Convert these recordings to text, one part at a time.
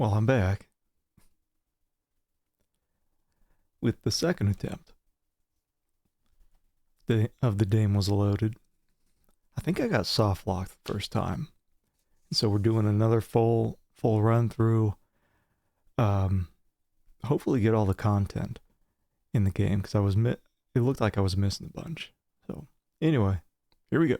Well, I'm back with the second attempt. The game was loaded. I think I got soft locked the first time, so we're doing another full run through. Um, Hopefully get all the content in the game because it looked like I was missing a bunch. So anyway, here we go.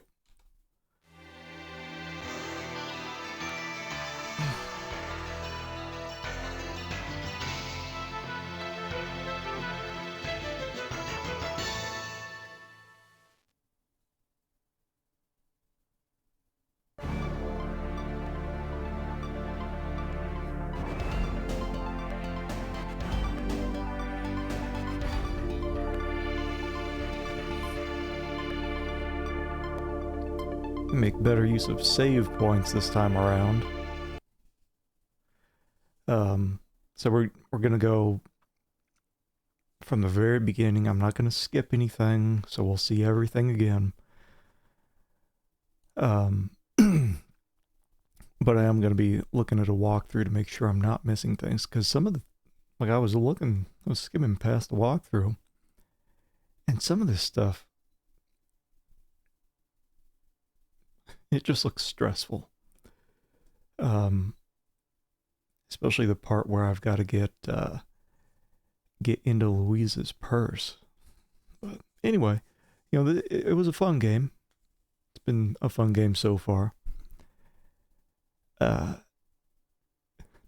Make better use of save points this time around. So we're gonna go from the very beginning. I'm not gonna skip anything, so we'll see everything again. But I am gonna be looking at a walkthrough to make sure I'm not missing things because some of the I was skimming past the walkthrough, and some of this stuff it just looks stressful. Especially the part where I've got to get into Louise's purse. But anyway, it was a fun game. It's been a fun game so far.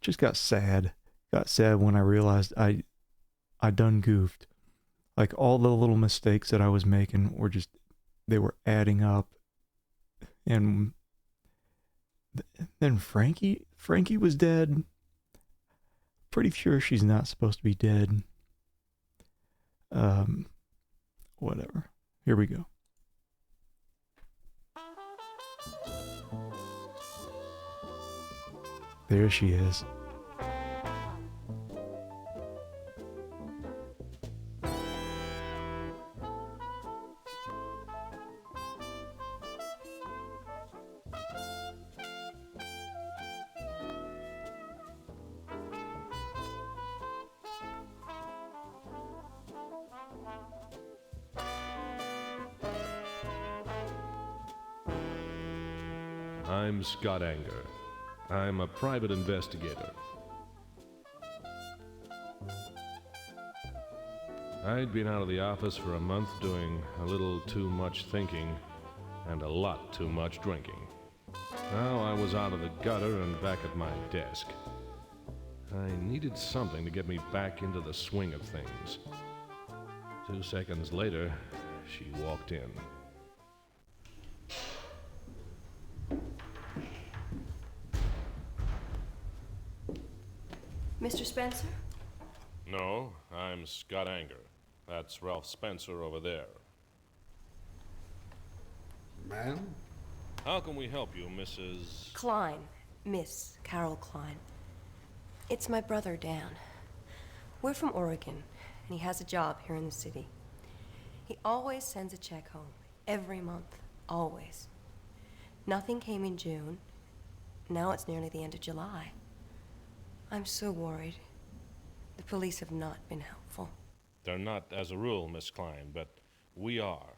Just got sad. Got sad when I realized I done goofed. Like all the little mistakes that I was making they were adding up. And then Frankie was dead. Pretty sure she's not supposed to be dead. Whatever. Here we go. There she is. I'm Scott Anger. I'm a private investigator. I'd been out of the office for a month doing a little too much thinking and a lot too much drinking. Now I was out of the gutter and back at my desk. I needed something to get me back into the swing of things. 2 seconds later, she walked in. Mr. Spencer? No, I'm Scott Anger. That's Ralph Spencer over there. Ma'am? How can we help you, Mrs. Klein. Miss Carol Klein. It's my brother, Dan. We're from Oregon, and he has a job here in the city. He always sends a check home, every month, always. Nothing came in June. Now it's nearly the end of July. I'm so worried. The police have not been helpful. They're not as a rule, Miss Klein, but we are.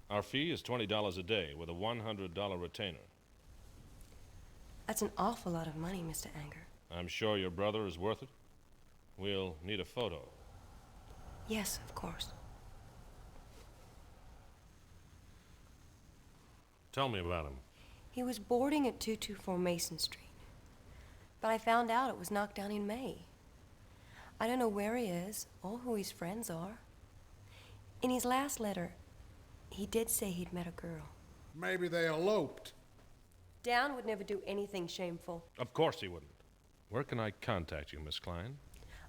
Our fee is $20 a day with a $100 retainer. That's an awful lot of money, Mr. Anger. I'm sure your brother is worth it. We'll need a photo. Yes, of course. Tell me about him. He was boarding at 224 Mason Street. But I found out it was knocked down in May. I don't know where he is or who his friends are. In his last letter, he did say he'd met a girl. Maybe they eloped. Dan would never do anything shameful. Of course he wouldn't. Where can I contact you, Miss Klein?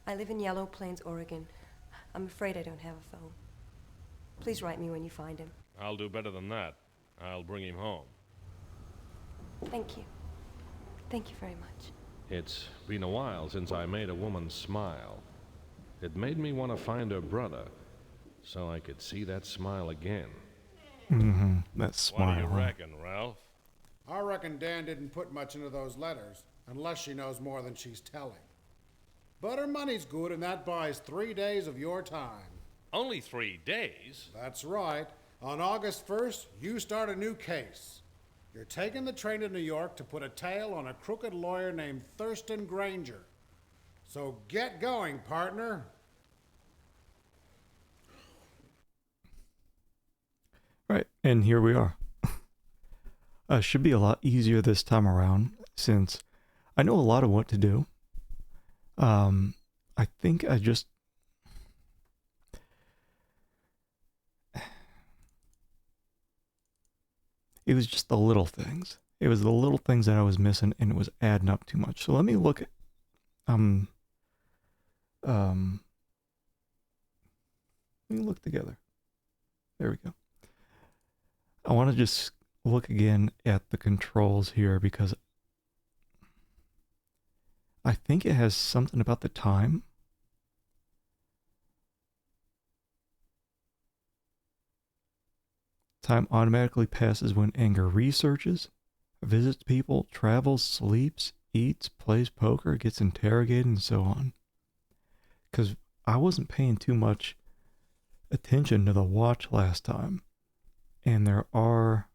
I live in Yellow Plains, Oregon. I'm afraid I don't have a phone. Please write me when you find him. I'll do better than that. I'll bring him home. Thank you. Thank you very much. It's been a while since I made a woman smile. It made me want to find her brother, so I could see that smile again. That smile. What do you reckon, Ralph? I reckon Dan didn't put much into those letters, unless she knows more than she's telling. But her money's good, and that buys 3 days of your time. Only 3 days? That's right. On August 1st, you start a new case. You're taking the train to New York to put a tail on a crooked lawyer named Thurston Granger. So get going, partner. Right, and here we are. Should be a lot easier this time around since I know a lot of what to do. I think I just... It was just the little things. It was the little things that I was missing, and it was adding up too much. So let me look at... Let me look together. There we go. I want to just look again at the controls here because I think it has something about the time. Time automatically passes when anger researches, visits people, travels, sleeps, eats, plays poker, gets interrogated, and so on. Because I wasn't paying too much attention to the watch last time. And there are,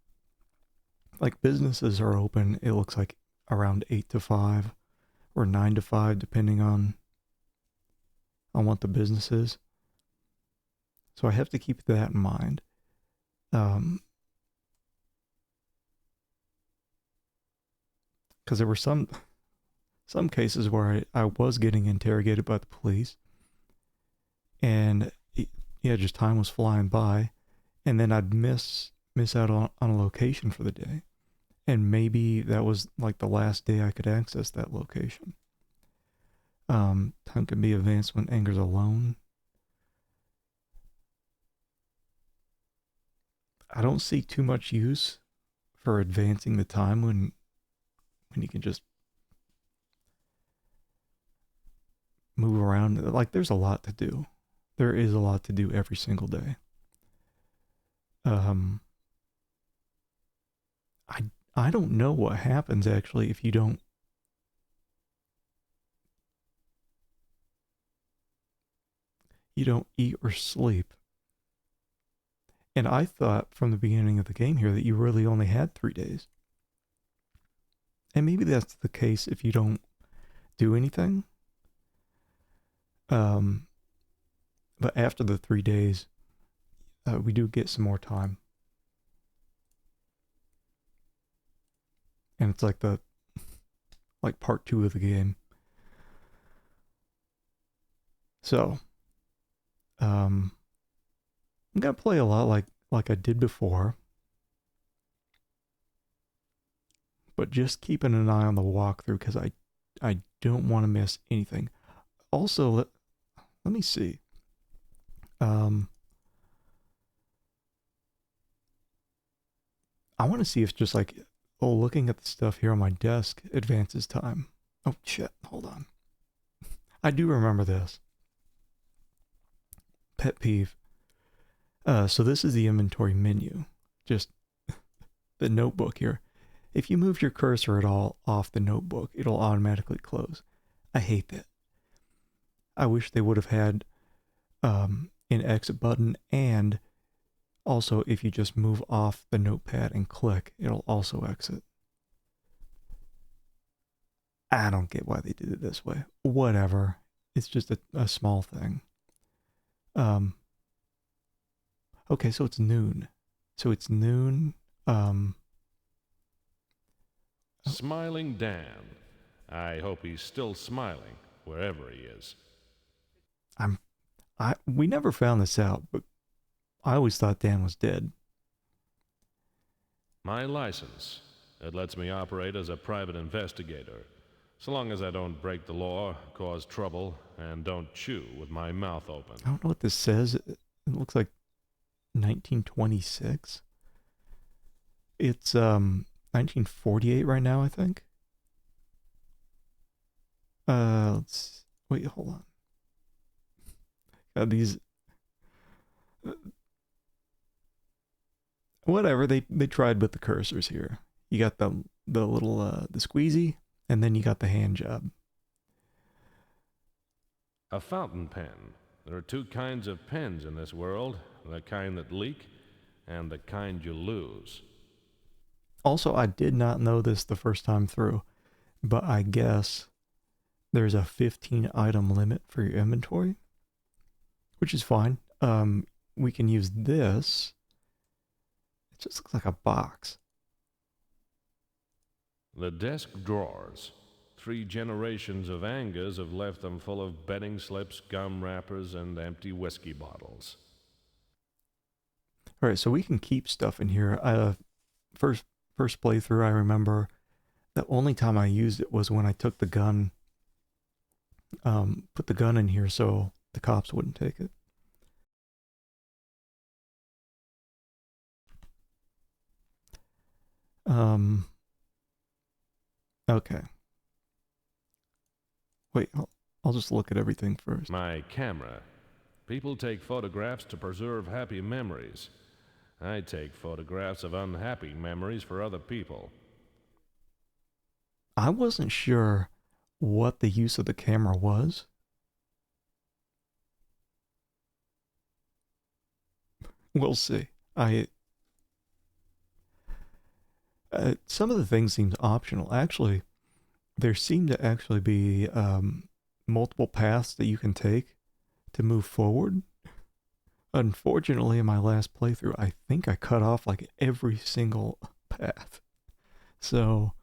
like, businesses are open, it looks like around 8 to 5 or 9 to 5, depending on what the business is. So I have to keep that in mind. Because there were some cases where I was getting interrogated by the police, and yeah, just time was flying by, and then I'd miss out on a location for the day, and maybe that was like the last day I could access that location. Time can be advanced when anger's alone. I don't see too much use for advancing the time when you can just move around. Like, there's a lot to do. There is a lot to do every single day. I don't know what happens actually if you don't eat or sleep. And I thought from the beginning of the game here that you really only had 3 days. And maybe that's the case if you don't do anything. But after the 3 days, we do get some more time. And it's like part 2 of the game. So, I'm gonna play a lot like I did before, but just keeping an eye on the walkthrough because I don't want to miss anything. Also, let me see. I want to see if just like looking at the stuff here on my desk advances time. Oh shit! Hold on. I do remember this. Pet peeve. So this is the inventory menu. Just the notebook here. If you move your cursor at all off the notebook, it'll automatically close. I hate that. I wish they would have had an exit button, and also if you just move off the notepad and click, it'll also exit. I don't get why they did it this way. Whatever. It's just a small thing. Okay, so it's noon. Smiling Dan. I hope he's still smiling, wherever he is. We never found this out, but I always thought Dan was dead. My license. It lets me operate as a private investigator, so long as I don't break the law, cause trouble, and don't chew with my mouth open. I don't know what this says. It looks like 1926. It's 1948 right now, I think. Wait, hold on. These whatever, they tried with the cursors here. You got the little the squeezy, and then you got the hand job. A fountain pen. There are two kinds of pens in this world, the kind that leak and the kind you lose. Also, I did not know this the first time through, but I guess there's a 15 item limit for your inventory, which is fine. We can use this. It just looks like a box. The desk drawers. 3 generations of Angas have left them full of betting slips, gum wrappers, and empty whiskey bottles. All right, so we can keep stuff in here. First playthrough, I remember the only time I used it was when I took the gun, put the gun in here so the cops wouldn't take it. Okay. Wait, I'll just look at everything first. My camera. People take photographs to preserve happy memories. I take photographs of unhappy memories for other people. I wasn't sure what the use of the camera was. We'll see. Some of the things seemed optional. Actually, there seem to actually be multiple paths that you can take to move forward. Unfortunately, in my last playthrough, I think I cut off like every single path. So,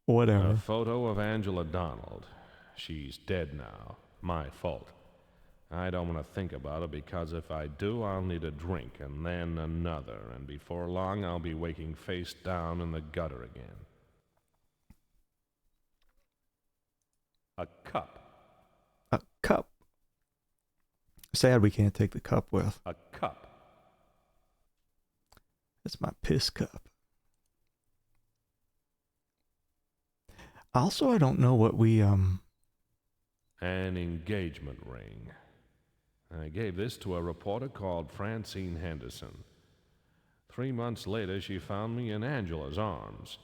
whatever. A photo of Angela Donald. She's dead now. My fault. I don't want to think about it because if I do, I'll need a drink and then another, and before long I'll be waking face down in the gutter again. A cup. A cup. Sad we can't take the cup with. A cup. It's my piss cup. Also, I don't know what we, An engagement ring. I gave this to a reporter called Francine Henderson. 3 months later, she found me in Angela's arms.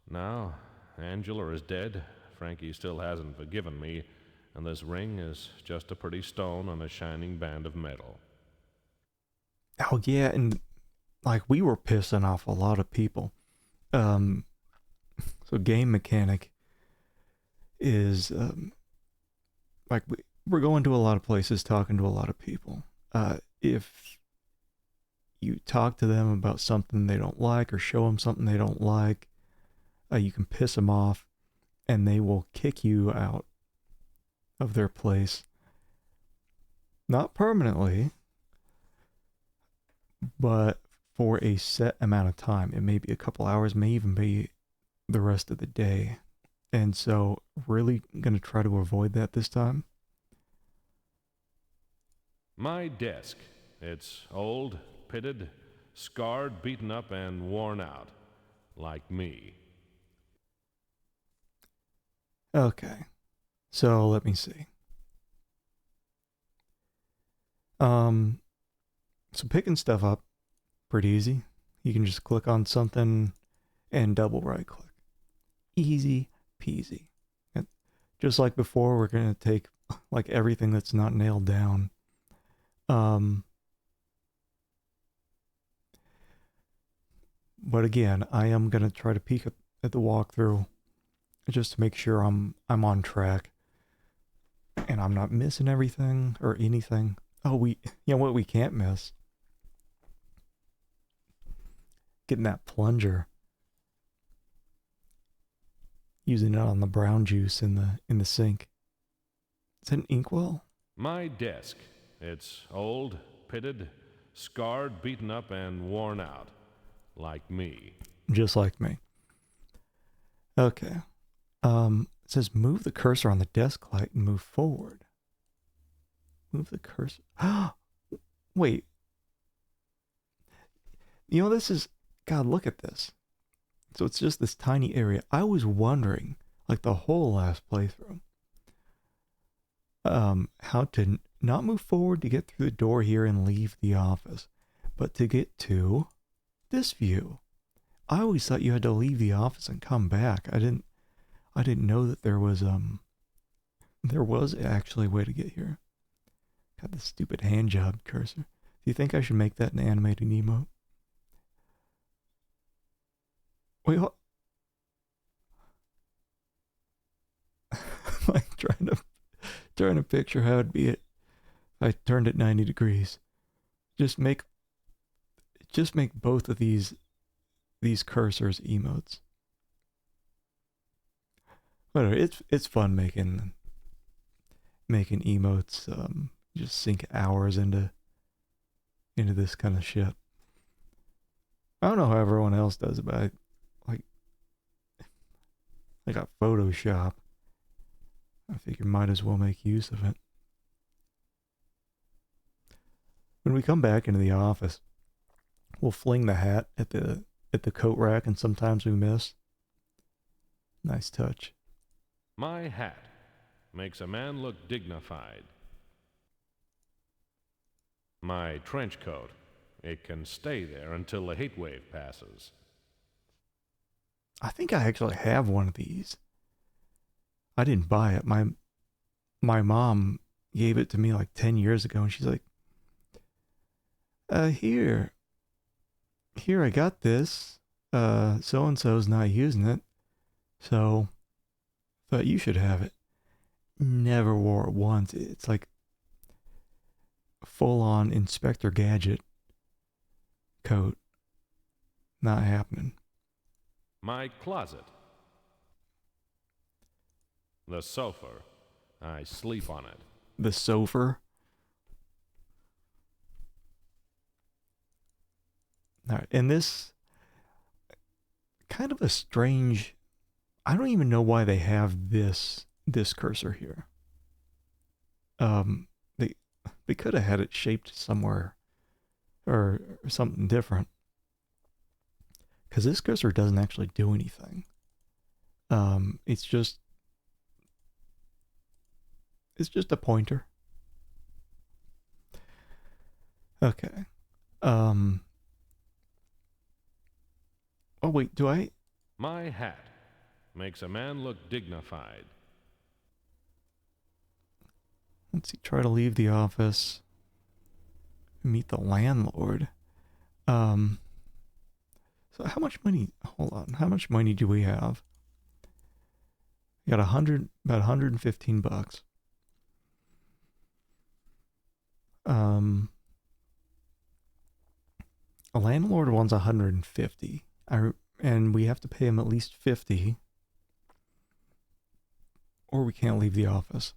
Now, Angela is dead, Frankie still hasn't forgiven me, and this ring is just a pretty stone on a shining band of metal. Oh yeah, and like we were pissing off a lot of people. So game mechanic is like we're going to a lot of places, talking to a lot of people. If you talk to them about something they don't like or show them something they don't like, you can piss them off and they will kick you out of their place. Not permanently, but for a set amount of time. It may be a couple hours, may even be the rest of the day. And so really going to try to avoid that this time. My desk. It's old, pitted, scarred, beaten up, and worn out. Like me. Okay. So let me see. So picking stuff up, pretty easy. You can just click on something and double right click. Easy peasy. And just like before, we're going to take like everything that's not nailed down. But again, I am going to try to peek at the walkthrough just to make sure I'm on track and I'm not missing everything or anything. Oh, what we can't miss. Getting that plunger. Using it on the brown juice in the sink. Is that an inkwell? My desk. It's old, pitted, scarred, beaten up, and worn out. Like me. Just like me. Okay. It says move the cursor on the desk light and move forward. Move the cursor. Wait. You know, this is... God, look at this. So it's just this tiny area. I was wondering, like the whole last playthrough, how to not move forward to get through the door here and leave the office, but to get to this view. I always thought you had to leave the office and come back. I didn't know that there was There was actually a way to get here. Got this stupid hand job cursor. Do you think I should make that an animated emote? Wait, like trying to picture how it'd be if I turned it 90 degrees. Just make both of these cursors emotes. Whatever, it's fun making emotes. Just sink hours into this kind of shit. I don't know how everyone else does it, but I got Photoshop. I figured might as well make use of it. When we come back into the office, we'll fling the hat at the coat rack, and sometimes we miss. Nice touch. My hat makes a man look dignified. My trench coat, it can stay there until the heat wave passes. I think I actually have one of these. I didn't buy it. My mom gave it to me like 10 years ago, and she's like, here I got this. So-and-so's not using it, so thought you should have it. Never wore it once. It's like full-on Inspector Gadget coat. Not happening. My closet. The sofa. I sleep on it. The sofa. All right, and this kind of a strange. I don't even know why they have this cursor here. They could have had it shaped somewhere or something different. Because this cursor doesn't actually do anything. It's just a pointer. Okay. Oh wait, do I? My hat makes a man look dignified. Let's see, try to leave the office. Meet the landlord. So how much money, hold on, how much money do we have? We got about $115. A landlord wants $150. And we have to pay him at least $50. Or we can't leave the office.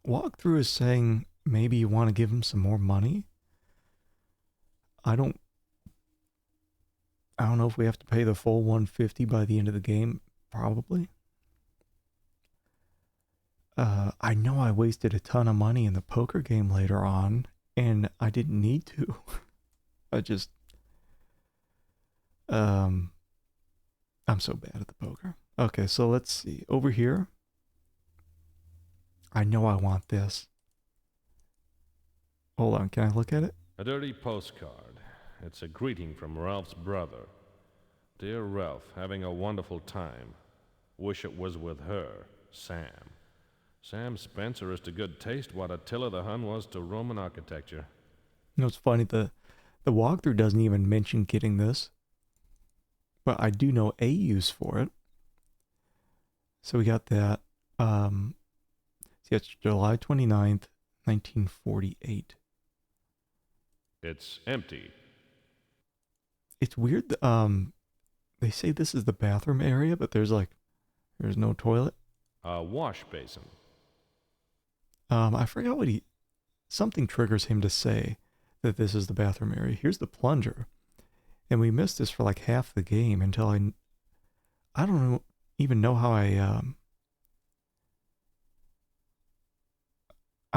Walkthrough is saying maybe you want to give him some more money. I don't know if we have to pay the full $150 by the end of the game. Probably. I know I wasted a ton of money in the poker game later on, and I didn't need to. I just... I'm so bad at the poker. Okay, so let's see. Over here, I know I want this. Hold on, can I look at it? A dirty postcard. It's a greeting from Ralph's brother. Dear Ralph, having a wonderful time. Wish it was with her, Sam. Sam Spencer is to good taste what Attila the Hun was to Roman architecture. You know, it's funny, the walkthrough doesn't even mention getting this. But I do know a use for it. So we got that. See, it's July 29th, 1948. It's empty. It's weird. They say this is the bathroom area, but there's no toilet. A wash basin. I forgot something triggers him to say that this is the bathroom area. Here's the plunger. And we missed this for like half the game until I don't even know how I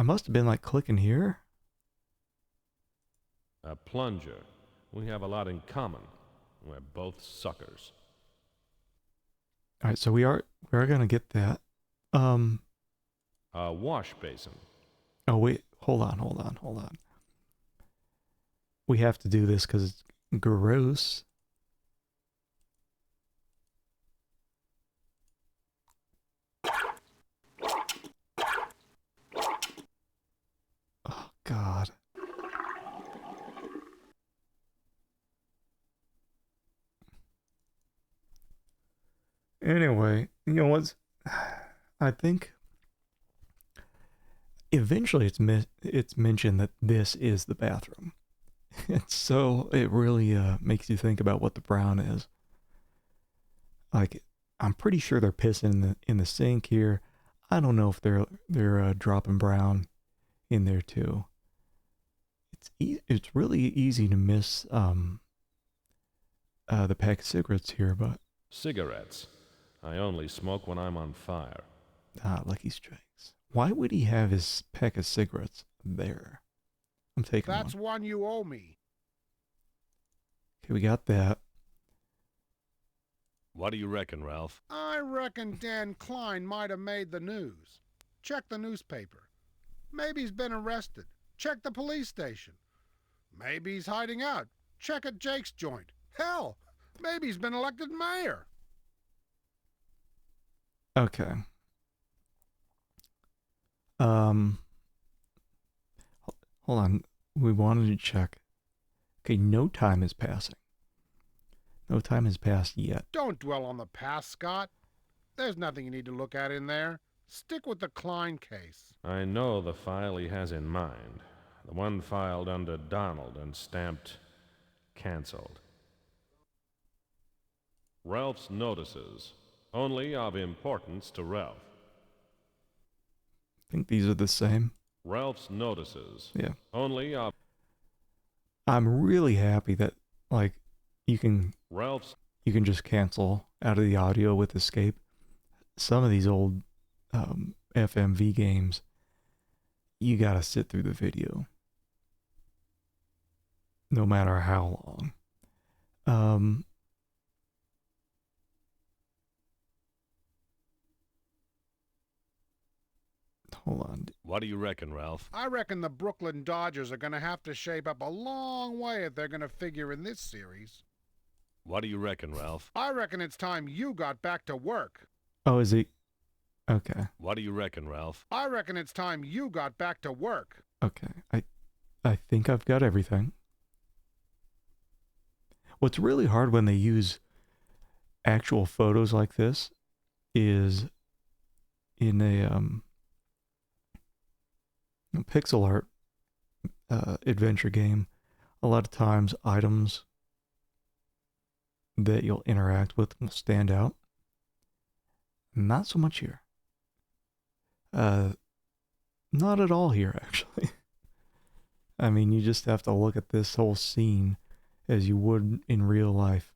must have been like clicking here. A plunger. We have a lot in common. We're both suckers. All right, so we are gonna get that. A wash basin. Oh wait, hold on. We have to do this because it's gross. God. Anyway, you know what's... I think eventually it's mentioned that this is the bathroom. It really makes you think about what the brown is. Like, I'm pretty sure they're pissing in the sink here. I don't know if they're dropping brown in there too. It's really easy to miss the pack of cigarettes here, but Cigarettes. I only smoke when I'm on fire. Lucky Strikes. Why would he have his pack of cigarettes there? I'm taking That's one. one you owe me. Okay, we got that. What do you reckon, Ralph? I reckon Dan Klein might have made the news. Check the newspaper. Maybe he's been arrested. Check the police station. Maybe he's hiding out. Check at Jake's joint. Hell, maybe he's been elected mayor. Okay. Hold on. We wanted to check. Okay, no time is passing. No time has passed yet. Don't dwell on the past, Scott. There's nothing you need to look at in there. Stick with the Klein case. I know the file he has in mind. The one filed under Donald and stamped canceled. Ralph's notices. Only of importance to Ralph. I think these are the same. Ralph's notices. Yeah. Only of I'm really happy that, like, you can Ralph's. just cancel out of the audio with escape. Some of these old FMV games, you gotta sit through the video, no matter how long. Hold on. What do you reckon, Ralph? I reckon the Brooklyn Dodgers are going to have to shape up a long way if they're going to figure in this series. What do you reckon, Ralph? I reckon it's time you got back to work. Oh, is he? Okay. What do you reckon, Ralph? I reckon it's time you got back to work. Okay. I think I've got everything. What's really hard when they use actual photos like this is in a pixel art adventure game. A lot of times items that you'll interact with will stand out. Not so much here. Not at all here, actually. I mean, you just have to look at this whole scene as you would in real life.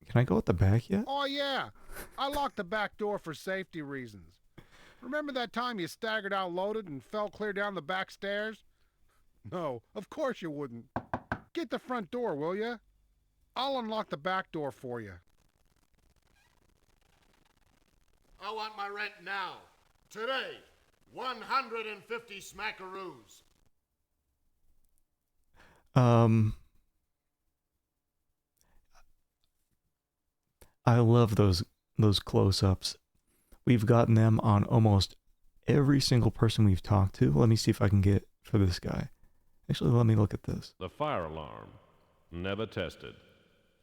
Can I go at the back yet? Oh, yeah. I locked the back door for safety reasons. Remember that time you staggered out loaded and fell clear down the back stairs? No, of course you wouldn't. Get the front door, will you? I'll unlock the back door for you. I want my rent now. Today. 150 smackaroos. I love those close-ups. We've gotten them on almost every single person we've talked to. Let me see if I can get for this guy. Actually, let me look at this. The fire alarm. Never tested.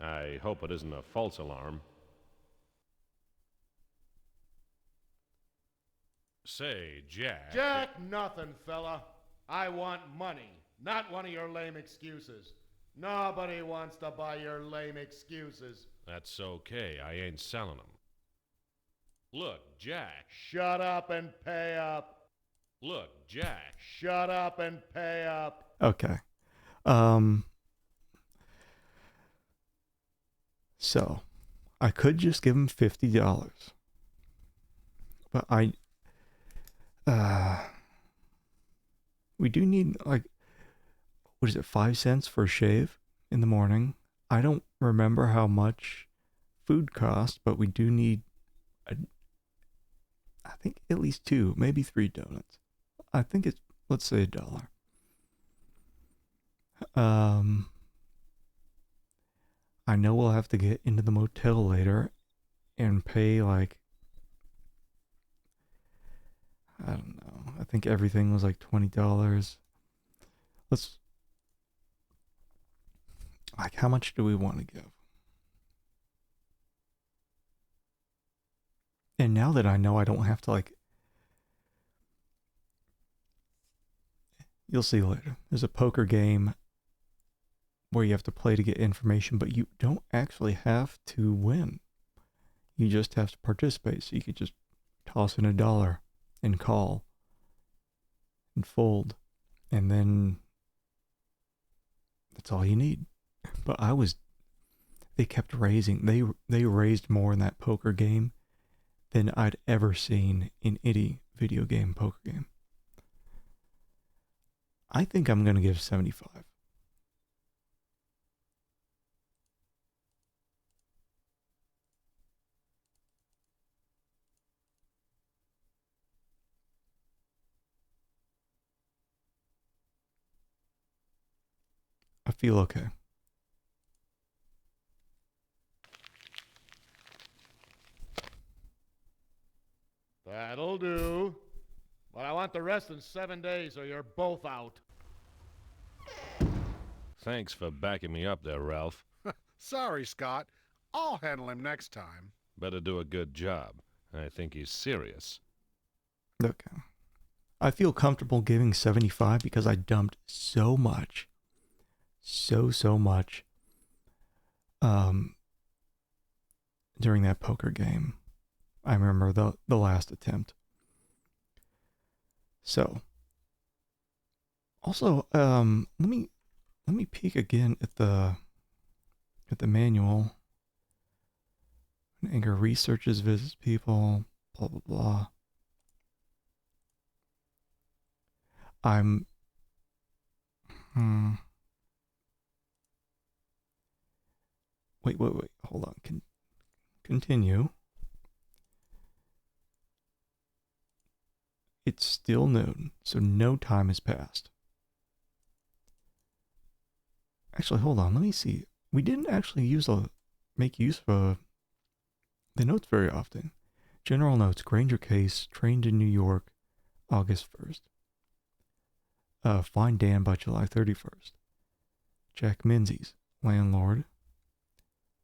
I hope it isn't a false alarm. Say, Jack. Jack nothing, fella. I want money, not one of your lame excuses. Nobody wants to buy your lame excuses. That's okay. I ain't selling them. Look, Jack. Shut up and pay up. Look, Jack. Shut up and pay up. Okay. So, I could just give him $50. But we do need, like, what is it, 5 cents for a shave in the morning. I don't remember how much food costs, but we do need, I think at least 2, maybe 3 donuts. I think it's, let's say $1. I know we'll have to get into the motel later and pay, like, I don't know, think everything was like $20. Let's, like, how much do we want to give? And now that I know I don't have to, like, you'll see later. There's a poker game where you have to play to get information, but you don't actually have to win. You just have to participate. So you could just toss in $1 and call and fold, and then that's all you need. But they kept raising. They raised more in that poker game than I'd ever seen in any video game poker game. I think I'm going to give 75. I feel okay. That'll do. But I want the rest in 7 days or you're both out. Thanks for backing me up there, Ralph. Sorry, Scott. I'll handle him next time. Better do a good job. I think he's serious. Okay. I feel comfortable giving 75 because I dumped so much. So much. During that poker game. I remember the last attempt. So. Also, let me peek again at the manual. Anger researches, visits people, blah blah blah. Wait, hold on. Continue. It's still noon, so no time has passed. Actually, hold on. Let me see. We didn't actually make use of the notes very often. General notes: Granger case, trained in New York, August 1st. Find Dan by July 31st. Jack Menzies, landlord,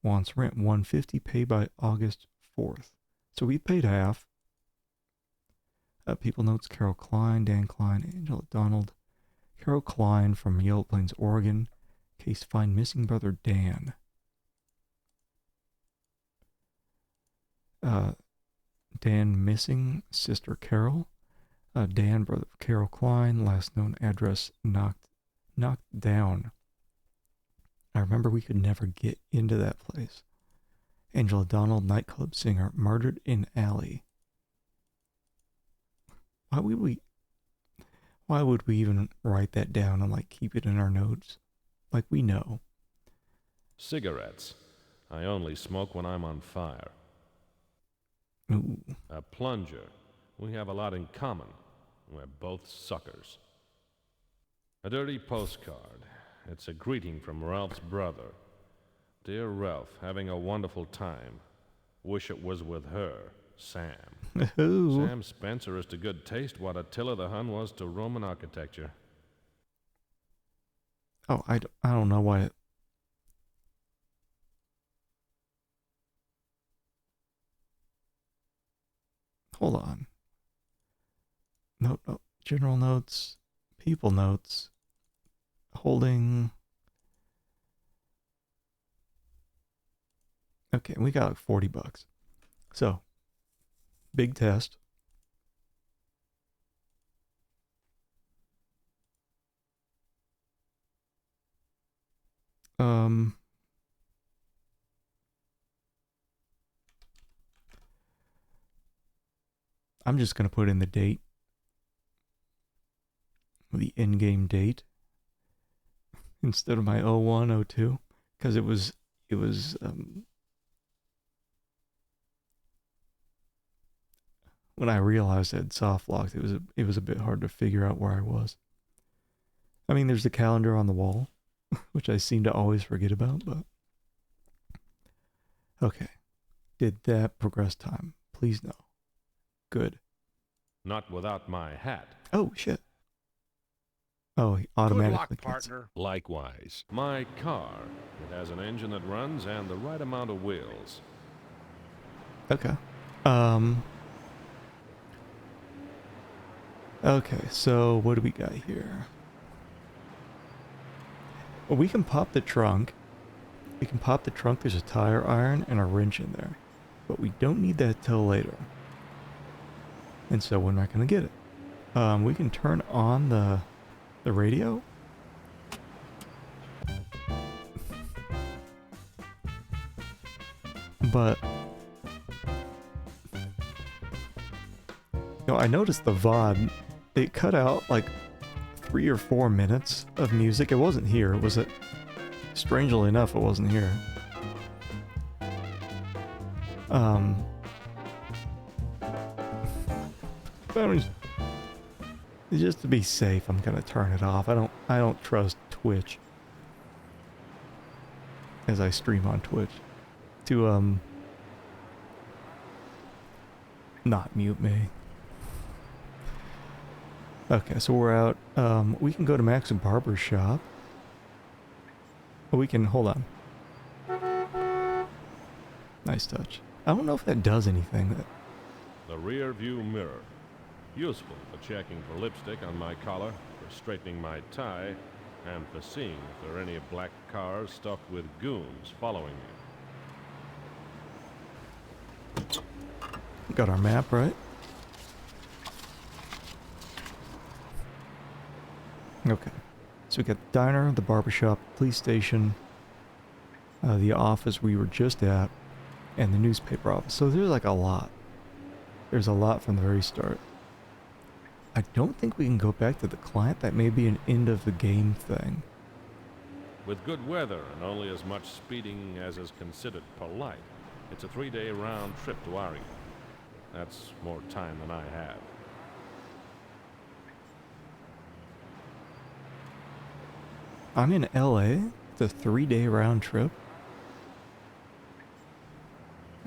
wants rent $150, pay by August 4th. So we paid half. People notes: Carol Klein, Dan Klein, Angela Donald. Carol Klein from Yellow Plains, Oregon. Case: find missing brother Dan. Dan missing, sister Carol. Dan, brother of Carol Klein, last known address knocked down. I remember we could never get into that place. Angela Donald, nightclub singer, murdered in alley. Why would we even write that down and like keep it in our notes? Like we know. Cigarettes. I only smoke when I'm on fire. Ooh. A plunger. We have a lot in common. We're both suckers. A dirty postcard. It's a greeting from Ralph's brother. Dear Ralph, having a wonderful time. Wish it was with her, Sam. Ooh. Sam Spencer is to good taste what Attila the Hun was to Roman architecture. Oh, I don't know why. Hold on. No. General notes, people notes, holding. Okay, we got like $40. So, big test. I'm just going to put in the date. The in-game date. Instead of my 01, 02. Because it was when I realized I had soft locked, it was a bit hard to figure out where I was. I mean, there's the calendar on the wall, which I seem to always forget about, but okay. Did that progress time? Please no. Good. Not without my hat. Oh, shit. Oh, he Good automatically luck, gets it. partner. Likewise, my car. It has an engine that runs and the right amount of wheels. Okay. Okay, so what do we got here? Well, we can pop the trunk. We can pop the trunk. There's a tire iron and a wrench in there. But we don't need that till later. And so we're not going to get it. We can turn on the radio. But I noticed the VOD, it cut out like 3 or 4 minutes of music. It wasn't here, was it? Strangely enough, it wasn't here. But just to be safe, I'm gonna turn it off. I don't trust Twitch, as I stream on Twitch, to not mute me. Okay, so we're out. We can go to Mac's Barber Shop. We can, hold on. Nice touch. I don't know if that does anything. The rear view mirror. Useful for checking for lipstick on my collar, for straightening my tie, and for seeing if there are any black cars stuffed with goons following me. Got our map, right? Okay. So we got the diner, the barbershop, police station, the office we were just at, and the newspaper office. So there's like a lot. There's a lot from the very start. I don't think we can go back to the client. That may be an end of the game thing. With good weather and only as much speeding as is considered polite, it's a 3-day round trip to Oregon. That's more time than I have. I'm in LA. It's a 3-day round trip.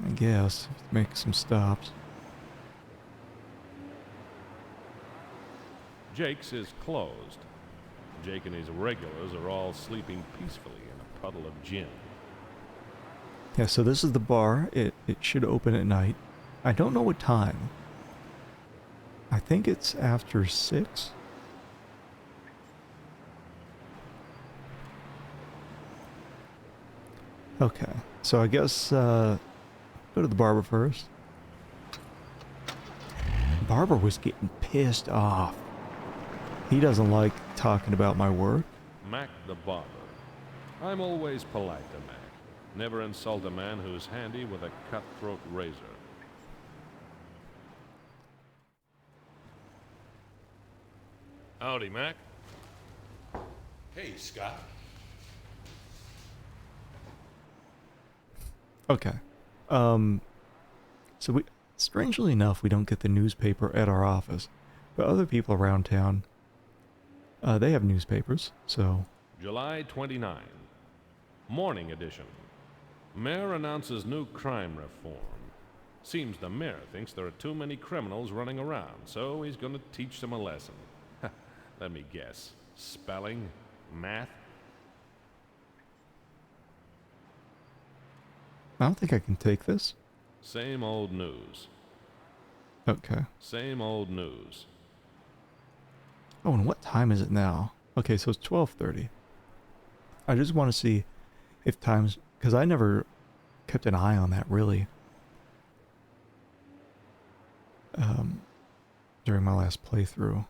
I guess. Make some stops. Jake's is closed. Jake and his regulars are all sleeping peacefully in a puddle of gin. Yeah, so this is the bar. It should open at night. I don't know what time. I think it's after 6. Okay, so I guess go to the barber first. Barber was getting pissed off. He doesn't like talking about my work. Mac the barber. I'm always polite to Mac. Never insult a man who's handy with a cutthroat razor. Howdy, Mac. Hey, Scott. Okay. So we, strangely enough, we don't get the newspaper at our office, but other people around town, they have newspapers, so. July 29. Morning edition. Mayor announces new crime reform. Seems the mayor thinks there are too many criminals running around, so he's gonna teach them a lesson. Let me guess. Spelling? Math? I don't think I can take this. Same old news. Okay. Same old news. Oh, and what time is it now? Okay, so it's 12:30. I just want to see if times, because I never kept an eye on that really during my last playthrough.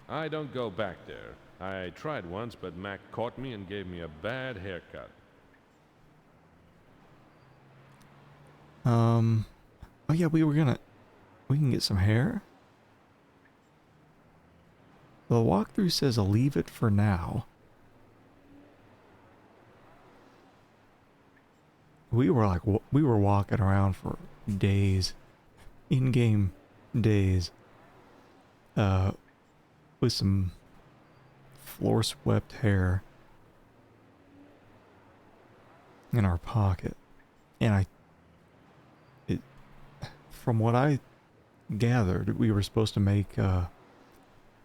I don't go back there. I tried once, but Mac caught me and gave me a bad haircut. Oh yeah, we can get some hair. The walkthrough says I'll leave it for now. We were walking around for days, in-game days, with some floor swept hair in our pocket, and from what I gathered, we were supposed to make a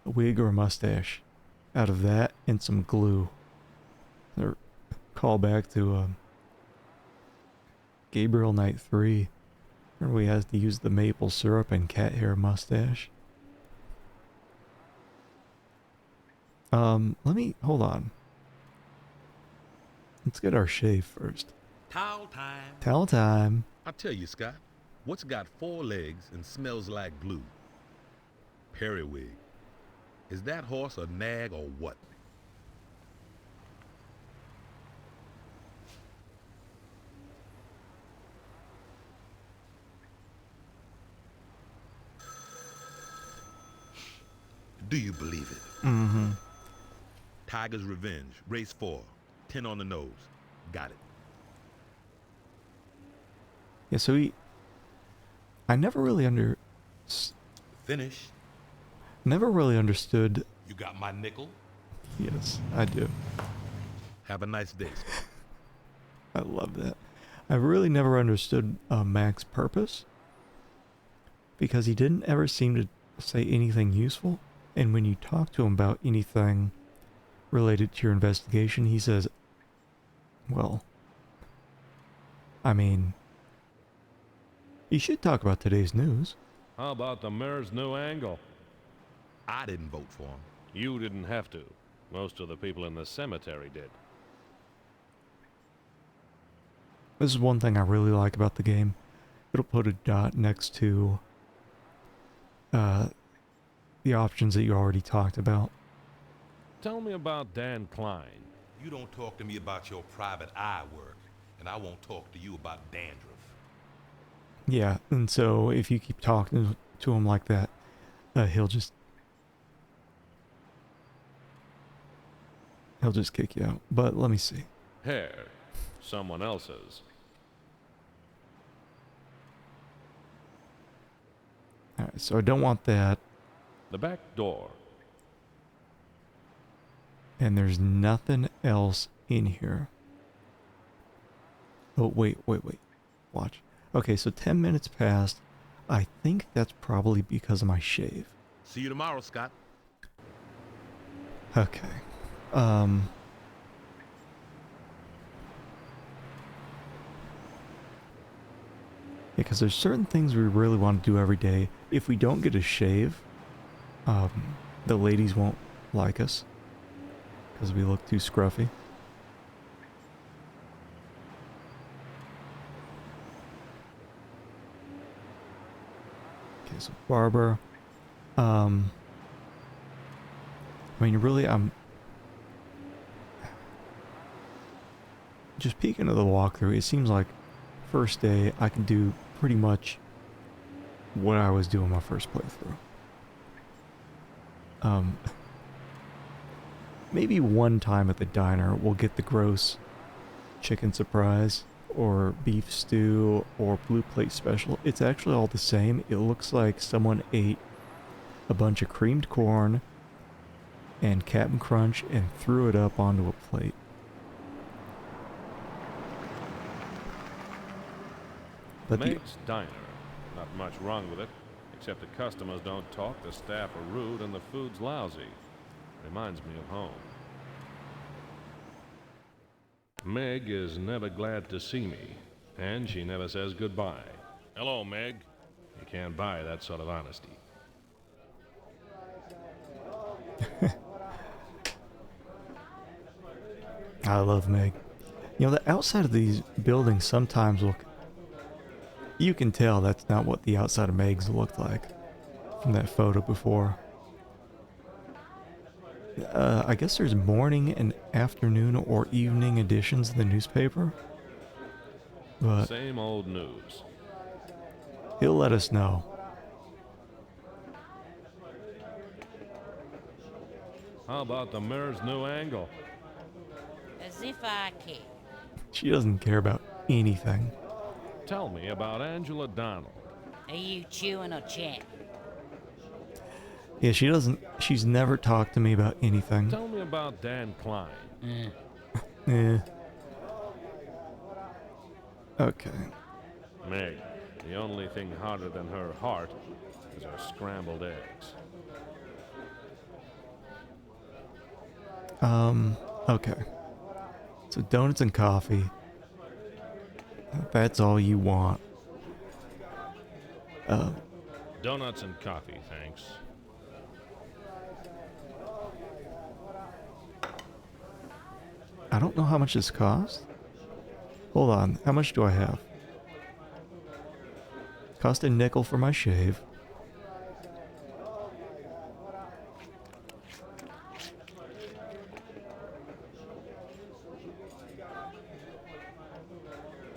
wig or a mustache out of that and some glue. Or call back to Gabriel Knight 3, where we had to use the maple syrup and cat hair mustache. Hold on. Let's get our shave first. Towel time. Towel time. I tell you, Scott, what's got 4 legs and smells like glue? Periwig. Is that horse a nag or what? Do you believe it? Mm-hmm. Tiger's Revenge, race 4, 10 on the nose. Got it. Yeah, so I never really Finish. never really understood. You got my nickel? Yes, I do. Have a nice day, Scott. I love that. I really never understood Mac's purpose, because he didn't ever seem to say anything useful. And when you talk to him about anything related to your investigation, he says, well, I mean, you should talk about today's news. How about the mayor's new angle? I didn't vote for him. You didn't have to. Most of the people in the cemetery did. This is one thing I really like about the game. It'll put a dot next to the options that you already talked about. Tell me about Dan Klein. You don't talk to me about your private eye work, and I won't talk to you about dandruff. Yeah, and so if you keep talking to him like that, he'll just kick you out. But let me see. Hair. Someone else's. Alright, so I don't want that. The back door. And there's nothing else in here. Oh, wait. Watch. Okay, so 10 minutes passed. I think that's probably because of my shave. See you tomorrow, Scott. Okay. Because there's certain things we really want to do every day. If we don't get a shave, the ladies won't like us because we look too scruffy. Okay, so barber. I mean, really, I'm just peeking at the walkthrough. It seems like first day I can do pretty much what I was doing my first playthrough. Maybe one time at the diner we'll get the gross chicken surprise or beef stew or blue plate special. It's actually all the same. It looks like someone ate a bunch of creamed corn and Cap'n Crunch and threw it up onto a plate. But Meg's Diner. Not much wrong with it, except the customers don't talk, the staff are rude, and the food's lousy. Reminds me of home. Meg is never glad to see me, and she never says goodbye. Hello, Meg. You can't buy that sort of honesty. I love Meg. You know, the outside of these buildings sometimes look... You can tell that's not what the outside of Meg's looked like from that photo before. I guess there's morning and afternoon or evening editions of the newspaper. But Same old news. he'll let us know. How about the mayor's new angle? As if I care. She doesn't care about anything. Tell me about Angela Donald. Are you chewing or chatting? Yeah, she doesn't... She's never talked to me about anything. Tell me about Dan Klein. Yeah. Okay. Meg, The only thing harder than her heart is her scrambled eggs. Okay. So donuts and coffee. That's all you want. Donuts and coffee, thanks. I don't know how much this costs. Hold on, how much do I have? Cost a nickel for my shave.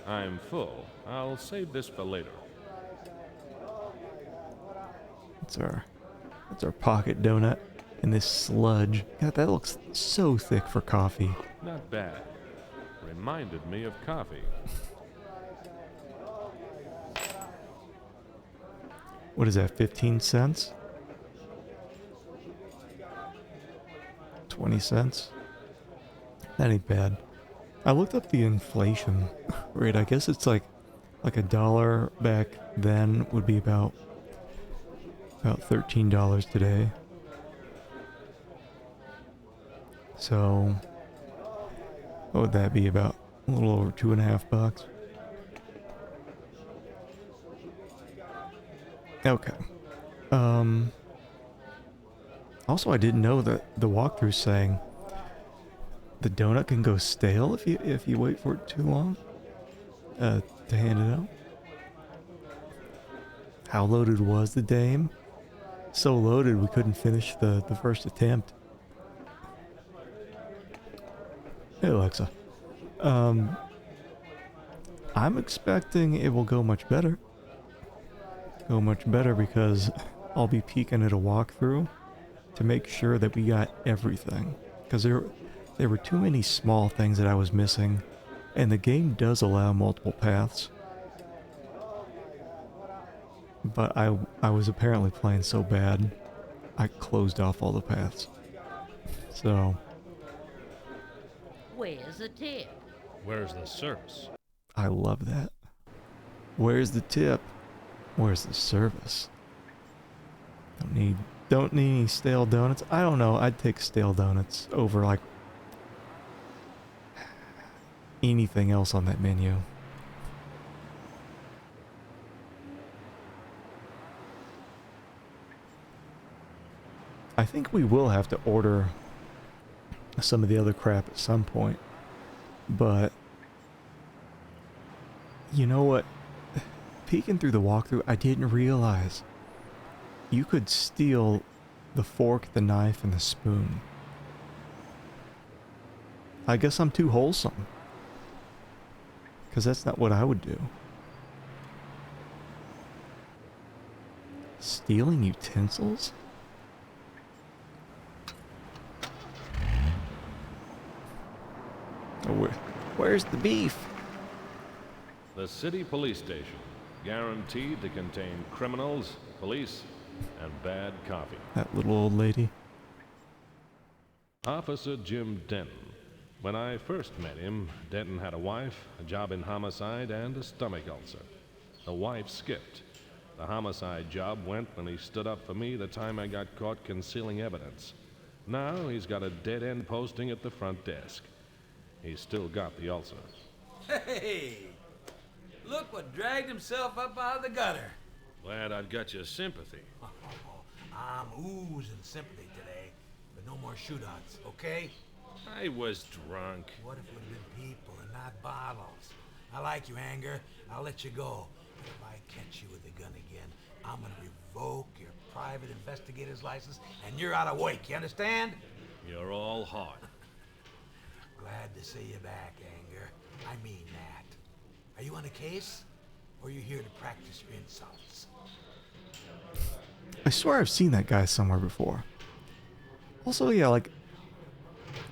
I'm full. I'll save this for later. That's our pocket donut. And this sludge. God, that looks so thick for coffee. Not bad. Reminded me of coffee. What is that, 15 cents? 20 cents? That ain't bad. I looked up the inflation rate. I guess it's like a dollar back then would be about $13 today. So what would that be, about a little over $2.50? Okay. Also, I didn't know that the walkthrough saying the donut can go stale if you wait for it too long to hand it out. How loaded was the dame? So loaded we couldn't finish the first attempt. Hey Alexa. I'm expecting it will go much better. Go much better because I'll be peeking at a walkthrough to make sure that we got everything. Because there were too many small things that I was missing, and the game does allow multiple paths. But I was apparently playing so bad, I closed off all the paths. So Where's the tip? Where's the service? I love that. Where's the tip? Where's the service? Don't need any stale donuts. I don't know. I'd take stale donuts over like anything else on that menu. I think we will have to order some of the other crap at some point. But you know what? Peeking through the walkthrough, I didn't realize you could steal the fork, the knife, and the spoon. I guess I'm too wholesome, because that's not what I would do. Stealing utensils? Oh, where's the beef? The city police station. Guaranteed to contain criminals, police, and bad coffee. That little old lady. Officer Jim Denton. When I first met him, Denton had a wife, a job in homicide, and a stomach ulcer. The wife skipped. The homicide job went when he stood up for me the time I got caught concealing evidence. Now he's got a dead-end posting at the front desk. He's still got the ulcer. Hey! Look what dragged himself up out of the gutter. Glad I've got your sympathy. I'm oozing sympathy today, but no more shootouts, okay? I was drunk. What if it would have been people and not bottles? I like you, Anger. I'll let you go. But if I catch you with a gun again, I'm gonna revoke your private investigator's license, and you're out of wake, you understand? You're all heart. Glad to see you back, Anger. I mean that. Are you on a case, or are you here to practice your insults? I swear I've seen that guy somewhere before. Also, yeah, like,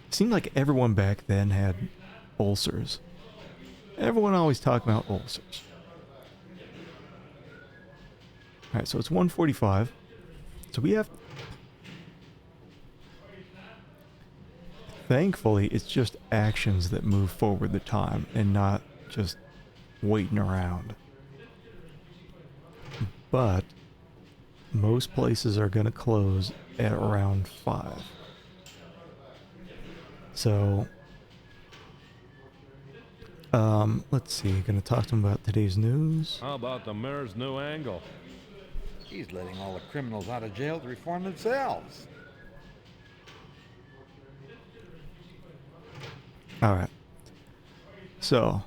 it seemed like everyone back then had ulcers. Everyone always talked about ulcers. Alright, so it's 1:45. So we have... Thankfully, it's just actions that move forward the time and not just waiting around. but most places are going to close at around 5. So, let's see. Going to talk to him about today's news. How about the mayor's new angle? He's letting all the criminals out of jail to reform themselves. All right. So,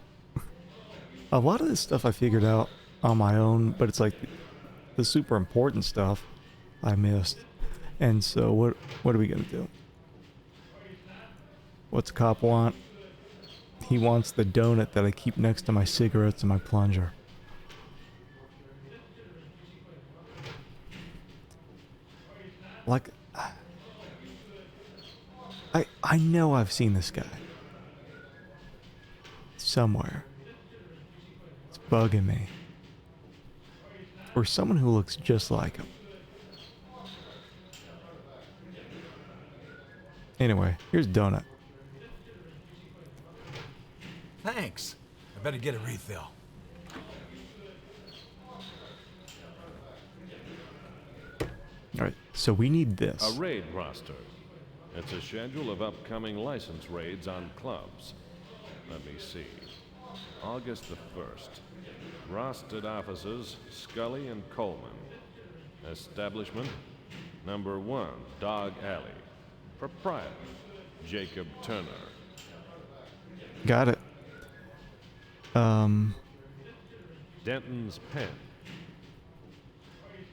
a lot of this stuff I figured out on my own, but it's like the super important stuff I missed. And so what are we going to do? What's the cop want? He wants the donut that I keep next to my cigarettes and my plunger. Like, I know I've seen this guy somewhere. It's bugging me. Or someone who looks just like him. Anyway, here's Donut. Thanks. I better get a refill. Alright, so we need A this. raid roster. It's a schedule of upcoming license raids on clubs. Let me see. August the 1st. Rostered offices, Scully and Coleman. Establishment, number 1, Dog Alley. Proprietor, Jacob Turner. Got it. Denton's Pen.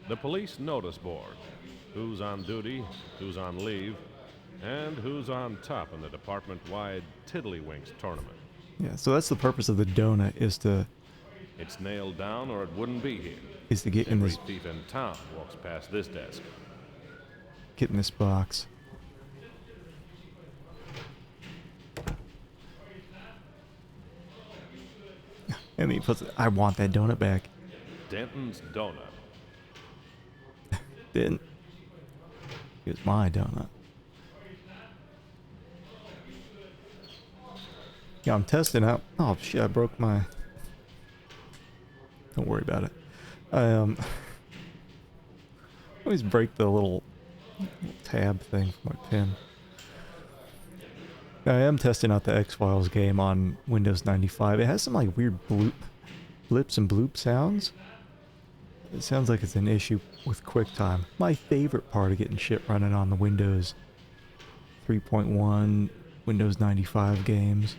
The police notice board. Who's on duty, who's on leave, and who's on top in the department-wide Tiddlywinks tournament. Yeah, so that's the purpose of the donut, is to It's nailed down or it wouldn't be here. get in Every this thief in town walks past this desk. box. And he puts I want that donut back. Denton's Donut. Didn't. Here's my donut. Yeah, I'm testing out. Oh shit, I broke my. Don't worry about it. I always break the little tab thing for my pen. I am testing out the X-Files game on Windows 95. It has some like weird blips and bloop sounds. It sounds like it's an issue with QuickTime. My favorite part of getting shit running on the Windows 3.1, Windows 95 games.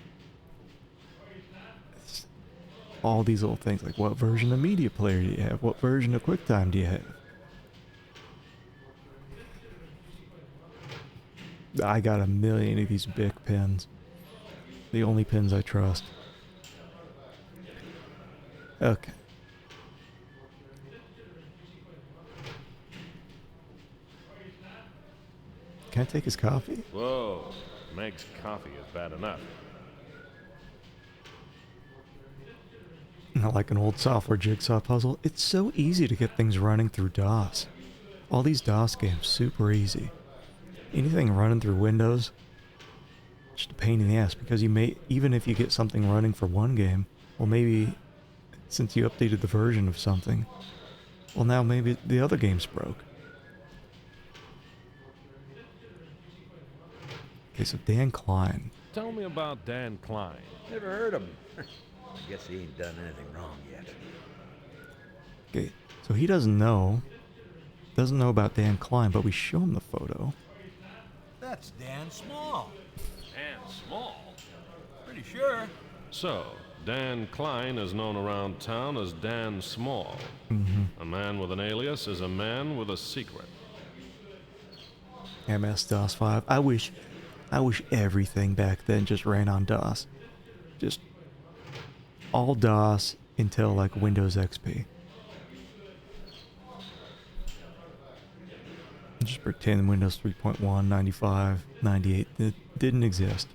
It's all these little things like what version of Media Player do you have? What version of QuickTime do you have? I got a million of these Bic pens. The only pens I trust. Okay. Can I take his coffee? Whoa, Meg's coffee is bad enough. Not like an old software jigsaw puzzle. It's so easy to get things running through DOS. All these DOS games, super easy. Anything running through Windows, just a pain in the ass, because you may, even if you get something running for one game, well maybe, since you updated the version of something, well now maybe the other game's broke. Okay, so Dan Klein. Tell me about Dan Klein. Never heard him. I guess he ain't done anything wrong yet. Okay, so he doesn't know about Dan Klein, but we show him the photo. That's Dan Small. Dan Small? Pretty sure. So, Dan Klein is known around town as Dan Small. A man with an alias is a man with a secret. MS-DOS 5. I wish everything back then just ran on DOS. Just all DOS until like Windows XP. Just pretend Windows 3.1, 95, 98 it didn't exist.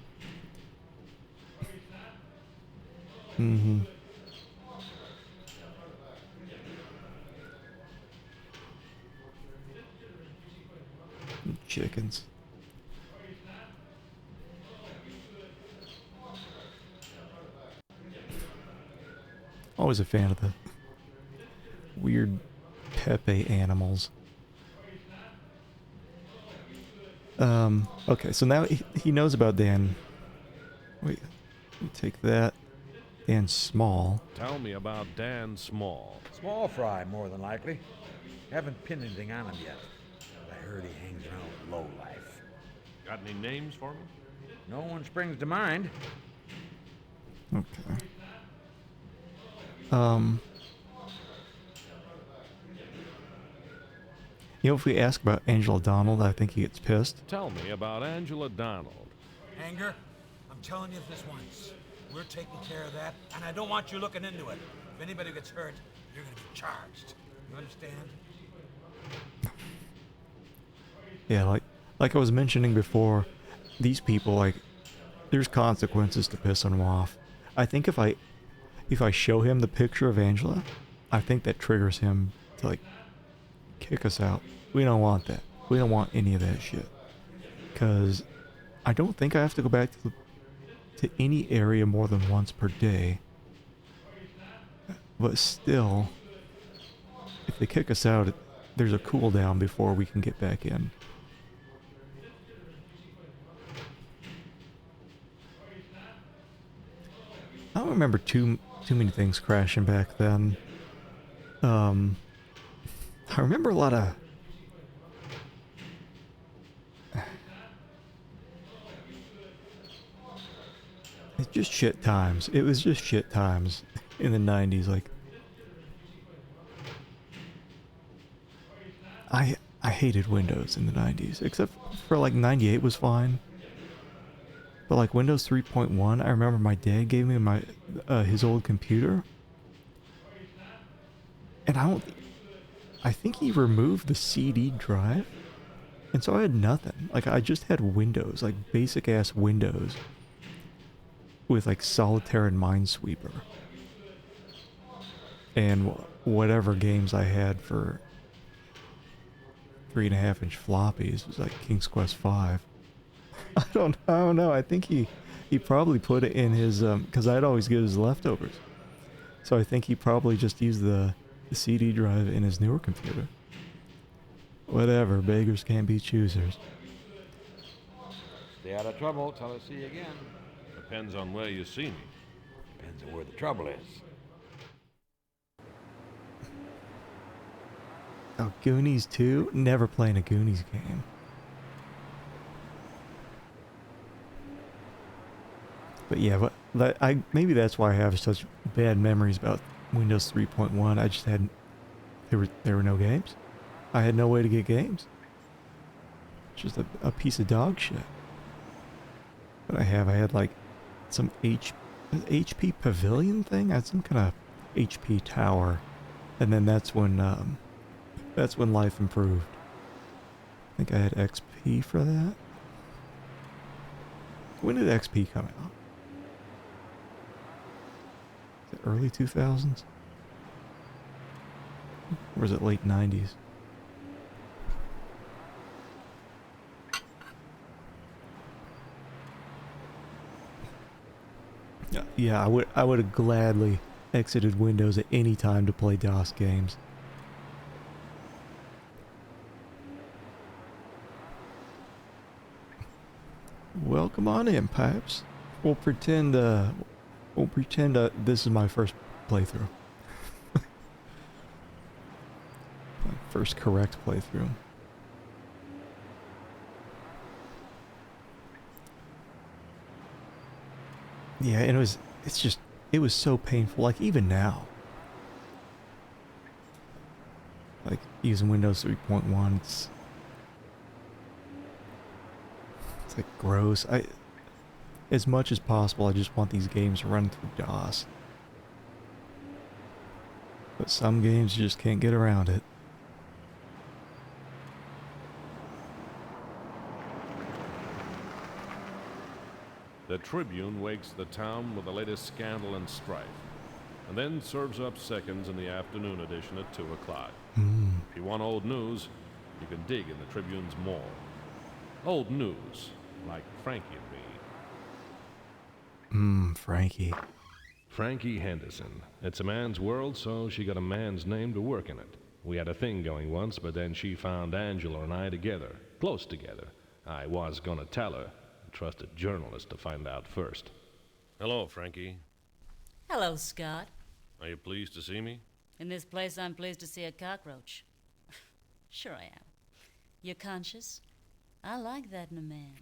Chickens. Always a fan of the weird Pepe animals. Okay, so now he knows about Dan. Wait, let me take that. Dan Small. Tell me about Dan Small. Small fry, more than likely. Haven't pinned anything on him yet. But I heard he hangs around with lowlife. Got any names for me? No one springs to mind. Okay. You know, if we ask about Angela Donald, I think he gets pissed. Tell me about Angela Donald. Anger, I'm telling you this once. We're taking care of that, and I don't want you looking into it. If anybody gets hurt, you're gonna be charged. You understand? Yeah, like I was mentioning before, these people, like, there's consequences to pissing them off. I think if I show him the picture of Angela, I think that triggers him to, like, kick us out. We don't want that. We don't want any of that shit. Because I don't think I have to go back to any area more than once per day. But still, if they kick us out, there's a cooldown before we can get back in. I don't remember too many things crashing back then. I remember a lot of... It's just shit times. It was just shit times in the 90s. Like, I hated Windows in the 90s, except for like 98 was fine. But like Windows 3.1, I remember my dad gave me my his old computer, and I think he removed the CD drive, and so I had nothing. Like, I just had Windows, like basic ass Windows, with like Solitaire and Minesweeper, and whatever games I had for 3.5-inch floppies was like King's Quest V. I don't know. I think he probably put it in his because I'd always get his leftovers, so I think he probably just used the CD drive in his newer computer. Whatever, beggars can't be choosers. Stay out of trouble till I see you again. Depends on where you see me. Depends on where the trouble is. Oh, Goonies 2? Never playing a Goonies game. But yeah, maybe that's why I have such bad memories about Windows 3.1. I just had there were no games. I had no way to get games. It's just a piece of dog shit. But I had like some HP Pavilion thing. I had some kind of HP tower, and then that's when life improved. I think I had XP for that. When did XP come out? Is it early 2000s? Or was it late 90s? Yeah, I would have gladly exited Windows at any time to play DOS games. Welcome on in, Pipes. We'll pretend this is my first playthrough. My first correct playthrough. Yeah, and it was so painful, like even now. Like using Windows 3.1, it's like gross. As much as possible, I just want these games running through DOS. But some games you just can't get around it. The Tribune wakes the town with the latest scandal and strife, and then serves up seconds in the afternoon edition at 2 o'clock. If you want old news, you can dig in the Tribune's maw. Old news, like Frankie and me. Frankie. Frankie Henderson. It's a man's world, so she got a man's name to work in it. We had a thing going once, but then she found Angela and I together, close together. I was gonna tell her. I trusted journalists to find out first. Hello, Frankie. Hello, Scott. Are you pleased to see me? In this place, I'm pleased to see a cockroach. Sure I am. You're conscious? I like that in a man.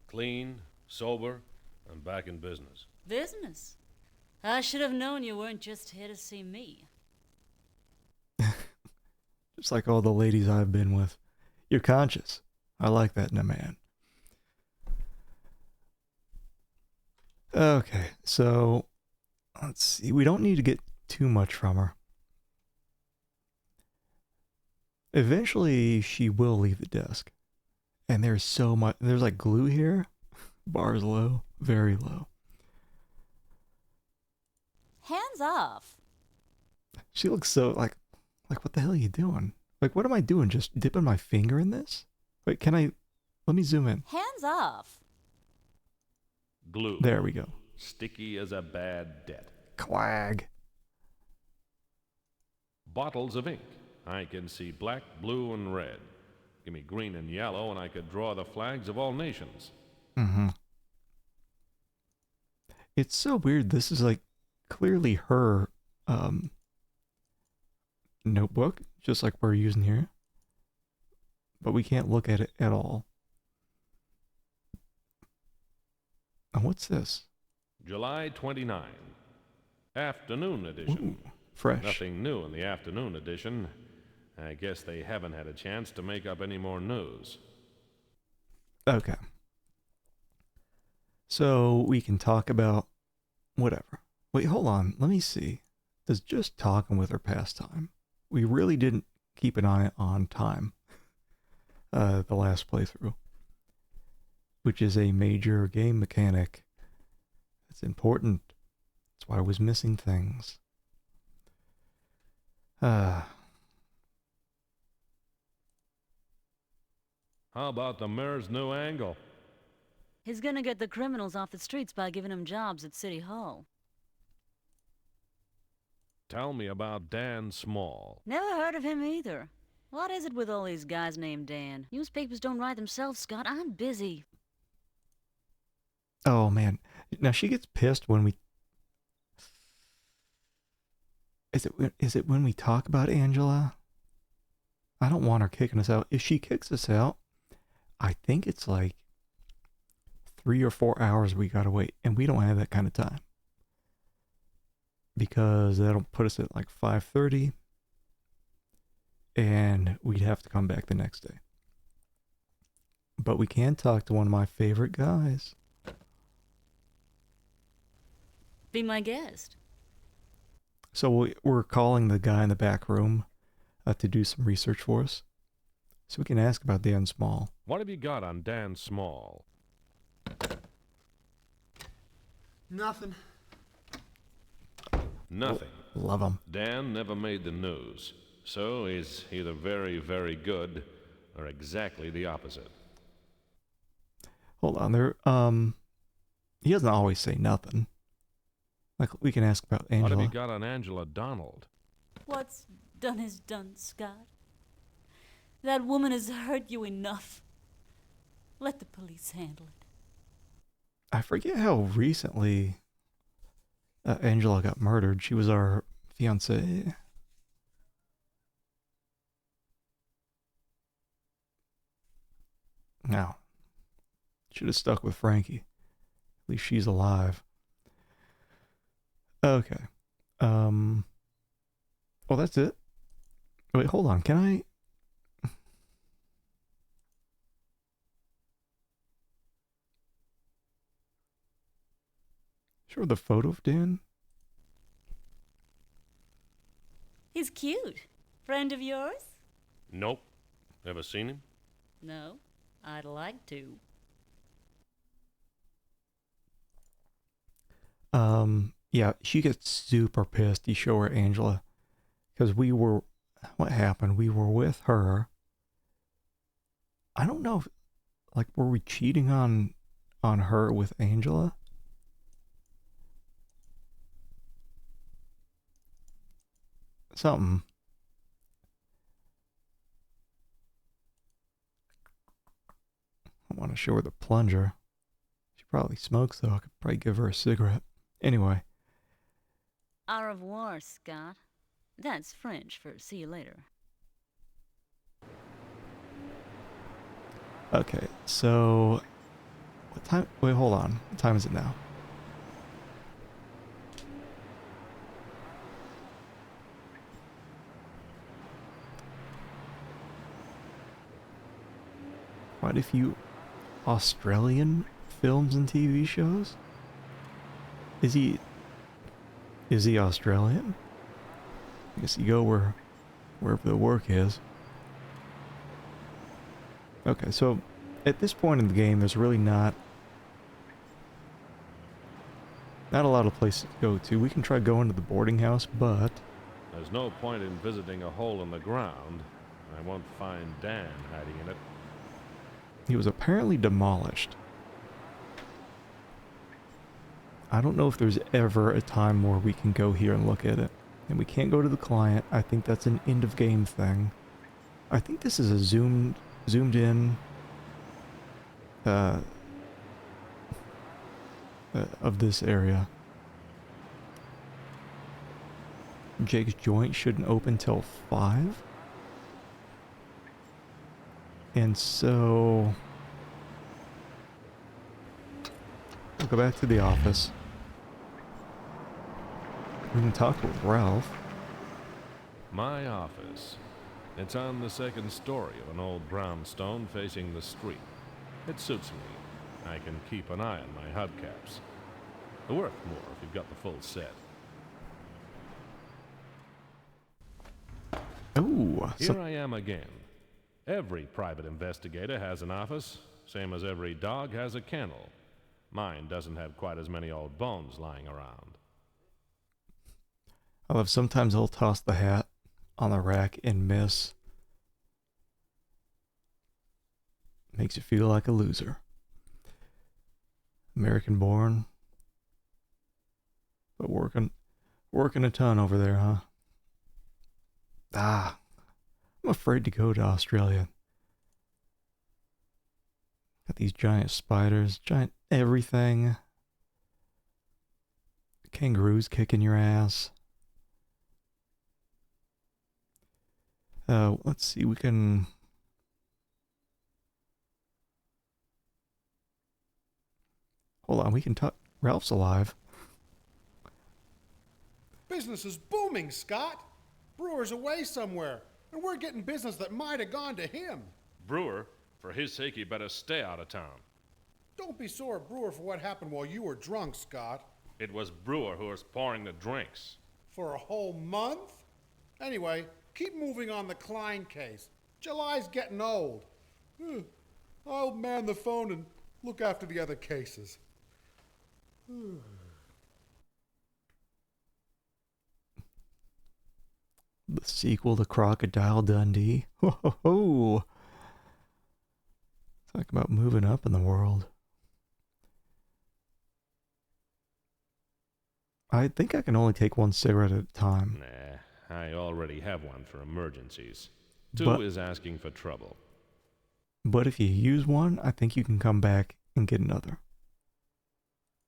Clean, sober, and back in business. Business? I should have known you weren't just here to see me. Just like all the ladies I've been with. You're conscious. I like that in a man. Okay, so let's see. We don't need to get too much from her. Eventually, she will leave the desk. And there's so much. There's like glue here. Bar's low. Very low. Hands off. She looks so like what the hell are you doing? Like, what am I doing? Just dipping my finger in this? Wait, let me zoom in. Hands off. Glue. There we go. Sticky as a bad debt. Quag. Bottles of ink. I can see black, blue, and red. Give me green and yellow, and I could draw the flags of all nations. Mm-hmm. It's so weird. This is like clearly her notebook, just like we're using here. But we can't look at it at all. And what's this? July 29. Afternoon edition. Ooh, fresh. Nothing new in the afternoon edition. I guess they haven't had a chance to make up any more news. Okay. So we can talk about whatever. Wait, hold on. Let me see. Does just talking with her pastime? We really didn't keep an eye on time. The last playthrough. Which is a major game mechanic. It's important. That's why I was missing things. How about the mayor's new angle? He's gonna get the criminals off the streets by giving them jobs at City Hall. Tell me about Dan Small. Never heard of him either. What is it with all these guys named Dan? Newspapers don't write themselves, Scott. I'm busy. Oh man. Now she gets pissed when we... Is it when we talk about Angela? I don't want her kicking us out. If she kicks us out, I think it's like 3 or 4 hours we gotta wait. And we don't have that kind of time. Because that'll put us at like 5:30. And we'd have to come back the next day. But we can talk to one of my favorite guys. Be my guest. So we're calling the guy in the back room to do some research for us. So we can ask about Dan Small. What have you got on Dan Small? Nothing. Nothing. Love him. Dan never made the news. So he's either very, very good or exactly the opposite. Hold on there. He doesn't always say nothing. Like, we can ask about Angela. What have you got on Angela Donald? What's done is done, Scott. That woman has hurt you enough. Let the police handle it. I forget how recently Angela got murdered. She was our fiancée. No. Should have stuck with Frankie. At least she's alive. Okay. Well, that's it. Wait, hold on. Can I... Show the photo of Dan? He's cute. Friend of yours? Nope. Ever seen him? No. I'd like to. Yeah, she gets super pissed. You show her Angela. Because what happened? We were with her. I don't know if, like, were we cheating on her with Angela? Something. I want to show her the plunger. She probably smokes, though. I could probably give her a cigarette. Anyway. Au revoir, Scott. That's French for see you later. Okay, so... What time? Wait, hold on. What time is it now? Quite a few Australian films and TV shows? Is he Australian? I guess you go wherever the work is. Okay, so at this point in the game, there's really not a lot of places to go to. We can try going to the boarding house, but There's no point in visiting a hole in the ground. I won't find Dan hiding in it. he was apparently demolished. I don't know if there's ever a time where we can go here and look at it. And we can't go to the client. I think that's an end of game thing. I think this is a zoomed in of this area. Jake's Joint shouldn't open till 5. And so we'll go back to the office. We can talk with Ralph. My office. It's on the second story of an old brownstone facing the street. It suits me. I can keep an eye on my hubcaps. They're worth more if you've got the full set. Oh, Here I am again. Every private investigator has an office, same as every dog has a kennel. Mine doesn't have quite as many old bones lying around. I love sometimes I'll toss the hat on the rack and miss. Makes you feel like a loser. American born, but working a ton over there, huh? I'm afraid to go to Australia. Got these giant spiders, giant everything. Kangaroos kicking your ass. Let's see, we can... Hold on, we can talk... Ralph's alive. Business is booming, Scott. Brewer's away somewhere, and we're getting business that might have gone to him. Brewer, for his sake, you better stay out of town. Don't be sore at Brewer for what happened while you were drunk, Scott. It was Brewer who was pouring the drinks. For a whole month? Anyway, keep moving on the Klein case. July's getting old. I'll man the phone and look after the other cases. The sequel to Crocodile Dundee. Ho ho ho! Talk about moving up in the world. I think I can only take one cigarette at a time. Nah, I already have one for emergencies. Two is asking for trouble. But if you use one, I think you can come back and get another.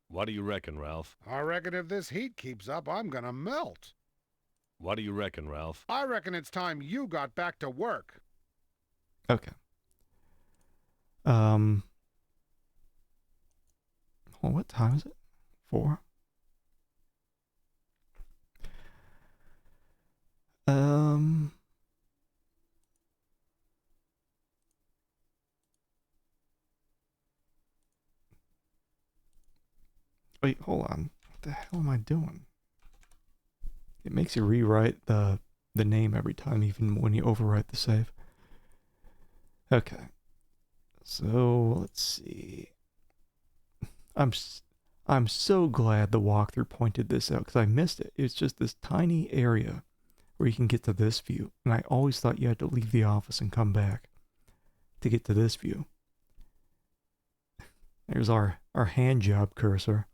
What do you reckon, Ralph? I reckon if this heat keeps up, I'm gonna melt. What do you reckon, Ralph? I reckon it's time you got back to work. Okay. Well, what time is it? 4? Wait, hold on. What the hell am I doing? It makes you rewrite the name every time, even when you overwrite the save. Okay. So, let's see. I'm so glad the walkthrough pointed this out, because I missed it. It's just this tiny area where you can get to this view. And I always thought you had to leave the office and come back to get to this view. There's our hand job cursor.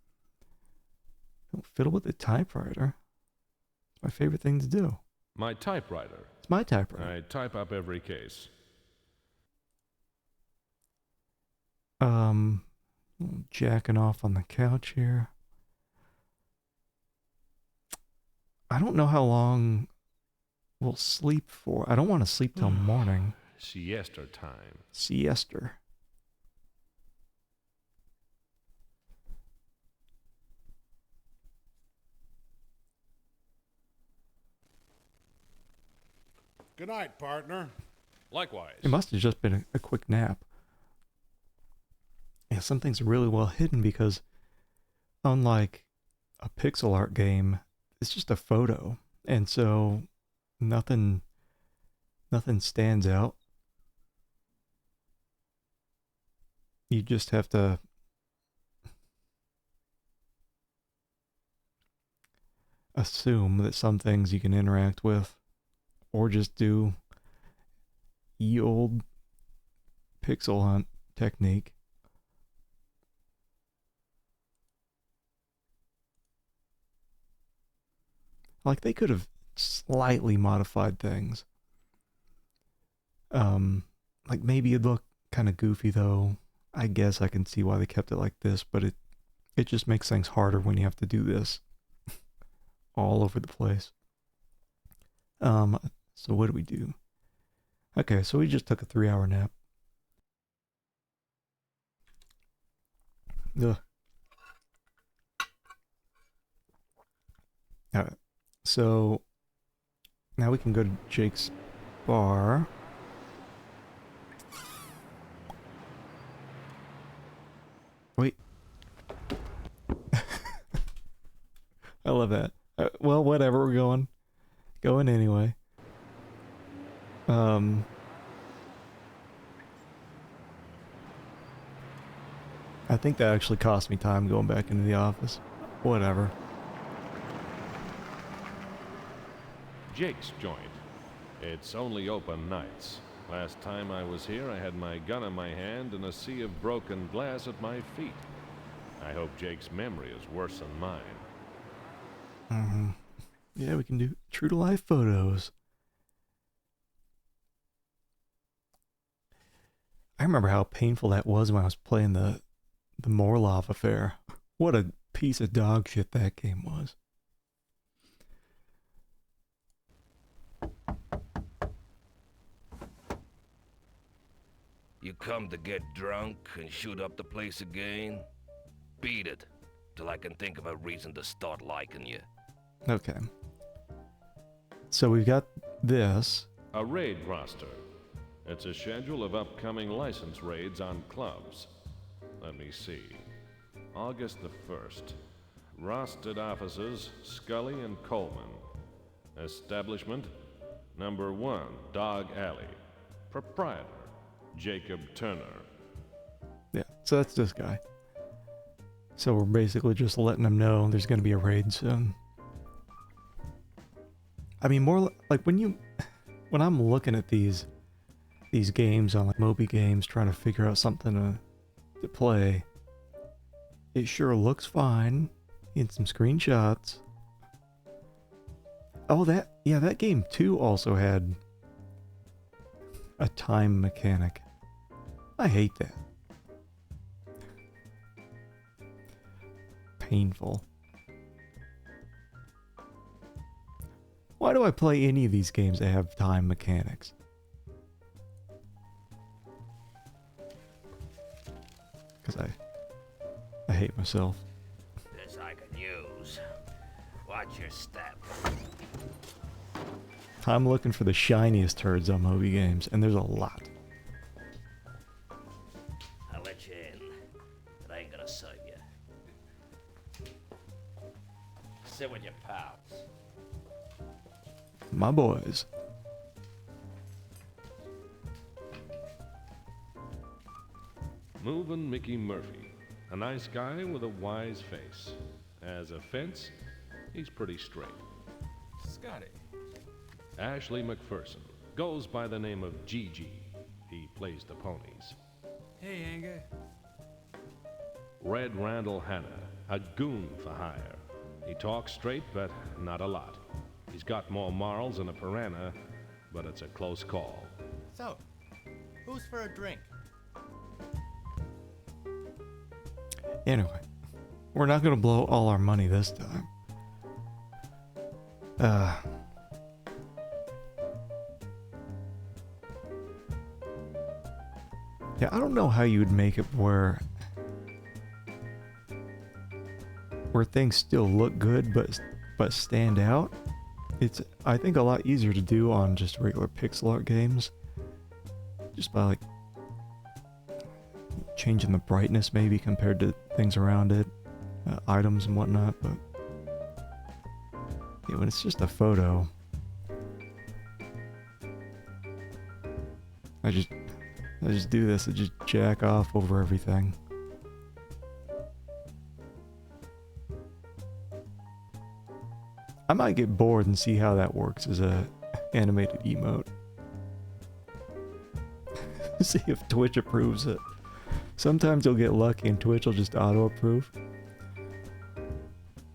Don't fiddle with the typewriter. It's my favorite thing to do. My typewriter. It's my typewriter. I type up every case. Jacking off on the couch here. I don't know how long we'll sleep for. I don't want to sleep till morning. Siesta time. Siesta. Good night, partner. Likewise. It must have just been a quick nap. Yeah, some things are really well hidden because unlike a pixel art game, it's just a photo. And so nothing stands out. You just have to assume that some things you can interact with or just do ye old pixel hunt technique. Like they could have slightly modified things. Like maybe it'd look kind of goofy though. I guess I can see why they kept it like this, but it just makes things harder when you have to do this all over the place. So what do we do? Okay, so we just took a 3-hour nap. Ugh. Alright, so now we can go to Jake's bar. Wait. I love that. Well, whatever, we're going. Going anyway. I think that actually cost me time going back into the office. Whatever. Jake's joint. It's only open nights. Last time I was here, I had my gun in my hand and a sea of broken glass at my feet. I hope Jake's memory is worse than mine. Yeah, we can do true to life photos. I remember how painful that was when I was playing the Morlov affair. What a piece of dog shit that game was. You come to get drunk and shoot up the place again? Beat it, till I can think of a reason to start liking you. Okay. So we've got this. A raid roster. It's a schedule of upcoming license raids on clubs. Let me see. August the 1st. Rostered offices, Scully and Coleman. Establishment, number 1, Dog Alley. Proprietor, Jacob Turner. Yeah, so that's this guy. So we're basically just letting them know there's going to be a raid soon. I mean, more like when I'm looking at these games on like Moby Games, trying to figure out something to play, it sure looks fine. In some screenshots. Oh, that game too also had a time mechanic. I hate that. Painful. Why do I play any of these games that have time mechanics? Because I hate myself. This I can use. Watch your step. I'm looking for the shiniest turds on Moby Games, and there's a lot. I'll let you in, but I ain't gonna serve you. Sit with your pals. My boys. Movin' Mickey Murphy. A nice guy with a wise face. As a fence, he's pretty straight. Scotty. Ashley McPherson. Goes by the name of Gigi. He plays the ponies. Hey, Anger. Red Randall Hanna. A goon for hire. He talks straight, but not a lot. He's got more morals than a piranha, but it's a close call. So, who's for a drink? Anyway, we're not gonna blow all our money this time. Yeah, I don't know how you would make it where things still look good but stand out. It's, I think, a lot easier to do on just regular pixel art games, just by like changing the brightness maybe compared to things around it, items and whatnot. But yeah, when it's just a photo, I just do this. I just jack off over everything. I might get bored and see how that works as a animated emote. See if Twitch approves it. Sometimes you'll get lucky and Twitch will just auto approve.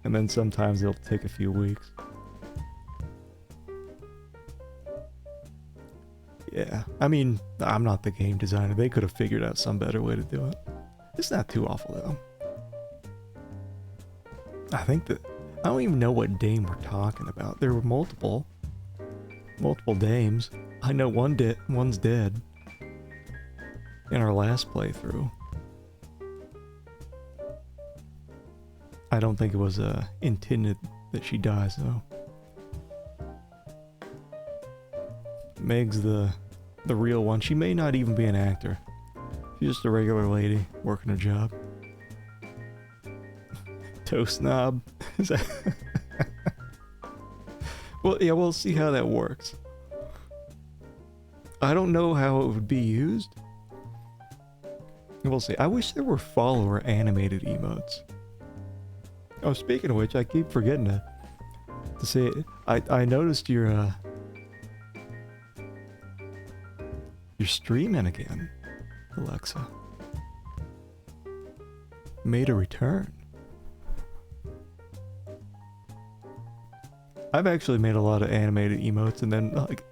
And then sometimes it'll take a few weeks. Yeah, I mean, I'm not the game designer. They could have figured out some better way to do it. It's not too awful though. I think that I don't even know what dame we're talking about. There were multiple dames. I know one's dead in our last playthrough. I don't think it was intended that she dies though. Meg's the real one. She may not even be an actor. She's just a regular lady working her job. Toast snob. Well, yeah, we'll see how that works. I don't know how it would be used. We'll see. I wish there were follower animated emotes. Oh, speaking of which, I keep forgetting to say it. I noticed you're streaming again, Alexa. Made a return. I've actually made a lot of animated emotes, and then like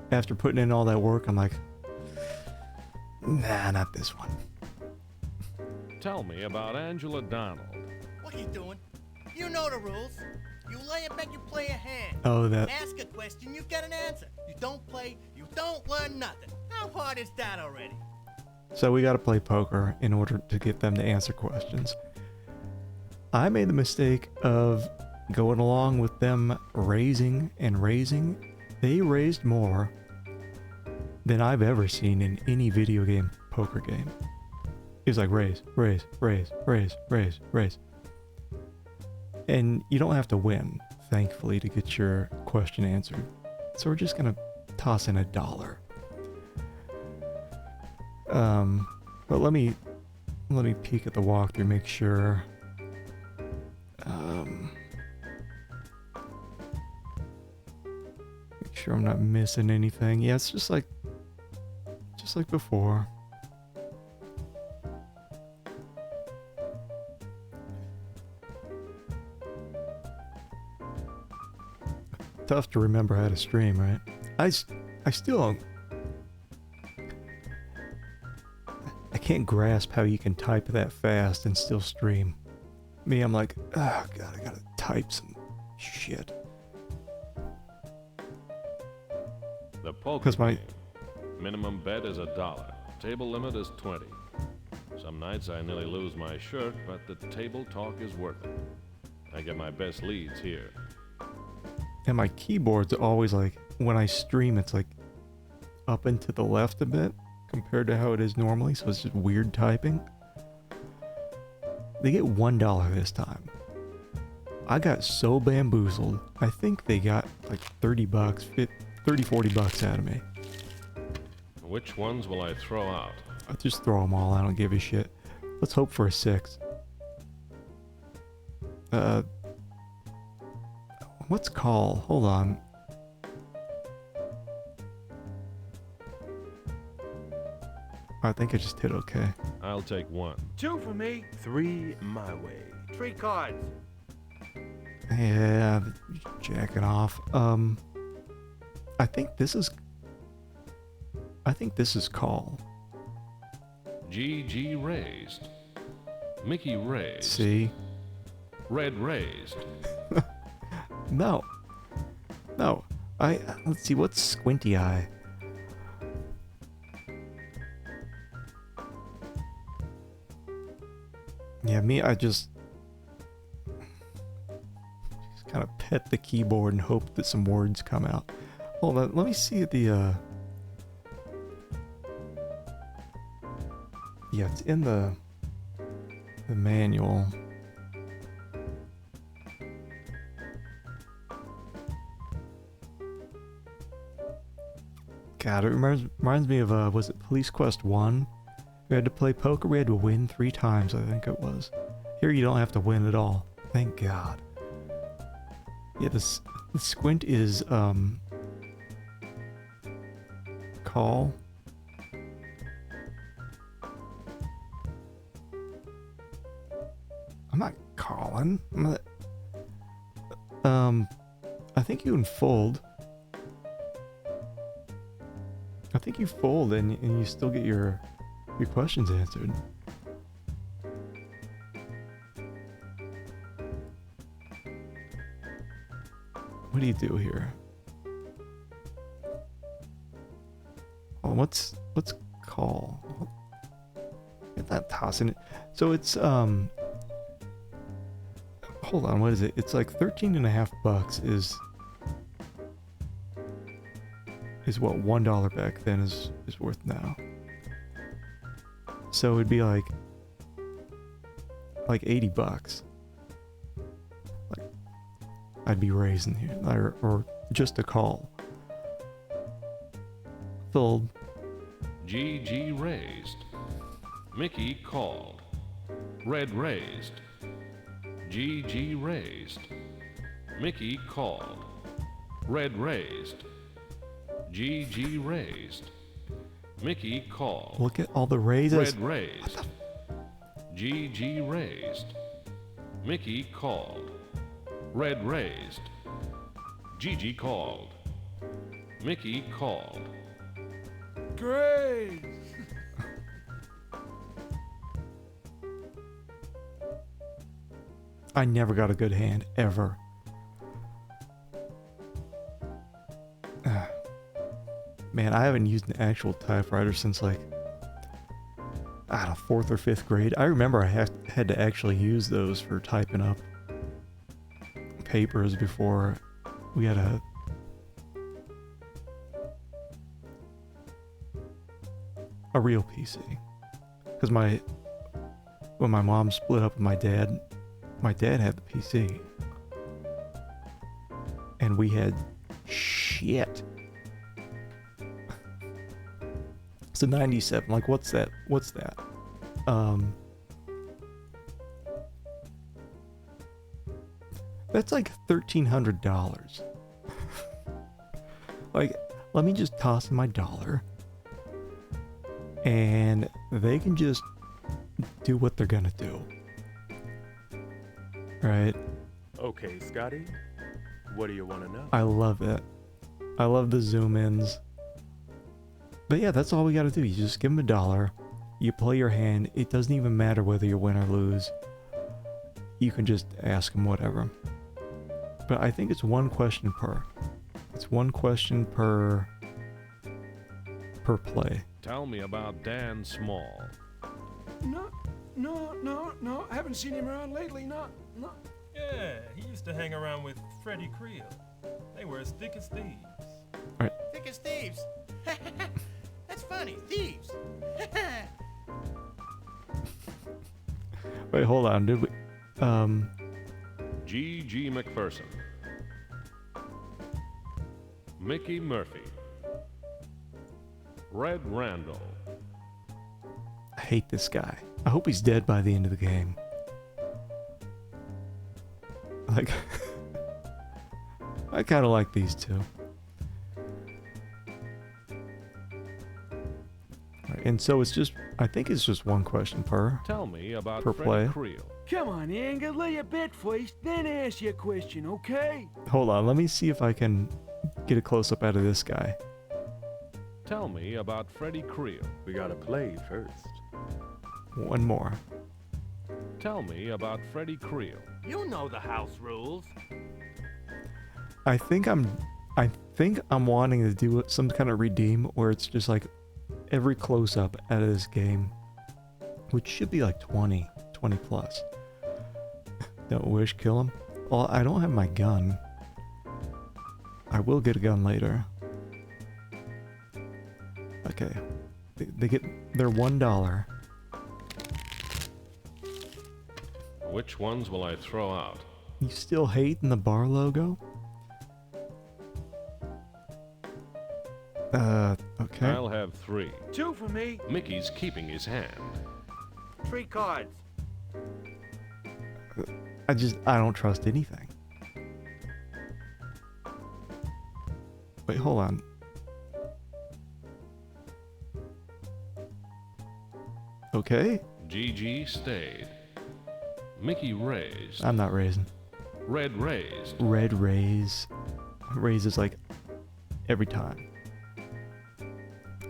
after putting in all that work, I'm like, nah, not this one. Tell me about Angela Donald. What are you doing? You know the rules. You lay a bet, you play a hand. Oh, that. Ask a question, you get an answer. You don't play, you don't learn nothing. How hard is that already? So we gotta play poker in order to get them to answer questions. I made the mistake of going along with them raising and raising. They raised more than I've ever seen in any video game poker game. It was like raise, raise, raise, raise, raise, raise. And you don't have to win, thankfully, to get your question answered. So we're just gonna toss in $1. But let me peek at the walkthrough, make sure. Make sure I'm not missing anything. Yeah, it's just like before. Tough to remember how to stream, right? I still I can't grasp how you can type that fast and still stream. Me, I'm like, oh god, I gotta type some shit. The poker game. Minimum bet is $1. Table limit is 20. Some nights I nearly lose my shirt, but the table talk is worth it. I get my best leads here. And my keyboard's always like, when I stream, it's like up and to the left a bit compared to how it is normally, so it's just weird typing. They get $1 this time. I got so bamboozled. I think they got like 30 bucks, 30, 40 bucks out of me. Which ones will I throw out? I'll just throw them all. I don't give a shit. Let's hope for a 6. What's call? Hold on. I think I just hit okay. I'll take 1. 2 for me. 3 my way. 3 cards. Yeah, jacking off. I think this is call. GG raised. Mickey raised. See? Red raised. No. No. Let's see, what's Squinty Eye? Yeah, I just kind of pet the keyboard and hope that some words come out. Hold on, let me see the, yeah, it's in the manual. God, it reminds me of, was it Police Quest 1? We had to play poker, we had to win 3 times, I think it was. Here you don't have to win at all. Thank God. Yeah, the squint is, call. I'm not calling. I think you can fold. I think you fold and you still get your questions answered. What do you do here? Oh, what's call? Get that tossing it. So it's hold on, what is it? It's like $13.50 is what $1 back then is worth now. So it'd be like $80. Like I'd be raising here, or just a call. Fold. GG raised. Mickey called. Red raised. GG raised. Mickey called. Red raised. GG raised. Mickey called. Look at all the raises. Red raised. GG raised. Mickey called. Red raised. GG called. Mickey called. Great! I never got a good hand, ever. Man, I haven't used an actual typewriter since like, I don't know, 4th or 5th grade. I remember I had to actually use those for typing up papers before we had a real PC. Because when my mom split up with my dad had the PC. And we had shit. It's a 97. Like, what's that? That's like $1,300. Like, let me just toss in my dollar. And they can just do what they're gonna do. Right? Okay, Scotty. What do you want to know? I love it. I love the zoom ins. But yeah, that's all we gotta do. You just give them $1. You play your hand. It doesn't even matter whether you win or lose. You can just ask them whatever. But I think it's 1 question per. It's 1 question per play. Tell me about Dan Small. No. I haven't seen him around lately. No. Yeah, he used to hang around with Freddie Creel. They were as thick as thieves. Alright. Thick as thieves. That's funny. Thieves. Wait, hold on. Did we... G.G. McPherson. Mickey Murphy. Red Randall. I hate this guy. I hope he's dead by the end of the game. Like... I kind of like these two. Right, and so it's just... I think it's just 1 question per... Tell me about per Freddie play. Creel. Come on, Anger, lay a bet first, then ask you a question, okay? Hold on, let me see if I can get a close-up out of this guy. Tell me about Freddie Creel. We gotta play first. 1 more. Tell me about Freddie Creel. You know the house rules. I think I'm wanting to do some kind of redeem where it's just like every close-up out of this game, which should be like 20 plus. Don't wish, kill him. Well, I don't have my gun. I will get a gun later. Okay. They get their $1. Which ones will I throw out? You still hating the bar logo? Okay. I'll have 3. 2 for me. Mickey's keeping his hand. 3 cards. I don't trust anything. Wait, hold on. Okay. Gigi stayed. Mickey raised. I'm not raising. Red raised. Red raise. Raises like every time.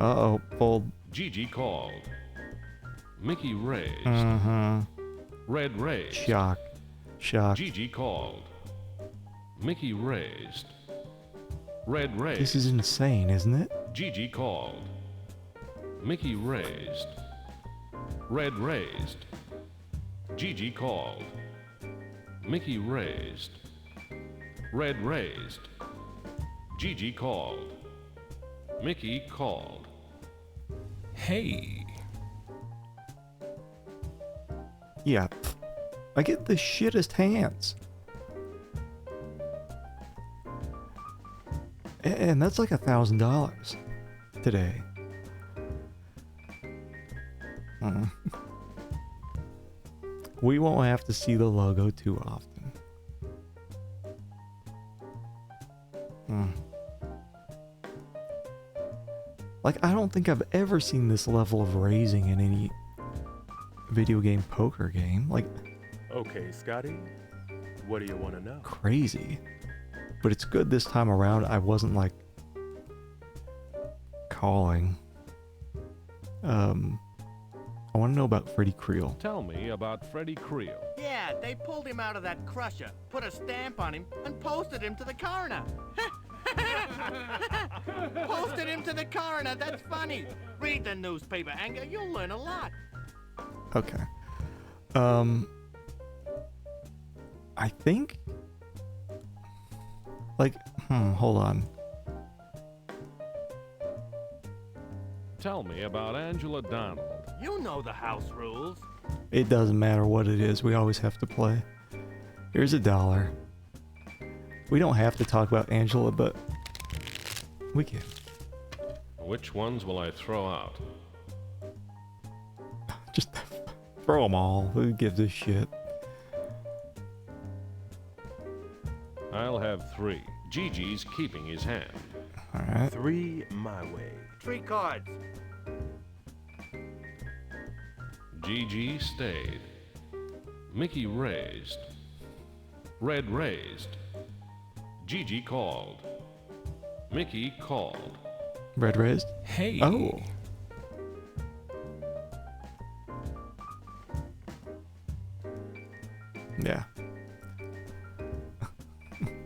Uh-oh, fold. Gigi called. Mickey raised. Red raised. Shock. Gigi called. Mickey raised. Red raised. This is insane, isn't it? Gigi called. Mickey raised. Red raised. Gigi called. Mickey raised. Red raised. Gigi called. Mickey called. Hey. Yeah. I get the shittest hands. And that's like $1,000 today. We won't have to see the logo too often. Like, I don't think I've ever seen this level of raising in any video game poker game. Like, Okay, Scotty. What do you want to know? crazy. But it's good this time around. I wasn't like calling. I want to know about Freddie Creel. Tell me about Freddie Creel. Yeah, they pulled him out of that crusher, put a stamp on him, and posted him to the coroner. Posted him to the coroner, that's funny. Read the newspaper, Anger, you'll learn a lot. Okay. I think like hold on. Tell me about Angela Donald. You know the house rules. It doesn't matter what it is, we always have to play. Here's $1. We don't have to talk about Angela, but we can. Which ones will I throw out? Just throw them all. Who gives a shit? I'll have 3. Gigi's keeping his hand. Alright. 3 my way. 3 cards. Gigi stayed. Mickey raised. Red raised. Gigi called. Mickey called. Red raised? Hey. Oh. Yeah.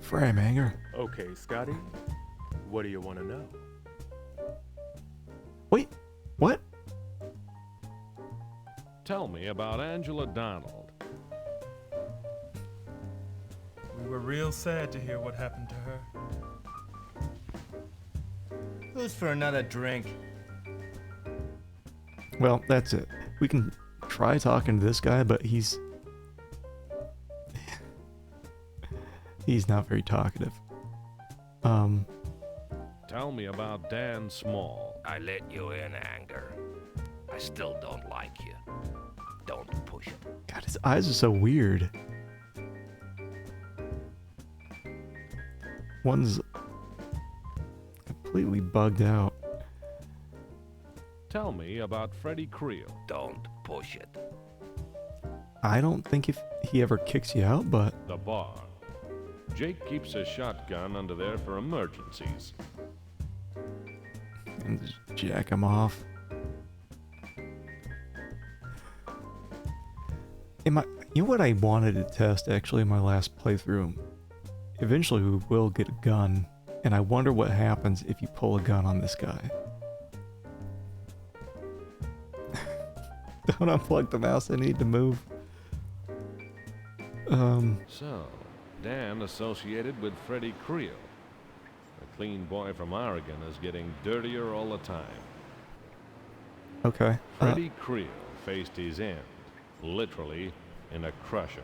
Frame hanger. Okay, Scotty. What do you want to know? Wait, what? Tell me about Angela Donald. We were real sad to hear what happened to her. Who's for another drink? Well, that's it. We can try talking to this guy, but he's not very talkative. Tell me about Dan Small. I let you in, Anger. I still don't like you. Don't push it. God, his eyes are so weird. One's completely bugged out. Tell me about Freddie Creel. Don't push it. I don't think if he ever kicks you out, but The bar. Jake keeps a shotgun under there for emergencies. and just jack him off. You know what I wanted to test actually in my last playthrough? Eventually we will get a gun, and I wonder what happens if you pull a gun on this guy. Don't unplug the mouse, I need to move. So, Dan associated with Freddie Creel. The clean boy from Oregon is getting dirtier all the time. Okay. Freddie Creel faced his end, literally in a crusher.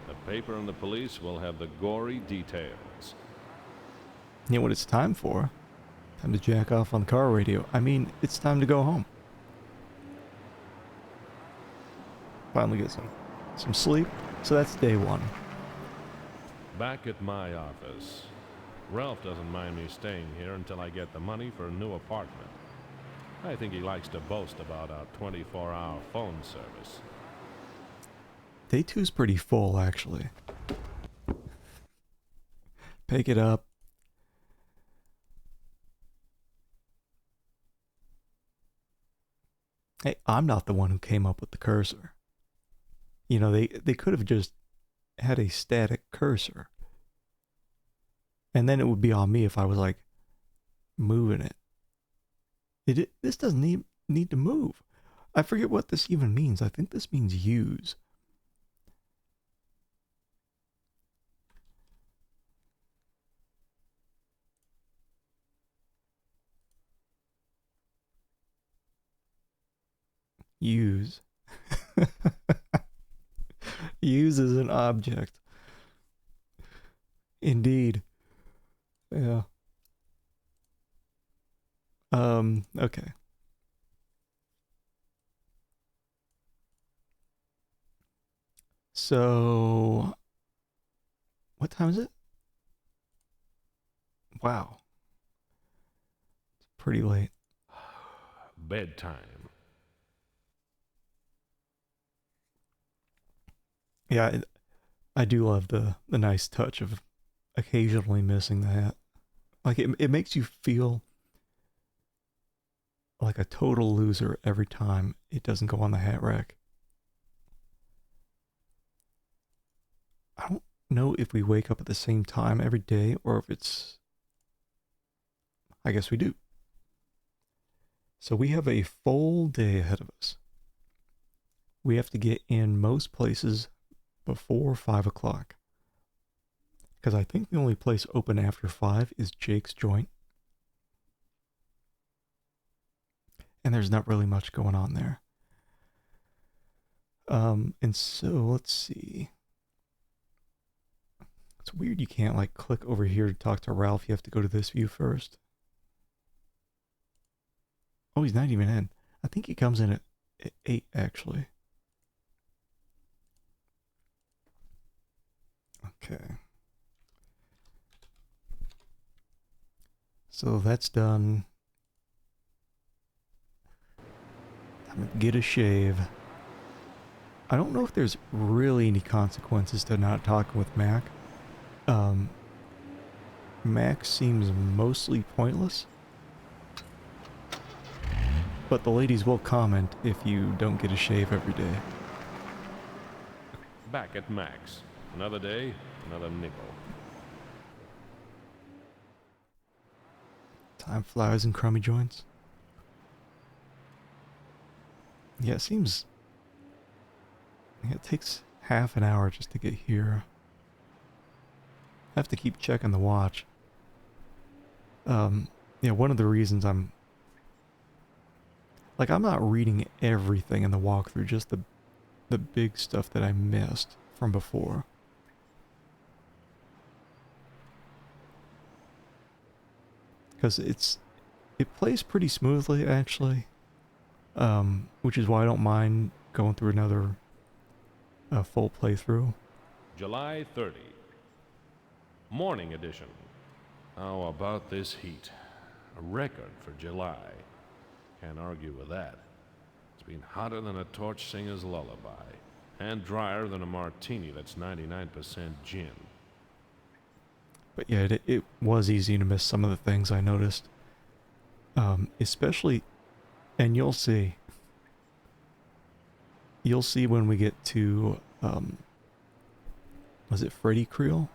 The paper and the police will have the gory details. You know what it's time for? Time to jack off on the car radio. I mean, it's time to go home. Finally get some sleep. So that's day one. Back at my office. Ralph doesn't mind me staying here until I get the money for a new apartment. I think he likes to boast about our 24-hour phone service. Day two's pretty full, actually. Pick it up. Hey, I'm not the one who came up with the cursor. You know, they could have just had a static cursor. And then it would be on me if I was like moving it. This doesn't need to move. I forget what this even means. I think this means use. Use. Use as an object. Indeed. Yeah. Okay. So, what time is it? Wow. It's pretty late. Bedtime. Yeah, I do love the nice touch of occasionally missing the hat. Like, it makes you feel like a total loser every time it doesn't go on the hat rack. I don't know if we wake up at the same time every day or if it's... I guess we do. So we have a full day ahead of us. We have to get in most places before 5 o'clock. Because I think the only place open after 5 is Jake's Joint. And there's not really much going on there. And so, let's see. It's weird you can't like click over here to talk to Ralph. You have to go to this view first. Oh, he's not even in. I think he comes in at 8 actually. Okay. So that's done. Time to get a shave. I don't know if there's really any consequences to not talking with Mac. Mac seems mostly pointless. But the ladies will comment if you don't get a shave every day. Back at Mac's. Another day, another nickel. Time flies in crummy joints. Yeah, it seems... Yeah, it takes half an hour just to get here. I have to keep checking the watch. Yeah, one of the reasons I'm not reading everything in the walkthrough, just the big stuff that I missed from before. Because it plays pretty smoothly actually, which is why I don't mind going through another full playthrough. July 30. Morning edition. How about this heat? A record for July. Can't argue with that. It's been hotter than a torch singer's lullaby, and drier than a martini that's 99% gin. But yeah, it was easy to miss some of the things I noticed. Especially, and you'll see, you'll see when we get to, was it Freddie Creel?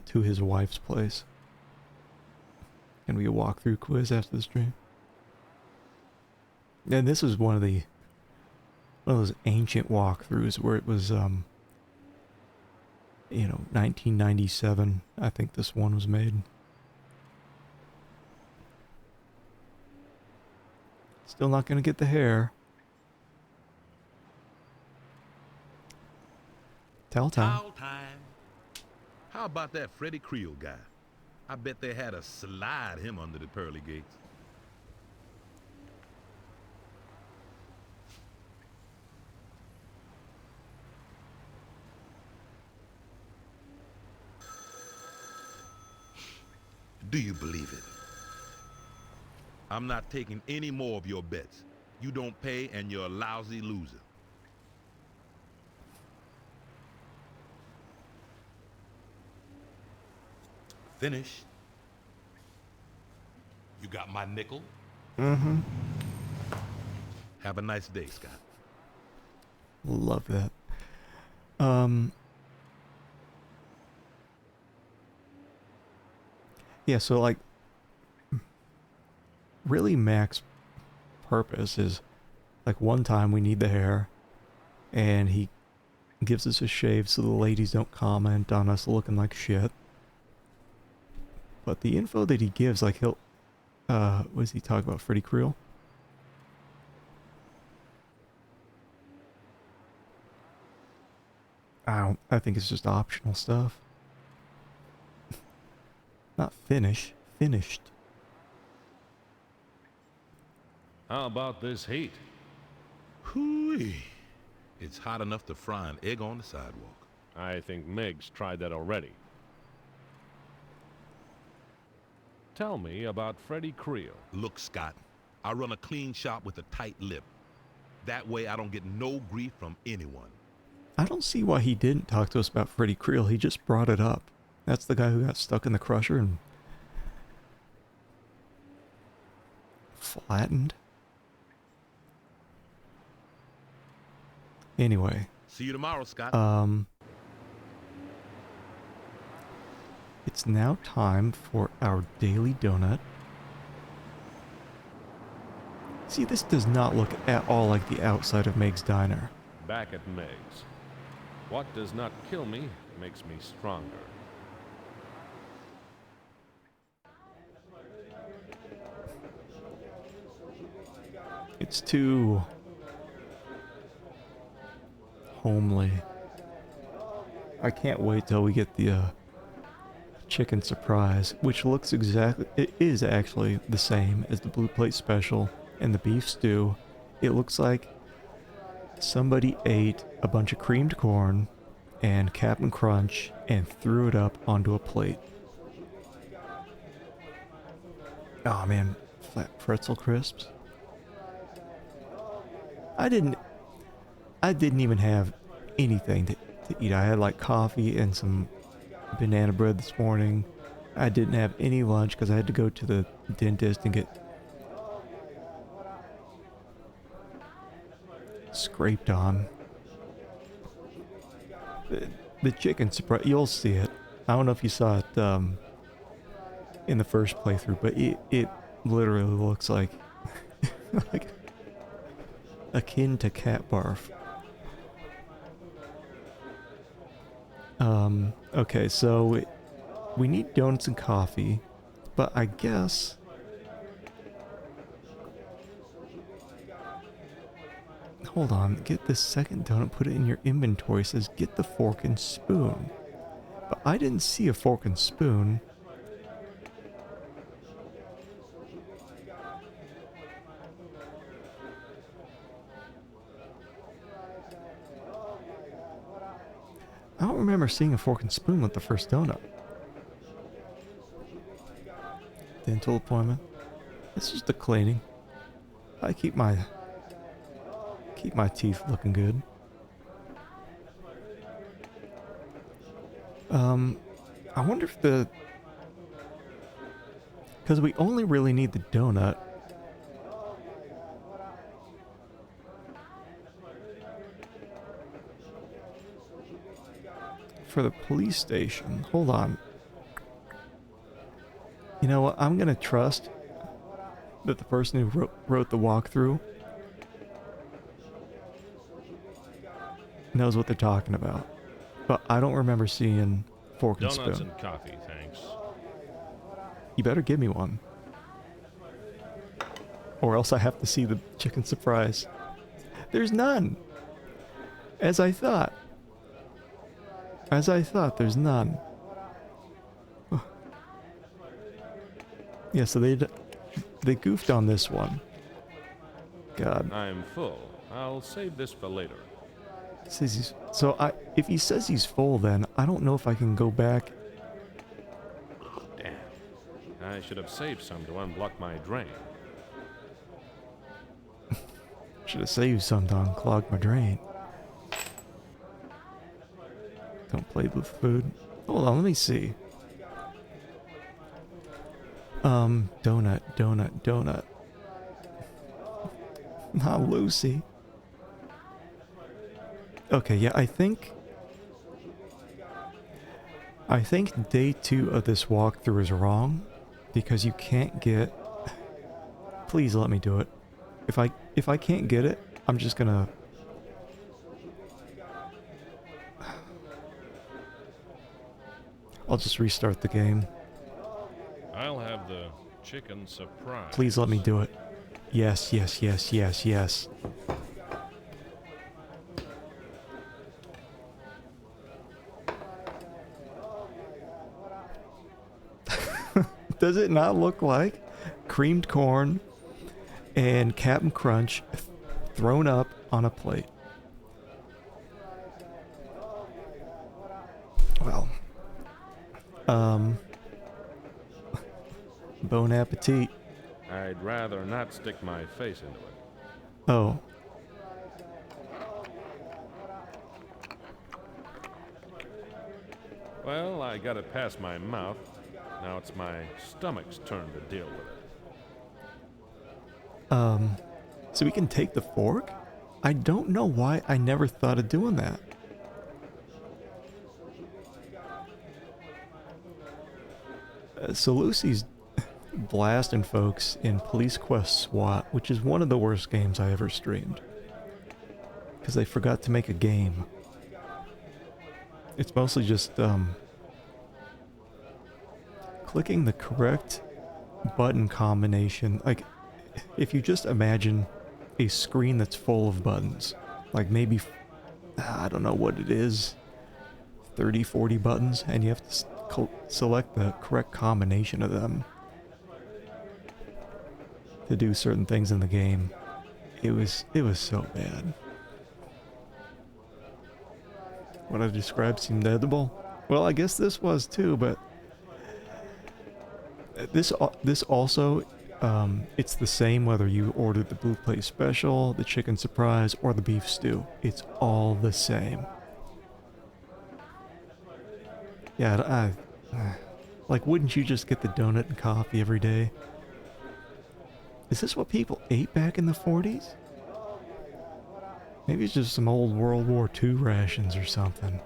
To his wife's place. Can we walk through quiz after the stream? And this is one of those ancient walkthroughs where it was, 1997, I think this one was made. Still not gonna get the hair. Towel time. Towel time. How about that Freddie Creel guy? I bet they had to slide him under the pearly gates. Do you believe it? I'm not taking any more of your bets. You don't pay and you're a lousy loser. Finish. You got my nickel? Mm-hmm. Have a nice day, Scott. Love that. Yeah, so like, really Mac's purpose is, like, one time we need the hair, and he gives us a shave so the ladies don't comment on us looking like shit. But the info that he gives, like, he'll, what does he talk about, Freddie Creel? I think it's just optional stuff. Not finished. How about this heat? Hooey. It's hot enough to fry an egg on the sidewalk. I think Meg's tried that already. Tell me about Freddie Creel. Look, Scott, I run a clean shop with a tight lip. That way I don't get no grief from anyone. I don't see why he didn't talk to us about Freddie Creel. He just brought it up. That's the guy who got stuck in the crusher and flattened. Anyway. See you tomorrow, Scott. It's now time for our daily donut. See, this does not look at all like the outside of Meg's Diner. Back at Meg's. What does not kill me makes me stronger. It's too homely. I can't wait till we get the chicken surprise, which looks exactly, it is actually the same as the Blue Plate Special and the beef stew. It looks like somebody ate a bunch of creamed corn and Cap'n Crunch and threw it up onto a plate. Oh man, flat pretzel crisps. I didn't even have anything to eat. I had like coffee and some banana bread this morning. I didn't have any lunch because I had to go to the dentist and get scraped on. The chicken surprise, you'll see it. I don't know if you saw it in the first playthrough, but it literally looks like like akin to cat barf. Okay, so we need donuts and coffee, but I guess hold on, get this second donut, put it in your inventory. It says get the fork and spoon. But I didn't see a fork and spoon. I don't remember seeing a fork and spoon with the first donut. Dental appointment. It's just a cleaning. I keep my teeth looking good. I wonder if because we only really need the donut. for the police station. Hold on. You know what? I'm gonna trust that the person who wrote the walkthrough knows what they're talking about. But I don't remember seeing fork and Donuts spoon. and coffee, thanks. You better give me one. Or else I have to see the chicken surprise. There's none. As I thought. There's none. Yeah, so they goofed on this one. God. I'm full. I'll save this for later. Says he's, so if he says he's full, then I don't know if I can go back. Damn. I should have saved some to unblock my drain. Should have saved some to unclog my drain. Don't play with food. Hold on, let me see. Donut. Not Lucy. Okay, yeah, I think day 2 of this walkthrough is wrong because you can't get. Please let me do it. If I can't get it, I'm just gonna. I'll just restart the game. I'll have the chicken surprise. Please let me do it. Yes. Does it not look like creamed corn and Captain Crunch thrown up on a plate? Well, bon appetit. I'd rather not stick my face into it. Oh. Well, I got it past my mouth. Now it's my stomach's turn to deal with it. So we can take the fork? I don't know why I never thought of doing that. So Lucy's blasting folks in Police Quest SWAT, which is one of the worst games I ever streamed. Because they forgot to make a game. It's mostly just, clicking the correct button combination. Like, if you just imagine a screen that's full of buttons, like maybe, I don't know what it is, 30, 40 buttons, and you have to select the correct combination of them to do certain things in the game. It was so bad. What I described seemed edible. Well, I guess this was too, but this also, it's the same whether you ordered the Blue Plate Special, the Chicken Surprise, or the Beef Stew. It's all the same. Yeah, like, wouldn't you just get the donut and coffee every day? Is this what people ate back in the 40s? Maybe it's just some old World War II rations or something.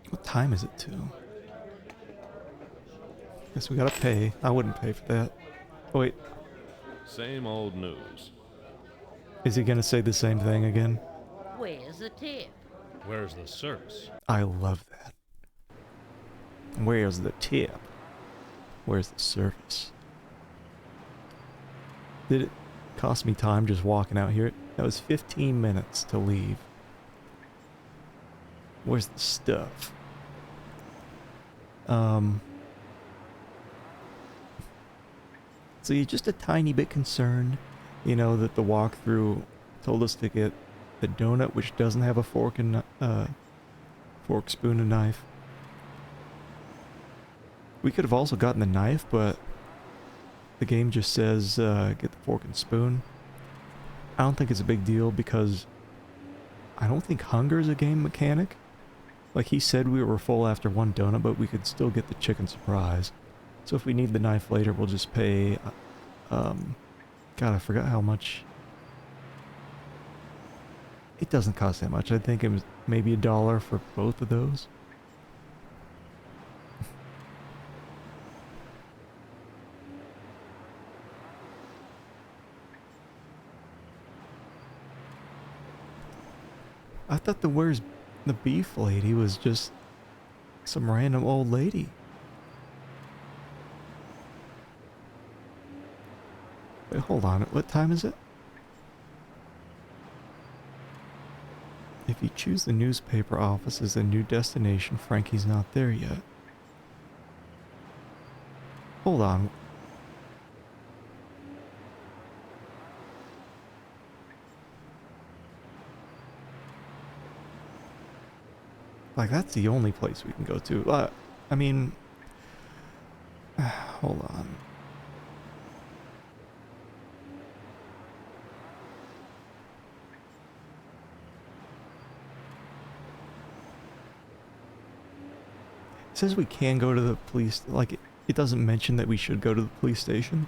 What time is it to? Guess we gotta pay. I wouldn't pay for that. Oh wait. Same old news. Is he gonna say the same thing again? Where's the tip? Where's the service? I love that. Where's the tip? Where's the service? Did it cost me time just walking out here? That was 15 minutes to leave. Where's the stuff? So you're just a tiny bit concerned, you know, that the walkthrough told us to get the donut, which doesn't have a fork and fork, spoon, and knife. We could have also gotten the knife, but the game just says get the fork and spoon. I don't think it's a big deal because I don't think hunger is a game mechanic. Like he said, we were full after one donut, but we could still get the chicken surprise. So if we need the knife later, we'll just pay God, I forgot how much. It doesn't cost that much. I think it was maybe $1 for both of those. I thought the Where's the Beef lady was just some random old lady. Wait, hold on. What time is it? If you choose the newspaper office as a new destination, Frankie's not there yet. Hold on. Like, that's the only place we can go to. I mean, hold on. It says we can go to the police, like, it doesn't mention that we should go to the police station.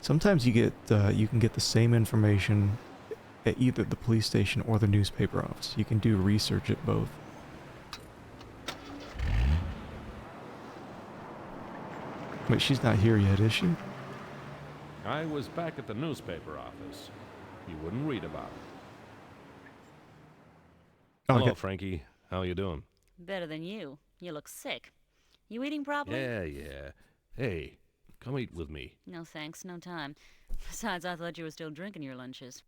Sometimes you can get the same information at either the police station or the newspaper office. You can do research at both. Wait, she's not here yet, is she? I was back at the newspaper office. You wouldn't read about it. Hello, Frankie. How you doing? Better than you. You look sick. You eating properly? Yeah. Hey, come eat with me. No thanks, no time. Besides, I thought you were still drinking your lunches.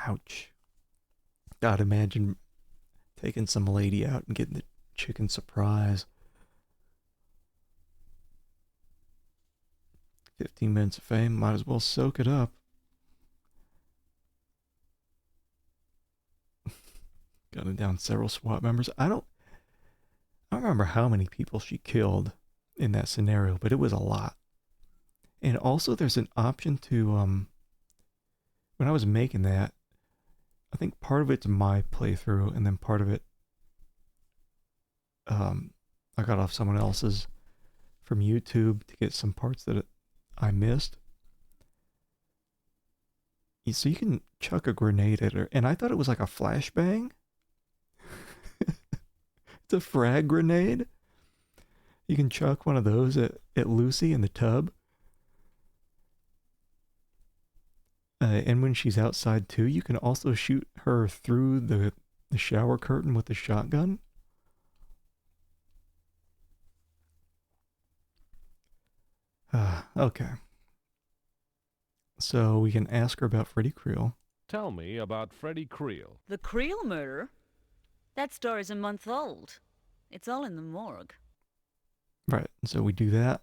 Ouch. God, imagine taking some lady out and getting the chicken surprise. 15 minutes of fame, might as well soak it up. Gunning down several SWAT members. I don't remember how many people she killed in that scenario, but it was a lot. And also there's an option to, when I was making that, I think part of it's my playthrough, and then part of it, I got off someone else's from YouTube to get some parts that I missed. So you can chuck a grenade at her, and I thought it was like a flashbang. It's a frag grenade. You can chuck one of those at Lucy in the tub. And when she's outside too, you can also shoot her through the shower curtain with the shotgun. Okay. So we can ask her about Freddie Creel. Tell me about Freddie Creel. The Creel murder? That story's a month old. It's all in the morgue. Right. So we do that.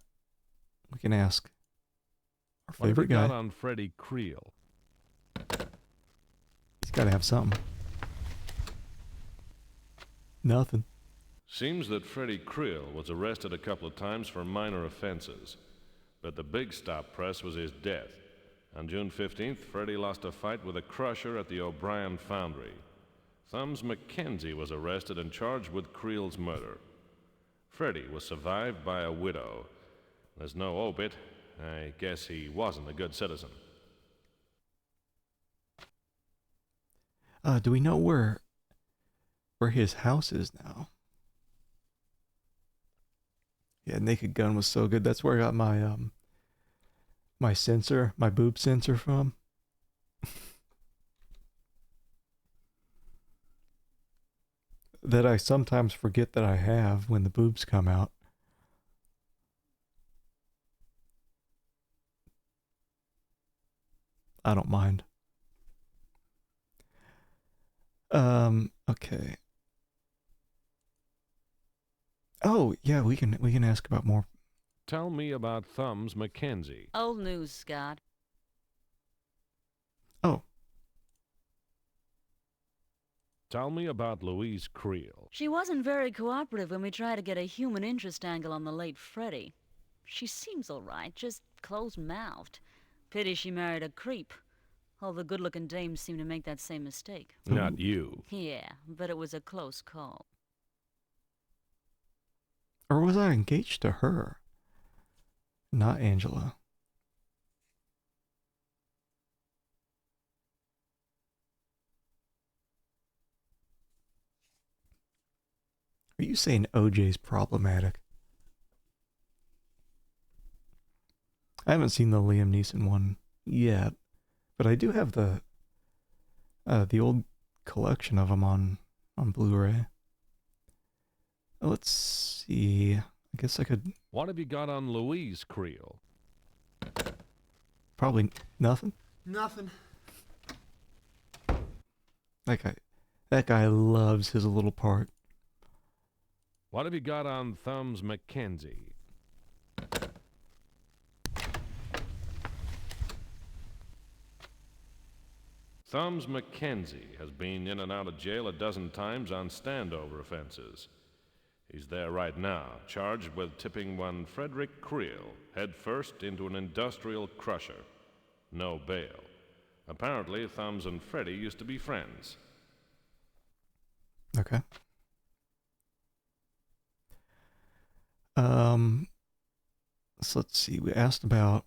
We can ask our favorite guy. What have we got on Freddie Creel? He's got to have something. Nothing. Seems that Freddie Creel was arrested a couple of times for minor offenses, but the big stop press was his death. On June 15th, Freddie lost a fight with a crusher at the O'Brien Foundry. Thumbs McKenzie was arrested and charged with Creel's murder. Freddie was survived by a widow. There's no obit. I guess he wasn't a good citizen. Do we know where his house is now? Yeah, Naked Gun was so good. That's where I got my my sensor, my boob sensor from. That I sometimes forget that I have when the boobs come out. I don't mind. Okay. Oh, yeah, we can ask about more. Tell me about Thumbs McKenzie. Old news, Scott. Oh. Tell me about Louise Creel. She wasn't very cooperative when we tried to get a human interest angle on the late Freddie. She seems all right, just closed-mouthed. Pity she married a creep. All the good-looking dames seem to make that same mistake. Not you. Yeah, but it was a close call. Or was I engaged to her? Not Angela. Are you saying OJ's problematic? I haven't seen the Liam Neeson one yet, but I do have the old collection of them on Blu-ray. Let's see. I guess I could. What have you got on Louise Creel? Probably nothing. Nothing. That guy loves his little part. What have you got on Thumbs McKenzie? Thumbs McKenzie has been in and out of jail a dozen times on standover offenses. He's there right now, charged with tipping one Frederick Creel headfirst into an industrial crusher. No bail. Apparently, Thumbs and Freddie used to be friends. Okay. So let's see. We asked about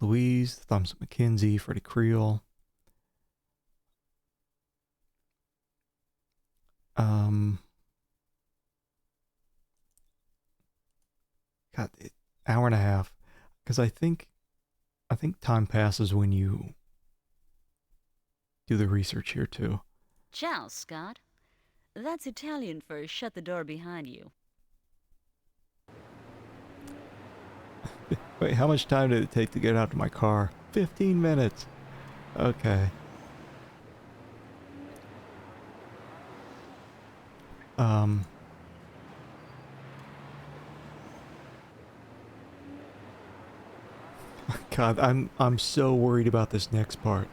Louise, Thumbs McKenzie, Freddie Creel. God, hour and a half. Because I think time passes when you do the research here too. Ciao, Scott. That's Italian for shut the door behind you. Wait, how much time did it take to get out to my car? 15 minutes. Okay. God, I'm so worried about this next part.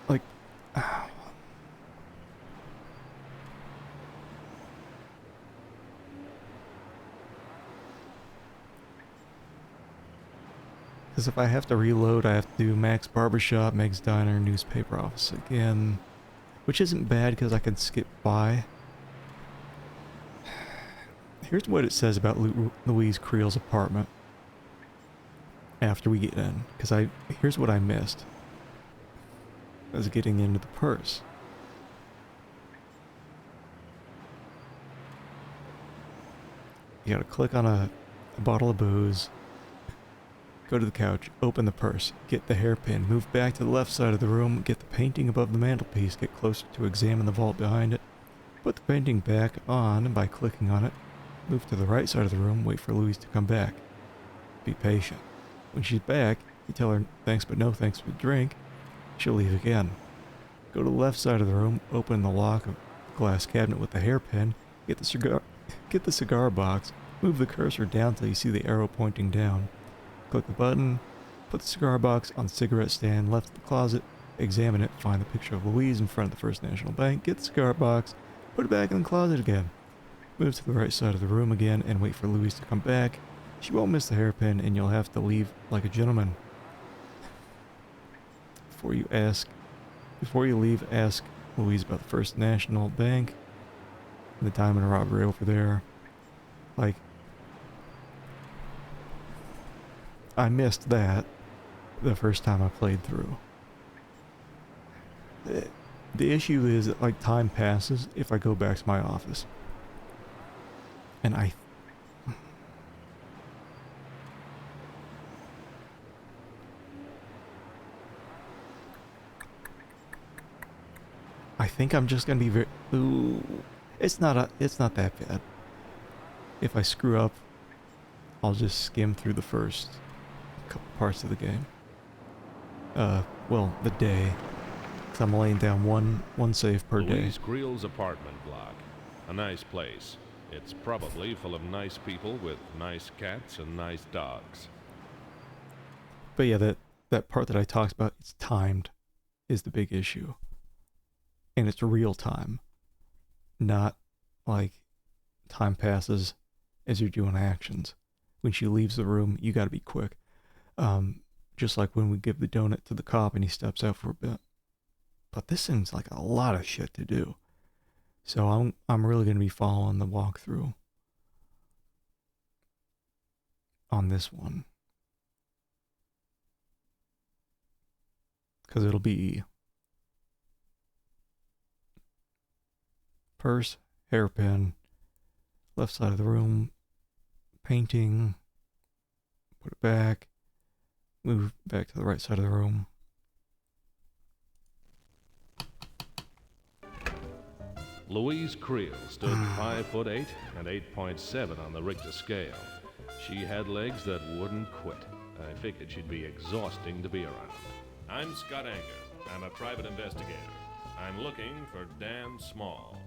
Like, because if I have to reload, I have to do Mac's Barbershop, Meg's Diner, Newspaper Office again, which isn't bad because I can skip by. Here's what it says about Louise Creel's apartment after we get in, because here's what I missed. I was getting into the purse. You gotta click on a bottle of booze, go to the couch, open the purse, get the hairpin, move back to the left side of the room, get the painting above the mantelpiece, get closer to examine the vault behind it, put the painting back on by clicking on it, move to the right side of the room, wait for Louise to come back. Be patient. When she's back, you tell her thanks but no thanks for the drink. She'll leave again. Go to the left side of the room, open the lock of the glass cabinet with the hairpin, get the cigar box, move the cursor down till you see the arrow pointing down. Click the button, put the cigar box on the cigarette stand left of the closet, examine it, find the picture of Louise in front of the First National Bank, get the cigar box, put it back in the closet again. Move to the right side of the room again and wait for Louise to come back. She won't miss the hairpin and you'll have to leave like a gentleman. Before you leave, ask Louise about the First National Bank and the diamond robbery over there. Like, I missed that the first time I played through. The issue is that, like, time passes if I go back to my office. And I think I'm just gonna be very. Ooh, it's not that bad. If I screw up, I'll just skim through the first couple parts of the game. Well, the day. 'Cause I'm laying down one save per day. Louise Creel's apartment block. A nice place. It's probably full of nice people with nice cats and nice dogs. But yeah, that part that I talked about, it's timed, is the big issue. And it's real time. Not like time passes as you're doing actions. When she leaves the room, you gotta be quick. Just like when we give the donut to the cop and he steps out for a bit. But this seems like a lot of shit to do. So I'm really going to be following the walkthrough on this one. Because it'll be purse, hairpin, left side of the room, painting, put it back, move back to the right side of the room. Louise Creel stood 5'8" and 8.7 on the Richter scale. She had legs that wouldn't quit. I figured she'd be exhausting to be around. I'm Scott Anger. I'm a private investigator. I'm looking for Dan Small.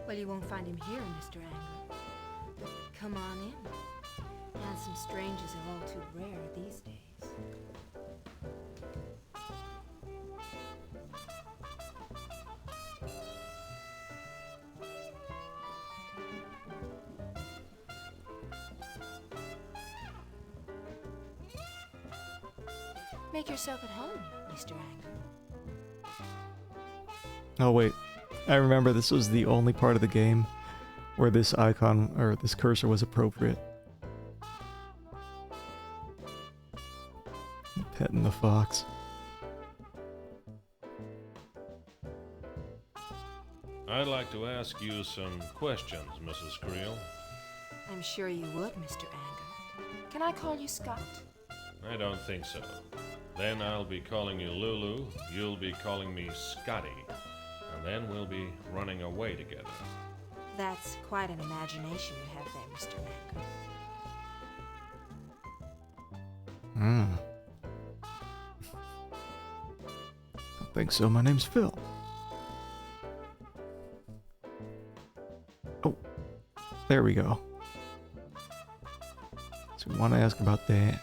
Well, you won't find him here, Mr. Anger. But come on in. Handsome strangers are all too rare these days. Make yourself at home, Mr. Anger. Oh wait, I remember this was the only part of the game where this icon, or this cursor, was appropriate. Petting the fox. I'd like to ask you some questions, Mrs. Creel. I'm sure you would, Mr. Anger. Can I call you Scott? I don't think so. Then I'll be calling you Lulu, you'll be calling me Scotty, and then we'll be running away together. That's quite an imagination you have there, Mr. Anger. I think so. My name's Phil. Oh, there we go. So we want to ask about that.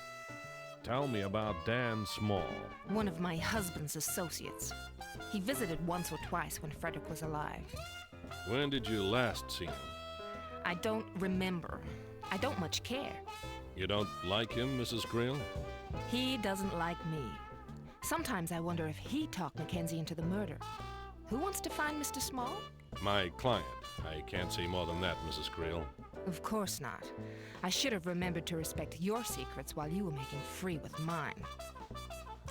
Tell me about Dan Small. One of my husband's associates. He visited once or twice when Frederick was alive. When did you last see him? I don't remember. I don't much care. You don't like him, Mrs. Creel? He doesn't like me. Sometimes I wonder if he talked Mackenzie into the murder. Who wants to find Mr. Small? My client. I can't say more than that, Mrs. Creel. Of course not. I should have remembered to respect your secrets while you were making free with mine.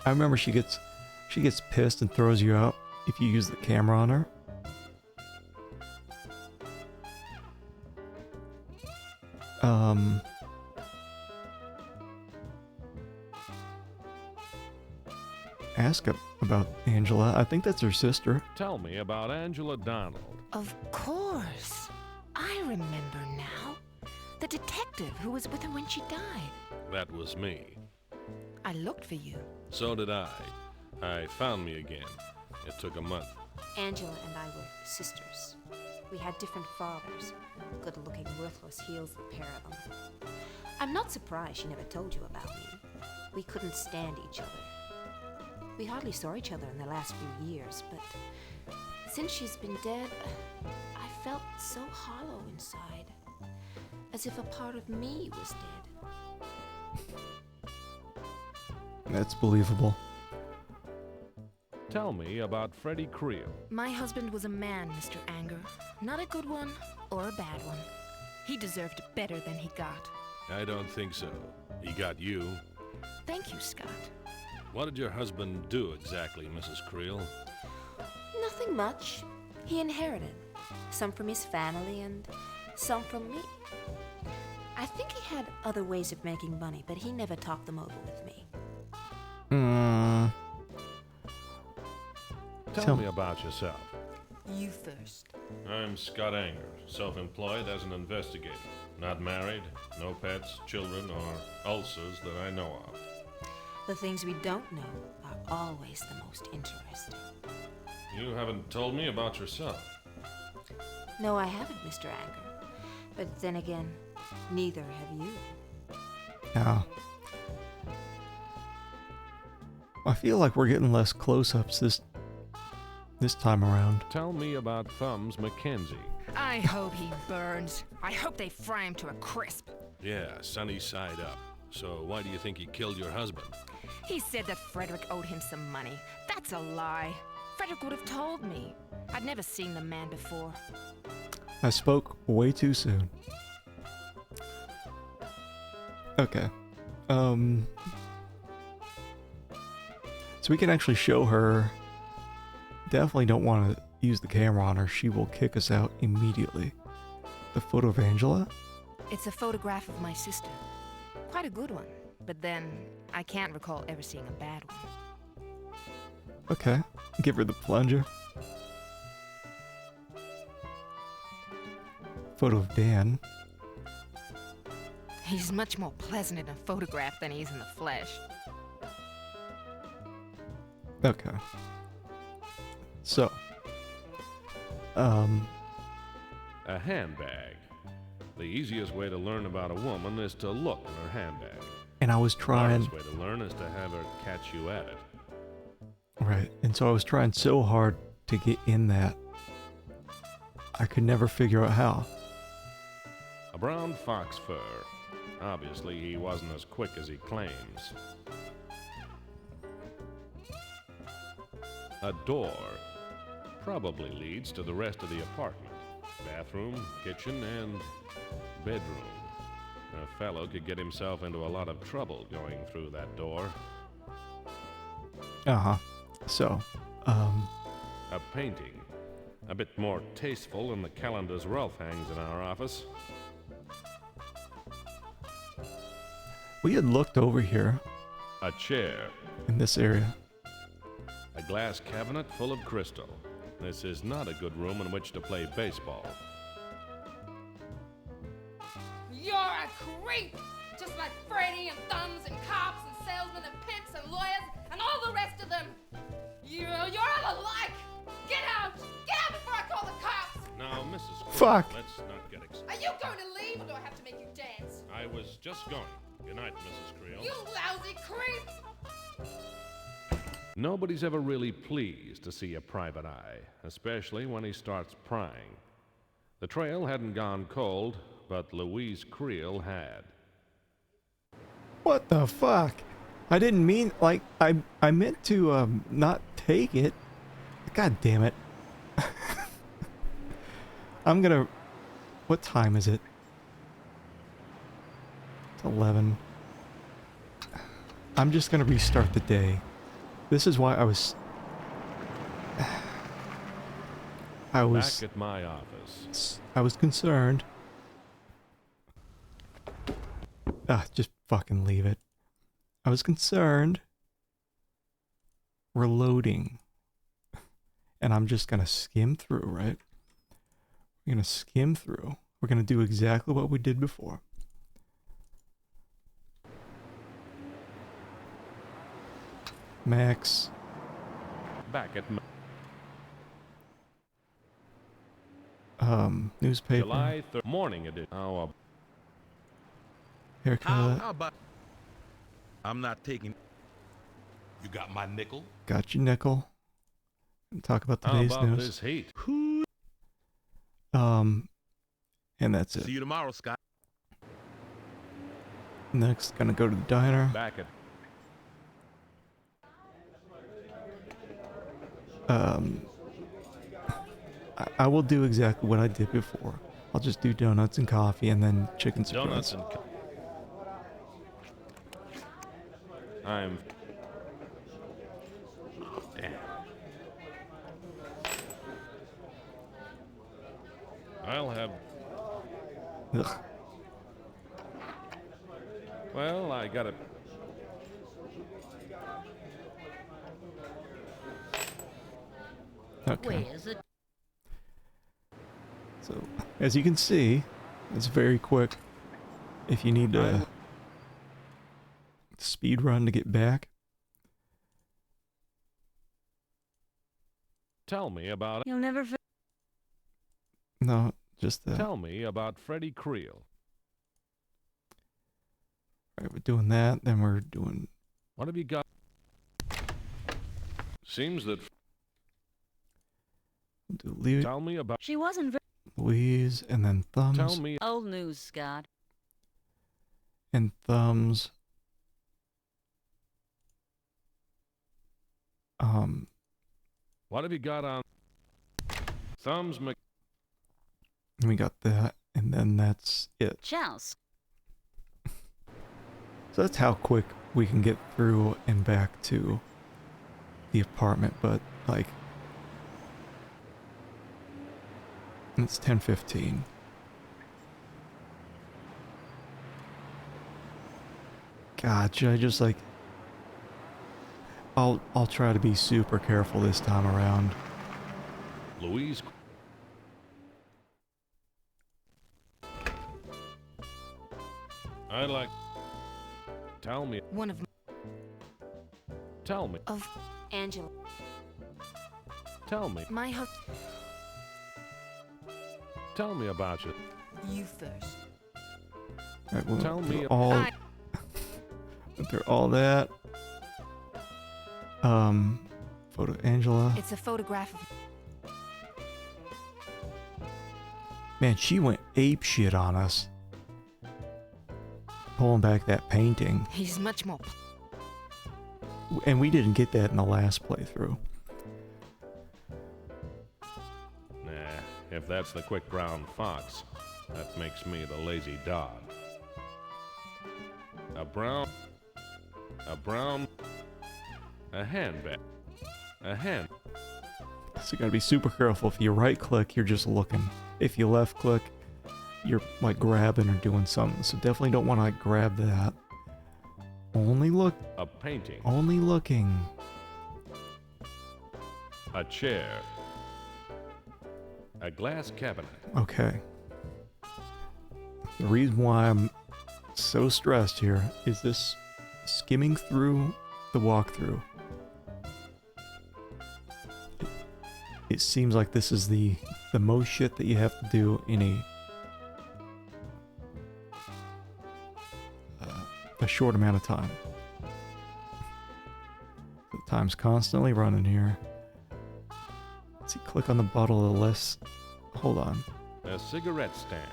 I remember she gets pissed and throws you out if you use the camera on her. Ask about Angela. I think that's her sister. Tell me about Angela Donald. Of course. I remember now. The detective who was with her when she died. That was me. I looked for you. So did I. I found me again. It took a month. Angela and I were sisters. We had different fathers. Good-looking, worthless heels, the pair of them. I'm not surprised she never told you about me. We couldn't stand each other. We hardly saw each other in the last few years, but since she's been dead, I felt so hollow inside. As if a part of me was dead. That's believable. Tell me about Freddie Creel. My husband was a man, Mr. Anger. Not a good one or a bad one. He deserved better than he got. I don't think so. He got you. Thank you, Scott. What did your husband do exactly, Mrs. Creel? Nothing much. He inherited. Some from his family and some from me. I think he had other ways of making money, but he never talked them over with me. Tell me about yourself. You first. I'm Scott Anger, self-employed as an investigator. Not married, no pets, children, or ulcers that I know of. The things we don't know are always the most interesting. You haven't told me about yourself. No, I haven't, Mr. Anger. But then again, neither have you. Yeah. I feel like we're getting less close-ups this time around. Tell me about Thumbs Mackenzie. I hope he burns. I hope they fry him to a crisp. Yeah, sunny side up. So why do you think he killed your husband? He said that Frederick owed him some money. That's a lie. Frederick would have told me. I'd never seen the man before. I spoke way too soon. Okay. So we can actually show her. Definitely don't want to use the camera on her, she will kick us out immediately. The photo of Angela? It's a photograph of my sister. Quite a good one. But then, I can't recall ever seeing a bad one. Okay, give her the plunger. Photo of Dan. He's much more pleasant in a photograph than he is in the flesh. Okay. So, A handbag. The easiest way to learn about a woman is to look in her handbag. and I was The trying, hardest way to learn is to have her catch you at it. right, and so I was trying so hard to get in that. I could never figure out how. A brown fox fur. Obviously, he wasn't as quick as he claims. A door probably leads to the rest of the apartment. Bathroom, kitchen, and bedroom. A fellow could get himself into a lot of trouble going through that door. Uh-huh. So, A painting. A bit more tasteful than the calendars Rolf hangs in our office. we had looked over here A chair. in this area. A glass cabinet full of crystal. This is not a good room in which to play baseball. You're a creep! Just like Freddy and Thumbs and cops and salesmen and pimps and lawyers and all the rest of them. You're all alike! Get out! Get out before I call the cops! Now, Mrs. Creel, Fuck. let's not get excited. Are you going to leave or do I have to make you dance? I was just going. Good night, Mrs. Creel. You lousy creep! Nobody's ever really pleased to see a private eye, especially when he starts prying. The trail hadn't gone cold, but Louise Creel had. What the fuck? I didn't mean, like, I meant to, not take it. God damn it. I'm gonna... What time is it? It's 11. I'm just gonna restart the day. This is why I was... Back at my office. I was concerned. Just fucking leave it. I was concerned. We're loading. And I'm just gonna skim through, right? We're gonna skim through. We're gonna do exactly what we did before. Max. Back at my... Newspaper. July 3rd morning edition. Oh, Haircut. How about... I'm not taking... You got my nickel? Got your nickel. And talk about how today's about news. this heat? And that's it. See you tomorrow, Scott. Next, gonna go to the diner. Back at... I will do exactly what I did before. I'll just do donuts and coffee and then chicken surprise. Donuts and... I'm... Damn. I'll have... Ugh. Well, I got it. Okay. Where's it? So, as you can see, it's very quick. If you need to speed run to get back. Tell me about it. You'll never No, just that. Tell me about Freddie Creel. Right, we're doing that, then we're doing... What have you got? Seems that... Tell me about... She wasn't very... Louise, and then Thumbs. Tell me... Old news, Scott. And Thumbs. What have you got on... Thumbs Mc... And we got that, and then that's it. Chouse. So that's how quick we can get through and back to the apartment, but like And it's 10:15. God, should I just like... I'll try to be super careful this time around. Louise. I'd like... Tell me. One of Tell me. Of Angela. Tell me. my husband. Tell me about it. You first. Alright, well, Tell me. all... Through all that. Photo Angela. It's a photograph of. Man, she went ape shit on us. Pulling back that painting. He's much more. And we didn't get that in the last playthrough. Nah, if that's the quick brown fox, that makes me the lazy dog. A handbag. A hand. So you gotta be super careful. If you right click, you're just looking. If you left click, you're like grabbing or doing something. So definitely don't want to like grab that. Only look. A painting. Only looking. A chair. A glass cabinet. Okay. The reason why I'm so stressed here is this skimming through the walkthrough. It seems like this is the most shit that you have to do in a short amount of time. The time's constantly running here. Let's see, click on the bottle of the less. Hold on. A cigarette stand.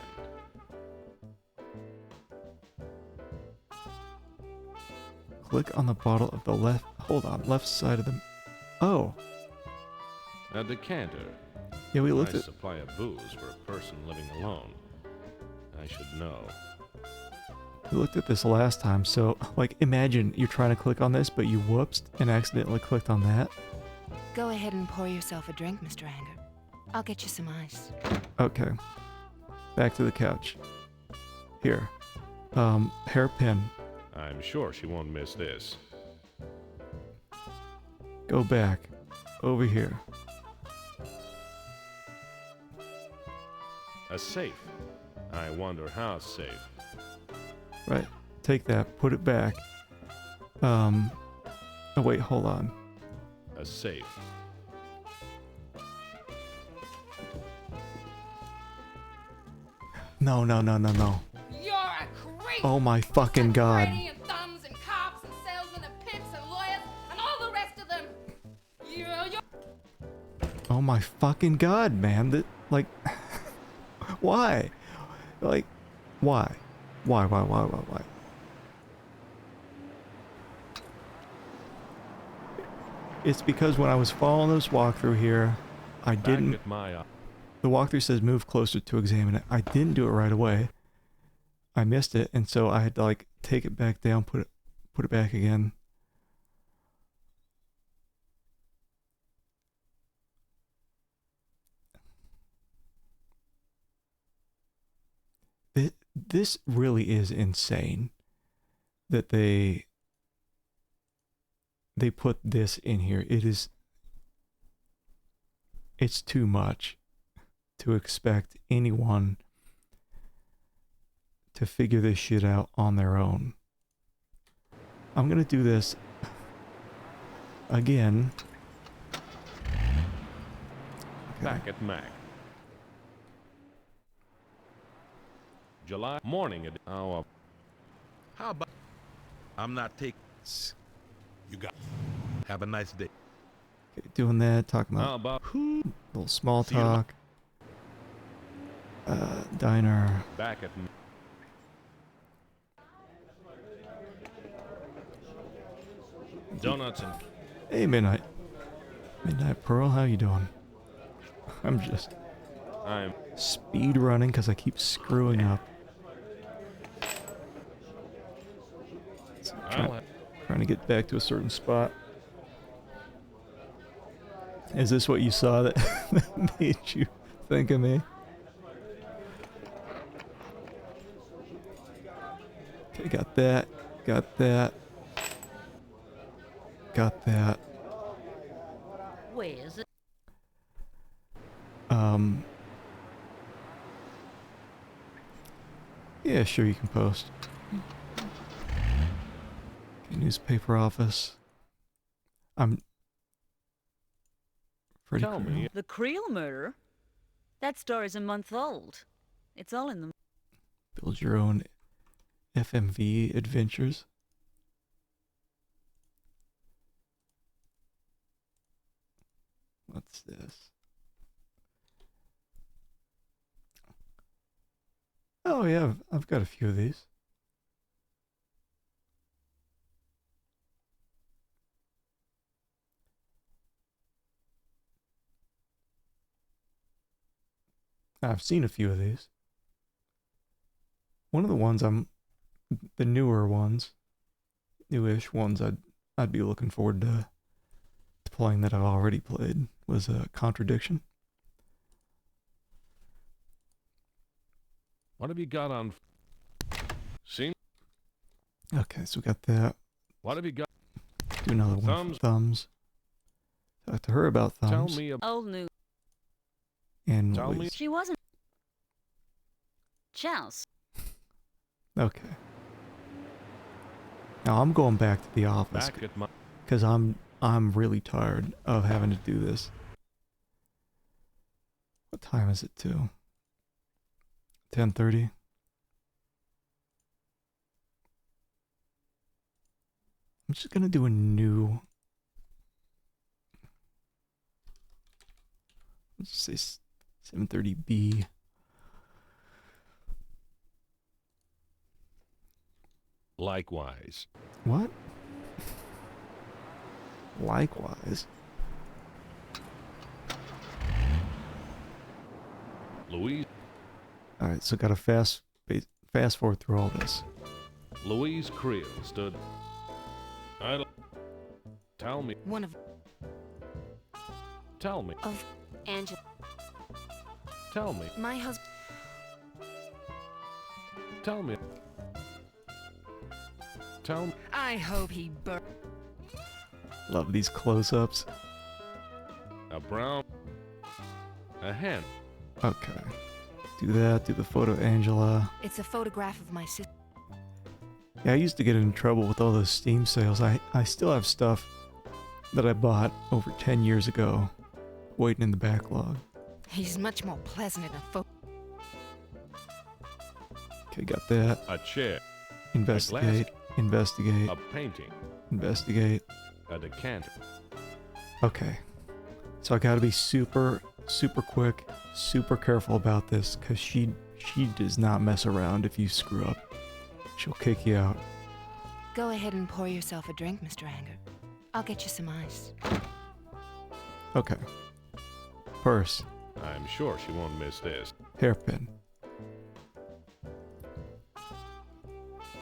Click on the bottle of the left. Hold on, left side of the. Oh. A decanter. Yeah, we looked nice at. supply of booze for a person living alone. I should know. We looked at this last time, so like imagine you're trying to click on this, but you whoopsed and accidentally clicked on that. Go ahead and pour yourself a drink, Mr. Anger. I'll get you some ice. Okay. Back to the couch. Here. Hairpin. I'm sure she won't miss this. Go back. Over here. A safe. I wonder how safe. Right. Take that. Put it back. Oh wait, hold on. A safe. No. You're a creep! Oh my fucking god. Freddy and thumbs and cops and salesmen and pimps and lawyers and all the rest of them. You're... Oh my fucking god, man. That, like, why? Like, why? Why? It's because when I was following this walkthrough here, I didn't... The walkthrough says move closer to examine it. I didn't do it right away. I missed it, and so I had to like take it back down, put it back again. This really is insane that they put this in here. It's too much to expect anyone to figure this shit out on their own. I'm gonna do this again. Back at Mac. July morning. How about... I'm not taking... You got... Have a nice day. Okay, doing that, talking How about about little small talk. Diner. back at donuts and Hey, Midnight Pearl, how you doing? I'm speed running because I keep screwing up. So trying to get back to a certain spot. Is this what you saw that made you think of me? Okay, got that. Got that. Got that. Where is it? Yeah, sure, you can post. Okay, newspaper office. Freddie Tell Creel. me. The Creel murder? That story's a month old. It's all in the... Build your own FMV adventures. What's this? Oh yeah, I've got a few of these. I've seen a few of these. One of the ones the newer ones, newish ones I'd be looking forward to playing that I've already played was a Contradiction. What have you got on? See? Okay, so we got that. What have you got? Do another one. Thumbs. Thumbs. Talk to her about Thumbs. Tell me about. Old news. And Tell me. Louise. She wasn't... Chouse. Okay. Now I'm going back to the office Back at my. because I'm really tired of having to do this. What time is it too? 10:30. I'm just gonna do a new. Let's say 7:30B. Likewise. What? Likewise. Louise. All right, so gotta fast forward through all this. Louise Creel stood. Tell me. One of... Tell me. Of Angela. Tell me. My husband... Tell me. Tell me. I hope he burns. Love these close-ups. A brown. A hen. Okay. Do that. Do the photo, Angela. It's a photograph of my sister. Yeah, I used to get in trouble with all those Steam sales. I still have stuff that I bought over 10 years ago, waiting in the backlog. He's much more pleasant in a photo. Okay, got that. A chair. Investigate. Investigate. A painting. Investigate. A decanter. Okay. So I gotta be super quick, super careful about this, because she does not mess around if you screw up. She'll kick you out. Go ahead and pour yourself a drink, Mr. Anger. I'll get you some ice. Okay. Purse. I'm sure she won't miss this. Hairpin.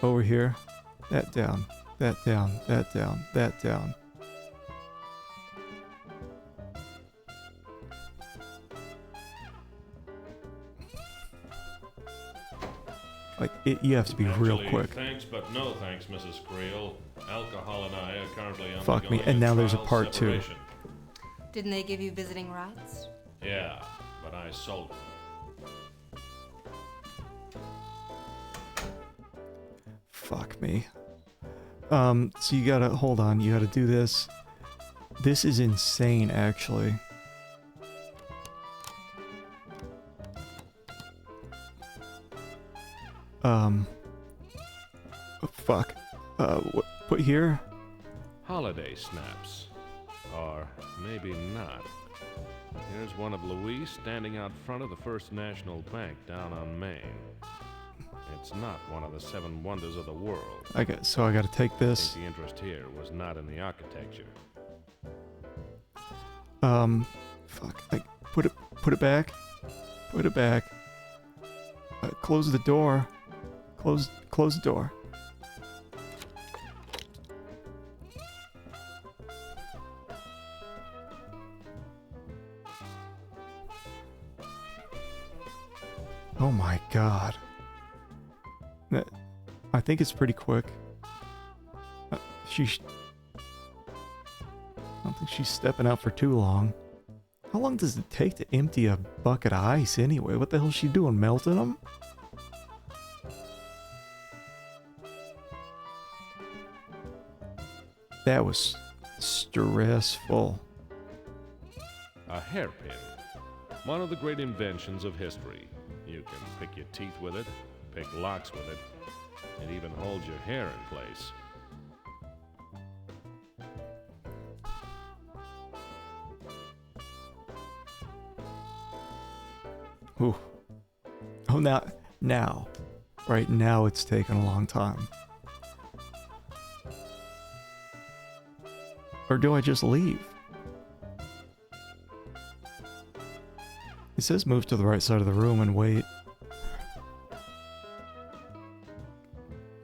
Over here. That down. That down. That down. That down. Like, you have to be real Actually, quick. Thanks, but no thanks, Mrs. Creel. Alcohol and I are currently Fuck me, undergoing and now there's a trial part 2. separation. Didn't they give you visiting rights? Yeah, but I sold them. Fuck me. So you gotta, hold on, you gotta do this. This is insane, actually. Fuck. What, put here? Holiday snaps. Or maybe not. Here's one of Louise standing out front of the First National Bank down on Main. It's not one of the 7 wonders of the world. So I gotta take I this. think the interest here was not in the architecture. Fuck. Put it back. Put it back. Close the door. Close the door. Oh my god. I think it's pretty quick. I don't think she's stepping out for too long. How long does it take to empty a bucket of ice anyway? What the hell is she doing, melting them? That was stressful. A hairpin. One of the great inventions of history. You can pick your teeth with it, pick locks with it, and even hold your hair in place. Ooh. Oh, now. Right now it's taken a long time. Or do I just leave? It says move to the right side of the room and wait.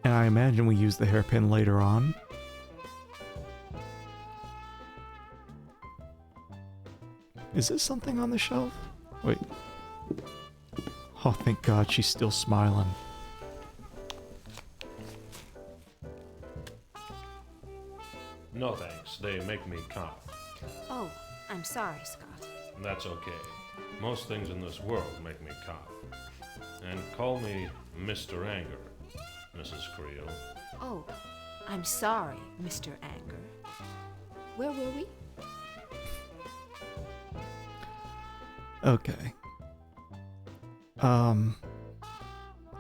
And I imagine we use the hairpin later on. Is this something on the shelf? Wait. Oh, thank God, she's still smiling. No thanks, they make me cough. Oh, I'm sorry, Scott. That's okay. Most things in this world make me cough. And call me Mr. Anger, Mrs. Creel. Oh, I'm sorry, Mr. Anger. Where were we? Okay.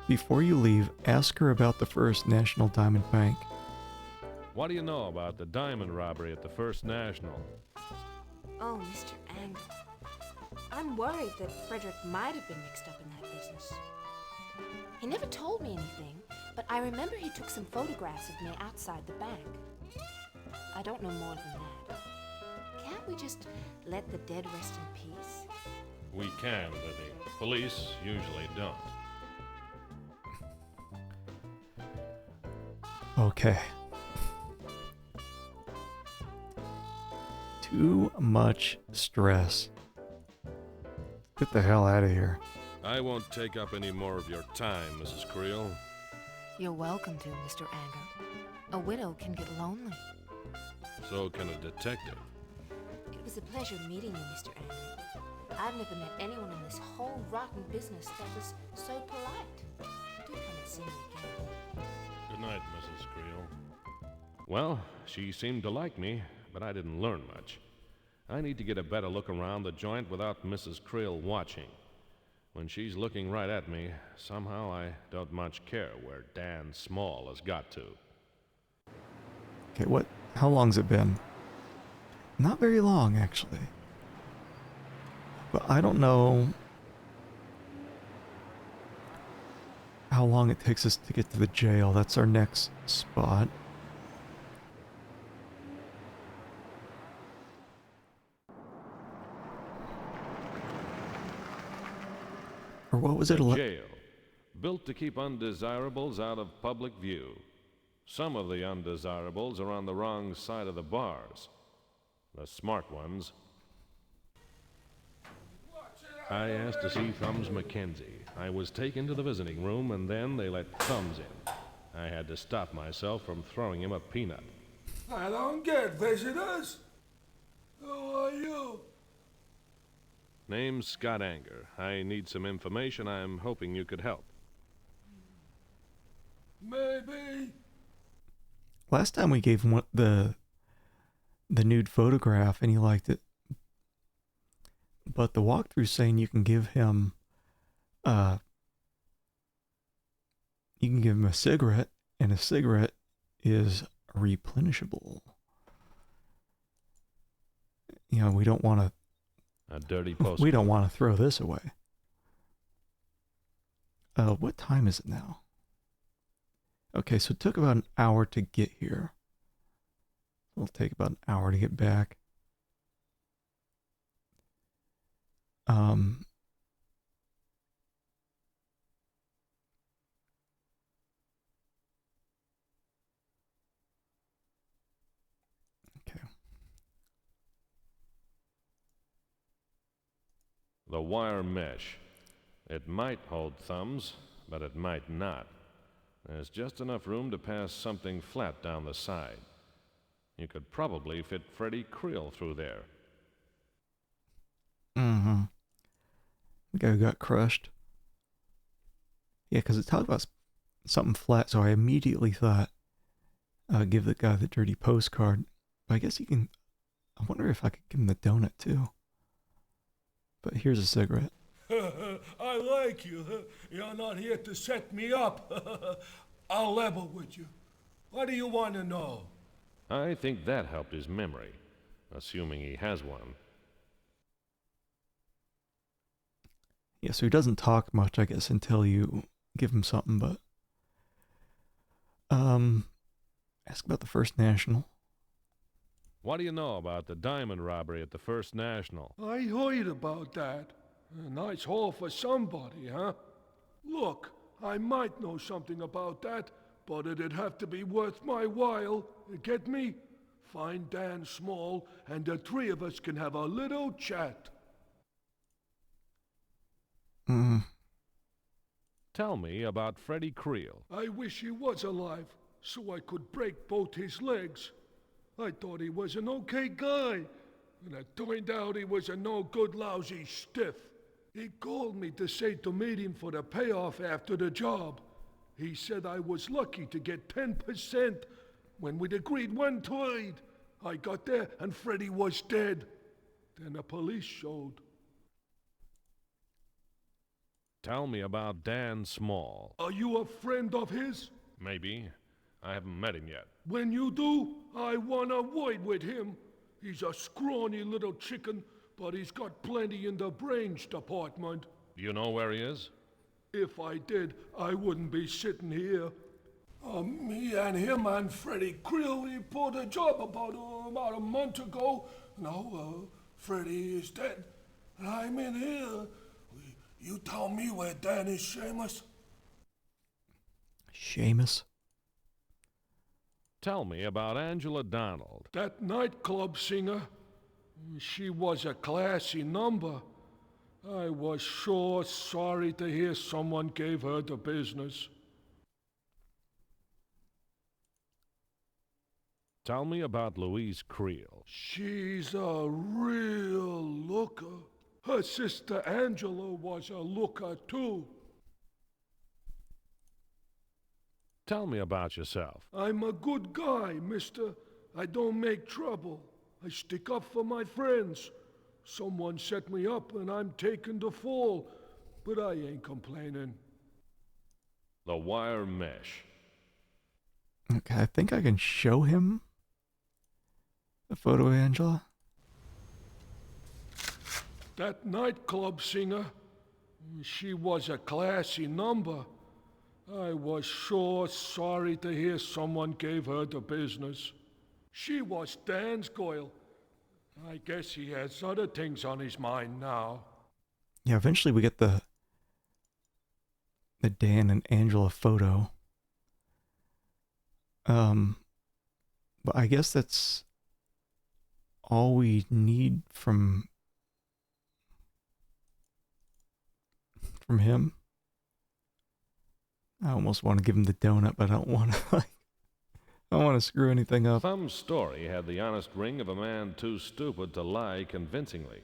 Before you leave, ask her about the First National Diamond Bank. What do you know about the diamond robbery at the First National? Oh, Mr. Anger. I'm worried that Frederick might have been mixed up in that business. He never told me anything, but I remember he took some photographs of me outside the bank. I don't know more than that. Can't we just let the dead rest in peace? We can, but the police usually don't. Okay. Too much stress. Get the hell out of here. I won't take up any more of your time, Mrs. Creel. You're welcome to, Mr. Anger. A widow can get lonely. So can a detective. It was a pleasure meeting you, Mr. Anger. I've never met anyone in this whole rotten business that was so polite. Do come and see me again. Good night, Mrs. Creel. Well, she seemed to like me, but I didn't learn much. I need to get a better look around the joint without Mrs. Creel watching. When she's looking right at me, somehow I don't much care where Dan Small has got to. Okay, how long's it been? Not very long, actually. But I don't know how long it takes us to get to the jail. That's our next spot. Or what was it? A jail, built to keep undesirables out of public view. Some of the undesirables are on the wrong side of the bars. The smart ones. I asked to see Thumbs Mackenzie. I was taken to the visiting room, and then they let Thumbs in. I had to stop myself from throwing him a peanut. I don't get visitors. Who are you? Name's Scott Anger. I need some information. I'm hoping you could help. Maybe. Last time we gave him the nude photograph and he liked it. But the walkthrough's saying you can give him a cigarette, and a cigarette is replenishable. You know, we don't want to. A dirty post. We don't want to throw this away. What time is it now? Okay, so it took about an hour to get here. It'll take about an hour to get back. Okay. The wire mesh. It might hold Thumbs, but it might not. There's just enough room to pass something flat down the side. You could probably fit Freddie Creel through there. Mm-hmm. The guy who got crushed. Yeah, because it talked about something flat, so I immediately thought, give the guy the dirty postcard. But I guess you can... I wonder if I could give him the donut, too. But here's a cigarette. I like you. You're not here to set me up. I'll level with you. What do you want to know? I think that helped his memory, assuming he has one. Yeah, so he doesn't talk much, I guess, until you give him something, but... Ask about the First National. What do you know about the diamond robbery at the First National? I heard about that. A nice haul for somebody, huh? Look, I might know something about that, but it'd have to be worth my while. You get me? Find Dan Small, and the three of us can have a little chat. Tell me about Freddie Creel. I wish he was alive, so I could break both his legs. I thought he was an okay guy, and it turned out he was a no-good, lousy stiff. He called me to say to meet him for the payoff after the job. He said I was lucky to get 10% when we'd agreed one trade. I got there and Freddie was dead. Then the police showed. Tell me about Dan Small. Are you a friend of his? Maybe. I haven't met him yet. When you do, I want a word with him. He's a scrawny little chicken, but he's got plenty in the brains department. Do you know where he is? If I did, I wouldn't be sitting here. Me and him and Freddie Creel, we pulled a job about a month ago. Now, Freddie is dead, and I'm in here. You tell me where Dan is, Seamus. Seamus? Tell me about Angela Donald. That nightclub singer. She was a classy number. I was sure sorry to hear someone gave her the business. Tell me about Louise Creel. She's a real looker. Her sister Angela was a looker too. Tell me about yourself. I'm a good guy, mister. I don't make trouble. I stick up for my friends. Someone set me up and I'm taking the fall, but I ain't complaining. The wire mesh. Okay, I think I can show him the photo of Angela. That nightclub singer, she was a classy number. I was sure sorry to hear someone gave her the business. She was Dan's girl. I guess he has other things on his mind now. Yeah, eventually we get the Dan and Angela photo. But I guess that's all we need from him. I almost want to give him the donut, but I don't want to I don't want to screw anything up. Some story had the honest ring of a man too stupid to lie convincingly.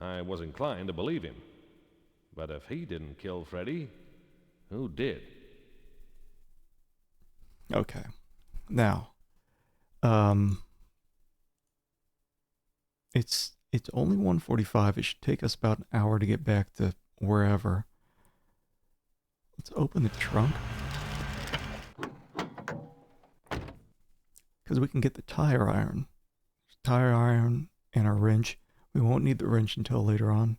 I was inclined to believe him. But if he didn't kill Freddie, who did? Okay. Now, it's only 1:45. It should take us about an hour to get back to wherever. Let's open the trunk. Because we can get the tire iron. Tire iron and a wrench. We won't need the wrench until later on.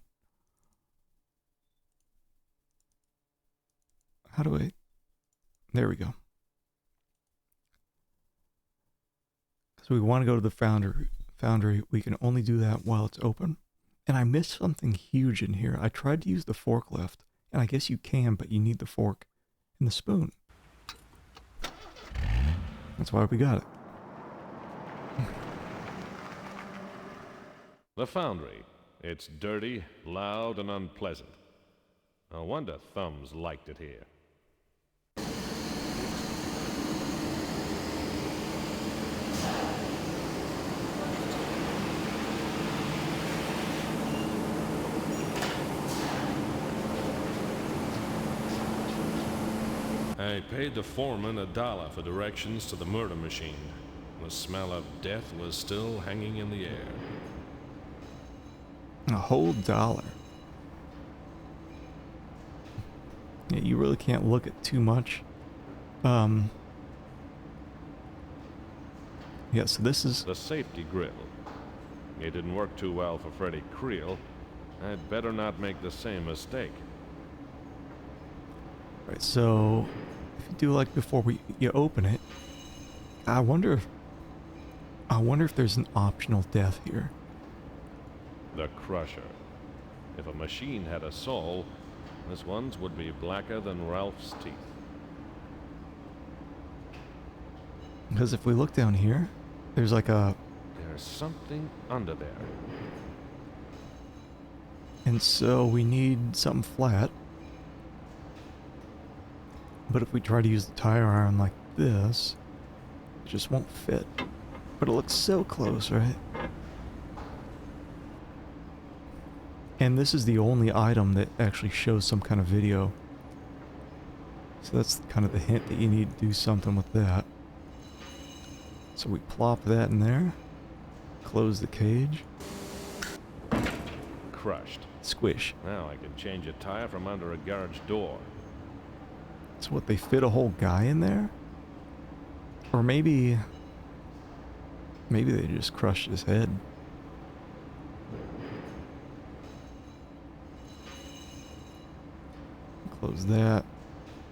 How do I... There we go. Because we want to go to the foundry. We can only do that while it's open. And I missed something huge in here. I tried to use the forklift. And I guess you can, but you need the fork and the spoon. That's why we got it. The foundry. It's dirty, loud, and unpleasant. No wonder thumbs liked it here. I paid the foreman $1 for directions to the murder machine. The smell of death was still hanging in the air. A whole $1. Yeah, you really can't look at too much. Yeah, so this is... The safety grill. It didn't work too well for Freddie Creel. I'd better not make the same mistake. Right, so if you do like before you open it, I wonder if there's an optional death here. The Crusher. If a machine had a soul, this one's would be blacker than Ralph's teeth. Because if we look down here, there's like a... There's something under there. And so we need something flat. But if we try to use the tire iron like this, it just won't fit. But it looks so close, right? And this is the only item that actually shows some kind of video. So that's kind of the hint that you need to do something with that. So we plop that in there. Close the cage. Crushed. Squish. Now I can change a tire from under a garage door. So what, they fit a whole guy in there? Or maybe they just crushed his head. Close that.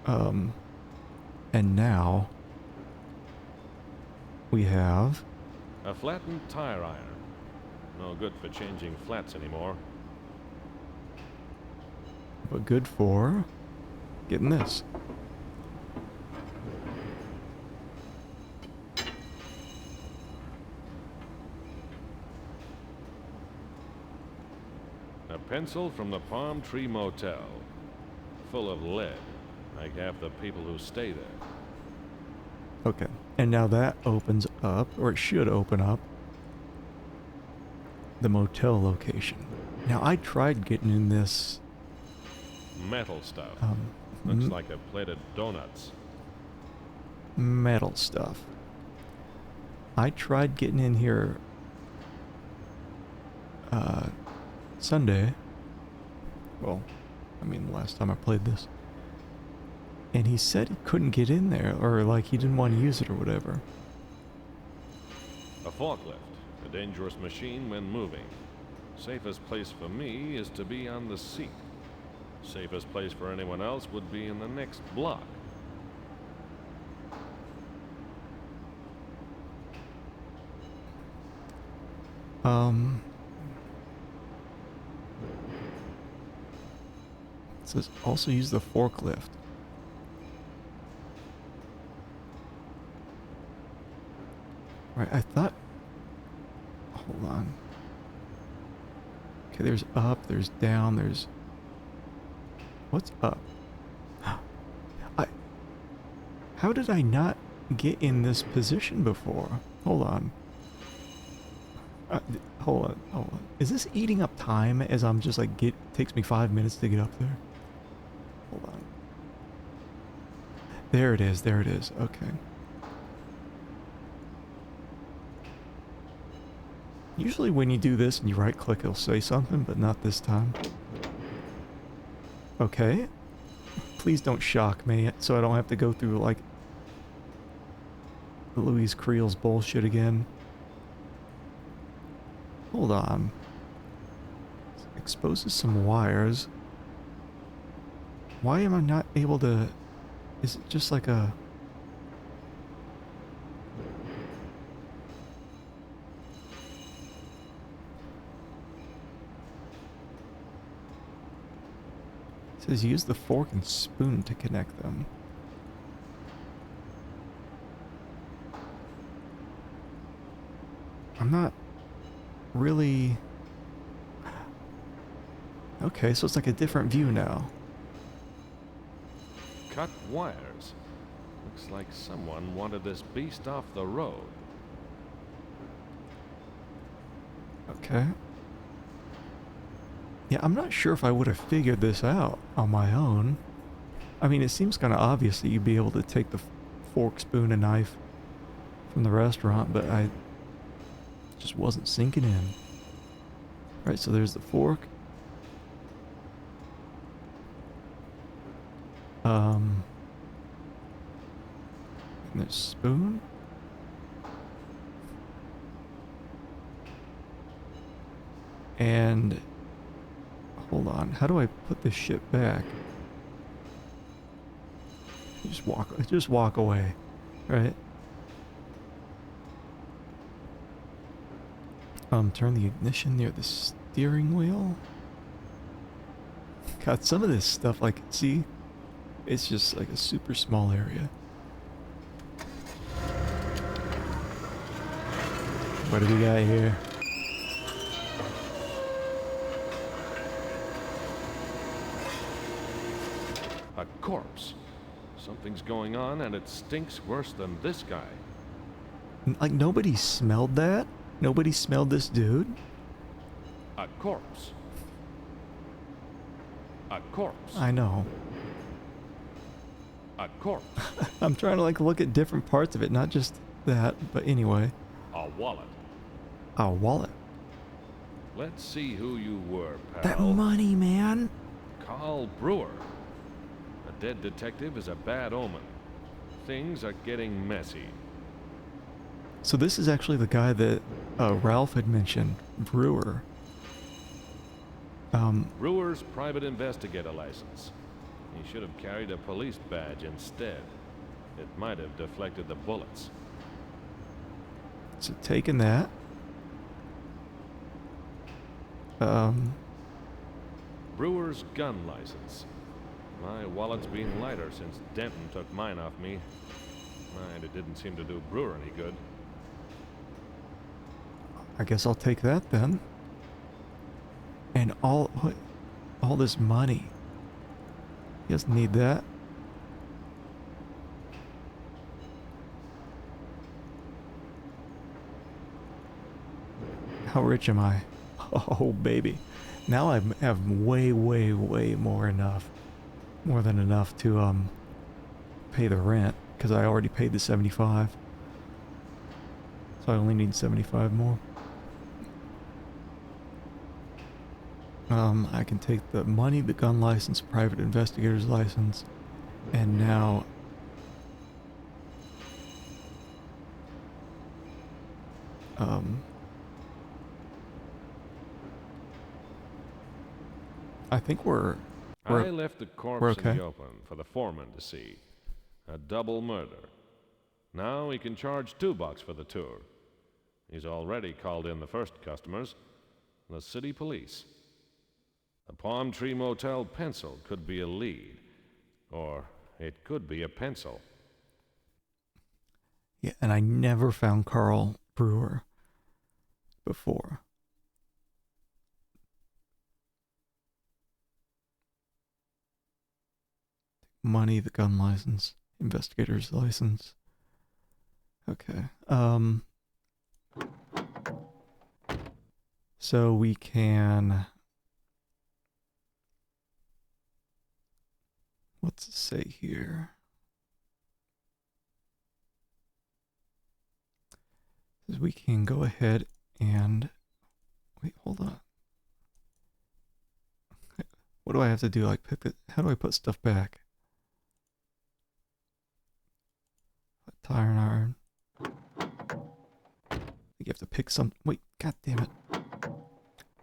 And now we have a flattened tire iron. No good for changing flats anymore. But good for getting this. A pencil from the Palm Tree Motel. Full of lead, like half the people who stay there. Okay, and now that opens up, or it should open up, the motel location. Now I tried getting in this... Metal stuff. Looks like a plate of donuts. Metal stuff. I tried getting in here Sunday. Well, I mean, the last time I played this. And he said he couldn't get in there, or like he didn't want to use it or whatever. A forklift. A dangerous machine when moving. Safest place for me is to be on the seat. Safest place for anyone else would be in the next block. It says also use the forklift. Right, I thought... Hold on. Okay, there's up, there's down, there's... What's up? How did I not get in this position before? Hold on. Hold on. Is this eating up time as I'm just like takes me 5 minutes to get up there? Hold on. There it is, okay. Usually when you do this and you right click it'll say something, but not this time. Okay. Please don't shock me so I don't have to go through like Louise Creel's bullshit again. Hold on. Exposes some wires. Why am I not able to... Is it just like a... It says use the fork and spoon to connect them. I'm not really... Okay, so it's like a different view now. Cut wires. Looks like someone wanted this beast off the road. Okay. Yeah, I'm not sure if I would have figured this out on my own. I mean, it seems kind of obvious that you'd be able to take the fork, spoon, and knife from the restaurant, but I just wasn't sinking in. Right, so there's the fork. And there's spoon. And hold on, how do I put this shit back? Just walk away, right? Turn the ignition near the steering wheel. God, some of this stuff, like, see, it's just like a super small area. What do we got here? A corpse. Something's going on, and it stinks worse than this guy. Like, nobody smelled that? Nobody smelled this dude? A corpse. A corpse. I know. A corpse. I'm trying to, like, look at different parts of it, not just that, but anyway. A wallet. A wallet. Let's see who you were, pal. That money, man. Carl Brewer. A dead detective is a bad omen. Things are getting messy. So this is actually the guy that Ralph had mentioned, Brewer. Brewer's private investigator license. He should have carried a police badge instead. It might have deflected the bullets. So taking that. Brewer's gun license. My wallet's been lighter since Denton took mine off me. Mind, it didn't seem to do Brewer any good. I guess I'll take that then. And all this money. He doesn't need that. How rich am I? Oh, baby. Now I have way more than enough to pay the rent, because I already paid the 75. So I only need 75 more. I can take the money, the gun license, private investigator's license, and now I think we're I left the corpse okay. in the open for the foreman to see. A double murder. Now he can charge $2 for the tour. He's already called in the first customers, the city police. The Palm Tree Motel pencil could be a lead, or it could be a pencil. Yeah, and I never found Carl Brewer before. Money, the gun license, investigator's license. Okay. So we can... What's it say here? Says we can go ahead and... Wait, hold on. What do I have to do? Like, pick it? How do I put stuff back? Tire and iron. You have to pick some... Wait, god damn it.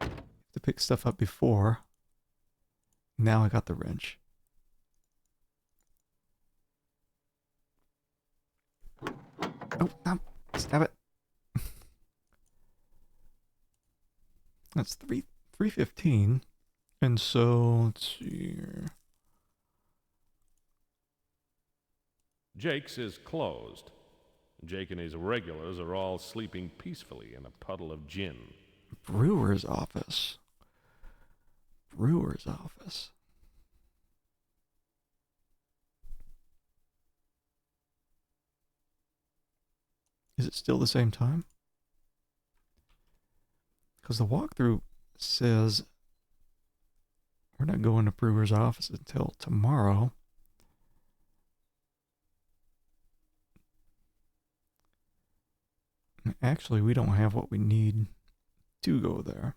You have to pick stuff up before. Now I got the wrench. Oh, no. Stab it. That's 3:15. And so, let's see here. Jake's is closed. Jake and his regulars are all sleeping peacefully in a puddle of gin. Brewer's office. Brewer's office. Is it still the same time? Because the walkthrough says we're not going to Brewer's office until tomorrow. Actually, we don't have what we need to go there.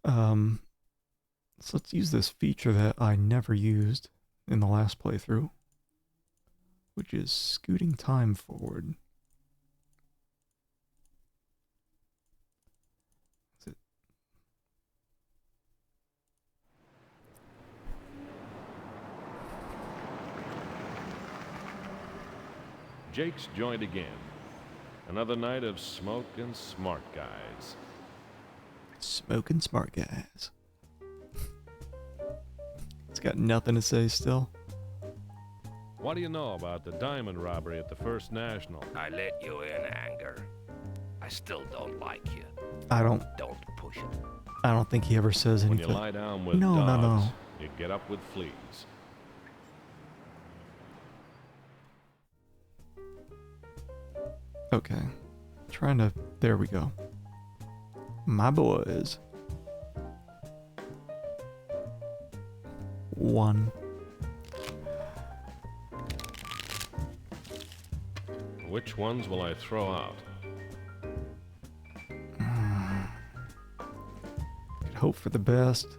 So let's use this feature that I never used in the last playthrough, which is scooting time forward. Jake's joint again. Another night of smoke and smart guys. Smoking smart guys. It's got nothing to say still. What do you know about the diamond robbery at the First National? I let you in, Anger. I still don't like you. Don't push it. I don't think he ever says When anything. you lie down with No. dogs, you get up with fleas. Okay. Trying to... There we go. My boys. 1. Which ones will I throw out? Could hope for the best.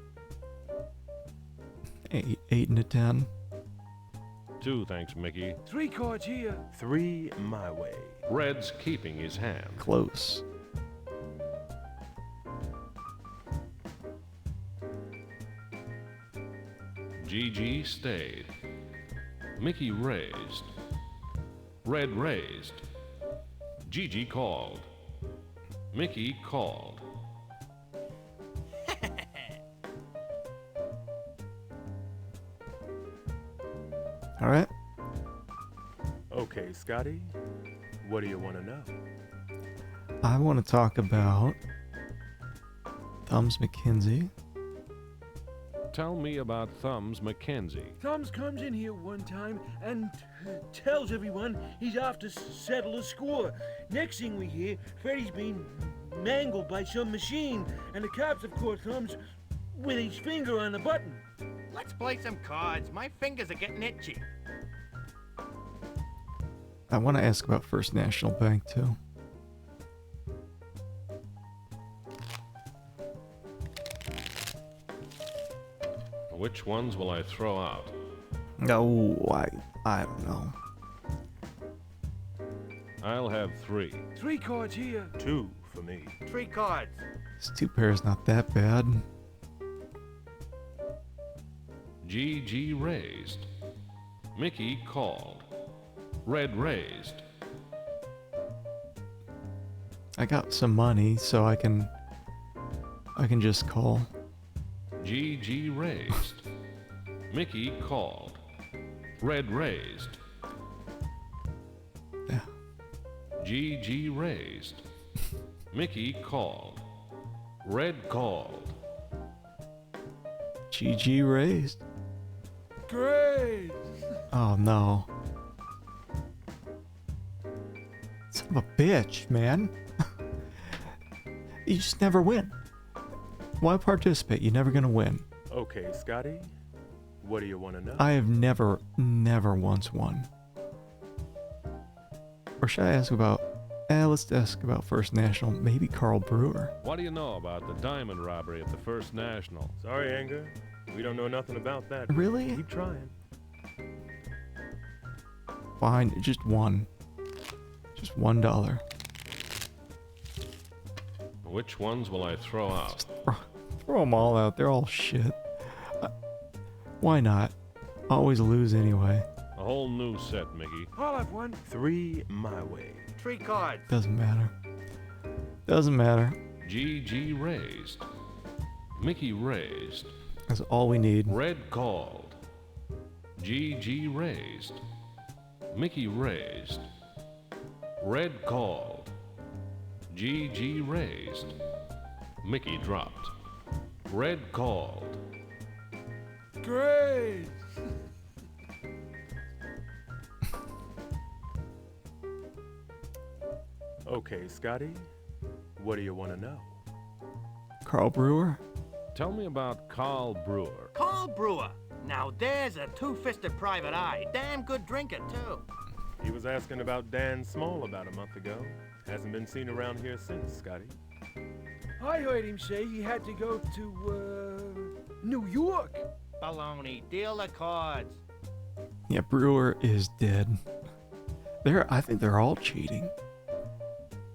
8 and a 10. 2, thanks, Mickey. 3 cards here. 3 my way. Red's keeping his hand. Close. GG stayed. Mickey raised. Red raised. Gigi called. Mickey called. All right. Okay, Scotty. What do you want to know? I want to talk about Thumbs McKenzie. Tell me about Thumbs McKenzie. Thumbs comes in here one time and tells everyone he's off to settle a score. Next thing we hear, Freddy's being mangled by some machine, and the cops have caught Thumbs with his finger on the button. Let's play some cards. My fingers are getting itchy. I want to ask about First National Bank too. Which ones will I throw out? No, I don't know. I'll have 3. 3 cards here. 2 for me. 3 cards. This 2 pair's not that bad. GG raised. Mickey called. Red raised. I got some money, so I can just call. GG raised. Mickey called. Red raised. Yeah. GG raised. Mickey called. Red called. GG raised. Great! Oh no. Son of a bitch, man. You just never win. Why participate? You're never gonna win. Okay, Scotty. What do you want to know? I have never once won. Or should I ask about... let's ask about First National. Maybe Carl Brewer. What do you know about the diamond robbery at the First National? Sorry, Anger. We don't know nothing about that. Really? Keep trying. Fine, just 1. Just $1. Which ones will I throw out? Throw them all out. They're all shit. Why not? Always lose anyway. A whole new set, Mickey. I'll have 1. 3 my way. 3 cards. Doesn't matter. Doesn't matter. GG raised. Mickey raised. That's all we need. Red called. GG raised. Mickey raised. Red called. GG raised. Mickey dropped. Red called. Great! Okay, Scotty. What do you want to know? Carl Brewer? Tell me about Carl Brewer. Carl Brewer. Now there's a two-fisted private eye. Damn good drinker, too. He was asking about Dan Small about a month ago. Hasn't been seen around here since, Scotty. I heard him say he had to go to, New York. Baloney, deal the cards. Yeah, Brewer is dead. I think they're all cheating.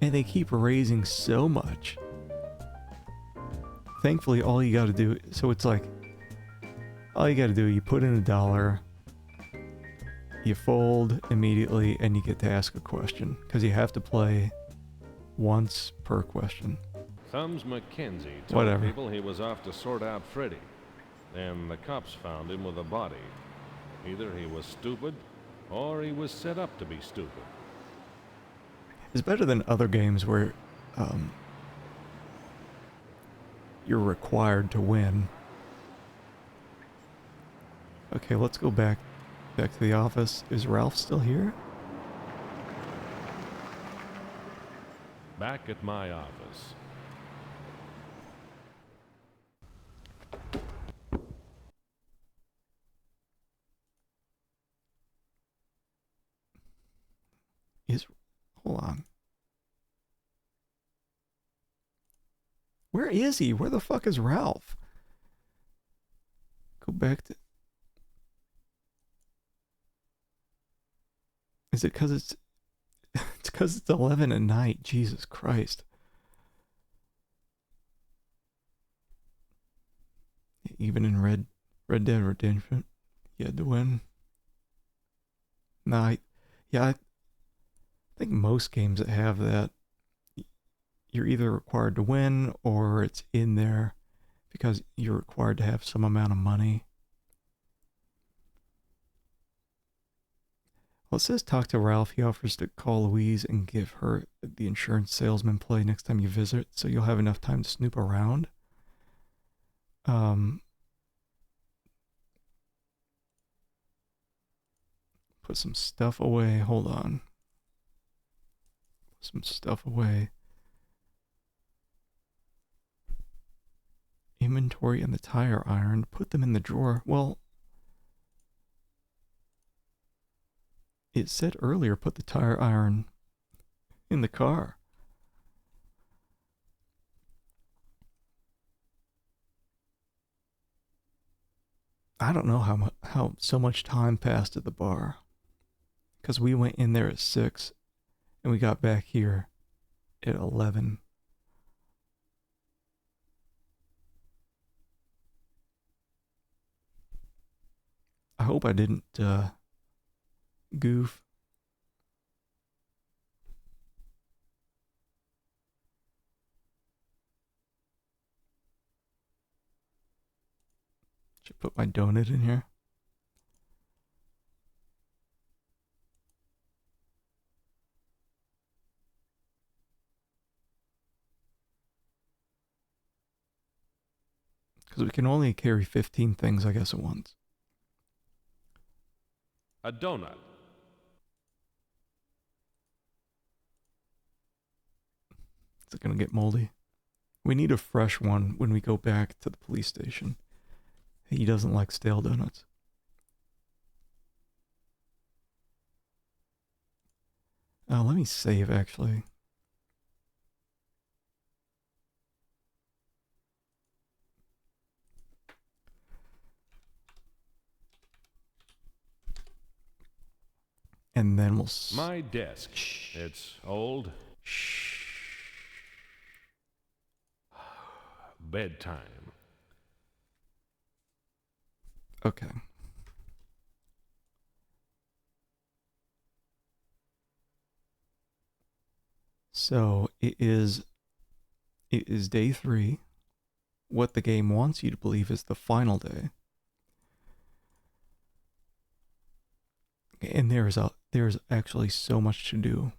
And they keep raising so much. Thankfully, all you gotta do, so it's like, all you gotta do, you put in $1, you fold immediately, and you get to ask a question. Because you have to play once per question. Thumbs McKenzie told Whatever. people he was off to sort out Freddy. Then the cops found him with a body. Either he was stupid, or he was set up to be stupid. It's better than other games where you're required to win. Okay, let's go back to the office. Is Ralph still here? Back at my office. Hold on. Where is he? Where the fuck is Ralph? Go back to... Is it because it's... It's because it's 11 at night. Jesus Christ. Even in Red Dead Redemption, you had to win. Nah, I think most games that have that, you're either required to win or it's in there because you're required to have some amount of money. Well, it says talk to Ralph. He offers to call Louise and give her the insurance salesman play next time you visit, so you'll have enough time to snoop around. Put some stuff away. Hold on. Put some stuff away. Inventory and the tire iron. Put them in the drawer. Well, it said earlier put the tire iron in the car. I don't know how so much time passed at the bar. Because we went in there at 6 and we got back here at 11. I hope I didn't goof. Should put my donut in here. Because we can only carry 15 things, I guess, at once. A donut. Is it going to get moldy? We need a fresh one when we go back to the police station. He doesn't like stale donuts. Let me save, actually. And then we'll... My desk. It's old. Bedtime. Okay. So it is day 3. What the game wants you to believe is the final day. And there's actually so much to do.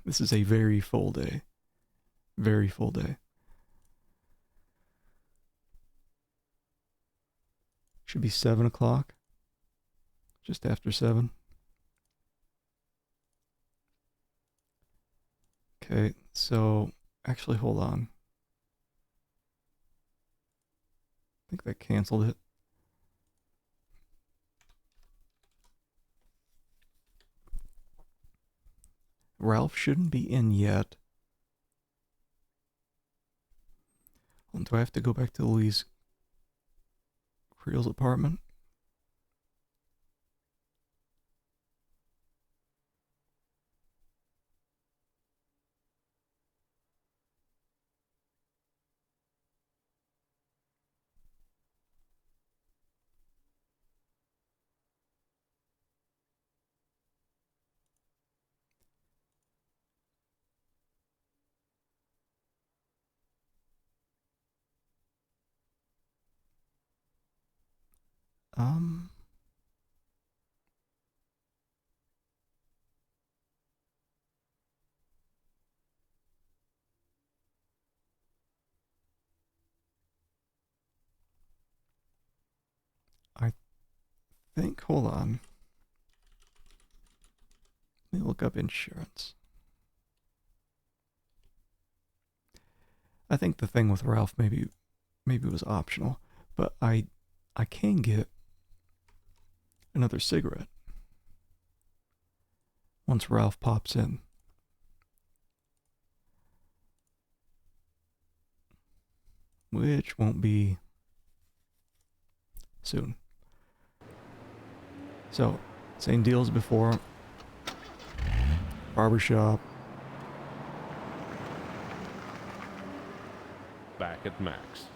This is a very full day. Very full day. Should be 7 o'clock. Just after 7. Okay, so actually hold on. I think that canceled it. Ralph shouldn't be in yet. Do I have to go back to Louise Creel's apartment? I think, hold on. Let me look up insurance. I think the thing with Ralph maybe was optional, but I can get another cigarette once Ralph pops in. Which won't be soon. So, same deal as before. Barbershop. Back at Max.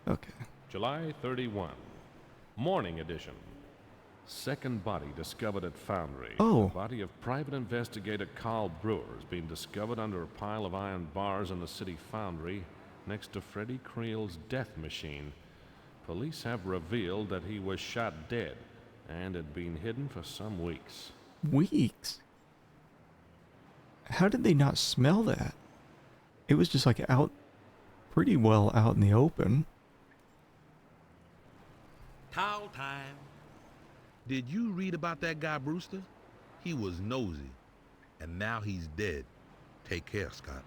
Okay. July 31. Morning edition. Second body discovered at Foundry. Oh. The body of private investigator Carl Brewer has been discovered under a pile of iron bars in the city Foundry next to Freddie Creel's death machine. Police have revealed that he was shot dead and had been hidden for some weeks. Weeks? How did they not smell that? It was just like out, pretty well out in the open. Towel time. Did you read about that guy Brewster? He was nosy, and now he's dead. Take care, Scott.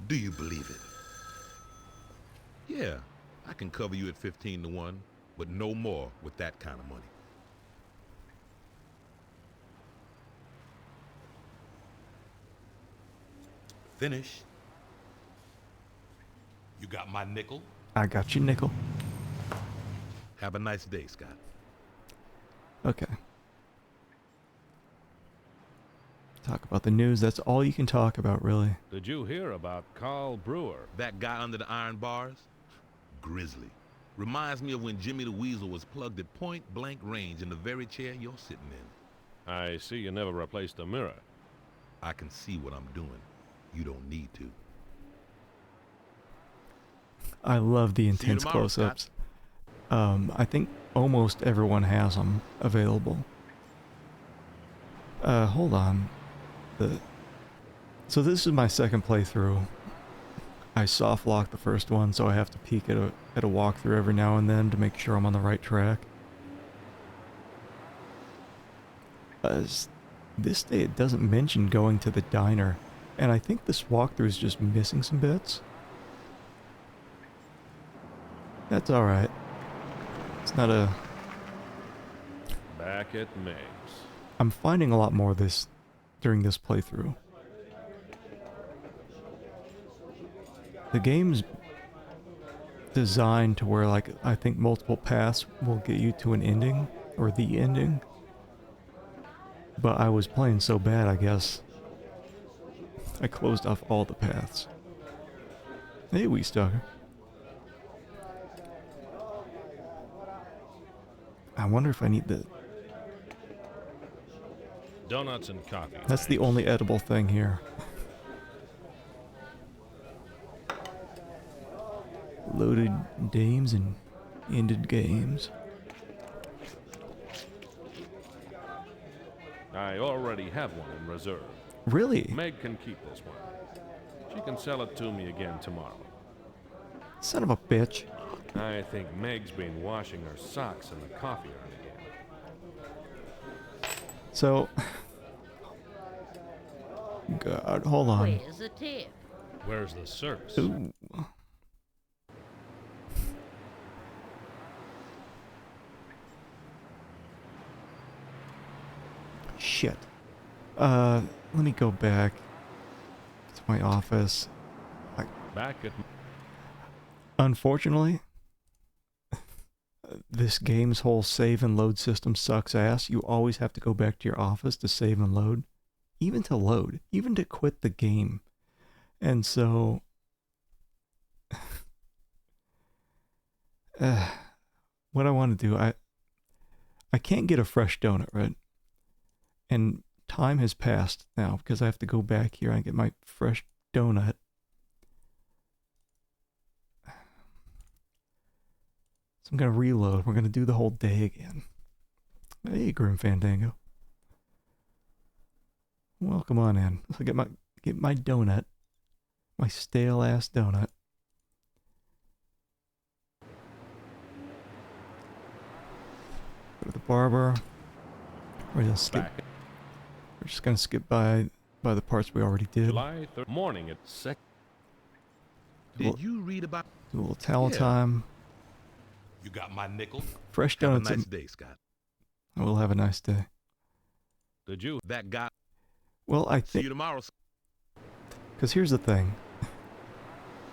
Do you believe it? Yeah, I can cover you at 15 to 1, but no more with that kind of money. Finish. You got my nickel? I got you, nickel. Have a nice day, Scott. Okay. Talk about the news. That's all you can talk about, really. Did you hear about Carl Brewer? That guy under the iron bars? Grizzly. Reminds me of when Jimmy the Weasel was plugged at point-blank range in the very chair you're sitting in. I see you never replaced the mirror. I can see what I'm doing. You don't need to. I love the intense close-ups. I think almost everyone has them available. Hold on. So this is my second playthrough. I soft locked the first one, so I have to peek at a walkthrough every now and then to make sure I'm on the right track. This day it doesn't mention going to the diner. And I think this walkthrough is just missing some bits. That's alright. It's not a... Back at Meg's. I'm finding a lot more of this during this playthrough. The game's designed to where, like, I think multiple paths will get you to an ending, or the ending. But I was playing so bad, I guess I closed off all the paths. Hey, Weestalker. I wonder if I need the... Donuts and coffee. That's the only edible thing here. Loaded dames and ended games. I already have one in reserve. Really? Meg can keep this one. She can sell it to me again tomorrow. Son of a bitch. I think Meg's been washing her socks in the coffee urn again. So, God, hold on. Where's the tip? Where's the service? Ooh. Shit. Let me go back to my office. Back at... Unfortunately, this game's whole save and load system sucks ass. You always have to go back to your office to save and load. Even to load. Even to quit the game. And so... what I want to do, I can't get a fresh donut, right? And time has passed now because I have to go back here and get my fresh donut. So I'm going to reload. We're going to do the whole day again. Hey, Grim Fandango. Welcome on in. So get my donut. My stale ass donut. Go to the barber. We're gonna skip. We're just gonna skip by the parts we already did. July 3rd morning at 6. Did you read about... Do a little towel time. You got my nickel? Fresh Have a donuts. nice day, Scott. I will have a nice day. Did you? That guy... Well, I See think... you tomorrow. Because here's the thing.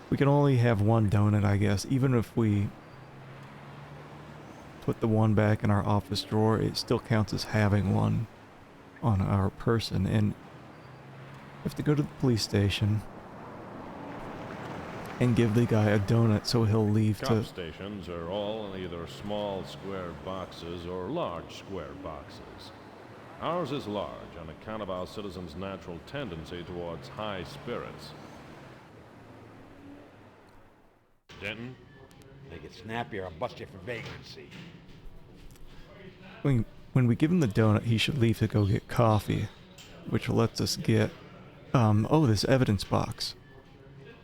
We can only have one donut, I guess. Even if we put the one back in our office drawer, it still counts as having one on our person. And we have to go to the police station and give the guy a donut so he'll leave Cop to... stations are all either small square boxes or large square boxes. Ours is large on account of our citizens' natural tendency towards high spirits. Denton? Make it snappy or I'll bust you for vagrancy. When we give him the donut, he should leave to go get coffee, which lets us get, this evidence box.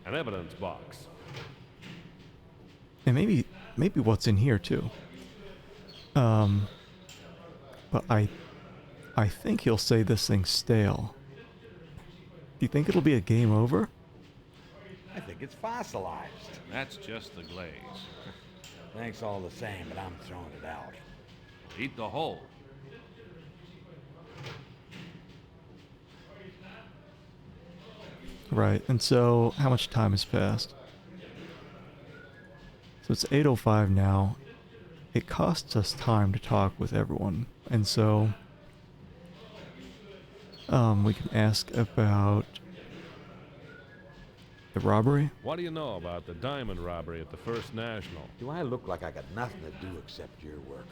An evidence box. And maybe what's in here too. But I think he'll say this thing's stale. Do you think it'll be a game over? I think it's fossilized. That's just the glaze. Thanks all the same, but I'm throwing it out. Eat the whole. Right, and so how much time has passed? So it's 8:05 now. It costs us time to talk with everyone, and so we can ask about the robbery. What do you know about the diamond robbery at the First National? Do I look like I got nothing to do except your work?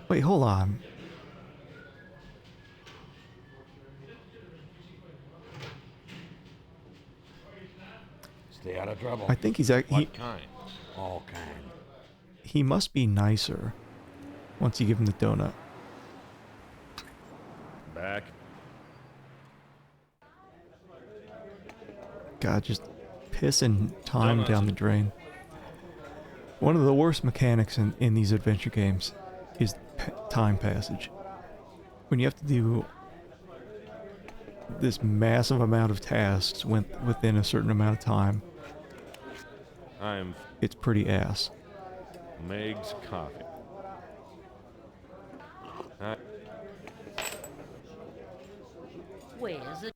Wait, hold on. Stay out of trouble. I think he's What kind? All kind. he must be nicer once you give him the donut. Back. God, just pissing time Donuts. down the drain. One of the worst mechanics in these adventure games is time passage. When you have to do this massive amount of tasks within a certain amount of time, it's pretty ass. Meg's coffee. Where's it?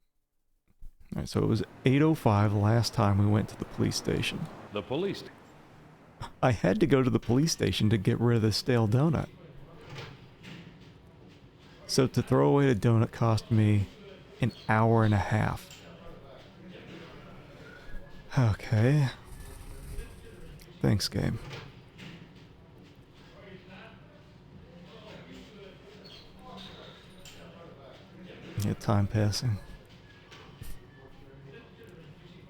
Alright, so it was 8:05 last time we went to the police station. The police. I had to go to the police station to get rid of the stale donut. So to throw away the donut cost me an hour and a half. Okay. Thanks, game. Yeah, time passing.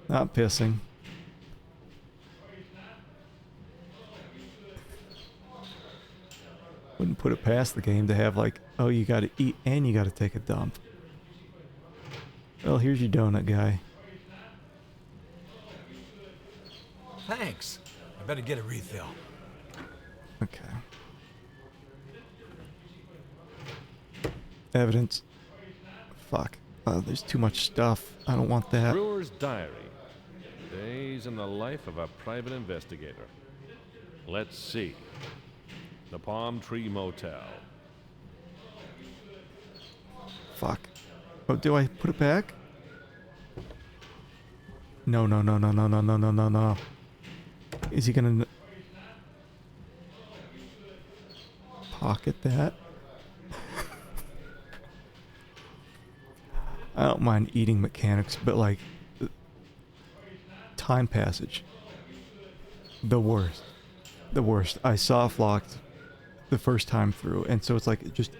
Not pissing. Wouldn't put it past the game to have like, oh, you gotta eat and you gotta take a dump. Well, here's your donut, guy. Thanks. Better get a refill. Okay. Evidence. Fuck. There's too much stuff. I don't want that. Brewer's diary. Days in the life of a private investigator. Let's see. The Palm Tree Motel. Fuck. Oh, do I put it back? No. Is he gonna pocket that? I don't mind eating mechanics, but like time passage. The worst. The worst. I soft locked the first time through, and so it's like just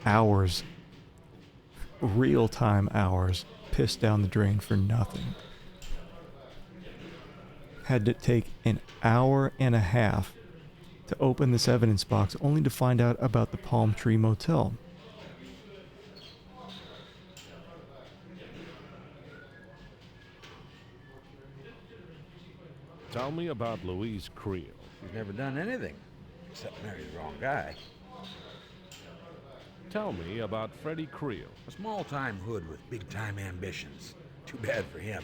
hours, real time hours, pissed down the drain for nothing. Had to take an hour and a half to open this evidence box, only to find out about the Palm Tree Motel. Tell me about Louise Creel. She's never done anything, except marry the wrong guy. Tell me about Freddie Creel. A small-time hood with big-time ambitions. Too bad for him.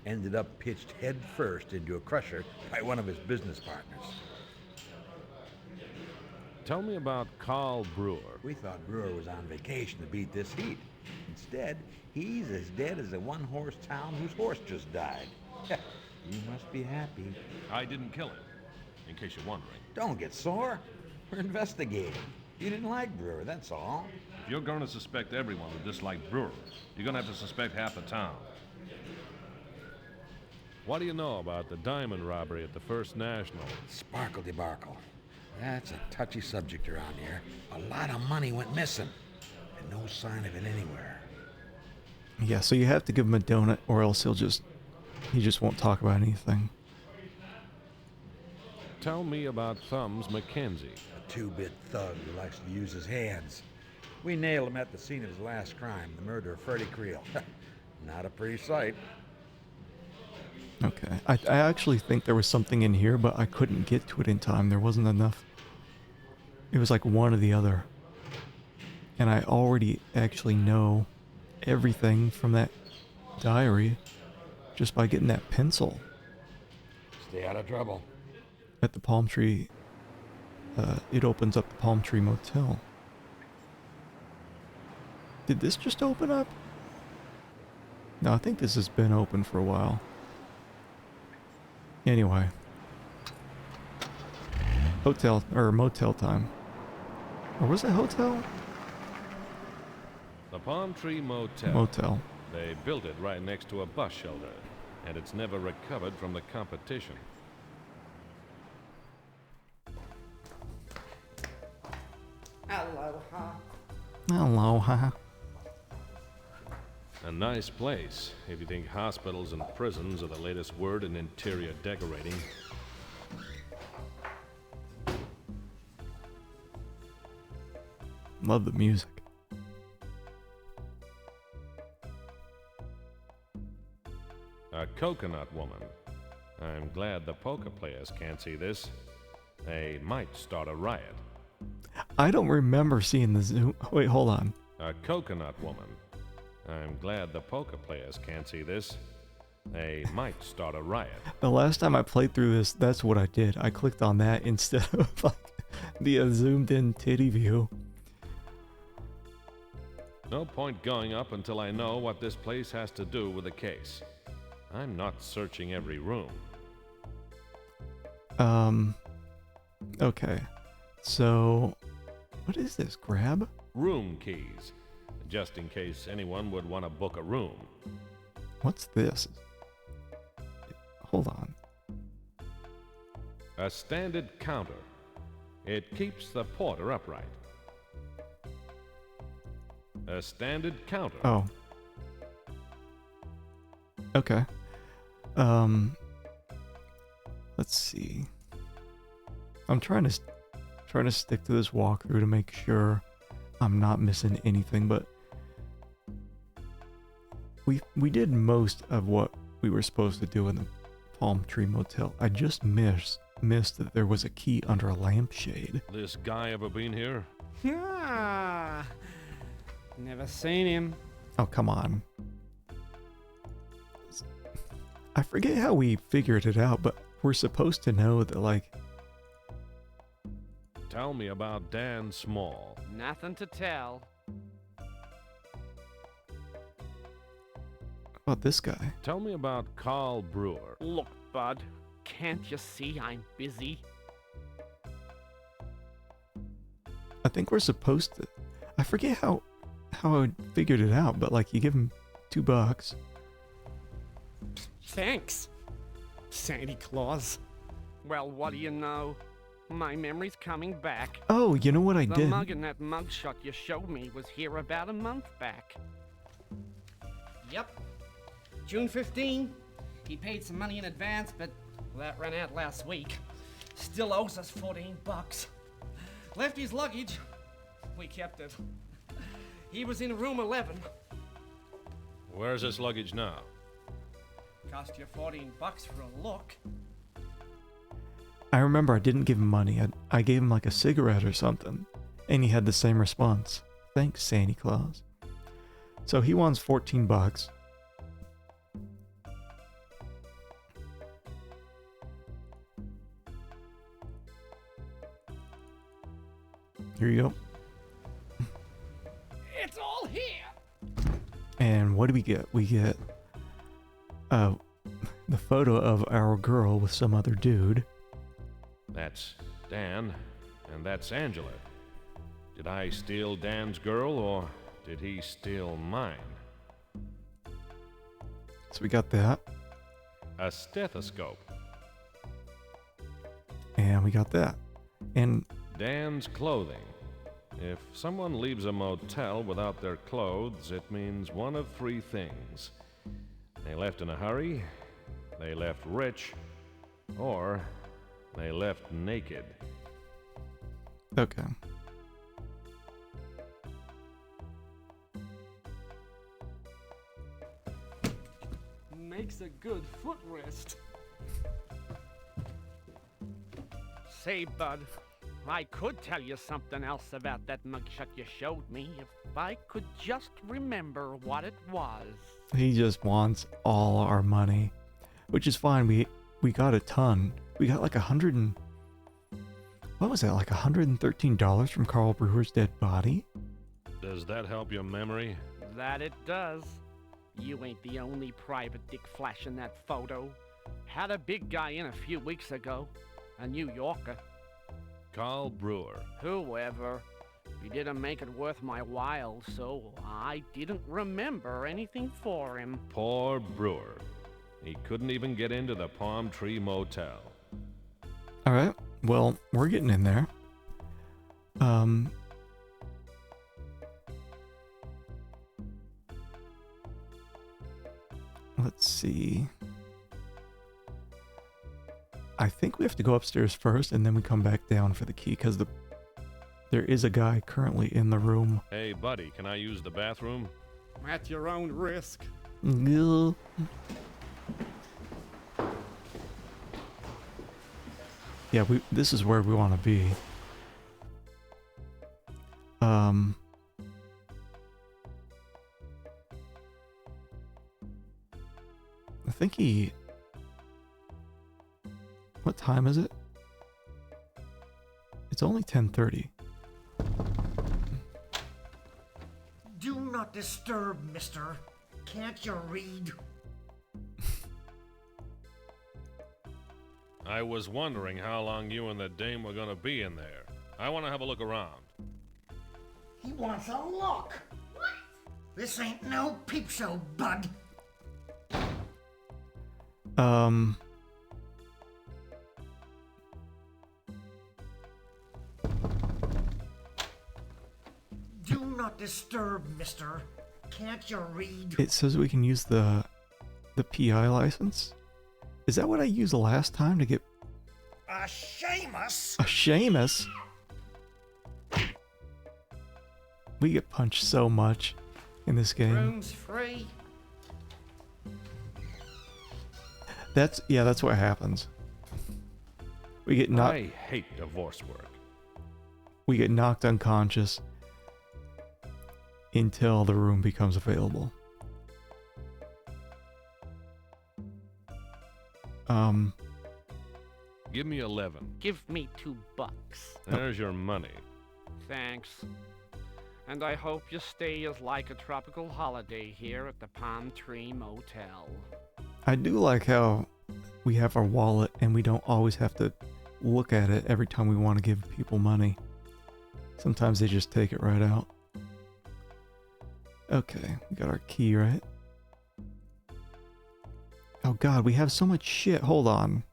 Ended up pitched head first into a crusher by one of his business partners. Tell me about Carl Brewer. We thought Brewer was on vacation to beat this heat. Instead, he's as dead as a one-horse town whose horse just died. You must be happy. I didn't kill him, in case you're wondering. Don't get sore. We're investigating. You didn't like Brewer, that's all. If you're going to suspect everyone who disliked Brewer, you're going to have to suspect half the town. What do you know about the diamond robbery at the First National? Sparkle debarkle. That's a touchy subject around here. A lot of money went missing, and no sign of it anywhere. Yeah, so you have to give him a donut, or else he just won't talk about anything. Tell me about Thumbs McKenzie. A two-bit thug who likes to use his hands. We nailed him at the scene of his last crime, the murder of Freddie Creel. Not a pretty sight. Okay. I actually think there was something in here, but I couldn't get to it in time. There wasn't enough. It was like one or the other. And I already actually know everything from that diary just by getting that pencil. Stay out of trouble. At the Palm Tree, it opens up the Palm Tree Motel. Did this just open up? No, I think this has been open for a while. Anyway. Hotel, or motel time. Or was it hotel? The Palm Tree Motel. Motel. They built it right next to a bus shelter, and it's never recovered from the competition. Aloha. Aloha. A nice place, if you think hospitals and prisons are the latest word in interior decorating. Love the music. A coconut woman. I'm glad the poker players can't see this. They might start a riot. I don't remember seeing the Zoom. Wait, hold on. A coconut woman. I'm glad the poker players can't see this. They might start a riot. The last time I played through this, that's what I did. I clicked on that instead of like the zoomed in titty view. No point going up until I know what this place has to do with the case. I'm not searching every room. Okay. So, what is this? Grab? Room keys. Just in case anyone would want to book a room. What's this? Hold on. A standard counter. It keeps the porter upright. A standard counter. Oh. Okay. Let's see. I'm trying to stick to this walkthrough to make sure I'm not missing anything, but we did most of what we were supposed to do in the Palm Tree Motel. I just missed that there was a key under a lampshade. This guy ever been here? Ah, never seen him. Oh, come on. I forget how we figured it out, but we're supposed to know that, like... Tell me about Dan Small. Nothing to tell. About this guy. Tell me about Carl Brewer. Look, bud, can't you see I'm busy? I think we're supposed to... I forget how I figured it out, but like you give him $2. Thanks, Santa Claus. Well, what do you know? My memory's coming back. Oh, you know what I The did? mug in that mugshot you showed me was here about a month back. Yep. June 15. He paid some money in advance, but that ran out last week. Still owes us $14. Left his luggage. We kept it. He was in room 11. Where's his luggage now? Cost you $14 for a look. I remember I didn't give him money. I gave him like a cigarette or something. And he had the same response. Thanks, Santa Claus. So he wants $14. Here you go. It's all here. And what do we get? We get the photo of our girl with some other dude. That's Dan, and that's Angela. Did I steal Dan's girl, or did he steal mine? So we got that. A stethoscope. And we got that. And Dan's clothing. If someone leaves a motel without their clothes, it means one of three things. They left in a hurry, they left rich, or they left naked. Okay. Makes a good footrest. Say, bud, I could tell you something else about that mugshot you showed me if I could just remember what it was. he just wants all our money, which is fine. We got a ton. We got like what was that? Like $113 from Carl Brewer's dead body? Does that help your memory? That it does. You ain't the only private dick flashing that photo. Had a big guy in a few weeks ago. A New Yorker. Carl Brewer. Whoever. He didn't make it worth my while, so I didn't remember anything for him. Poor Brewer. He couldn't even get into the Palm Tree Motel. All right. Well, we're getting in there. Let's see. I think we have to go upstairs first, and then we come back down for the key, because there is a guy currently in the room. Hey, buddy, can I use the bathroom? At your own risk. No. Yeah, this is where we want to be. I think what time is it? It's only 10:30. Do not disturb, mister. Can't you read? I was wondering how long you and the dame were gonna be in there. I want to have a look around. He wants a look. What? This ain't no peep show, bud. Do not disturb, mister. Can't you read? It says we can use the PI license. Is that what I used last time to get A Seamus? a Seamus? We get punched so much in this game. Room's free. That's what happens. We get knocked. I hate divorce work. We get knocked unconscious until the room becomes available. Give me 11. Give me $2. There's your money. Thanks. And I hope your stay is like a tropical holiday here at the Palm Tree Motel. I do like how we have our wallet and we don't always have to look at it every time we want to give people money. Sometimes they just take it right out. Okay, we got our key, right? Oh god, we have so much shit. Hold on.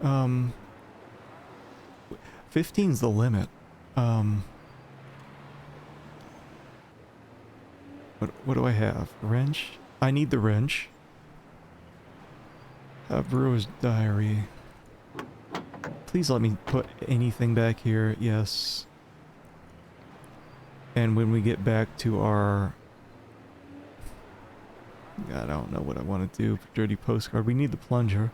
Um, 15's the limit. What do I have? Wrench? I need the wrench. Brewer's diary. Please let me put anything back here. Yes. And when we get back to our... I don't know what I want to do for dirty postcard. We need the plunger.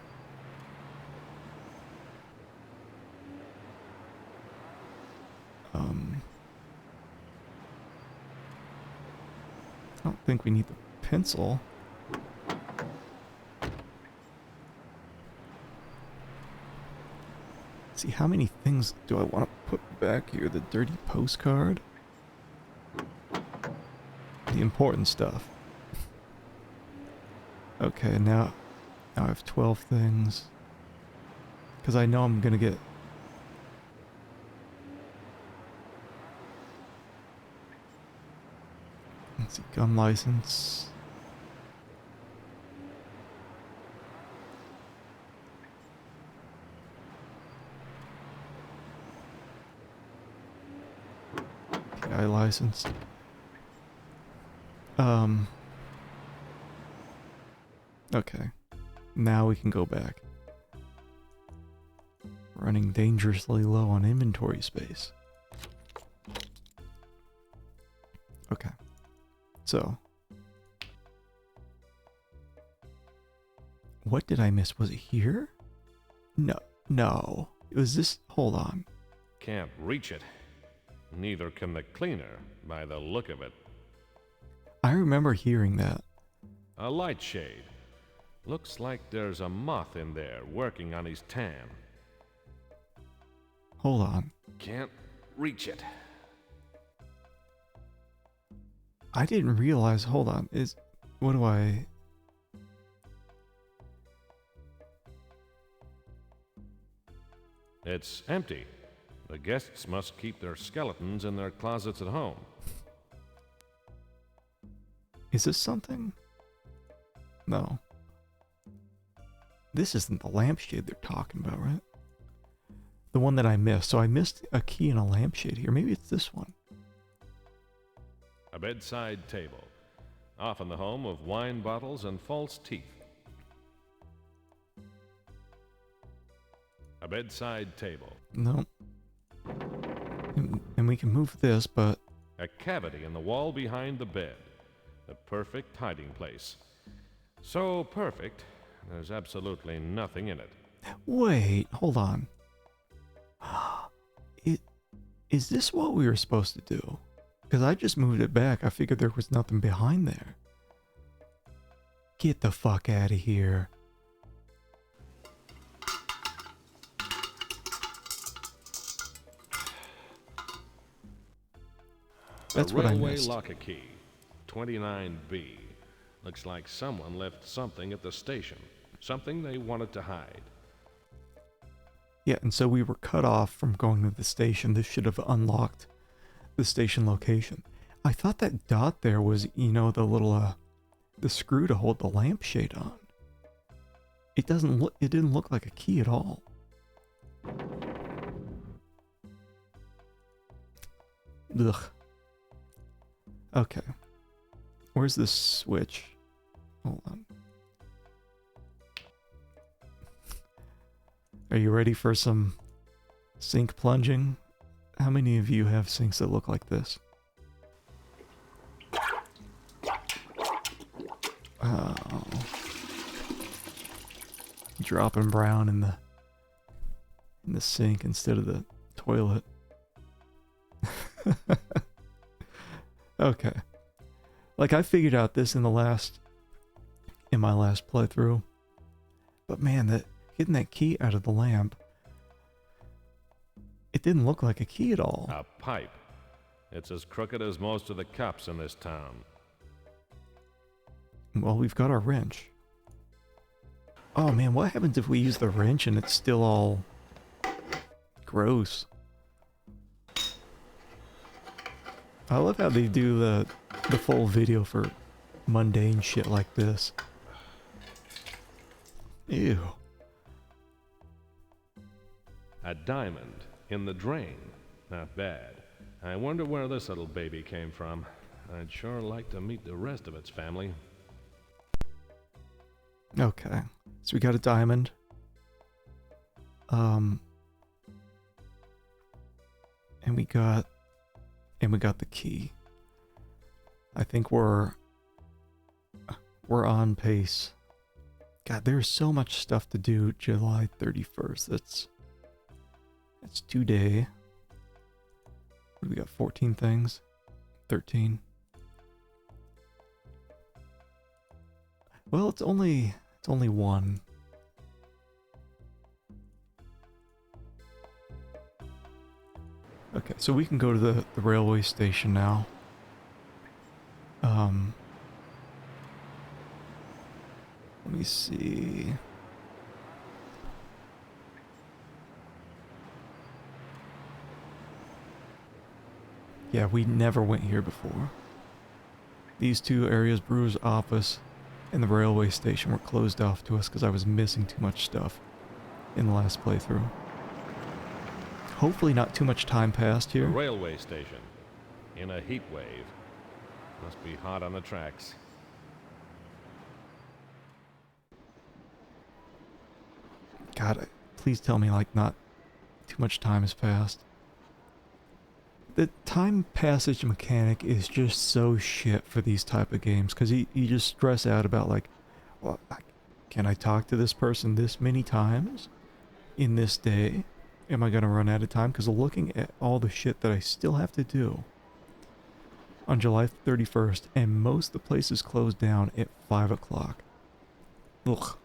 I don't think we need the pencil. See, how many things do I want to put back here? The dirty postcard? The important stuff. Okay, now I have 12 things. Because I know I'm going to get... Let's see, gun license. PI license. Okay. Now we can go back. Running dangerously low on inventory space. Okay. So, what did I miss? Was it here? No. It was this. Hold on. Can't reach it. Neither can the cleaner, by the look of it. I remember hearing that. A light shade. Looks like there's a moth in there working on his tan. Hold on. Can't reach it. I didn't realize. Hold on. What do I... It's empty. The guests must keep their skeletons in their closets at home. Is this something? No. This isn't the lampshade they're talking about, right? The one that I missed. So I missed a key and a lampshade here. Maybe it's this one. A bedside table. Often the home of wine bottles and false teeth. A bedside table. No. And we can move this, but... A cavity in the wall behind the bed. The perfect hiding place. So perfect, there's absolutely nothing in it. Wait, hold on. Is this what we were supposed to do? Because I just moved it back. I figured there was nothing behind there. Get the fuck out of here. That's what I railway missed. locker key, 29B. Looks like someone left something at the station. Something they wanted to hide. Yeah, and so we were cut off from going to the station. This should have unlocked the station location. I thought that dot there was, you know, the little, the screw to hold the lampshade on. It didn't look like a key at all. Ugh. Okay. Where's this switch? Hold on. Are you ready for some sink plunging? How many of you have sinks that look like this? Oh. Dropping brown in the sink instead of the toilet. Okay. Like, I figured out this in my last playthrough. But man, getting that key out of the lamp, it didn't look like a key at all. A pipe. It's as crooked as most of the cops in this town. Well, we've got our wrench. Oh man, what happens if we use the wrench and it's still all gross? I love how they do the full video for mundane shit like this. Ew. A diamond in the drain. Not bad. I wonder where this little baby came from. I'd sure like to meet the rest of its family. Okay. So we got a diamond. And we got the key. I think we're on pace. God, there's so much stuff to do July 31st. That's 2 days. What do we got? 14 things? 13. Well, it's only one. Okay, so we can go to the railway station now. Let me see. Yeah, we never went here before. These two areas, Brewer's office and the railway station, were closed off to us because I was missing too much stuff in the last playthrough. Hopefully not too much time passed here. The railway station. In a heat wave. Must be hot on the tracks. God, please tell me, like, not too much time has passed. The time passage mechanic is just so shit for these type of games, because you just stress out about, like, well, can I talk to this person this many times in this day? Am I going to run out of time? Because looking at all the shit that I still have to do on July 31st, and most of the places closed down at 5 o'clock. Ugh.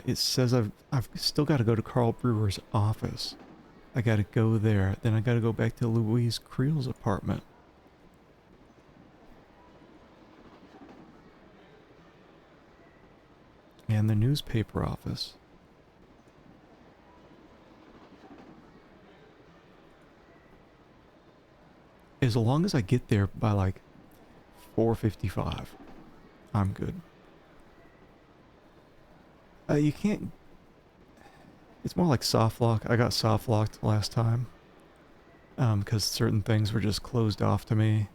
It says I've still got to go to Carl Brewer's office. I got to go there. Then I got to go back to Louise Creel's apartment. And the newspaper office. As long as I get there by like 4:55, I'm good. You can't... It's more like soft lock. I got soft locked last time. Because certain things were just closed off to me.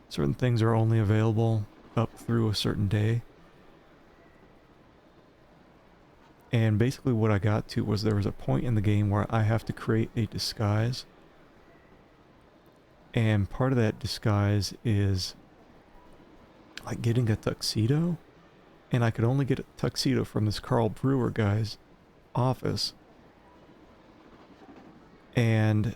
Certain things are only available up through a certain day. And basically what I got to was there was a point in the game where I have to create a disguise. And part of that disguise is like getting a tuxedo. And I could only get a tuxedo from this Carl Brewer guy's office. And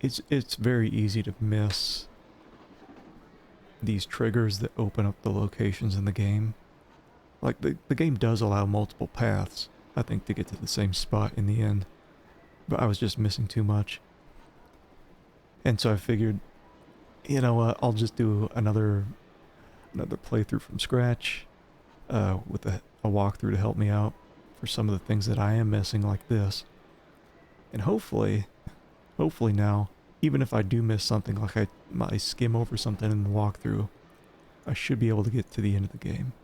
it's very easy to miss these triggers that open up the locations in the game. Like, the game does allow multiple paths, I think, to get to the same spot in the end. But I was just missing too much. And so I figured, you know what, I'll just do another playthrough from scratch, with a walkthrough to help me out for some of the things that I am missing, like this. And hopefully now, even if I do miss something, like I skim over something in the walkthrough, I should be able to get to the end of the game.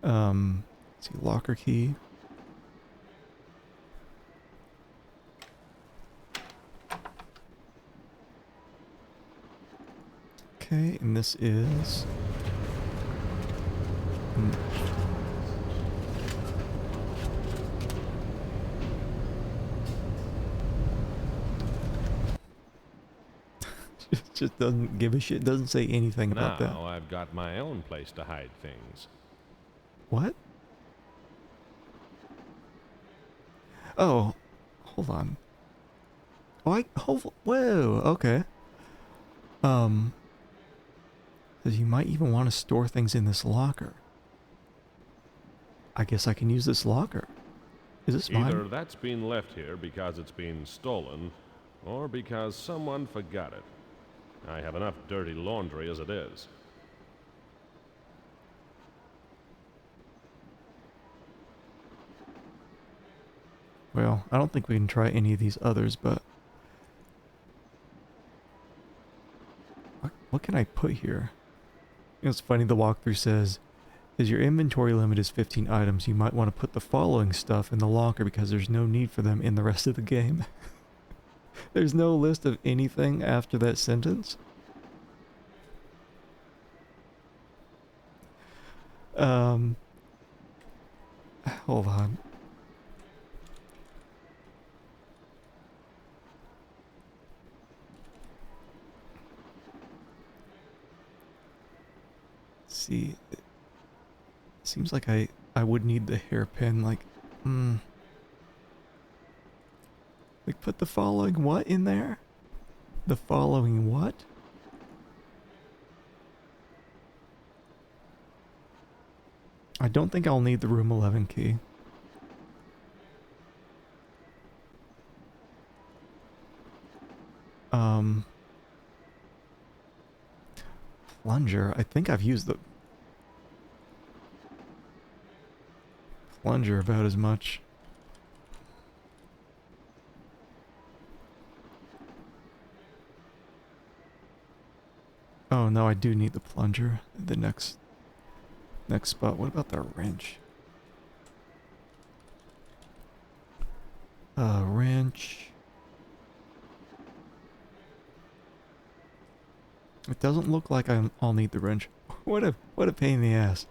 Let's see, locker key. Okay, and this is... Just doesn't give a shit. Doesn't say anything about that. Now I've got my own place to hide things. What? Oh, hold on. Whoa, okay. Says you might even want to store things in this locker. I guess I can use this locker. Is this mine? Either that's been left here because it's been stolen, or because someone forgot it. I have enough dirty laundry as it is. Well, I don't think we can try any of these others, but... What can I put here? You know, it's funny, the walkthrough says, as your inventory limit is 15 items, you might want to put the following stuff in the locker because there's no need for them in the rest of the game. There's no list of anything after that sentence. Hold on. See, it seems like I would need the hairpin, like, like put the following what in there? The following what? I don't think I'll need the room 11 key. Plunger, I think I've used the plunger about as much. Oh no, I do need the plunger. The next spot. What about the wrench? Wrench. It doesn't look like I'll need the wrench. What a pain in the ass.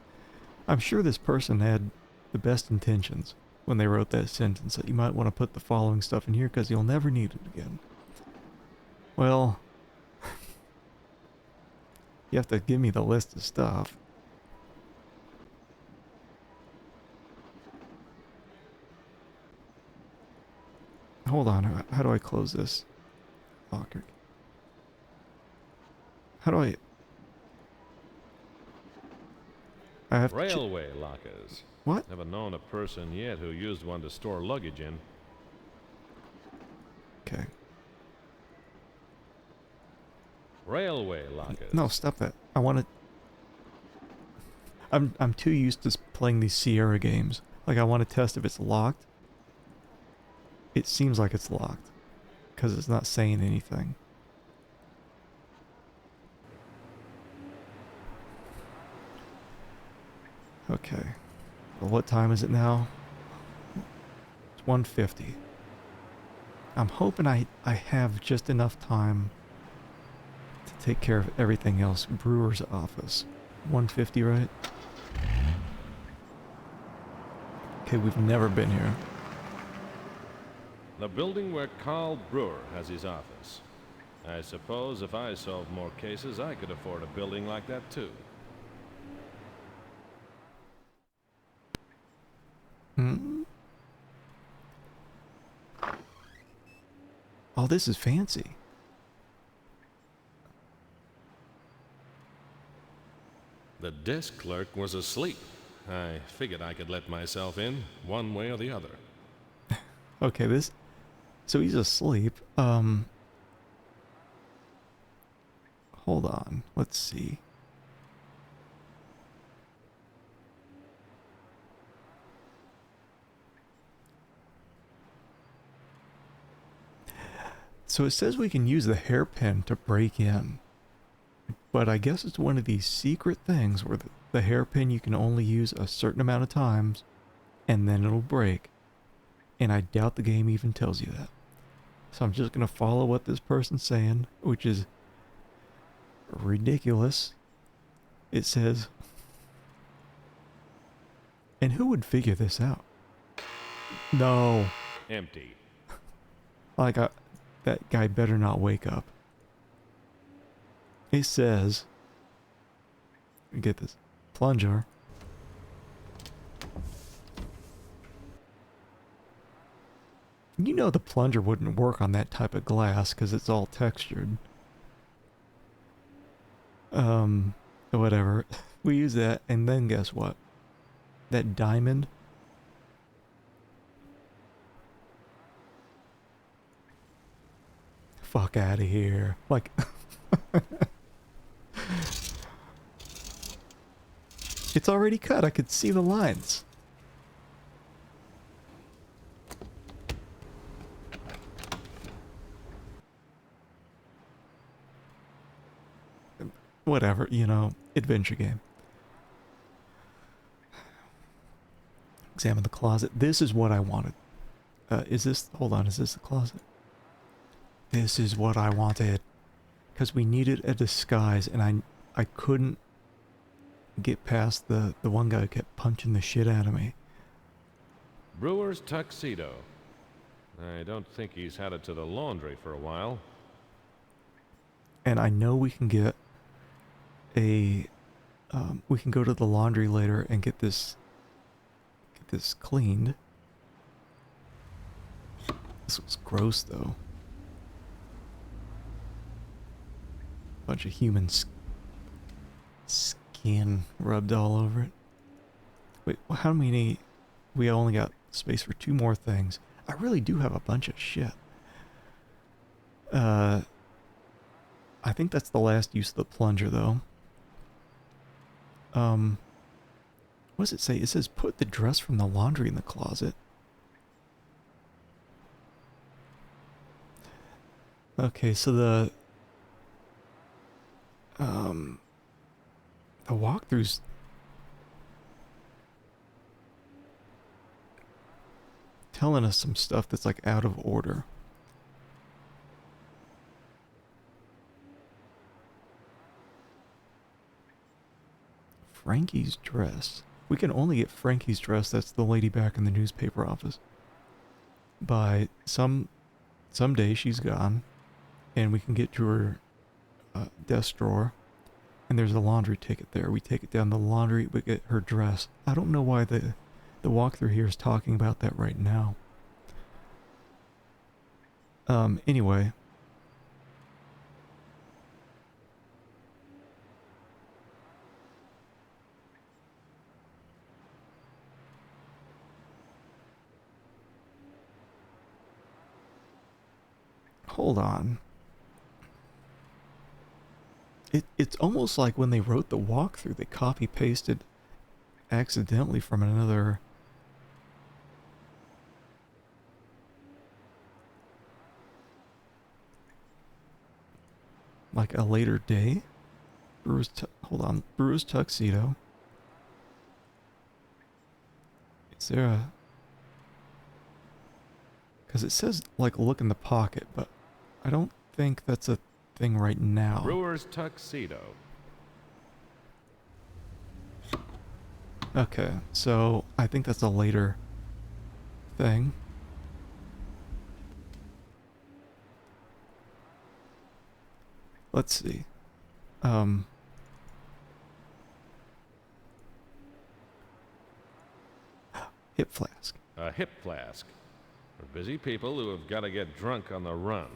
I'm sure this person had the best intentions when they wrote that sentence that you might want to put the following stuff in here because you'll never need it again. Well, you have to give me the list of stuff. Hold on, how do I close this locker? How do I have to Railway lockers. What? Never known a person yet who used one to store luggage in. Okay. Railway lockers. No, stop that. I want to... I'm too used to playing these Sierra games. Like, I want to test if it's locked. It seems like it's locked. Because it's not saying anything. Okay. Well, what time is it now? It's 1:50. I'm hoping I have just enough time to take care of everything else. Brewer's office. 1:50, right? Okay, we've never been here. The building where Carl Brewer has his office. I suppose if I solved more cases, I could afford a building like that too. Oh, this is fancy. The desk clerk was asleep. I figured I could let myself in one way or the other. Okay, so he's asleep. Hold on. Let's see. So it says we can use the hairpin to break in. But I guess it's one of these secret things where the hairpin you can only use a certain amount of times and then it'll break. And I doubt the game even tells you that. So I'm just going to follow what this person's saying, which is ridiculous. It says, and who would figure this out? No. Empty. Like, that guy better not wake up. It says, get this, plunger. You know the plunger wouldn't work on that type of glass because it's all textured. Whatever. We use that, and then guess what? That diamond. Fuck out of here. Like, it's already cut. I could see the lines. Whatever, you know, adventure game. Examine the closet. This is what I wanted. Is this, hold on, is this the closet? This is what I wanted. Because we needed a disguise, and I couldn't get past the one guy who kept punching the shit out of me. Brewer's tuxedo. I don't think he's had it to the laundry for a while. And I know we can get we can go to the laundry later and get this cleaned. This looks gross though. Bunch of human skin rubbed all over it. Wait, how many? We only got space for 2 more things. I really do have a bunch of shit. I think that's the last use of the plunger though. What does it say? It says put the dress from the laundry in the closet. Okay, so the walkthrough's telling us some stuff that's like out of order. Frankie's dress. We can only get Frankie's dress, that's the lady back in the newspaper office, by someday she's gone, and we can get to her desk drawer, and there's a laundry ticket there. We take it down to the laundry, we get her dress. I don't know why the walkthrough here is talking about that right now. Anyway. Hold on. It's almost like when they wrote the walkthrough, they copy-pasted accidentally from another... like a later day? Hold on. Brewer's tuxedo. Is there a... because it says, like, look in the pocket, but I don't think that's a thing right now. Brewer's tuxedo. Okay, so I think that's a later thing. Let's see. Hip flask. A hip flask. For busy people who have got to get drunk on the run.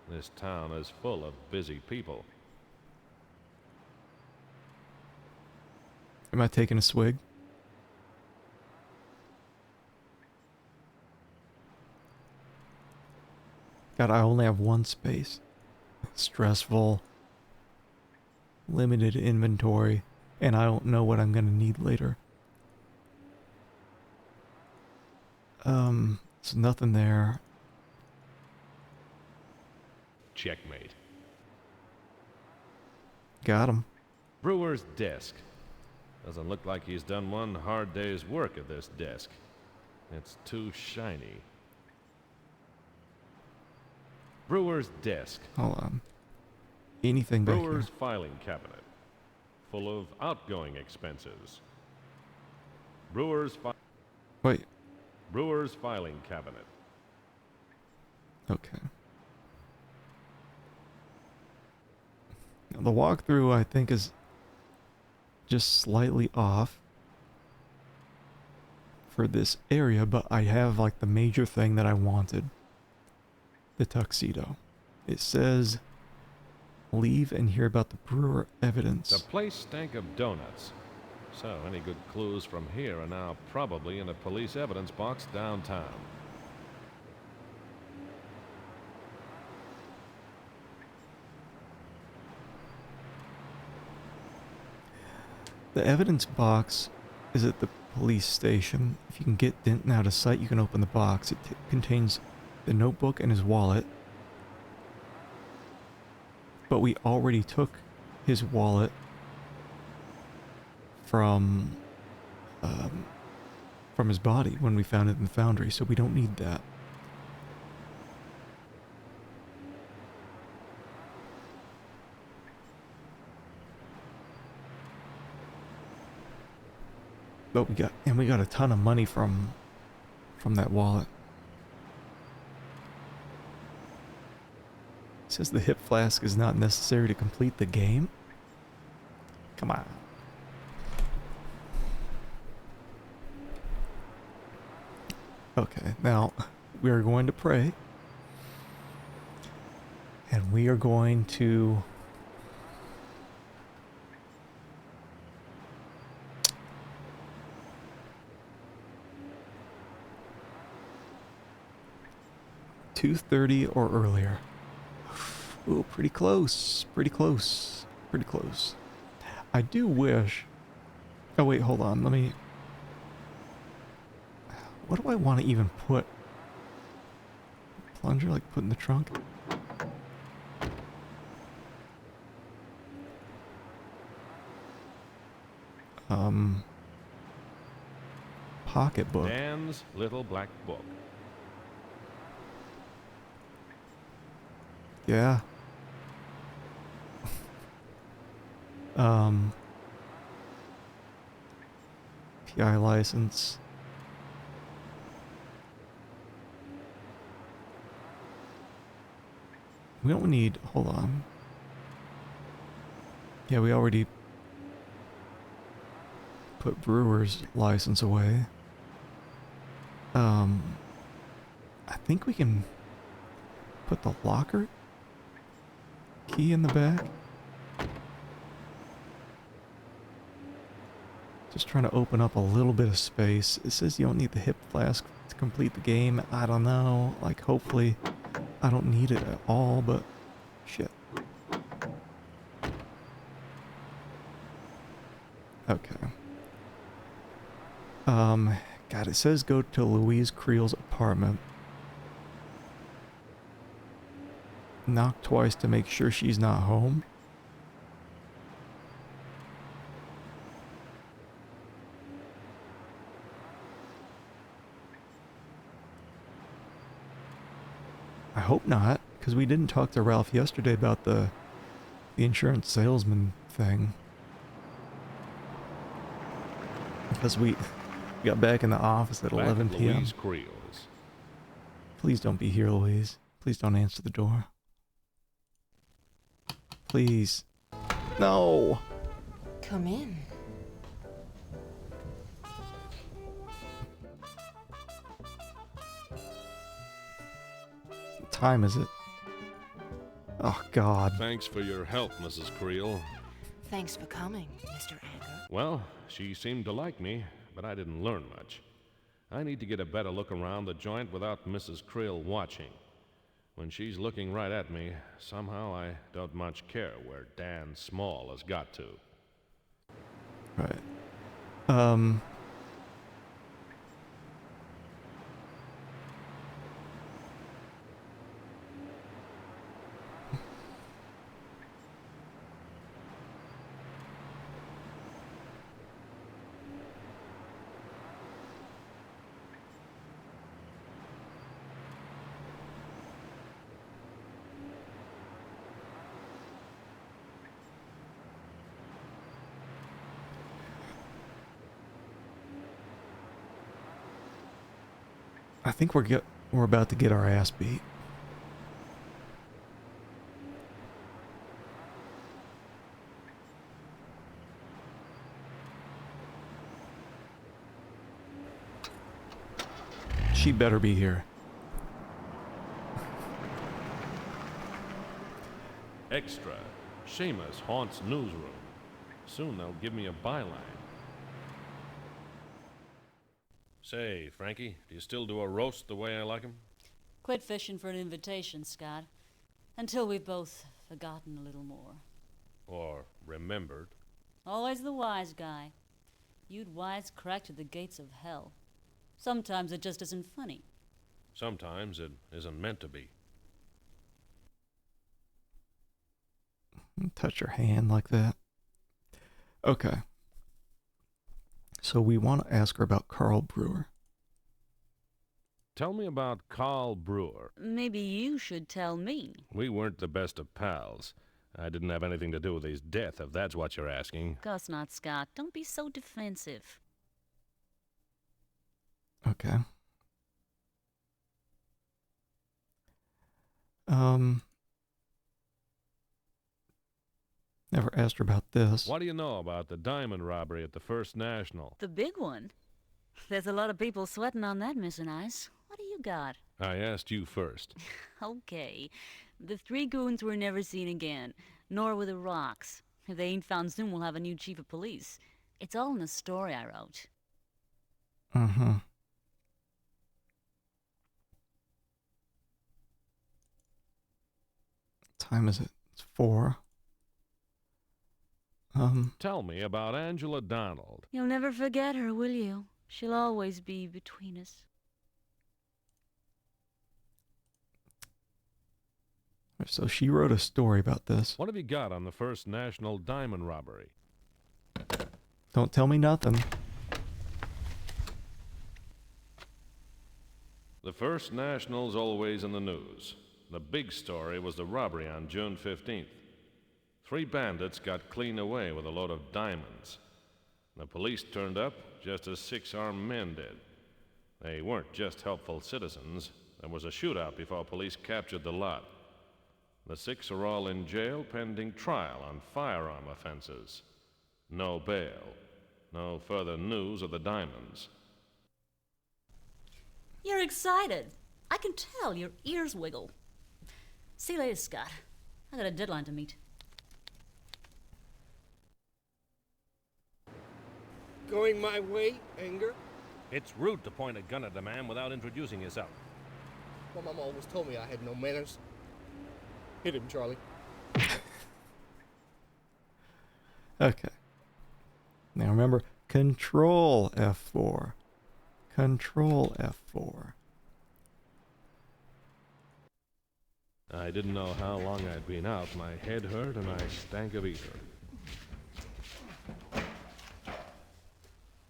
This town is full of busy people. Am I taking a swig? God, I only have 1 space. Stressful. Limited inventory. And I don't know what I'm gonna need later. There's nothing there. Checkmate. Got him. Brewer's desk. Doesn't look like he's done one hard day's work at this desk. It's too shiny. Brewer's desk. Hold on. anything back here. Brewer's filing cabinet, full of outgoing expenses. Wait. Brewer's filing cabinet. Okay. Now, the walkthrough, I think, is just slightly off for this area, but I have, like, the major thing that I wanted. The tuxedo. It says, leave and hear about the Brewer evidence. The place stank of donuts. So, any good clues from here are now probably in a police evidence box downtown. The evidence box is at the police station. If you can get Denton out of sight, you can open the box. It contains the notebook and his wallet. But we already took his wallet from his body when we found it in the foundry, so we don't need that. But we got a ton of money from that wallet. It says the hip flask is not necessary to complete the game. Come on. Okay, now we are going to pray. And we are going to $2:30 or earlier. Ooh, pretty close. Pretty close. Pretty close. I do wish... Oh, wait, hold on. Let me... What do I want to even put? Plunger, like, put in the trunk? Pocketbook. Dan's little black book. Yeah. PI license. We don't need, hold on. Yeah, we already put Brewer's license away. I think we can put the locker key in the back. Just trying to open up a little bit of space. It says you don't need the hip flask to complete the game. I don't know. Like, hopefully I don't need it at all, but shit. Okay. God, it says go to Louise Creel's apartment. Knock twice to make sure she's not home. I hope not, because we didn't talk to Ralph yesterday about the insurance salesman thing. Because we got back in the office at 11 p.m. Louise Creel's. Please don't be here, Louise. Please don't answer the door. Please. No! Come in. What time is it? Oh, God. Thanks for your help, Mrs. Creel. Thanks for coming, Mr. Anger. Well, she seemed to like me, but I didn't learn much. I need to get a better look around the joint without Mrs. Creel watching. When she's looking right at me, somehow I don't much care where Dan Small has got to. Right. I think we're about to get our ass beat. She better be here. Extra. Seamus haunts newsroom. Soon they'll give me a byline. Say, Frankie, do you still do a roast the way I like 'em? Quit fishing for an invitation, Scott. Until we've both forgotten a little more. Or remembered? Always the wise guy. You'd wisecrack to the gates of hell. Sometimes it just isn't funny. Sometimes it isn't meant to be. Touch her hand like that. Okay. So we want to ask her about Carl Brewer. Tell me about Carl Brewer. Maybe you should tell me. We weren't the best of pals. I didn't have anything to do with his death, if that's what you're asking. Of course not, Scott. Don't be so defensive. Okay. Never asked her about this. What do you know about the diamond robbery at the First National? The big one? There's a lot of people sweating on that, Mr. Nice. What do you got? I asked you first. Okay. The 3 goons were never seen again, nor were the rocks. If they ain't found soon, we'll have a new chief of police. It's all in the story I wrote. Mm-hmm. What time is it? It's 4. Tell me about Angela Donald. You'll never forget her, will you? She'll always be between us. So she wrote a story about this. What have you got on the First National diamond robbery? Don't tell me nothing. The First National's always in the news. The big story was the robbery on June 15th. 3 bandits got clean away with a load of diamonds. The police turned up just as 6 armed men did. They weren't just helpful citizens. There was a shootout before police captured the lot. The 6 are all in jail pending trial on firearm offenses. No bail. No further news of the diamonds. You're excited. I can tell your ears wiggle. See you later, Scott. I got a deadline to meet. Going my way, Anger? It's rude to point a gun at a man without introducing yourself. My mama always told me I had no manners. Hit him, Charlie. Okay. Now remember, Control F4. Control F4. I didn't know how long I'd been out. My head hurt and I stank of ether.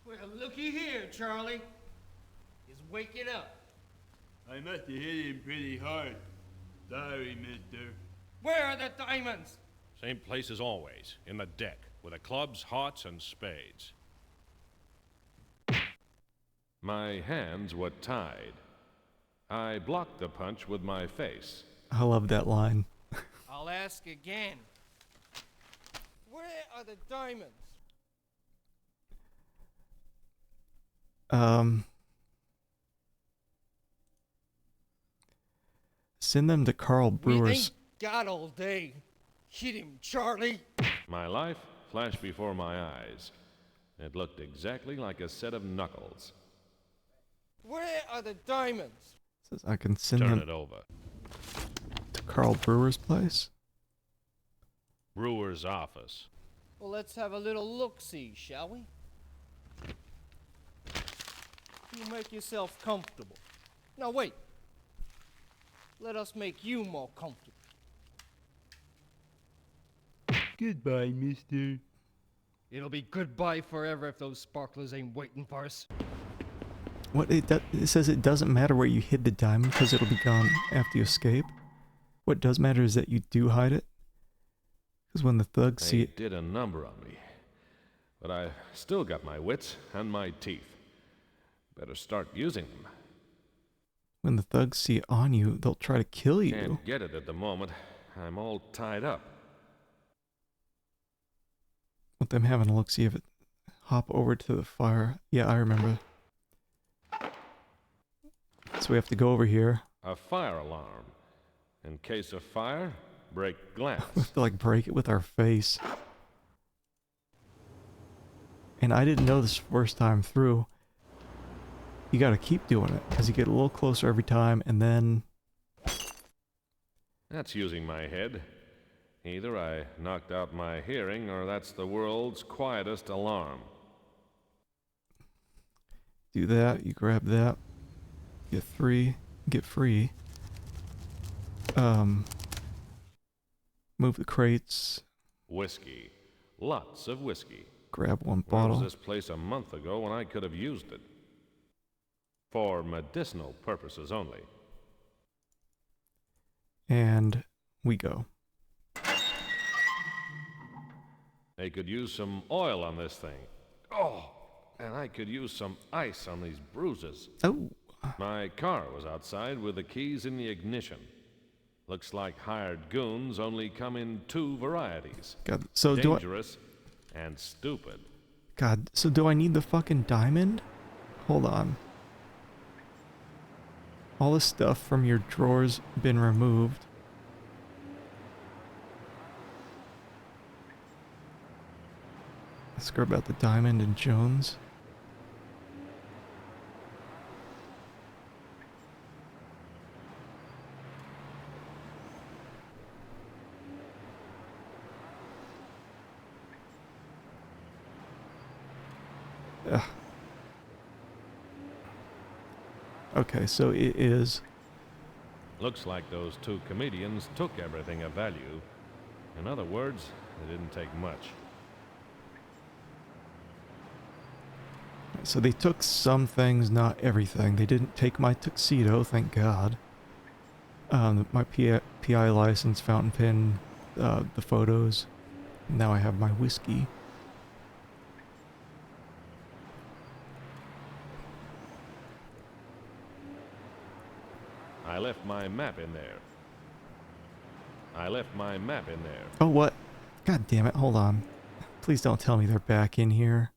Well, looky here, Charlie. He's waking up. I must have hit him pretty hard. Sorry, mister. Where are the diamonds? Same place as always, in the deck, with the clubs, hearts, and spades. My hands were tied. I blocked the punch with my face. I love that line. I'll ask again. Where are the diamonds? Send them to Carl We Brewer's. ain't got all day. Hit him, Charlie. My life flashed before my eyes. It looked exactly like a set of knuckles. Where are the diamonds? Says I can send Turn them it over. to Carl Brewer's place. Brewer's office. Well, let's have a little look-see, shall we? You make yourself comfortable. Now, wait. Let us make you more comfortable. Goodbye, mister. It'll be goodbye forever if those sparklers ain't waiting for us. What it says it doesn't matter where you hid the diamond because it'll be gone after you escape. What does matter is that you do hide it. Because when the thugs see They it, did a number on me. But I still got my wits and my teeth. Better start using them. when the thugs see it on you, they'll try to kill you. Can't get it at the moment. I'm all tied up. With them having a look, see if it hop over to the fire. Yeah, I remember. So we have to go over here. A fire alarm. In case of fire, break glass. We have to like break it with our face. And I didn't know this first time through. You gotta keep doing it, because you get a little closer every time, and then... That's using my head. Either I knocked out my hearing, or that's the world's quietest alarm. Do that, you grab that. Get free. Move the crates. Whiskey. Lots of whiskey. Grab one Where bottle. was this place a month ago when I could have used it? For medicinal purposes only. And we go. They could use some oil on this thing. Oh, and I could use some ice on these bruises. Oh. My car was outside with the keys in the ignition. Looks like hired goons only come in 2 varieties. God, so do I... Dangerous and stupid. God, so do I need the fucking diamond? Hold on. All the stuff from your drawers been removed. Let's go about the diamond and Jones. Ugh. Okay, so it is... Looks like those 2 comedians took everything of value. In other words, they didn't take much. So they took some things, not everything. They didn't take my tuxedo, thank God. My PI license, fountain pen, the photos. Now I have my whiskey. I left my map in there. Oh, what? God damn it, hold on. Please don't tell me they're back in here.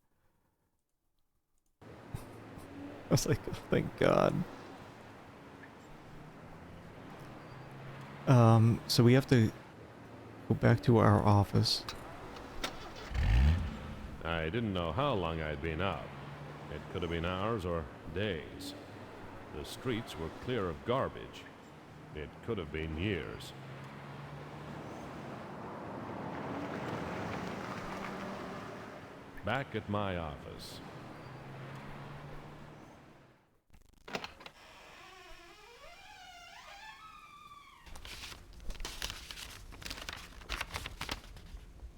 I was like, oh, thank God. So we have to go back to our office. I didn't know how long I'd been out. It could have been hours or days. The streets were clear of garbage. It could have been years. Back at my office.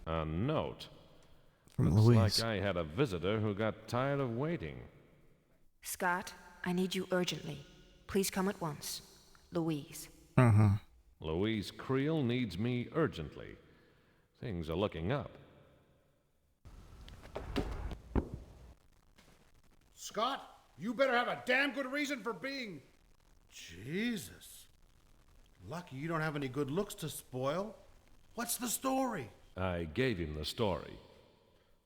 A note. From Looks Louise. like I had a visitor who got tired of waiting. Scott, I need you urgently. Please come at once. Louise. Louise Creel needs me urgently. Things are looking up. Scott, you better have a damn good reason for being... Jesus. Lucky you don't have any good looks to spoil. What's the story? I gave him the story.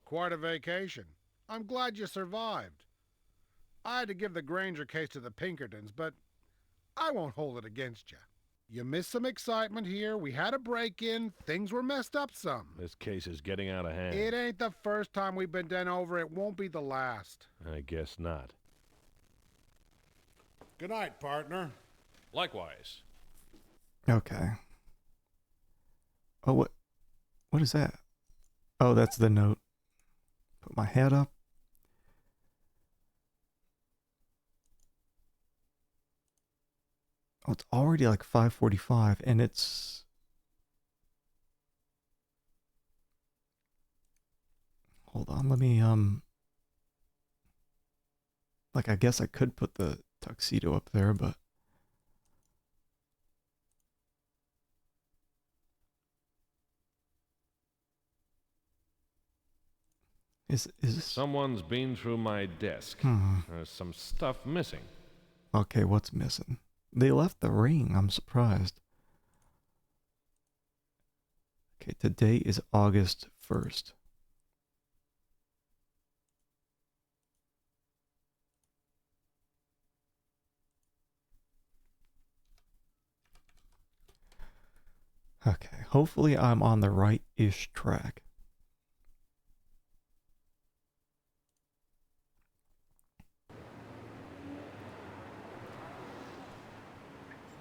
Quite a vacation. I'm glad you survived. I had to give the Granger case to the Pinkertons, but I won't hold it against you. You missed some excitement here. We had a break-in. Things were messed up some. This case is getting out of hand. It ain't the first time we've been done over. It won't be the last. I guess not. Good night, partner. Likewise. Okay. Oh, what is that? Oh, that's the note. Put my head up. Oh, it's already like 5:45 and it's... Hold on, let me, like, I guess I could put the tuxedo up there, but... Is Someone's been through my desk. Hmm. There's some stuff missing. Okay, what's missing? They left the ring. I'm surprised. Okay, today is August 1st. Okay, hopefully I'm on the right-ish track.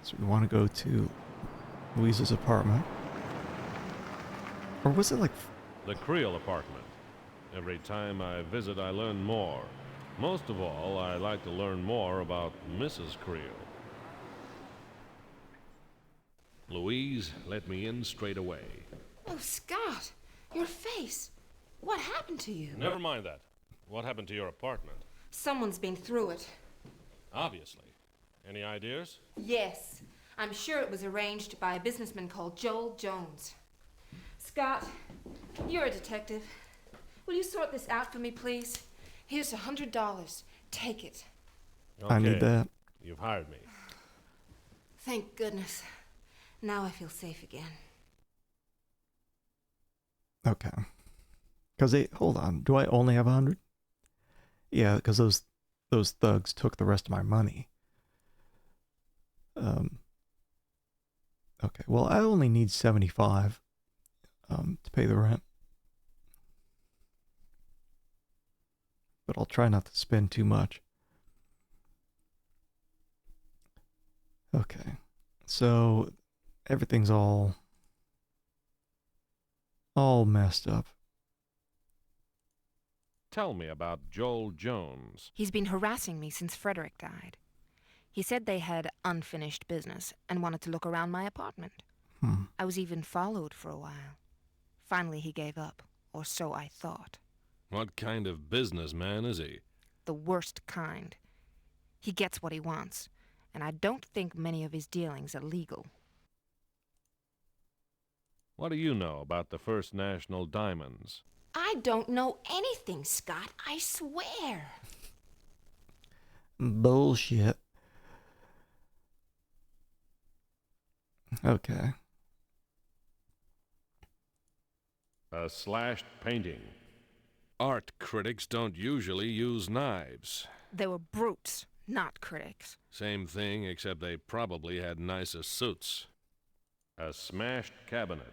So we want to go to Louise's apartment. Or was it like... The Creel apartment. Every time I visit, I learn more. Most of all, I like to learn more about Mrs. Creel. Louise, let me in straight away. Oh, Scott, your face. What happened to you? Never mind that. What happened to your apartment? Someone's been through it. Obviously. Any ideas? Yes, I'm sure it was arranged by a businessman called Joel Jones. Scott, you're a detective. Will you sort this out for me, please? Here's $100. Take it. Okay. I need that. You've hired me. Thank goodness. Now I feel safe again. Okay. Because hold on. Do I only have 100? Yeah, because those thugs took the rest of my money. Okay. Well, I only need 75 to pay the rent. But I'll try not to spend too much. Okay. So everything's all messed up. Tell me about Joel Jones. He's been harassing me since Frederick died. He said they had unfinished business and wanted to look around my apartment. I was even followed for a while. Finally, he gave up, or so I thought. What kind of businessman is he? The worst kind. He gets what he wants, and I don't think many of his dealings are legal. What do you know about the First National Diamonds? I don't know anything, Scott. I swear. Bullshit. Okay. A slashed painting. Art critics don't usually use knives. They were brutes, not critics. Same thing, except they probably had nicer suits. A smashed cabinet.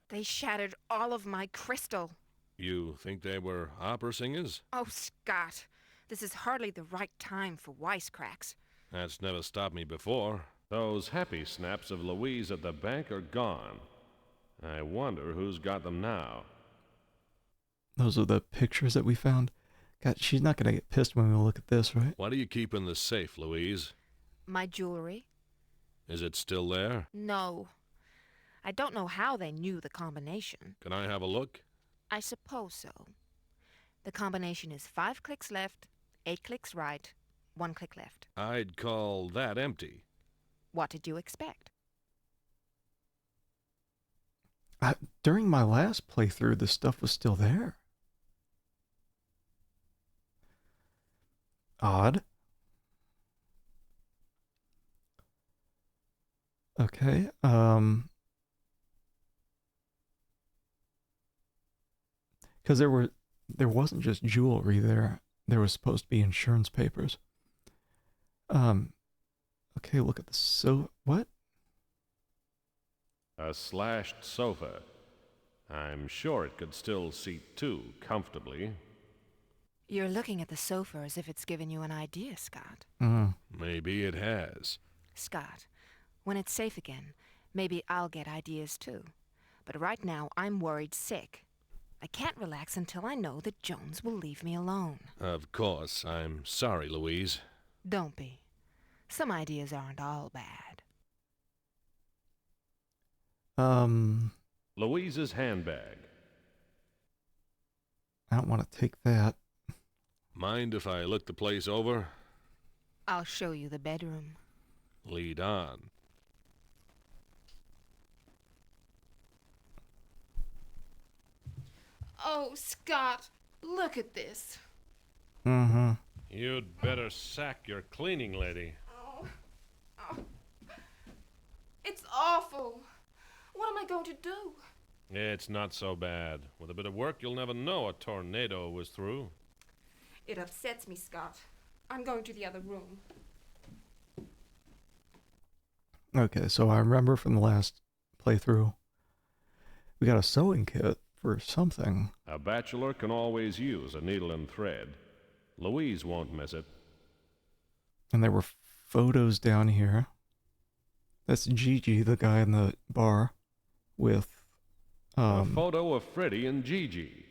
They shattered all of my crystal. You think they were opera singers? Oh, Scott, this is hardly the right time for wisecracks. That's never stopped me before. Those happy snaps of Louise at the bank are gone. I wonder who's got them now. Those are the pictures that we found. God, she's not going to get pissed when we look at this, right? What do you keep in the safe, Louise? My jewelry? Is it still there? No. I don't know how they knew the combination. Can I have a look? I suppose so. The combination is 5 clicks left, 8 clicks right, 1 click left. I'd call that empty. What did you expect? During my last playthrough, the stuff was still there. Odd. Okay, because there wasn't just jewelry there. There was supposed to be insurance papers. Okay, look at the what? A slashed sofa. I'm sure it could still seat 2 comfortably. You're looking at the sofa as if it's given you an idea, Scott. Maybe it has. Scott, when it's safe again, maybe I'll get ideas too. But right now, I'm worried sick. I can't relax until I know that Jones will leave me alone. Of course. I'm sorry, Louise. Don't be. Some ideas aren't all bad. Louise's handbag. I don't want to take that. Mind if I look the place over? I'll show you the bedroom. Lead on. Oh, Scott, look at this. Mm-hmm. You'd better sack your cleaning lady. Oh, awful. What am I going to do? It's not so bad. With a bit of work, you'll never know a tornado was through. It upsets me, Scott. I'm going to the other room. Okay, so I remember from the last playthrough, we got a sewing kit for something. A bachelor can always use a needle and thread. Louise won't miss it. And there were photos down here. That's Gigi, the guy in the bar, with a photo of Freddy and Gigi.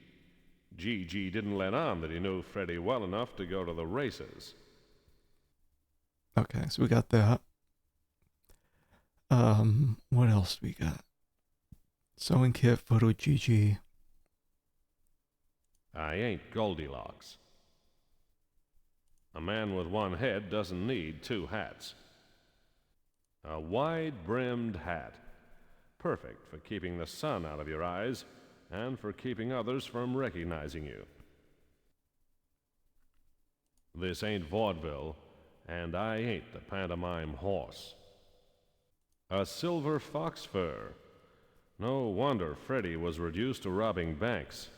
Gigi didn't let on that he knew Freddy well enough to go to the races. Okay, so we got that. What else we got? Sewing kit, photo of Gigi. I ain't Goldilocks. A man with one head doesn't need two hats. A wide-brimmed hat. Perfect for keeping the sun out of your eyes and for keeping others from recognizing you. This ain't vaudeville, and I ain't the pantomime horse. A silver fox fur. No wonder Freddy was reduced to robbing banks.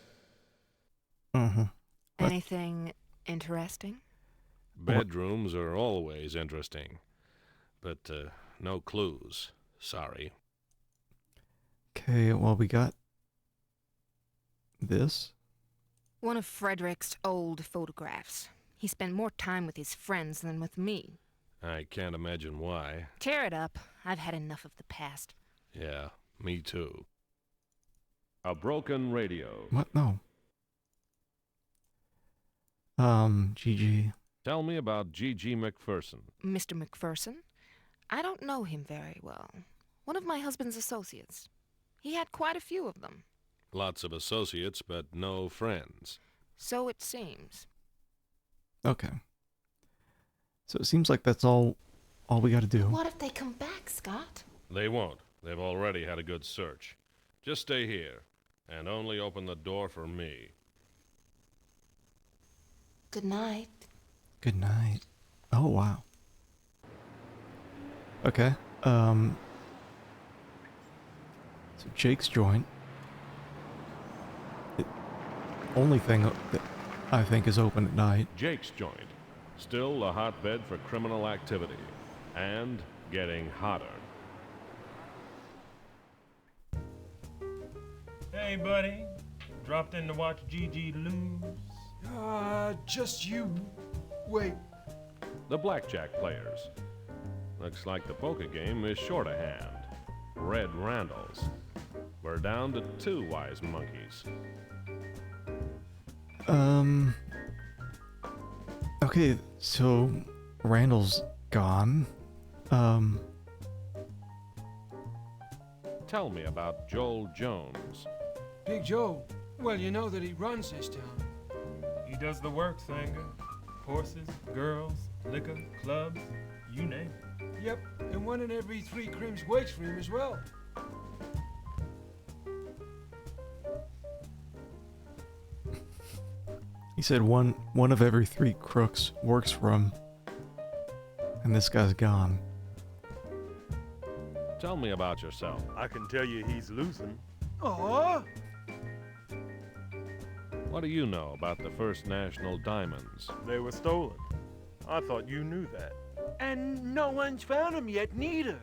Anything interesting? Bedrooms are always interesting, but no clues. Sorry. Okay, well, we got this. One of Frederick's old photographs. He spent more time with his friends than with me. I can't imagine why. Tear it up. I've had enough of the past. Yeah, me too. A broken radio. What? No. Gigi. Tell me about Gigi McPherson. Mr. McPherson? I don't know him very well. One of my husband's associates. He had quite a few of them. Lots of associates, but no friends. So it seems. Okay. So it seems like that's all we got to do. What if they come back, Scott? They won't. They've already had a good search. Just stay here, and only open the door for me. Good night. Good night. Oh, wow. Okay. So Jake's joint. The only thing that I think is open at night. Jake's joint. Still a hotbed for criminal activity. And getting hotter. Hey, buddy. Dropped in to watch Gigi lose? Just you. Wait. The blackjack players. Looks like the poker game is short a hand. Red Randall's. We're down to 2 wise monkeys. Okay, so Randall's gone. Tell me about Joel Jones. Big Joe. Well, you know that he runs this town. He does the work, Sanger. Horses, girls, liquor, clubs, you name it. Yep, and 1 in every 3 crims waits for him as well. He said one of every 3 crooks works for him. And this guy's gone. Tell me about yourself. I can tell you he's losing. Aw! What do you know about the First National diamonds? They were stolen. I thought you knew that. And no one's found him yet, neither.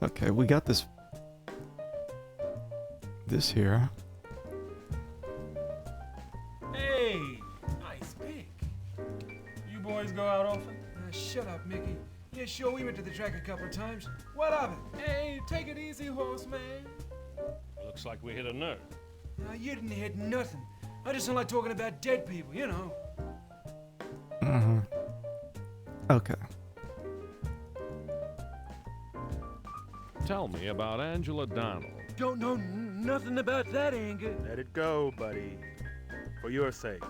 Okay, we got this here. Hey, nice pick. You boys go out often? Shut up, Mickey. Yeah, sure, we went to the track a couple of times. What of it? Hey, take it easy, horse man. Looks like we hit a nerve. No, you didn't hit nothing. I just don't like talking about dead people, you know. Okay. Tell me about Angela Donnell. Don't know nothing about that, Anger. Let it go, buddy. For your sake.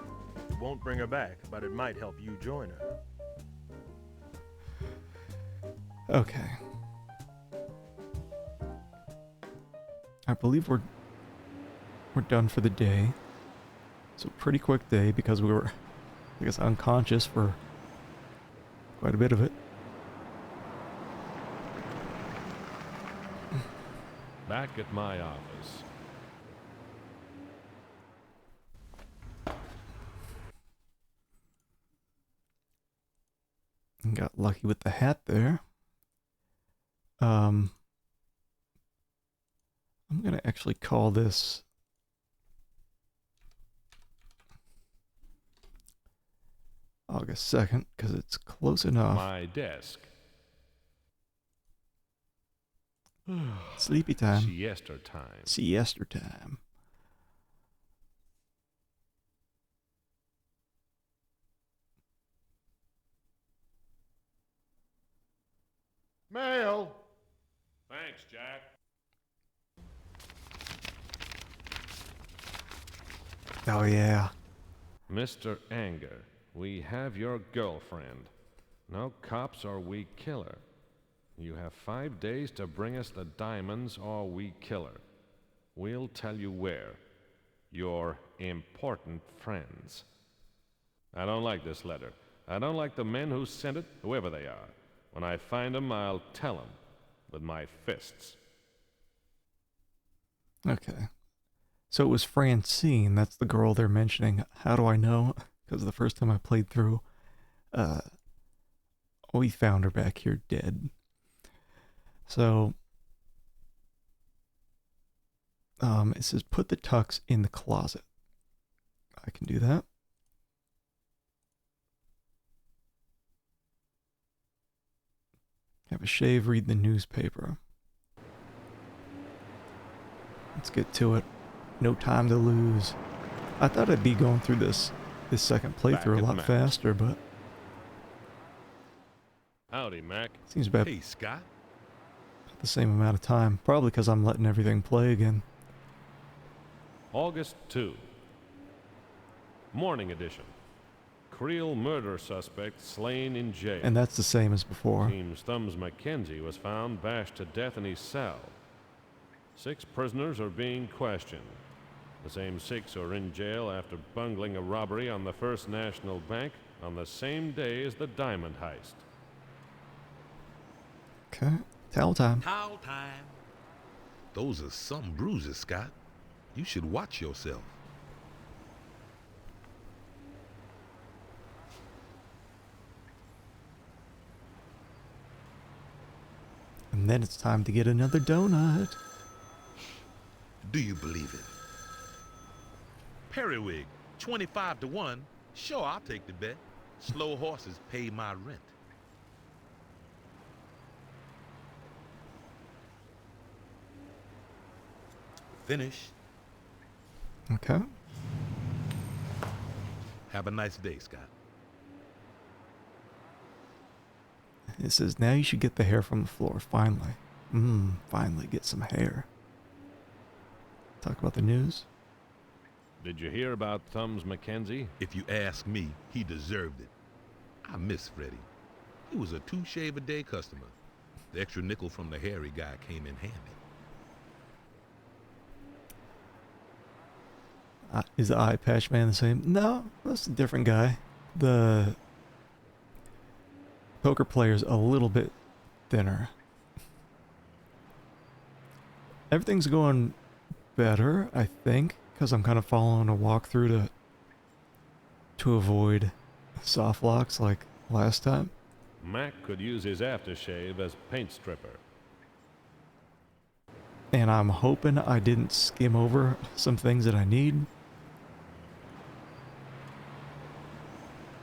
It won't bring her back, but it might help you join her. Okay. I believe we're done for the day. It's a pretty quick day because we were, I guess, unconscious for quite a bit of it. back at my office. Got lucky with the hat there. I'm gonna actually call this August 2nd because it's close enough. My desk. Sleepy time. Siesta time. Siesta time. Mail. Thanks, Jack. Oh, yeah. Mr. Anger, we have your girlfriend. No cops or we kill her. You have 5 days to bring us the diamonds or we kill her. We'll tell you where. Your important friends. I don't like this letter. I don't like the men who sent it, whoever they are. When I find them, I'll tell them with my fists. Okay. So it was Francine. That's the girl they're mentioning. How do I know? Because the first time I played through, we found her back here dead. So, it says put the tux in the closet. I can do that. Have a shave, read the newspaper. Let's get to it. No time to lose. I thought I'd be going through this second playthrough a lot faster, but Howdy, Mac. seems about Hey, Scott. the same amount of time. Probably because I'm letting everything play again. August 2. Morning edition. Creel murder suspect slain in jail. And that's the same as before. Seems Thumbs Mackenzie was found bashed to death in his cell. 6 prisoners are being questioned. The same 6 are in jail after bungling a robbery on the First National Bank on the same day as the diamond heist. Okay. Towel time. Towel time. Those are some bruises, Scott. You should watch yourself. And then it's time to get another donut. Do you believe it? Periwig, 25 to 1. Sure, I'll take the bet. Slow horses pay my rent. Finish. Okay. Have a nice day, Scott. It says now you should get the hair from the floor. Finally. Finally get some hair. Talk about the news. Did you hear about Thumbs Mackenzie? If you ask me, he deserved it. I miss Freddie. He was a 2-shave-a-day customer. The extra nickel from the hairy guy came in handy. Is the eye patch man the same? No, that's a different guy. The poker player's a little bit thinner. Everything's going better, I think, because I'm kind of following a walkthrough to avoid soft locks like last time. Mac could use his aftershave as paint stripper. And I'm hoping I didn't skim over some things that I need.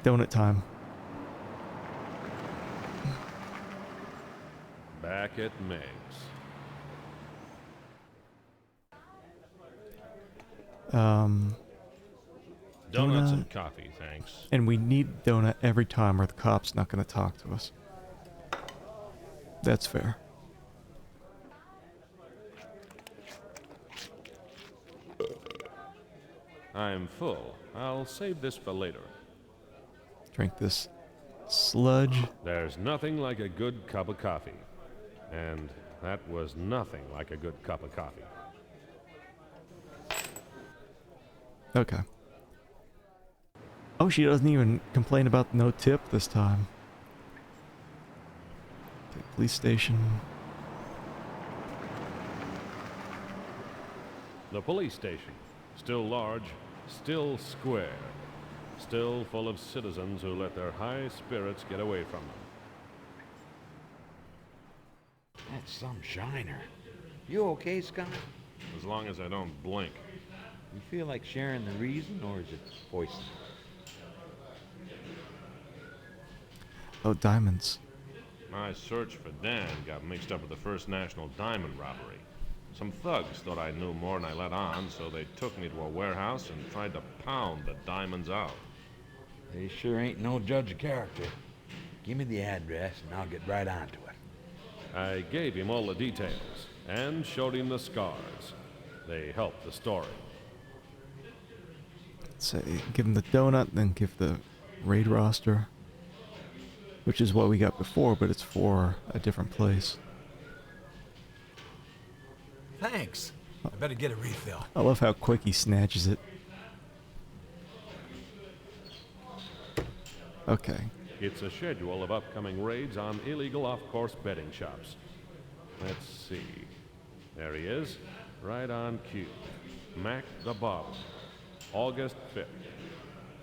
Donut time. Back at Meg's. Donuts and coffee, thanks. And we need donut every time or the cop's not going to talk to us. That's fair. I'm full. I'll save this for later. Drink this sludge. There's nothing like a good cup of coffee. And that was nothing like a good cup of coffee. Okay. Oh, she doesn't even complain about no tip this time. Okay, police station. The police station. Still large, still square. Still full of citizens who let their high spirits get away from them. That's some shiner. You okay, Scott? As long as I don't blink. You feel like sharing the reason, or is it poison? Oh, diamonds. My search for Dan got mixed up with the first national diamond robbery. Some thugs thought I knew more than I let on, so they took me to a warehouse and tried to pound the diamonds out. They sure ain't no judge of character. Give me the address and I'll get right onto it. I gave him all the details and showed him the scars. They helped the story. Say, give him the donut, then give the raid roster, which is what we got before, but it's for a different place. Thanks. I better get a refill. I love how quick he snatches it. Okay. It's a schedule of upcoming raids on illegal off-course betting shops. Let's see. There he is, right on cue. Mac the Bottle, August 5th.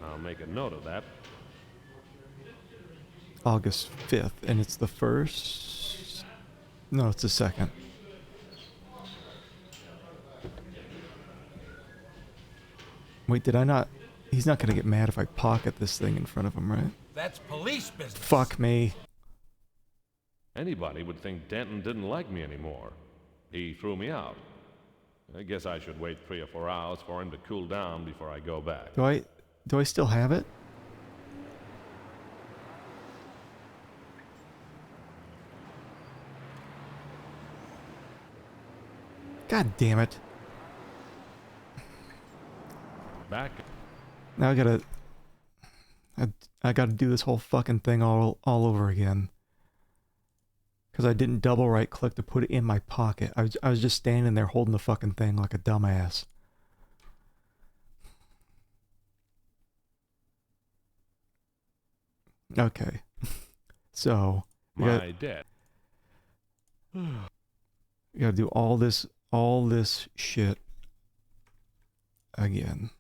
I'll make a note of that. August 5th, and it's the first? No, it's the second. Wait, did I not? He's not gonna get mad if I pocket this thing in front of him, right? That's police business. Fuck me. Anybody would think Denton didn't like me anymore. He threw me out. I guess I should wait 3 or 4 hours for him to cool down before I go back. Do I still have it? God damn it. Back. Now I gotta do this whole fucking thing all over again. Because I didn't double right click to put it in my pocket. I was just standing there holding the fucking thing like a dumbass. Okay. So My debt. You gotta do all this shit again.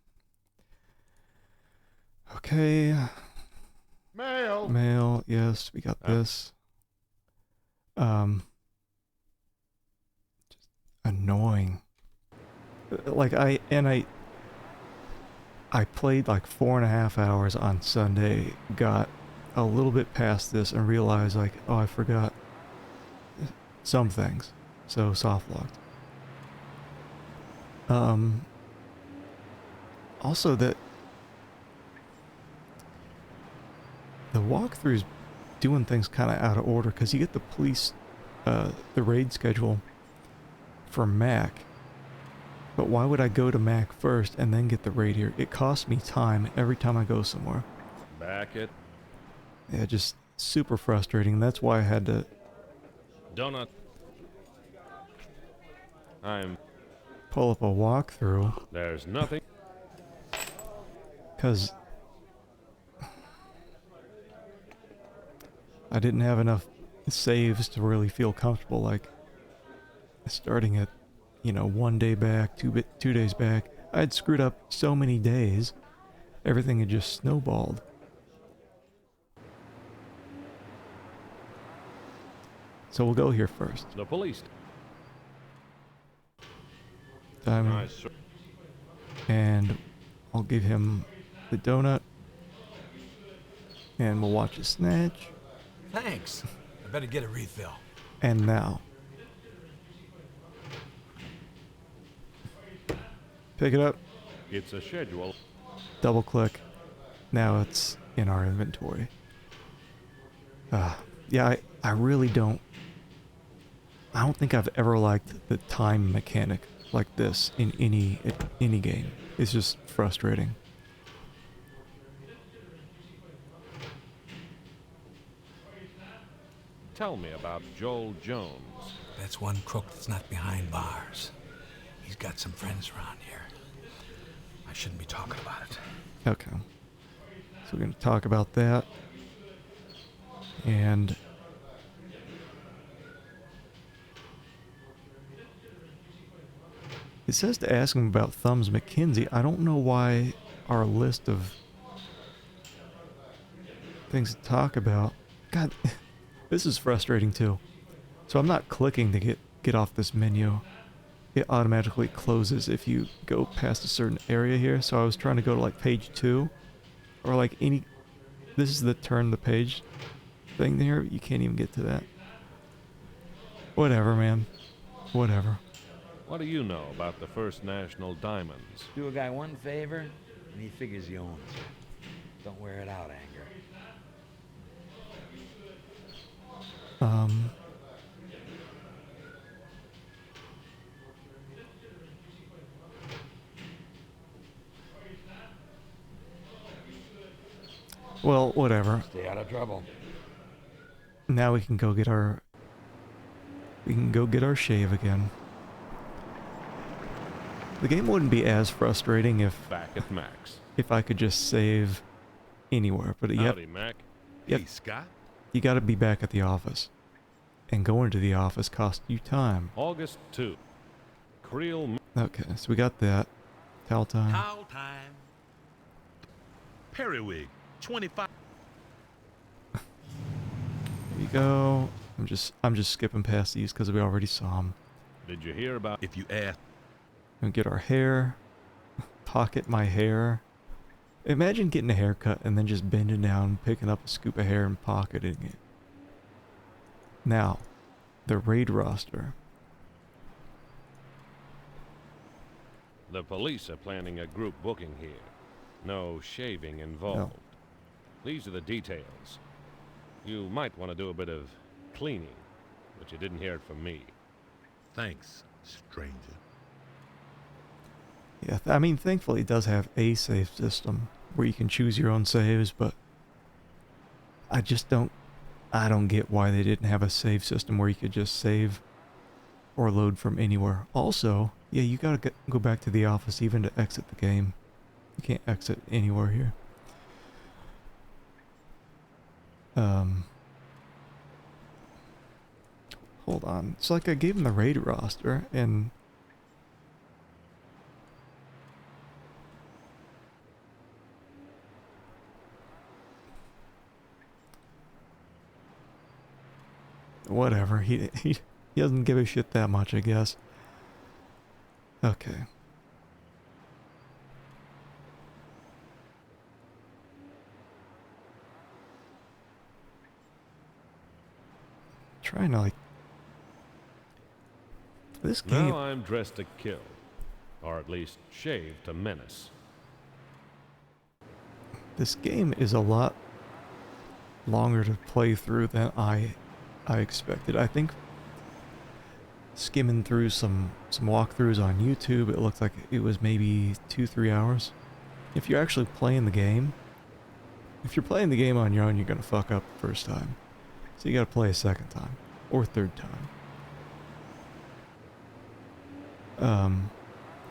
Okay. Mail, yes, we got this. Just annoying. Like I played like 4.5 hours on Sunday, got a little bit past this and realized like, oh, I forgot some things. So soft locked. Also that the walkthrough's doing things kind of out of order because you get the police, the raid schedule for Mac. But why would I go to Mac first and then get the raid here? It costs me time every time I go somewhere. Back it. Yeah, just super frustrating. That's why I had to... Donut. I'm... pull up a walkthrough. There's nothing. Because... I didn't have enough saves to really feel comfortable, like starting it, 1 day back, 2 days back. I'd screwed up so many days, everything had just snowballed. So we'll go here first. The police. Diamond. Nice. And I'll give him the donut. And we'll watch a snatch. Thanks. I better get a refill. And now. Pick it up. It's a schedule. Double click. Now it's in our inventory. Yeah, I really don't... I don't think I've ever liked the time mechanic like this in any game. It's just frustrating. Tell me about Joel Jones. That's one crook that's not behind bars. He's got some friends around here. I shouldn't be talking about it. Okay. So we're going to talk about that. And... It says to ask him about Thumbs McKenzie. I don't know why our list of things to talk about. God, this is frustrating too. So I'm not clicking to get off this menu. It automatically closes if you go past a certain area here. So I was trying to go to like page 2 or like any. This is the turn the page thing there. You can't even get to that. Whatever, man. Whatever. What do you know about the First National Diamonds? Do a guy one favor, and he figures he owns it. Don't wear it out, Anger. Well, whatever. Stay out of trouble. Now we can go get our... We can go get our shave again. The game wouldn't be as frustrating if... Back at Max. If I could just save anywhere, but Howdy, Mac. Yep. Hey, Scott. You gotta be back at the office. And going to the office costs you time. August 2. Creel... Okay, so we got that. Towel time. Towel time. Periwig. 25. There you go. I'm just skipping past these because we already saw them. Did you hear about... If you ask... And get our hair. Pocket my hair. Imagine getting a haircut and then just bending down, picking up a scoop of hair and pocketing it. Now, the raid roster. The police are planning a group booking here. No shaving involved. No. These are the details. You might want to do a bit of cleaning, but you didn't hear it from me. Thanks, stranger. Yeah, I mean, thankfully it does have a save system where you can choose your own saves, but I don't get why they didn't have a save system where you could just save or load from anywhere. Also, yeah, you gotta go back to the office even to exit the game. You can't exit anywhere here. Hold on. It's like I gave him the raid roster and... Whatever, he doesn't give a shit that much, I guess. Okay. Trying to like... This game... Now I'm dressed to kill. Or at least shaved to menace. This game is a lot longer to play through than I expected. I think skimming through some walkthroughs on YouTube, it looked like it was maybe 2-3 hours. If you're actually playing the game, if you're playing the game on your own, you're gonna fuck up the first time. So you gotta play a second time. Or third time.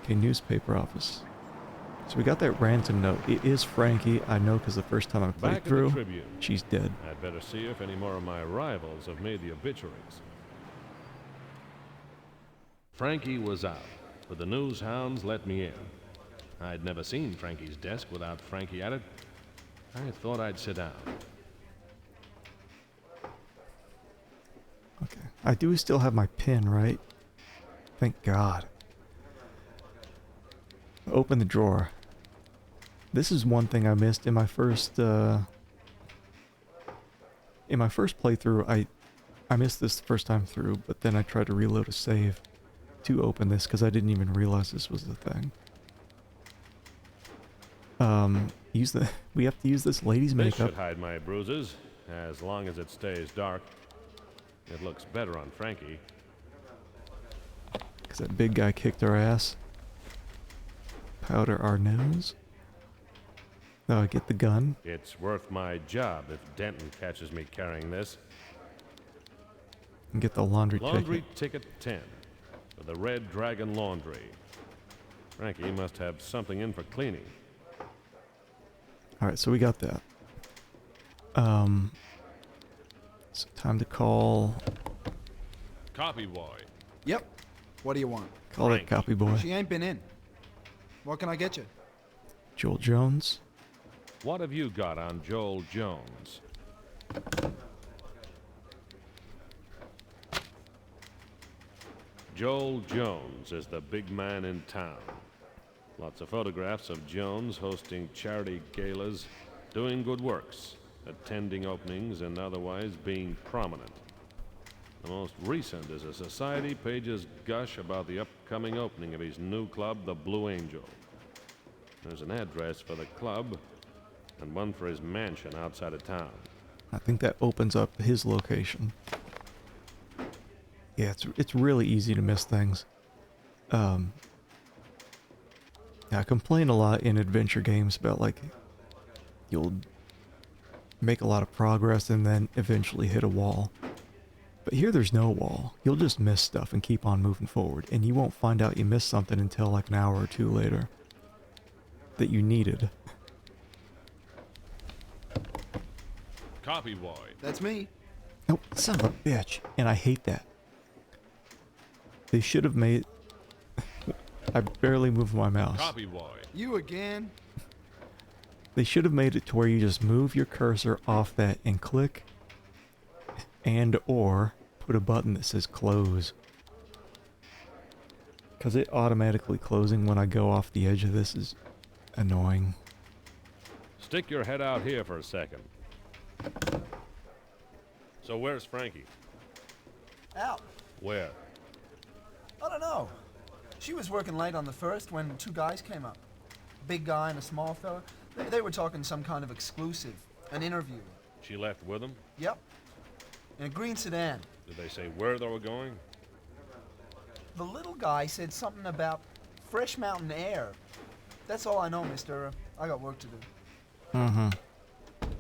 Okay, newspaper office. So we got that random note. It is Frankie, I know, because the first time I played Back in through, the Tribune. she's dead. I'd better see if any more of my rivals have made the obituaries. Frankie was out, but the news hounds let me in. I'd never seen Frankie's desk without Frankie at it. I thought I'd sit down. Okay. I do still have my pin, right? Thank God. Open the drawer. This is one thing I missed in my first playthrough. I missed this the first time through, but then I tried to reload a save to open this because I didn't even realize this was the thing. We have to use this lady's This makeup. should hide my bruises, as long as it stays dark. It looks better on Frankie. Because that big guy kicked our ass. Powder our nose. Now I get the gun. It's worth my job if Denton catches me carrying this. And get the laundry Laundry ticket. ticket 10 for the Red Dragon Laundry. Frankie must have something in for cleaning. Alright, so we got that. So time to call... Copy boy. Yep. What do you want? Call it copy boy. She ain't been in. What can I get you? Joel Jones. What have you got on Joel Jones? Joel Jones is the big man in town. Lots of photographs of Jones hosting charity galas, doing good works, attending openings, and otherwise being prominent. The most recent is a Society page's gush about the upcoming opening of his new club, the Blue Angel. There's an address for the club and one for his mansion outside of town. I think that opens up his location. Yeah, it's really easy to miss things. I complain a lot in adventure games about, like, you'll make a lot of progress and then eventually hit a wall. But here there's no wall. You'll just miss stuff and keep on moving forward, and you won't find out you missed something until like an hour or two later that you needed. Copy boy. That's me. Oh, son of a bitch. And I hate that. They should have made... I barely moved my mouse. Copy boy. You again? They should have made it to where you just move your cursor off that and click and or put a button that says close. Because it automatically closing when I go off the edge of this is annoying. Stick your head out here for a second. So where's Frankie? Out. Where? I don't know. She was working late on the first when two guys came up. Big guy and a small fella. They were talking some kind of exclusive, an interview. She left with him? Yep. In a green sedan. Did they say where they were going? The little guy said something about fresh mountain air. That's all I know, mister. I got work to do. Mm-hmm.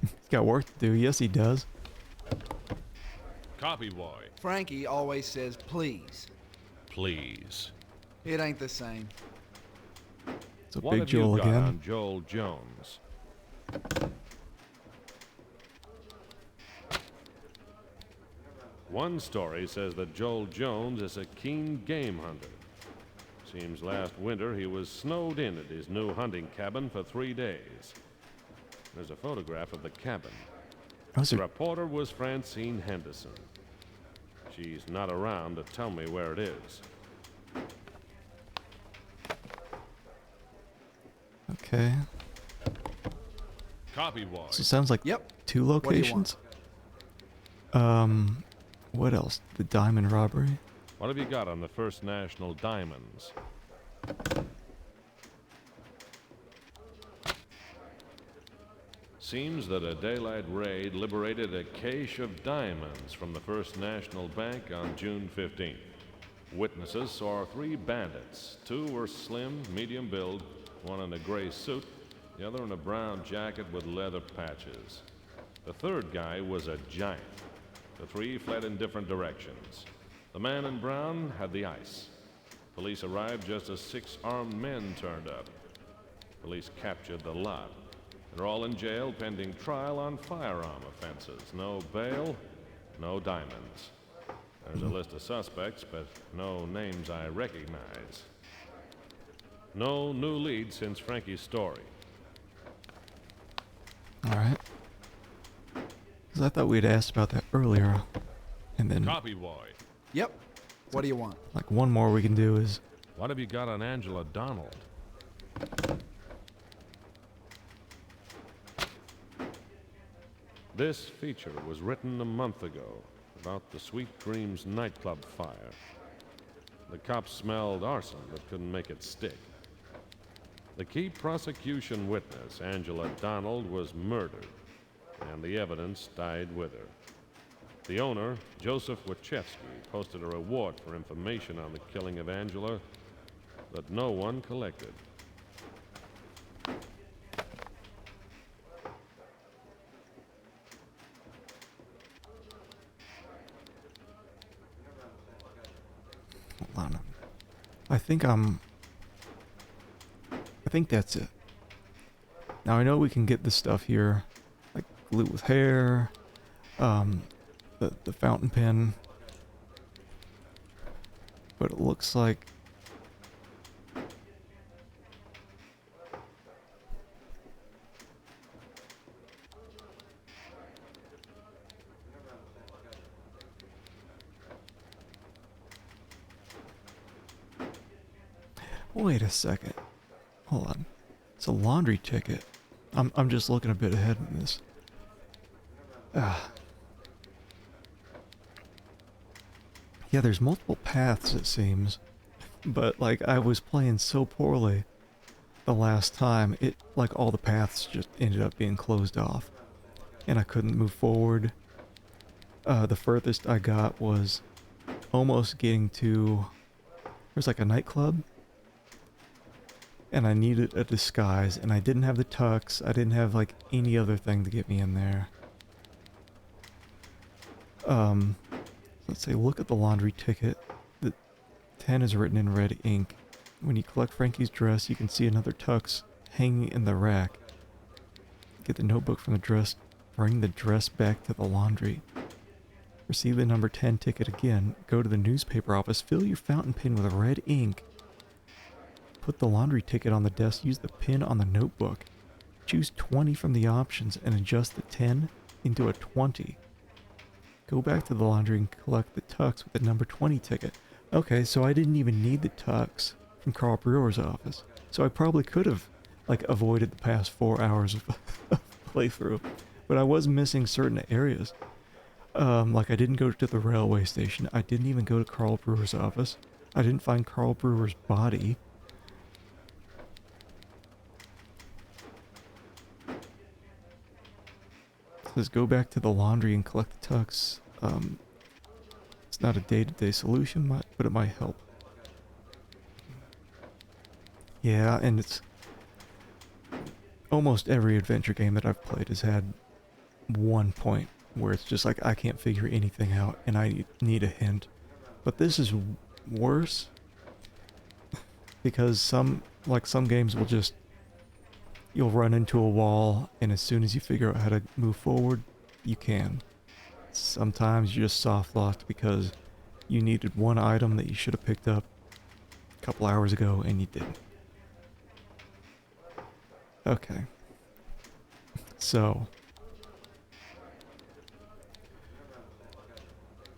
He's got work to do. Yes, he does. Copy boy. Frankie always says please. Please. It ain't the same. It's a What big have Joel you got again. on Joel Jones? One story says that Joel Jones is a keen game hunter. Seems last winter he was snowed in at his new hunting cabin for 3 days. There's a photograph of the cabin. The reporter was Francine Henderson. She's not around to tell me where it is. Okay. Copy boy. So it sounds like two locations. What else? The diamond robbery. What have you got on the First National Diamonds? Seems that a daylight raid liberated a cache of diamonds from the First National Bank on June 15th. Witnesses saw 3 bandits. 2 were slim, medium build, one in a gray suit, the other in a brown jacket with leather patches. The third guy was a giant. The 3 fled in different directions. The man in brown had the ice. Police arrived just as 6 armed men turned up. Police captured the lot. They're all in jail pending trial on firearm offenses. No bail, no diamonds. There's a list of suspects, but no names I recognize. No new leads since Frankie's story. Alright. Because I thought we'd asked about that earlier. And then, Copy boy. Yep. What do you want? like, one more we can do is... What have you got on Angela Donald? This feature was written a month ago about the Sweet Dreams nightclub fire. The cops smelled arson but couldn't make it stick. The key prosecution witness, Angela Donald, was murdered, and the evidence died with her. The owner, Joseph Wachewski, posted a reward for information on the killing of Angela, but no one collected. Hold on. I think that's it. Now I know we can get this stuff here, like glue with hair, the fountain pen. But it looks like... Wait a second. Hold on. It's a laundry ticket. I'm just looking a bit ahead in this. Yeah, there's multiple paths, it seems. But, like, I was playing so poorly the last time, like, all the paths just ended up being closed off. And I couldn't move forward. The furthest I got was almost getting to... There's, like, a nightclub. And I needed a disguise, and I didn't have the tux. I didn't have, like, any other thing to get me in there. Let's say, look at the laundry ticket. The 10 is written in red ink. When you collect Frankie's dress, you can see another tux hanging in the rack. Get the notebook from the dress. Bring the dress back to the laundry. Receive the number 10 ticket again. Go to the newspaper office. Fill your fountain pen with red ink. Put the laundry ticket on the desk. Use the pin on the notebook. Choose 20 from the options and adjust the 10 into a 20. Go back to the laundry and collect the tux with the number 20 ticket. Okay, so I didn't even need the tux from Carl Brewer's office. So I probably could have, like, avoided the past 4 hours of playthrough. But I was missing certain areas. Like, I didn't go to the railway station. I didn't even go to Carl Brewer's office. I didn't find Carl Brewer's body. Says go back to the laundry and collect the tux. It's not a day-to-day solution, but it might help. Yeah, and it's... Almost every adventure game that I've played has had one point where it's just like, I can't figure anything out and I need a hint. But this is worse because some games will just... You'll run into a wall, and as soon as you figure out how to move forward, you can. Sometimes you're just soft-locked because you needed one item that you should have picked up a couple hours ago, and you didn't. Okay. So.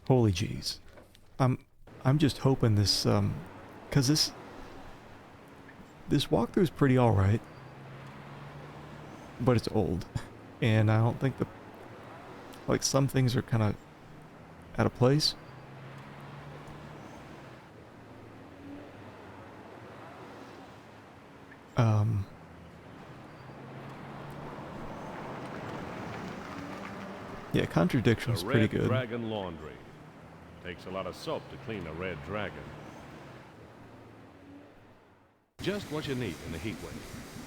Holy jeez. I'm just hoping this, 'cause this walkthrough is pretty alright. But it's old, and I don't think like, some things are kind of out of place. Yeah, Contradiction's pretty good. Red Dragon Laundry. Takes a lot of soap to clean a red dragon. Just what you need in the heat wave.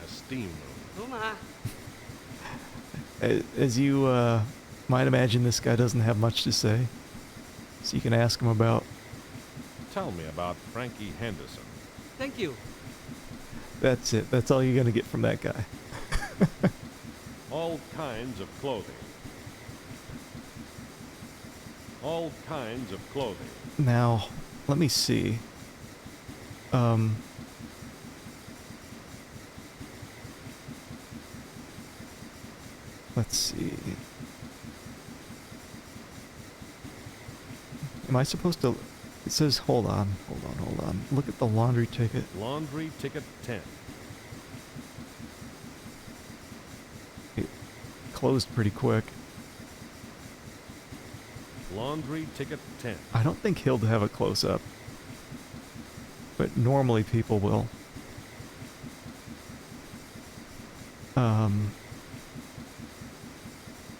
A steam room. As you might imagine, this guy doesn't have much to say. So you can ask him about... Tell me about Frankie Henderson. Thank you. That's it. That's all you're going to get from that guy. All kinds of clothing. All kinds of clothing. Now, let me see. Let's see. Am I supposed to... It says, hold on. Look at the laundry ticket. Laundry ticket 10. It closed pretty quick. Laundry ticket 10. I don't think he'll have a close-up. But normally people will.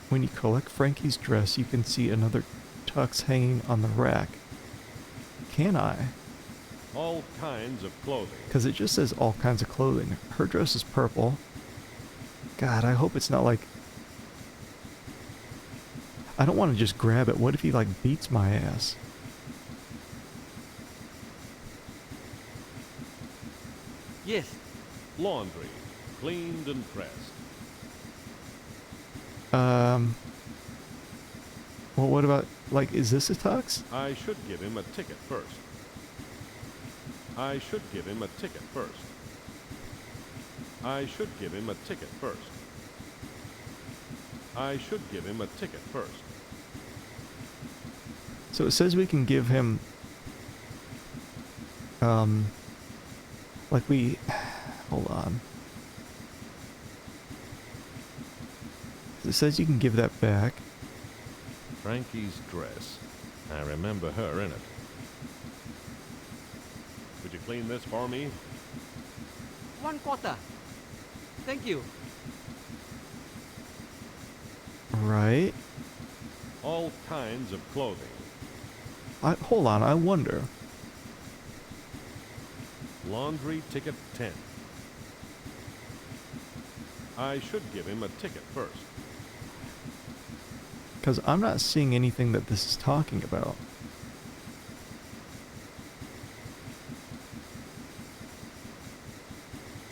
When you collect Frankie's dress, you can see another tux hanging on the rack. Can I? All kinds of clothing. Because it just says all kinds of clothing. Her dress is purple. God, I hope it's not like... I don't want to just grab it. What if he, like, beats my ass? Yes. Laundry. Cleaned and pressed. Well, what about, like, is this a tux? I should give him a ticket first. I should give him a ticket first. I should give him a ticket first. I should give him a ticket first. So it says we can give him, like we, hold on. It says you can give that back. Frankie's dress. I remember her in it. Would you clean this for me? 1/4. Thank you. Right. All kinds of clothing. Hold on, I wonder. Laundry ticket 10. I should give him a ticket first. Because I'm not seeing anything that this is talking about.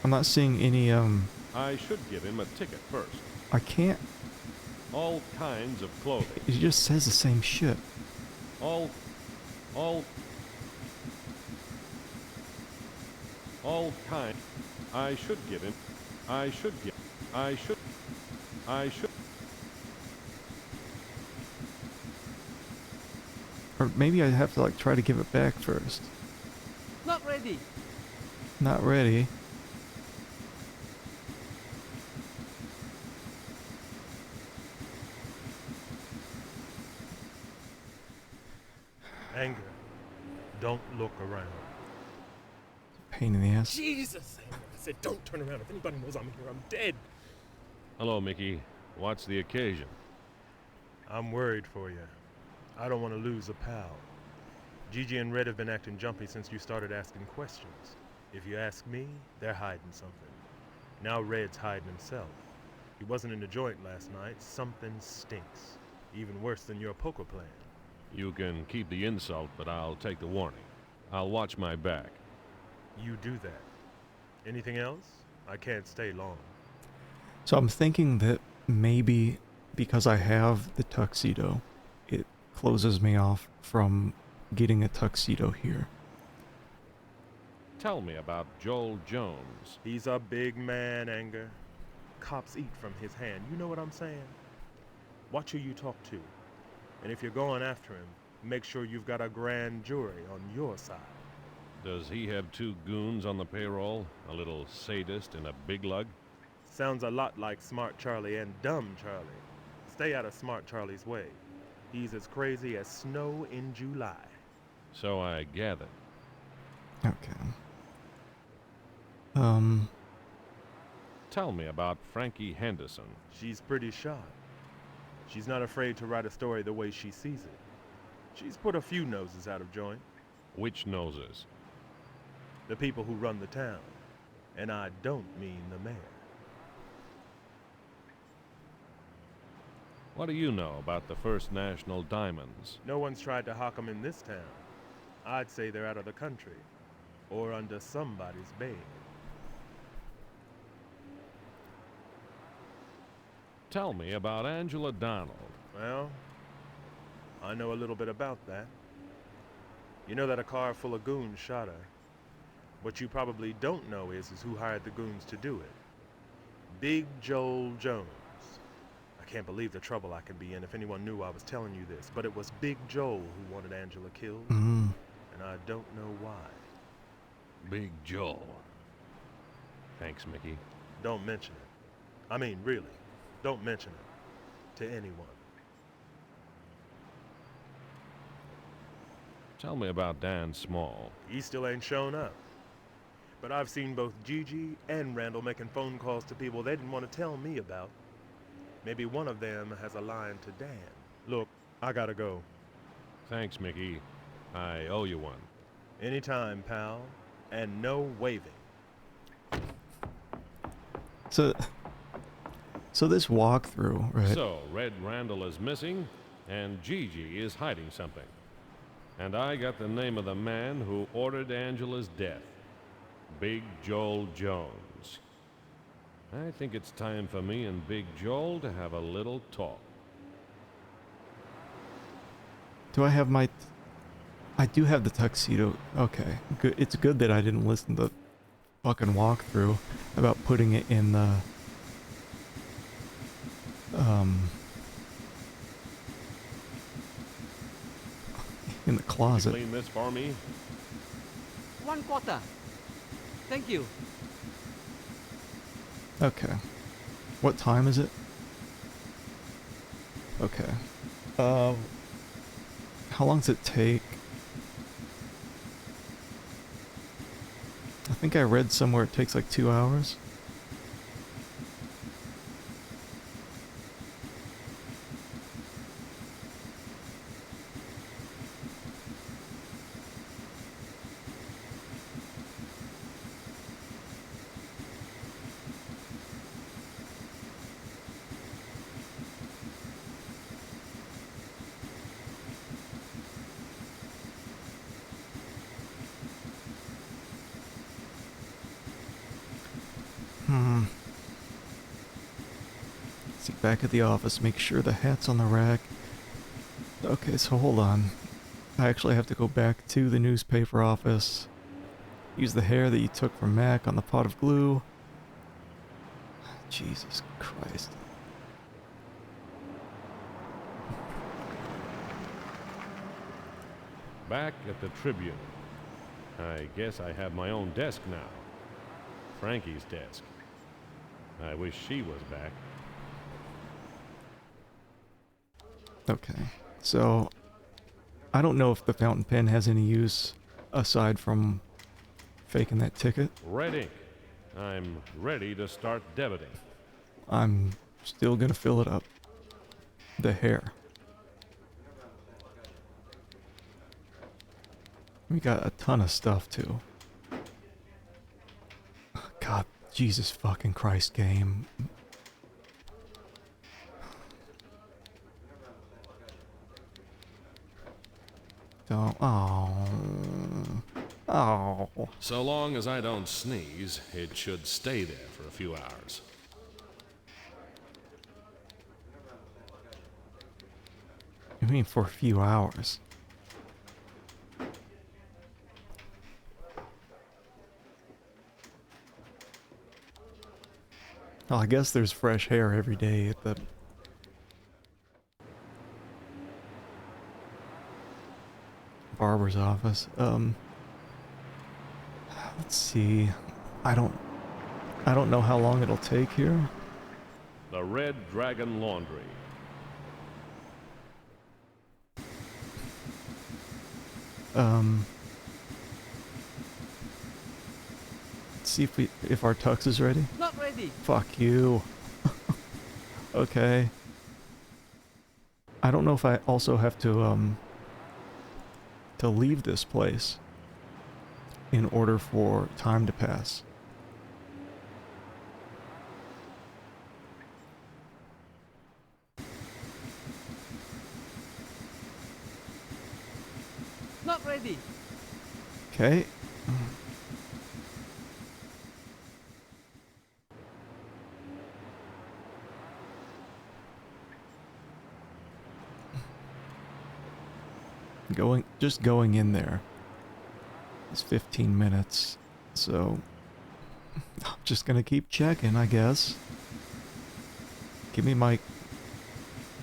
I'm not seeing any, I should give him a ticket first. I can't. All kinds of clothing. It just says the same shit. All kind. I should give him. I should. Or maybe I have to like try to give it back first. Not ready. Not ready. Anger. Don't look around. Pain in the ass. Jesus! I said don't turn around. If anybody knows I'm here, I'm dead. Hello, Mickey. What's the occasion? I'm worried for you. I don't want to lose a pal. Gigi and Red have been acting jumpy since you started asking questions. If you ask me, they're hiding something. Now Red's hiding himself. He wasn't in the joint last night. Something stinks. Even worse than your poker plan. You can keep the insult, but I'll take the warning. I'll watch my back. You do that. Anything else? I can't stay long. So I'm thinking that maybe because I have the tuxedo, it closes me off from getting a tuxedo here. Tell me about Joel Jones. He's a big man, Anger. Cops eat from his hand. You know what I'm saying? Watch who you talk to. And if you're going after him, make sure you've got a grand jury on your side. Does he have two goons on the payroll? A little sadist and a big lug? Sounds a lot like Smart Charlie and Dumb Charlie. Stay out of Smart Charlie's way. He's as crazy as snow in July. So I gather. Okay. Tell me about Frankie Henderson. She's pretty sharp. She's not afraid to write a story the way she sees it. She's put a few noses out of joint. Which noses? The people who run the town. And I don't mean the mayor. What do you know about the First National Diamonds? No one's tried to hawk 'em in this town. I'd say they're out of the country. Or under somebody's bed. Tell me about Angela Donald. Well, I know a little bit about that. You know that a car full of goons shot her. What you probably don't know is who hired the goons to do it. Big Joel Jones. I can't believe the trouble I could be in if anyone knew I was telling you this, but it was Big Joel who wanted Angela killed, and I don't know why. Big Joel. Thanks, Mickey. Don't mention it. I mean, really, don't mention it to anyone. Tell me about Dan Small. He still ain't shown up. But I've seen both Gigi and Randall making phone calls to people they didn't want to tell me about. Maybe one of them has a line to Dan. Look, I gotta go. Thanks, Mickey. I owe you one. Anytime, pal. And no waving. So this walkthrough, right? So, Red Randall is missing, and Gigi is hiding something. And I got the name of the man who ordered Angela's death. Big Joel Jones. I think it's time for me and Big Joel to have a little talk. Do I have my... I do have the tuxedo. Okay, good. It's good that I didn't listen to the fucking walkthrough about putting it in the closet. Clean this for me? 1/4. Thank you. Okay. What time is it? Okay. How long does it take? I think I read somewhere it takes like 2 hours. See, back at the office, make sure the hat's on the rack. Okay, so hold on. I actually have to go back to the newspaper office. Use the hair that you took from Mac on the pot of glue. Jesus Christ. Back at the Tribune. I guess I have my own desk now. Frankie's desk. I wish she was back. Okay, so I don't know if the fountain pen has any use aside from faking that ticket. Red ink. I'm ready to start debiting. I'm still gonna fill it up. The hair. We got a ton of stuff too. God, Jesus fucking Christ, game. Don't. Oh. So long as I don't sneeze, it should stay there for a few hours. You mean for a few hours? Well, I guess there's fresh hair every day at the barber's office. Let's see. I don't know how long it'll take here. The Red Dragon Laundry. Let's see if our tux is ready. Not ready. Fuck you. Okay. I don't know if I also have to leave this place in order for time to pass. Not ready. Okay. Just going in there is 15 minutes, so I'm just gonna keep checking, I guess. Give me my...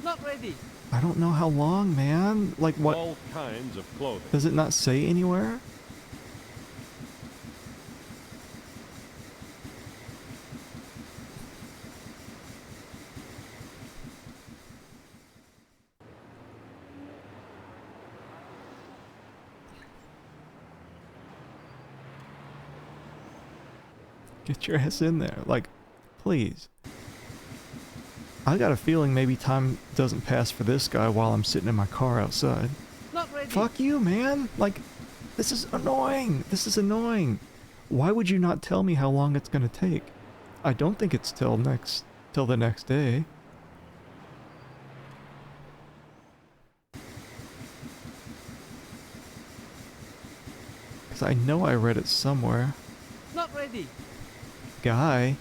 Not ready. I don't know how long, man. Like what? All kinds of clothing. Does it not say anywhere? Get your ass in there. Like, please. I got a feeling maybe time doesn't pass for this guy while I'm sitting in my car outside. Not ready. Fuck you, man. Like, this is annoying. This is annoying. Why would you not tell me how long it's gonna take? I don't think it's till the next day. Because I know I read it somewhere. Not ready. Guy.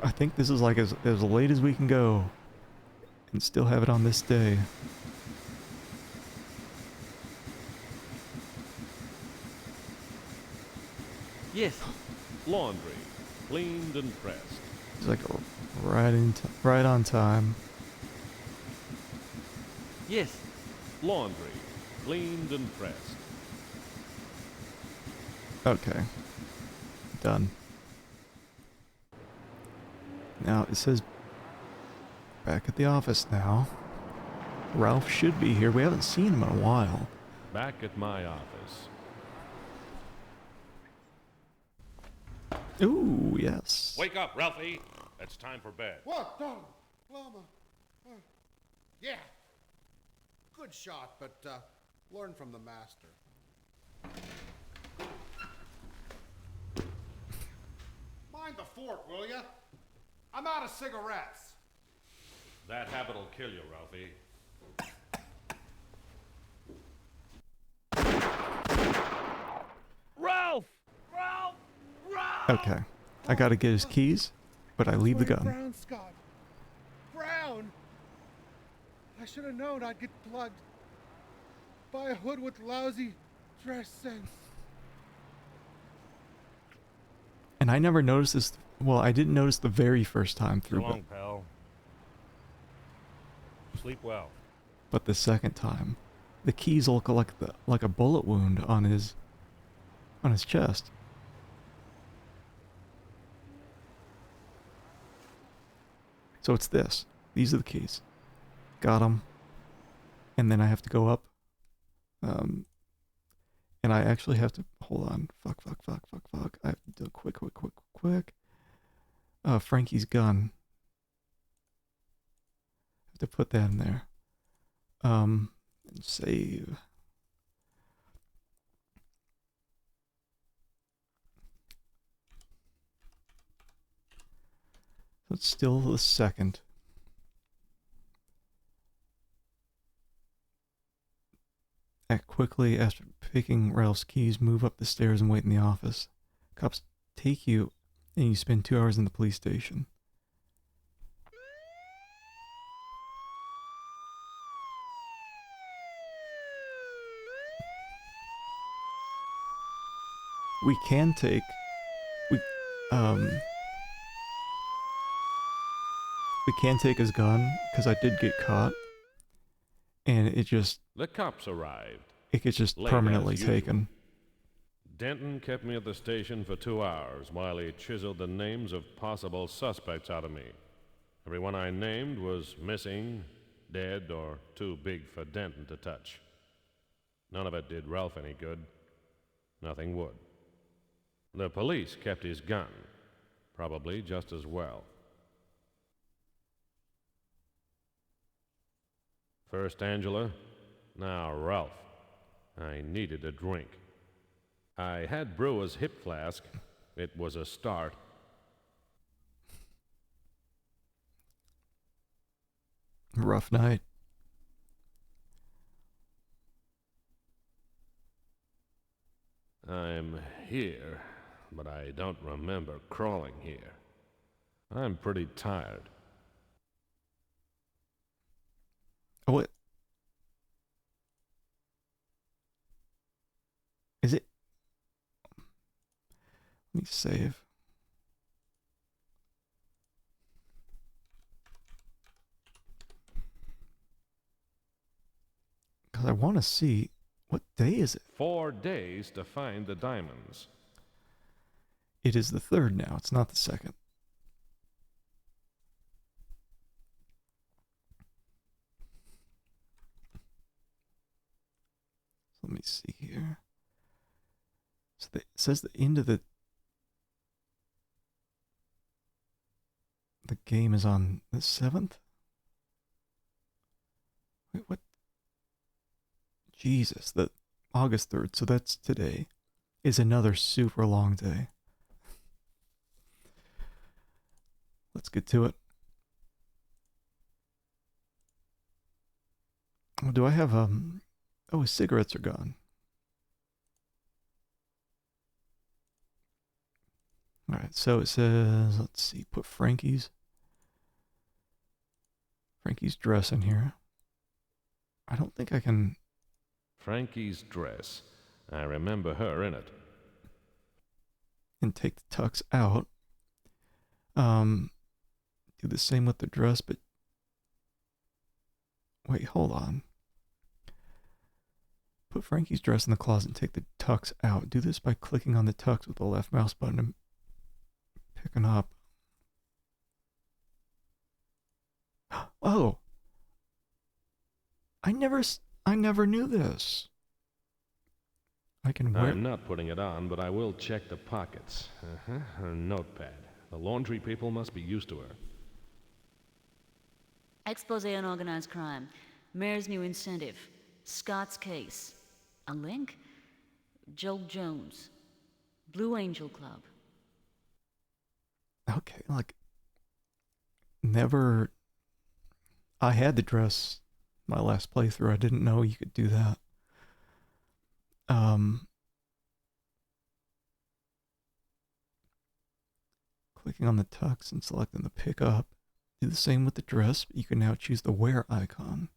I think this is like as late as we can go and still have it on this day. Yes. Laundry, cleaned and pressed. It's like right on time. Yes. Laundry, cleaned and pressed. Okay. Done. Now it says back at the office now. Ralph should be here. We haven't seen him in a while. Back at my office. Ooh, yes. Wake up, Ralphie. It's time for bed. What, darling? Llama. Yeah. Good shot, but learn from the master. Mind the fork, will ya? I'm out of cigarettes. That habit'll kill you, Ralphie. Ralph! Ralph! Ralph! Okay. I gotta get his keys, but I leave the gun. Brown, Scott. Brown! I should have known I'd get plugged by a hood with lousy dress sense. And I never noticed this. Well, I didn't notice the very first time through, So long, pal. Sleep well. but the second time, the keys look like a bullet wound on his chest. So it's this. These are the keys. Got them. And then I have to go up. And I actually have to hold on. Fuck. I have to do quick. Frankie's gun. I have to put that in there. And save. So it's still the second. Act quickly after picking Ralph's keys, move up the stairs and wait in the office. Cops take you and you spend 2 hours in the police station. We can take his gun because I did get caught, and it just The cops arrived. it gets just Late permanently as usual. taken. Denton kept me at the station for 2 hours while he chiseled the names of possible suspects out of me. Everyone I named was missing, dead, or too big for Denton to touch. None of it did Ralph any good. Nothing would. The police kept his gun, probably just as well. First Angela, now Ralph. I needed a drink. I had Brewer's hip flask. It was a start. Rough night. I'm here, but I don't remember crawling here. I'm pretty tired. What? Is it? Let me save. Because I want to see, what day is it? 4 days to find the diamonds. It is the 3rd now. It's not the 2nd. Let me see here. So it says the end of the game is on the 7th? Wait, what? Jesus, the August 3rd, so that's today, is another super long day. Let's get to it. Oh, do I have, oh, his cigarettes are gone. Alright, so it says, let's see, put Frankie's dress in here. I don't think I can... Frankie's dress. I remember her in it. And take the tux out. Do the same with the dress, but... Wait, hold on. Put Frankie's dress in the closet and take the tux out. Do this by clicking on the tux with the left mouse button and picking up. Oh! I never knew this. I can wear... I'm not putting it on, but I will check the pockets. Her notepad. The laundry people must be used to her. Expose on organized crime. Mayor's new incentive. Scott's case. A link? Joe Jones. Blue Angel Club. Okay, like... Never... I had the dress my last playthrough. I didn't know you could do that. Clicking on the tux and selecting the pickup. Do the same with the dress, but you can now choose the wear icon.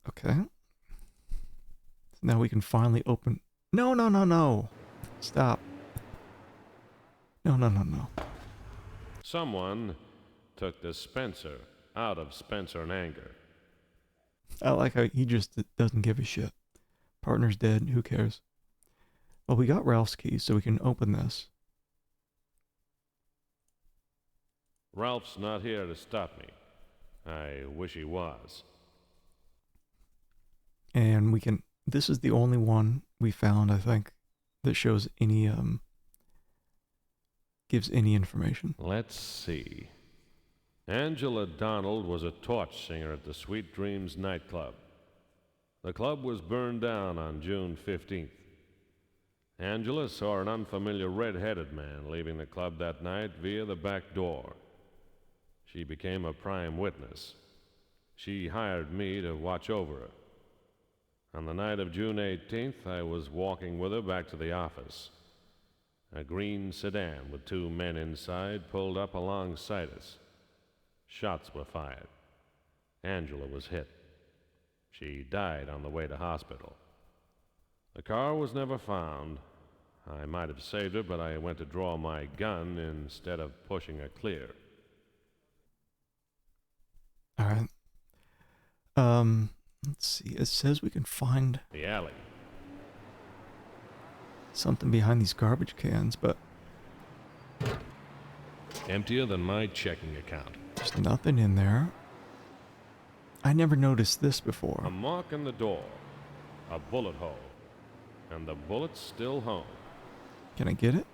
Okay. So now we can finally open... No, no, no, no! Stop. No, no, no, no. Someone took the Spencer out of Spencer and Anger. I like how he just doesn't give a shit. Partner's dead, who cares? Well, we got Ralph's keys, so we can open this. Ralph's not here to stop me. I wish he was. And we can... This is the only one we found, I think, that shows any, gives any information. Let's see. Angela Donald was a torch singer at the Sweet Dreams nightclub. The club was burned down on June 15th. Angela saw an unfamiliar red-headed man leaving the club that night via the back door. She became a prime witness. She hired me to watch over her. On the night of June 18th, I was walking with her back to the office. A green sedan with two men inside pulled up alongside us. Shots were fired. Angela was hit. She died on the way to hospital. The car was never found. I might have saved her, but I went to draw my gun instead of pushing her clear. All right. Let's see. It says we can find the alley. Something behind these garbage cans, but emptier than my checking account. There's nothing in there. I never noticed this before. A mark in the door, a bullet hole, and the bullet's still home. Can I get it?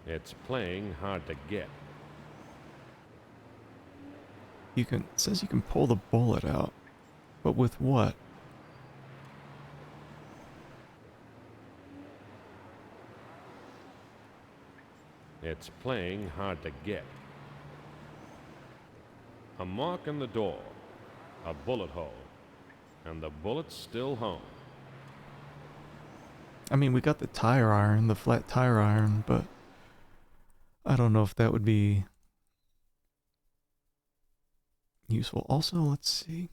It's playing hard to get. It says you can pull the bullet out, but with what? It's playing hard to get. A mark in the door, a bullet hole, and the bullet's still home. I mean, we got the tire iron, the flat tire iron, but I don't know if that would be useful. Also, let's see.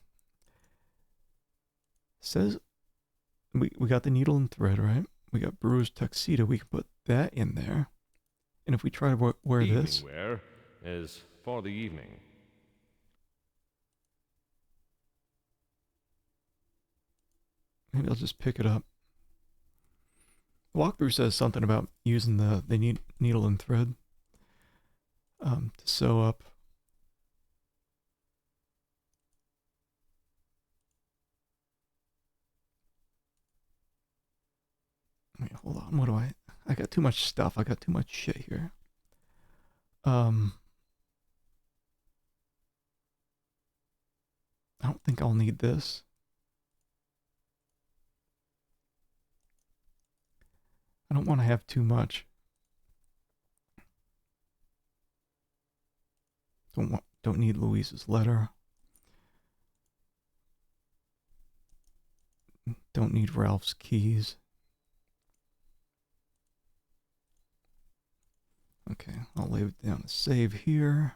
It says we got the needle and thread, right? We got Brewer's tuxedo. We can put that in there. And if we try to wear this... Evening wear is for the evening. Maybe I'll just pick it up. The walkthrough says something about using the needle and thread to sew up. Wait, hold on. What do I got too much stuff. I got too much shit here. I don't think I'll need this. I don't want to have too much. Don't need Louise's letter. Don't need Ralph's keys. Okay, I'll lay it down to save here.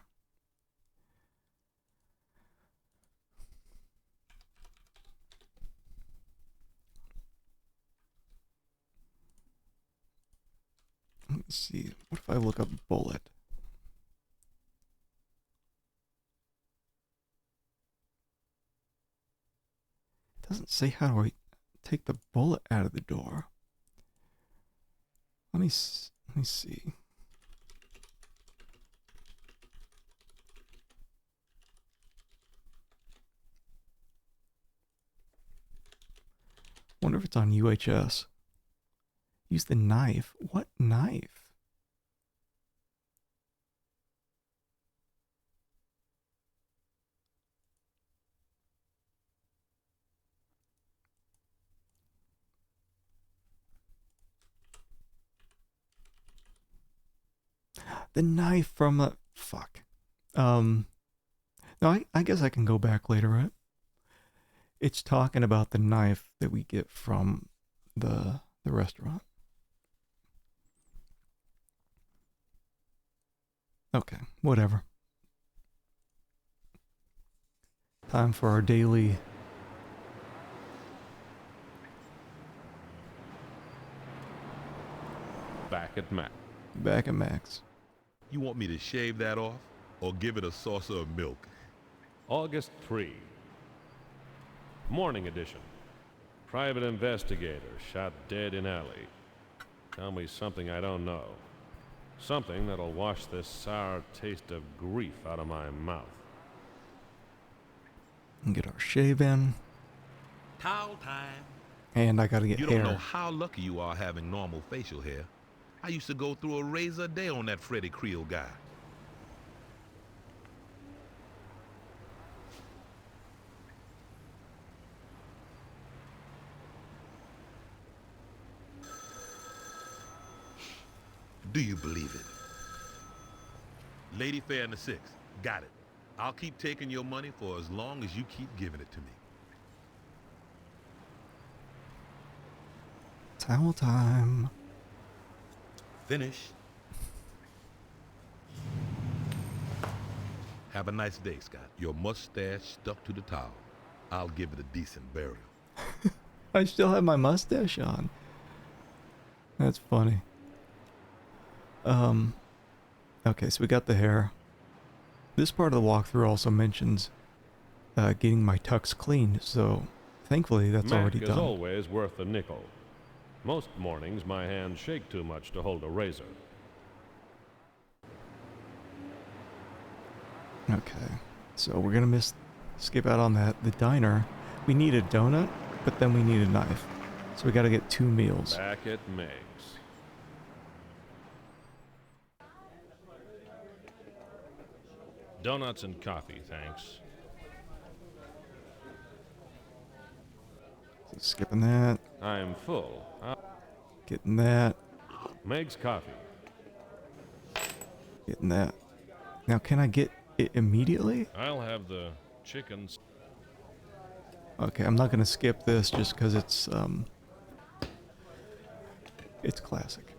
Let me see. What if I look up bullet? It doesn't say how do I take the bullet out of the door. Let me see. Wonder if it's on UHS. Use the knife. What knife? The knife from a... Fuck. No, I guess I can go back later, right? It's talking about the knife that we get from the restaurant. Okay, whatever. Time for our daily... Back at Mac. Back at Max. You want me to shave that off or give it a saucer of milk? August 3. Morning edition. Private investigator shot dead in alley. Tell me something I don't know. Something that'll wash this sour taste of grief out of my mouth. And get our shave in. Towel time. And I gotta get You hair. don't know how lucky you are having normal facial hair. I used to go through a razor a day on that Freddie Creel guy. Do you believe it? Lady Fair in the 6th. Got it. I'll keep taking your money for as long as you keep giving it to me. Towel time. Finish. Have a nice day, Scott. Your mustache stuck to the towel. I'll give it a decent burial. I still have my mustache on. That's funny. Okay, so we got the hair. This part of the walkthrough also mentions getting my tux cleaned, so thankfully that's already Mac done. is always worth a nickel. Most mornings my hands shake too much to hold a razor. Okay, so we're gonna skip out on that. The diner, we need a donut, but then we need a knife. So we gotta get 2 meals. Back at Meg's. Donuts and coffee, thanks. So skipping that. I'm full. Getting that. Meg's coffee. Getting that. Now, can I get it immediately? I'll have the chickens. Okay, I'm not gonna skip this just because it's classic.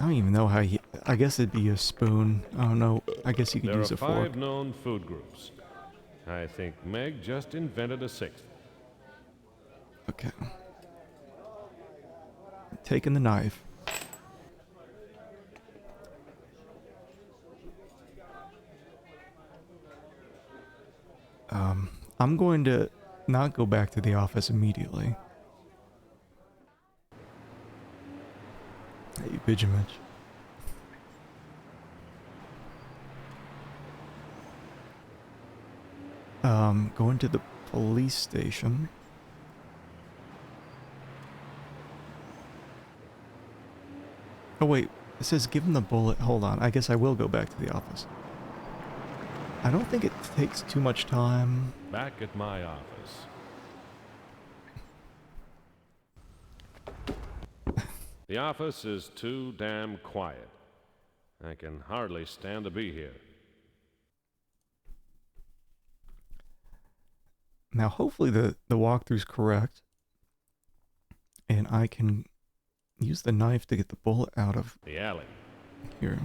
I don't even know how you... I guess it'd be a spoon. I don't know. I guess you could use a There fork. are 5 known food groups. I think Meg just invented a 6th. Okay. Taking the knife. I'm going to not go back to the office immediately. Hey, pigeon Mitch. Going to the police station. Oh wait, it says give him the bullet. Hold on, I guess I will go back to the office. I don't think it takes too much time. Back at my office. The office is too damn quiet. I can hardly stand to be here. Now, hopefully the walkthrough's correct, and I can use the knife to get the bullet out of The alley. here.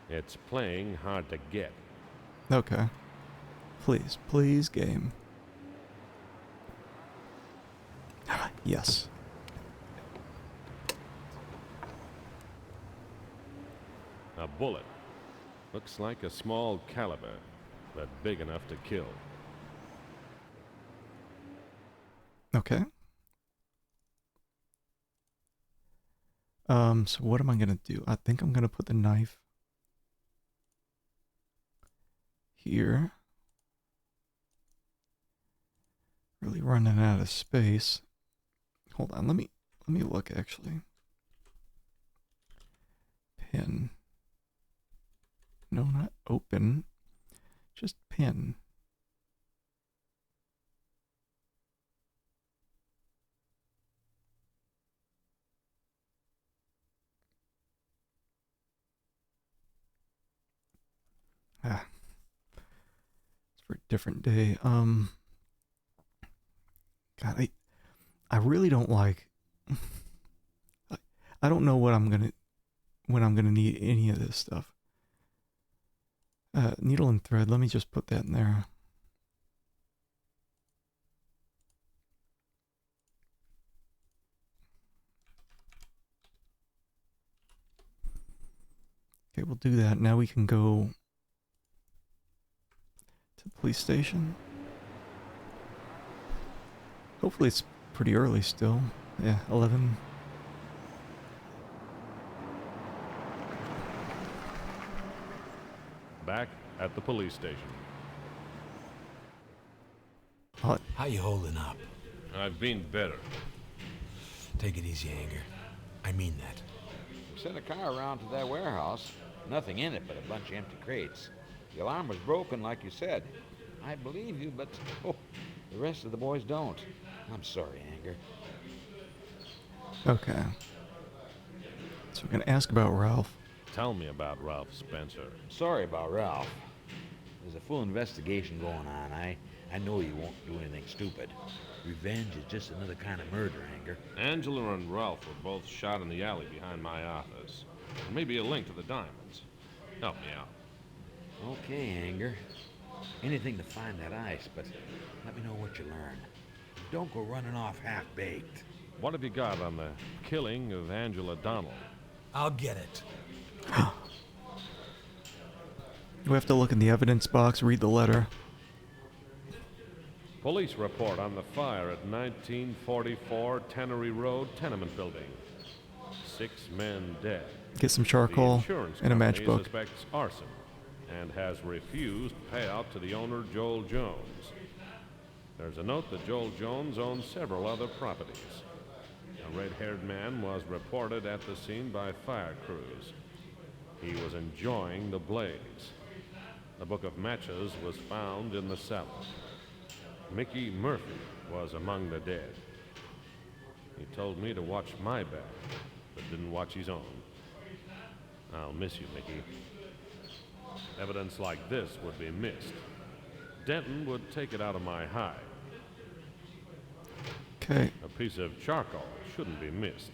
It's playing hard to get. Okay. Please, please, game. Yes. A bullet. Looks like a small caliber, but big enough to kill. Okay. So what am I gonna do? I think I'm gonna put the knife here. Really running out of space. Hold on, let me look actually. Pin. No, not open. Just pin. Ah. It's for a different day. God, I really don't like I don't know when I'm gonna need any of this stuff. Needle and thread, let me just put that in there. Okay, we'll do that. Now we can go to the police station. Hopefully it's pretty early still. Yeah, 11. Back at the police station. How you holding up? I've been better. Take it easy, Anger. I mean that. We sent a car around to that warehouse. Nothing in it but a bunch of empty crates. The alarm was broken, like you said. I believe you, but the rest of the boys don't. I'm sorry, Anger. Okay. So we're gonna ask about Ralph. Tell me about Ralph Spencer. Sorry about Ralph. There's a full investigation going on. I know you won't do anything stupid. Revenge is just another kind of murder, Anger. Angela and Ralph were both shot in the alley behind my office. There may be a link to the diamonds. Help me out. Okay, Anger. Anything to find that ice, but let me know what you learn. Don't go running off half-baked. What have you got on the killing of Angela Donald? I'll get it. We have to look in the evidence box, read the letter. Police report on the fire at 1944 Tannery Road tenement building. 6 men dead. Get some charcoal The insurance and a company matchbook. suspects arson and has refused payout to the owner, Joel Jones. There's a note that Joel Jones owns several other properties. A red-haired man was reported at the scene by fire crews. He was enjoying the blaze. A book of matches was found in the cellar. Mickey Murphy was among the dead. He told me to watch my back, but didn't watch his own. I'll miss you, Mickey. Evidence like this would be missed. Denton would take it out of my hide. Okay. A piece of charcoal shouldn't be missed.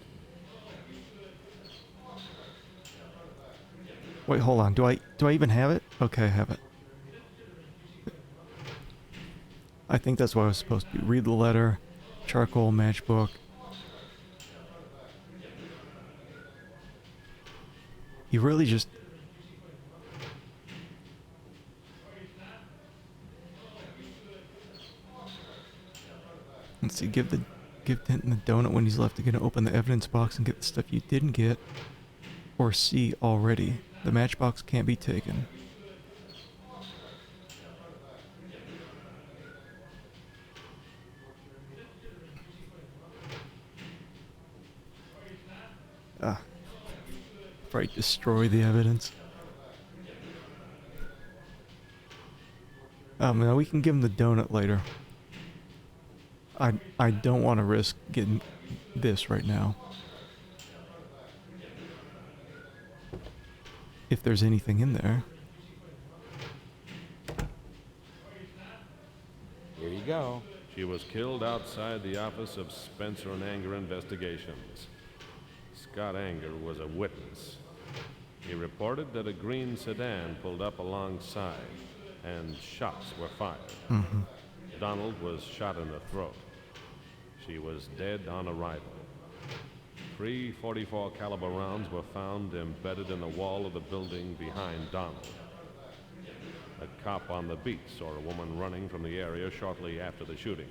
Wait, hold on. Do I even have it? Okay, I have it. I think that's what I was supposed to do. Read the letter, charcoal, matchbook. You really just... Let's see, give Denton the donut when he's left to get to open the evidence box and get the stuff you didn't get. Or C, already. The matchbox can't be taken. Right, destroy the evidence. Now we can give him the donut later. I don't want to risk getting this right now. If there's anything in there. go. She was killed outside the office of Spencer and Anger Investigations. Scott Anger was a witness. He reported that a green sedan pulled up alongside, and shots were fired. Mm-hmm. Donald was shot in the throat. She was dead on arrival. 3 .44 caliber rounds were found embedded in the wall of the building behind Donald. A cop on the beat saw a woman running from the area shortly after the shooting.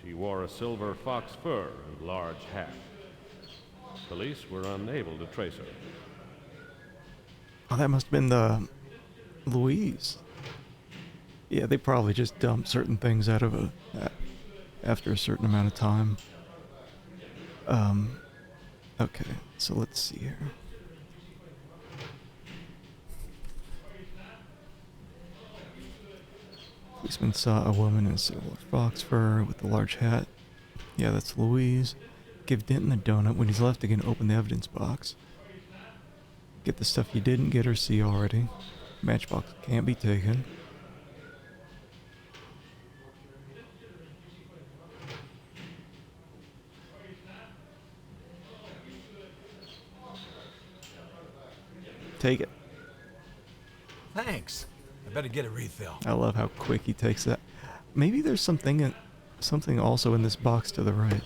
She wore a silver fox fur and large hat. Police were unable to trace her. Oh, that must have been the Louise. Yeah, they probably just dumped certain things out of after a certain amount of time. Okay, so let's see here. Policeman saw a woman in a silver fox fur with a large hat. Yeah, that's Louise. Give Denton a donut. When he's left again, open the evidence box. Get the stuff you didn't get or see already. Matchbox can't be taken. Take it. Thanks. I better get a refill. I love how quick he takes that. Maybe there's something also in this box to the right.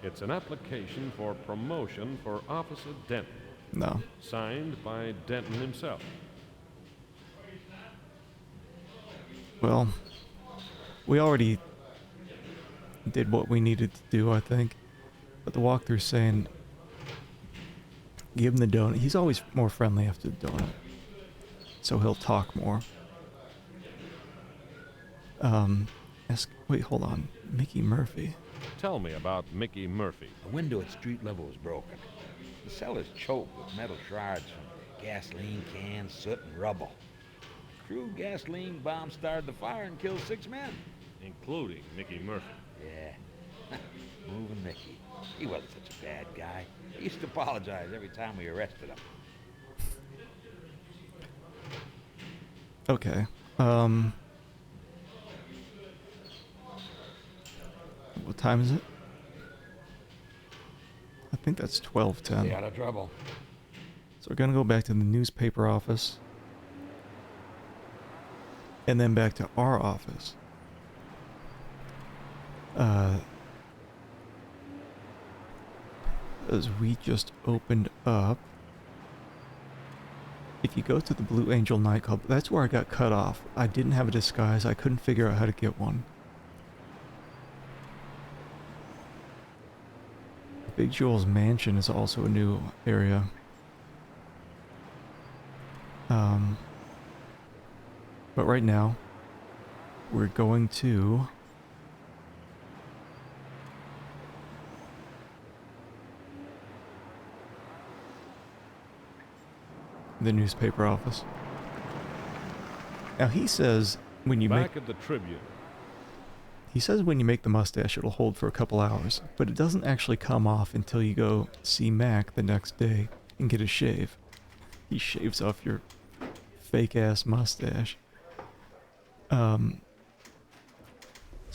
It's an application for promotion for Officer Denton. No. Signed by Denton himself. Well, we already did what we needed to do, I think. But the walkthrough's saying, give him the donut. He's always more friendly after the donut. So he'll talk more. Wait, hold on. Mickey Murphy. Tell me about Mickey Murphy. The window at street level was broken. The cellar's choked with metal shards from gasoline cans, soot, and rubble. A crude gasoline bomb started the fire and killed 6 men. Including Mickey Murphy. Yeah. Moving Mickey. He wasn't such a bad guy. He used to apologize every time we arrested him. Okay. What time is it? I think that's 12:10. Stay out of trouble. So we're gonna go back to the newspaper office. And then back to our office. As we just opened up. If you go to the Blue Angel nightclub, that's where I got cut off. I didn't have a disguise. I couldn't figure out how to get one. Big Joel's mansion is also a new area. But right now, we're going to the newspaper office. Now he says when you Back at the Tribune. He says when you make the mustache it'll hold for a couple hours, but it doesn't actually come off until you go see Mac the next day and get a shave. He shaves off your fake ass mustache. So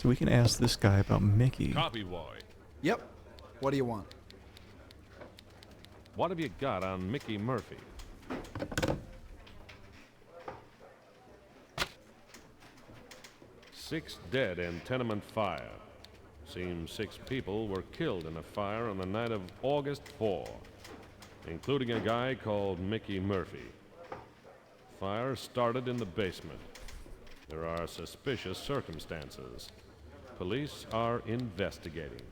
we can ask this guy about Mickey. Copy boy. Yep. What do you want? What have you got on Mickey Murphy? Six dead in tenement fire. Seems 6 people were killed in a fire on the night of August 4, including a guy called Mickey Murphy. Fire started in the basement. There are suspicious circumstances. Police are investigating.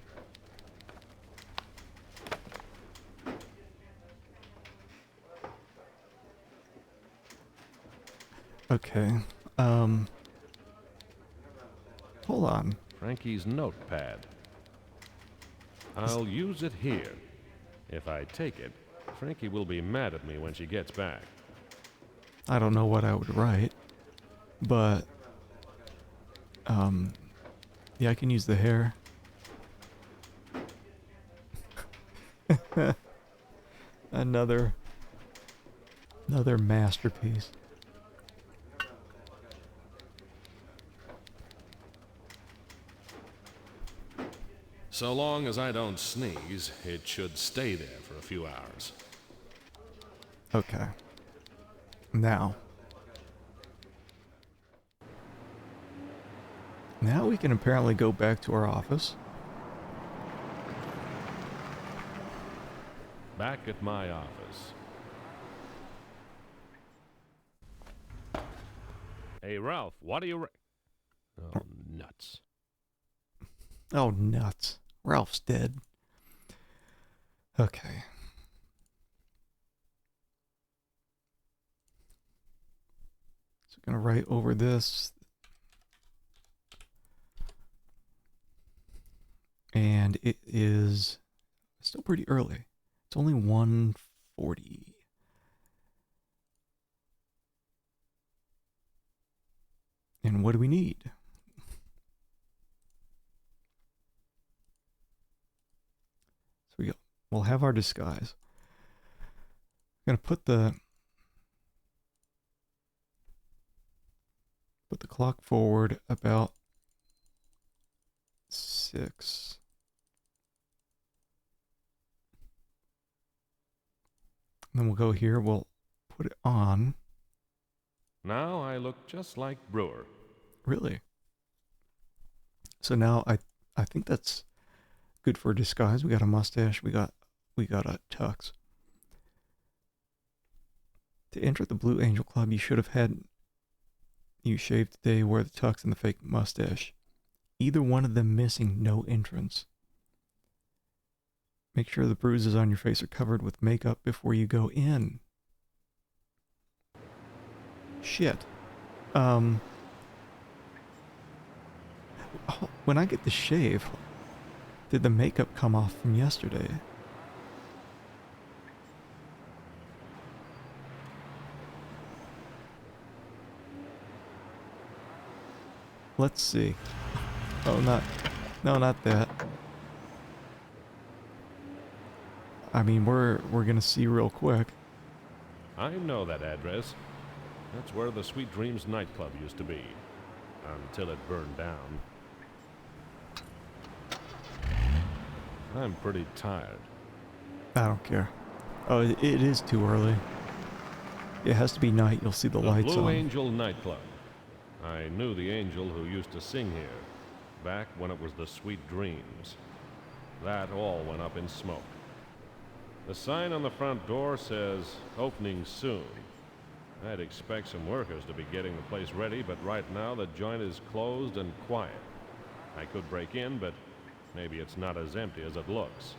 Okay. Hold on. Frankie's notepad. I'll use it here. If I take it, Frankie will be mad at me when she gets back. I don't know what I would write, but yeah, I can use the hair. Another masterpiece. So long as I don't sneeze, it should stay there for a few hours. Okay. Now we can apparently go back to our office. Back at my office. Hey, Ralph, what are you... Oh, nuts. Oh, nuts. Ralph's dead. Okay. So I'm going to write over this. And it is still pretty early. It's only 1:40. And what do we need? So we'll have our disguise. I'm going to put the clock forward about 6. And then we'll go here, we'll put it on. Now I look just like Brewer. Really? So now I think that's good for a disguise. We got a mustache, we got a tux. To enter the Blue Angel Club, you should have had you shaved today, wear the tux and the fake mustache. Either one of them missing, no entrance. Make sure the bruises on your face are covered with makeup before you go in. Shit. When I get the shave, did the makeup come off from yesterday? Let's see. Oh, not that. I mean, we're gonna see real quick. I know that address. That's where the Sweet Dreams nightclub used to be. Until it burned down. I'm pretty tired. I don't care. Oh, it is too early. It has to be night. You'll see the lights Blue on. Angel nightclub. I knew the angel who used to sing here, back when it was the Sweet Dreams. That all went up in smoke. The sign on the front door says, opening soon. I'd expect some workers to be getting the place ready, but right now the joint is closed and quiet. I could break in, but maybe it's not as empty as it looks.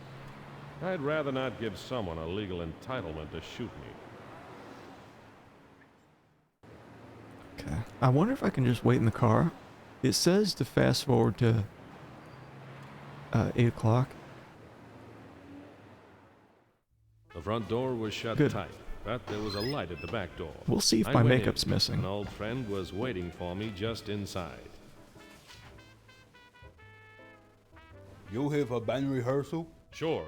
I'd rather not give someone a legal entitlement to shoot me. Okay. I wonder if I can just wait in the car. It says to fast forward to 8 o'clock. The front door was shut Good. tight, but there was a light at the back door. We'll see if I my went makeup's in. missing. An old friend was waiting for me just inside. You here for band rehearsal? Sure.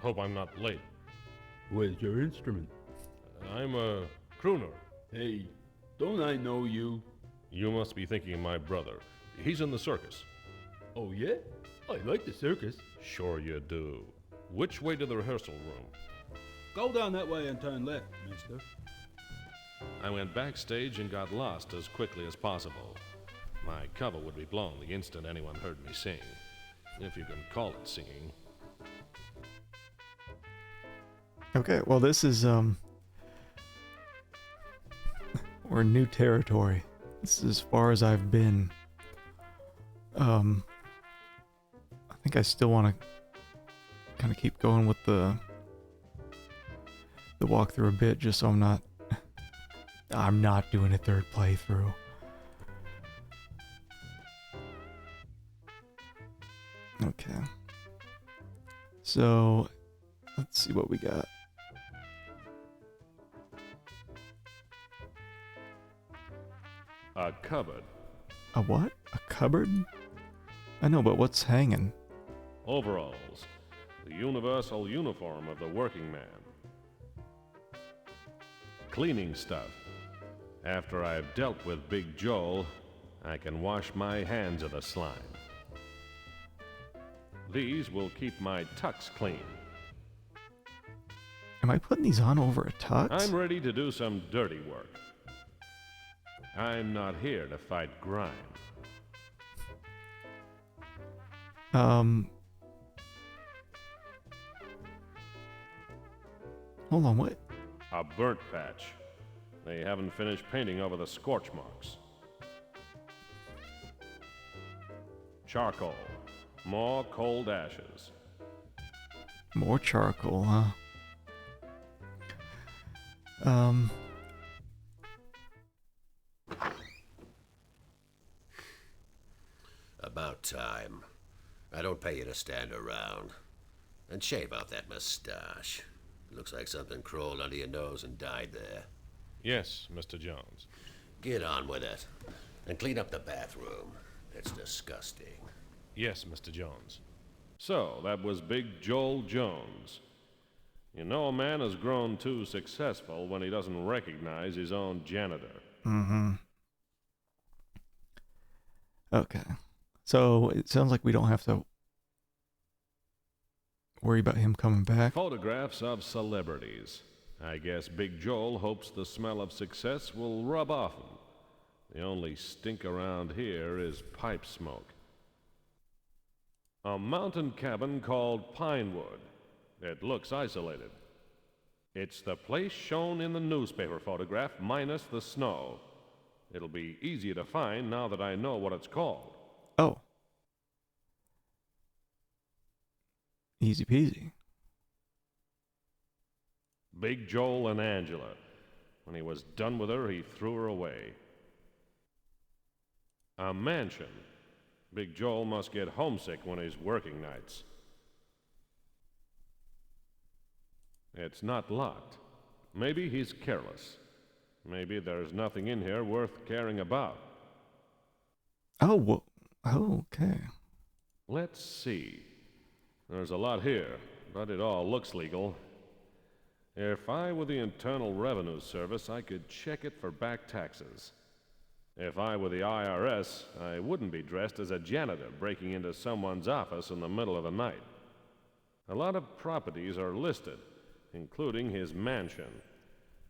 Hope I'm not late. Where's your instrument? I'm a crooner. Hey, don't I know you? You must be thinking of my brother. He's in the circus. Oh, yeah? I like the circus. Sure you do. Which way to the rehearsal room? Go down that way and turn left, mister. I went backstage and got lost as quickly as possible. My cover would be blown the instant anyone heard me sing. If you can call it singing. Okay, well this is we're in new territory. This is as far as I've been. I think I still want to kind of keep going with the walkthrough a bit, just so I'm not doing a third playthrough. Okay. So, let's see what we got. A cupboard. A what? A cupboard? I know, but what's hanging? Overalls. The universal uniform of the working man. Cleaning stuff. After I've dealt with Big Joel, I can wash my hands of the slime. These will keep my tux clean. Am I putting these on over a tux? I'm ready to do some dirty work. I'm not here to fight crime. Hold on, what? A burnt patch. They haven't finished painting over the scorch marks. Charcoal. More cold ashes. More charcoal, huh? About time. I don't pay you to stand around. And shave off that mustache. Looks like something crawled under your nose and died there. Yes, Mr. Jones. Get on with it. And clean up the bathroom. It's disgusting. Yes, Mr. Jones. So, that was Big Joel Jones. You know a man has grown too successful when he doesn't recognize his own janitor. Mm-hmm. Okay. So, it sounds like we don't have to worry about him coming back. Photographs of celebrities. I guess Big Joel hopes the smell of success will rub off him. The only stink around here is pipe smoke. A mountain cabin called Pinewood. It looks isolated. It's the place shown in the newspaper photograph minus the snow. It'll be easy to find now that I know what it's called. Oh. Easy peasy. Big Joel and Angela. When he was done with her, he threw her away. A mansion. Big Joel must get homesick when he's working nights. It's not locked. Maybe he's careless. Maybe there's nothing in here worth caring about. Oh, well, oh, okay. Let's see. There's a lot here, but it all looks legal. If I were the Internal Revenue Service, I could check it for back taxes. If I were the IRS, I wouldn't be dressed as a janitor breaking into someone's office in the middle of the night. A lot of properties are listed, including his mansion.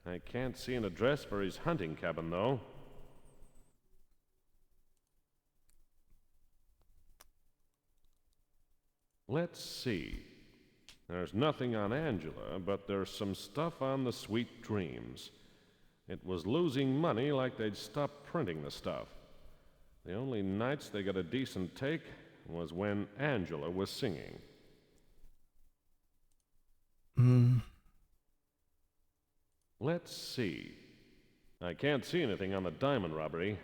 I can't see an address for his hunting cabin, though. Let's see. There's nothing on Angela, but there's some stuff on the Sweet Dreams. It was losing money like they'd stopped printing the stuff. The only nights they got a decent take was when Angela was singing. Let's see. I can't see anything on the diamond robbery.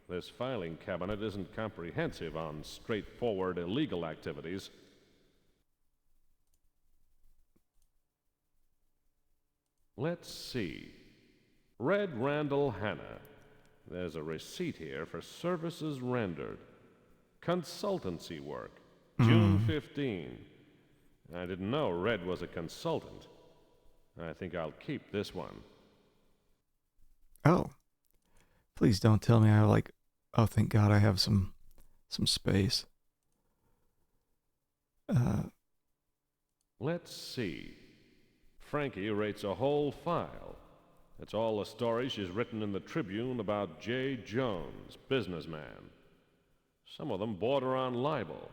This filing cabinet isn't comprehensive on straightforward illegal activities. Let's see. Red Randall Hanna. There's a receipt here for services rendered. Consultancy work. June 15. I didn't know Red was a consultant. I think I'll keep this one. Oh. Please don't tell me I like, oh, thank God I have some space. Let's see. Frankie rates a whole file. It's all the stories she's written in the Tribune about J. Jones, businessman. Some of them border on libel.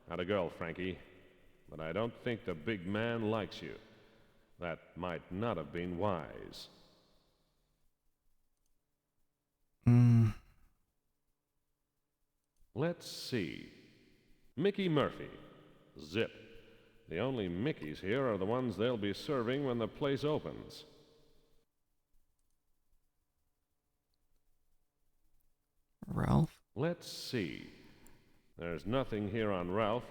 Atta girl, Frankie. But I don't think the big man likes you. That might not have been wise. Let's see. Mickey Murphy. Zip. The only Mickeys here are the ones they'll be serving when the place opens. Ralph? Let's see. There's nothing here on Ralph.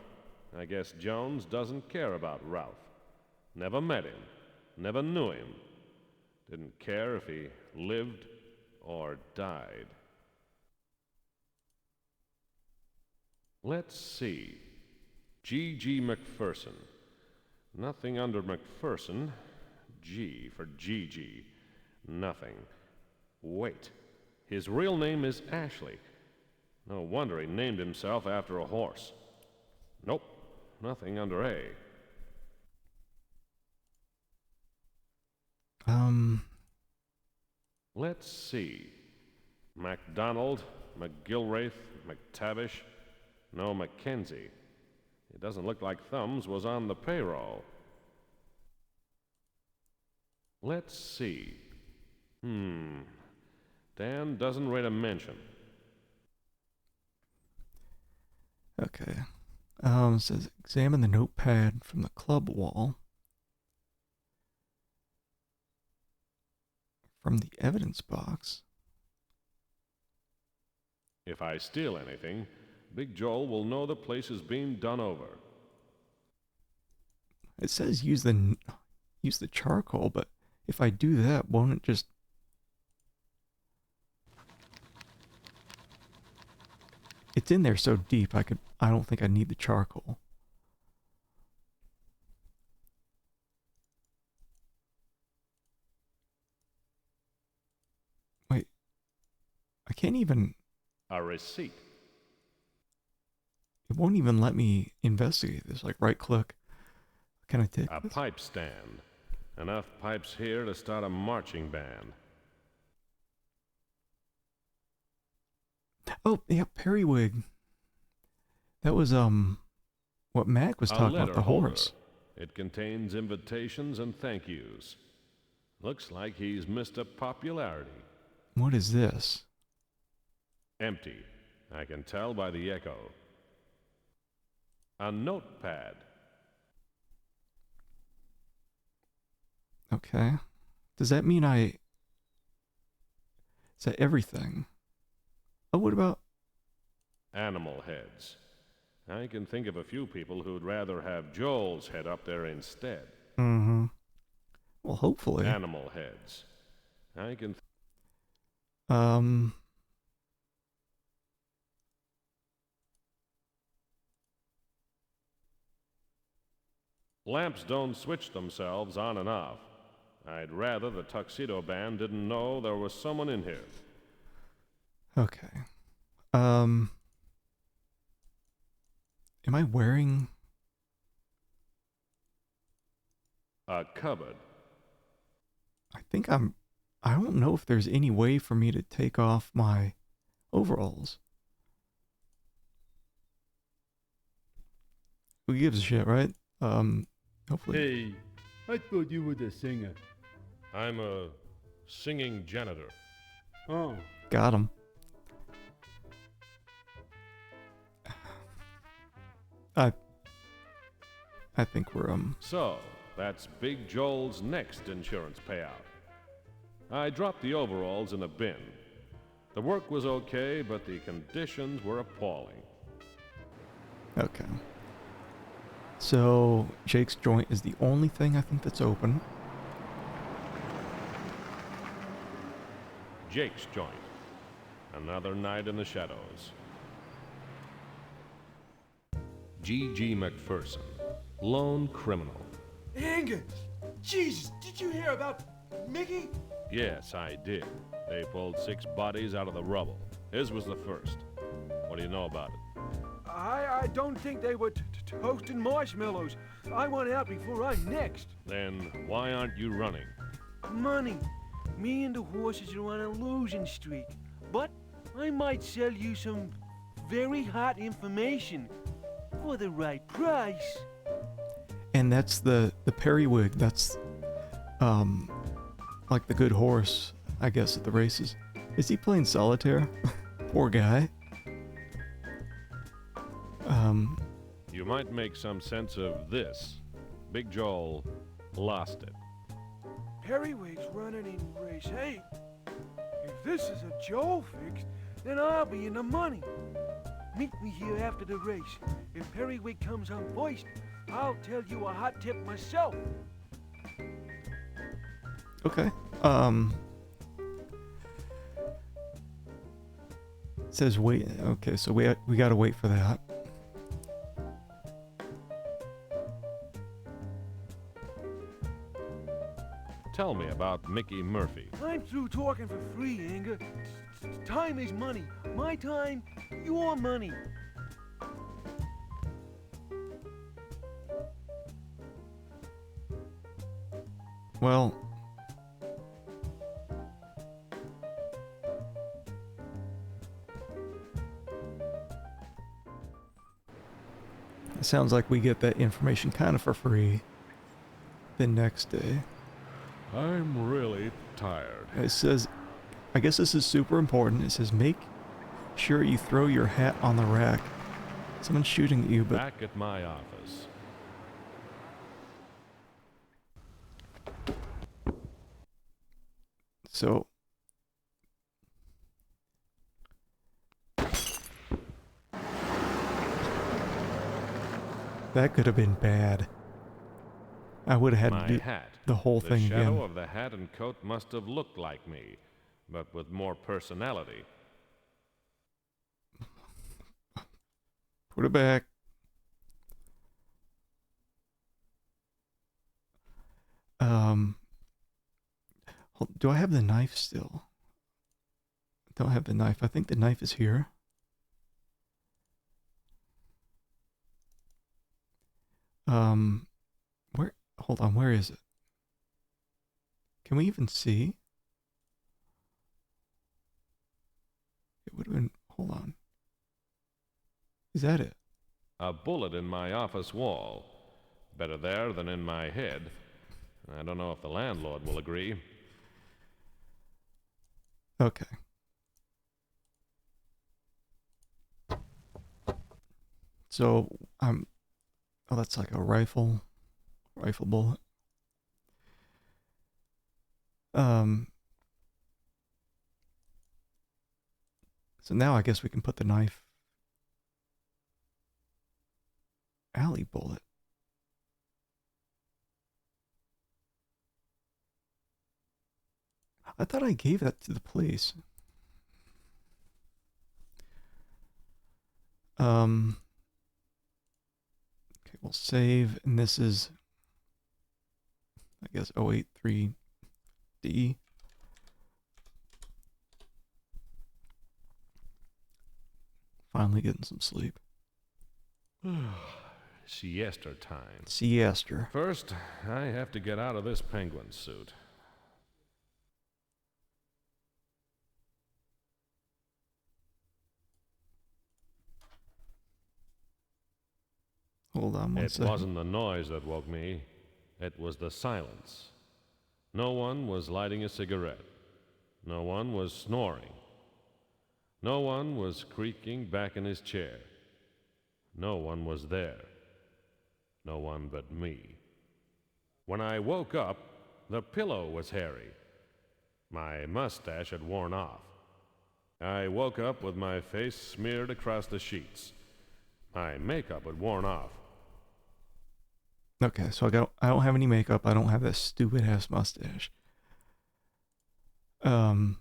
I guess Jones doesn't care about Ralph. Never met him. Never knew him. Didn't care if he lived or died. Let's see. G.G. McPherson. Nothing under McPherson. G for G.G. Nothing. Wait. His real name is Ashley. No wonder he named himself after a horse. Nope. Nothing under A. Let's see. MacDonald, McGilwraith, McTavish. No Mackenzie. It doesn't look like Thumbs was on the payroll. Let's see. Dan doesn't rate a mention. Okay. It says examine the notepad from the club wall. From the evidence box. If I steal anything, Big Joel will know the place is being done over. It says use the charcoal, but if I do that, won't it just... It's in there so deep, I don't think I need the charcoal. Wait. I can't even... A receipt. It won't even let me investigate this. Like, right click. Can I take A this? pipe stand. Enough pipes here to start a marching band. Oh, yeah, periwig. That was, what Mac was talking about, the horse. It contains invitations and thank yous. Looks like he's missed a popularity. What is this? Empty. I can tell by the echo. A notepad. Okay. Does that mean is that everything? Oh, what about... Animal heads. I can think of a few people who'd rather have Joel's head up there instead. Mm-hmm. Well, hopefully. Animal heads. I can... Lamps don't switch themselves on and off. I'd rather the tuxedo band didn't know there was someone in here. Okay. Am I wearing... A cupboard. I think I don't know if there's any way for me to take off my overalls. Who gives a shit, right? Hopefully. Hey, I thought you were the singer. I'm a singing janitor. Oh. Got him. I think we're, So, that's Big Joel's next insurance payout. I dropped the overalls in a bin. The work was okay, but the conditions were appalling. Okay. So, Jake's joint is the only thing I think that's open. Jake's joint. Another night in the shadows. G.G. McPherson, lone criminal. Anger! Jesus, did you hear about Mickey? Yes, I did. They pulled 6 bodies out of the rubble. His was the first. What do you know about it? I don't think they were toasting marshmallows. I want out before I'm next. Then why aren't you running? Money. Me and the horses are on a losing streak. But I might sell you some very hot information for the right price. And that's the periwig. That's, like the good horse, I guess, at the races. Is he playing solitaire? Poor guy. You might make some sense of this. Big Joel lost it. Periwig's running in race 8. If this is a Joel fix, then I'll be in the money. Meet me here after the race. If Periwig comes on first, I'll tell you a hot tip myself. Okay. It says wait. Okay, so we gotta wait for that. Tell me about Mickey Murphy. I'm through talking for free, Anger. Time is money. My time, your money. Well, it sounds like we get that information kind of for free the next day. I'm really tired. It says, I guess this is super important. It says, make sure you throw your hat on the rack. Someone's shooting at you, but... Back at my office. So... that could have been bad. I would have had My to do hat. the whole The thing shadow again. of the hat and coat must have looked like me, but with more personality. Put it back. Do I have the knife still? I don't have the knife. I think the knife is here. Where? Hold on, where is it? Can we even see? It would have been, hold on. Is that it? A bullet in my office wall. Better there than in my head. I don't know if the landlord will agree. Okay. So, oh, that's like a rifle bullet. So now I guess we can put the knife. Alley bullet. I thought I gave that to the police. Okay, we'll save, and this is, I guess, 083D. Finally getting some sleep. Siesta time. Siesta. First, I have to get out of this penguin suit. Hold on one second. It wasn't the noise that woke me. It was the silence. No one was lighting a cigarette. No one was snoring. No one was creaking back in his chair. No one was there. No one but me. When I woke up, the pillow was hairy. My mustache had worn off. I woke up with my face smeared across the sheets. My makeup had worn off. Okay, so I don't have any makeup. I don't have that stupid ass mustache. Walkthrough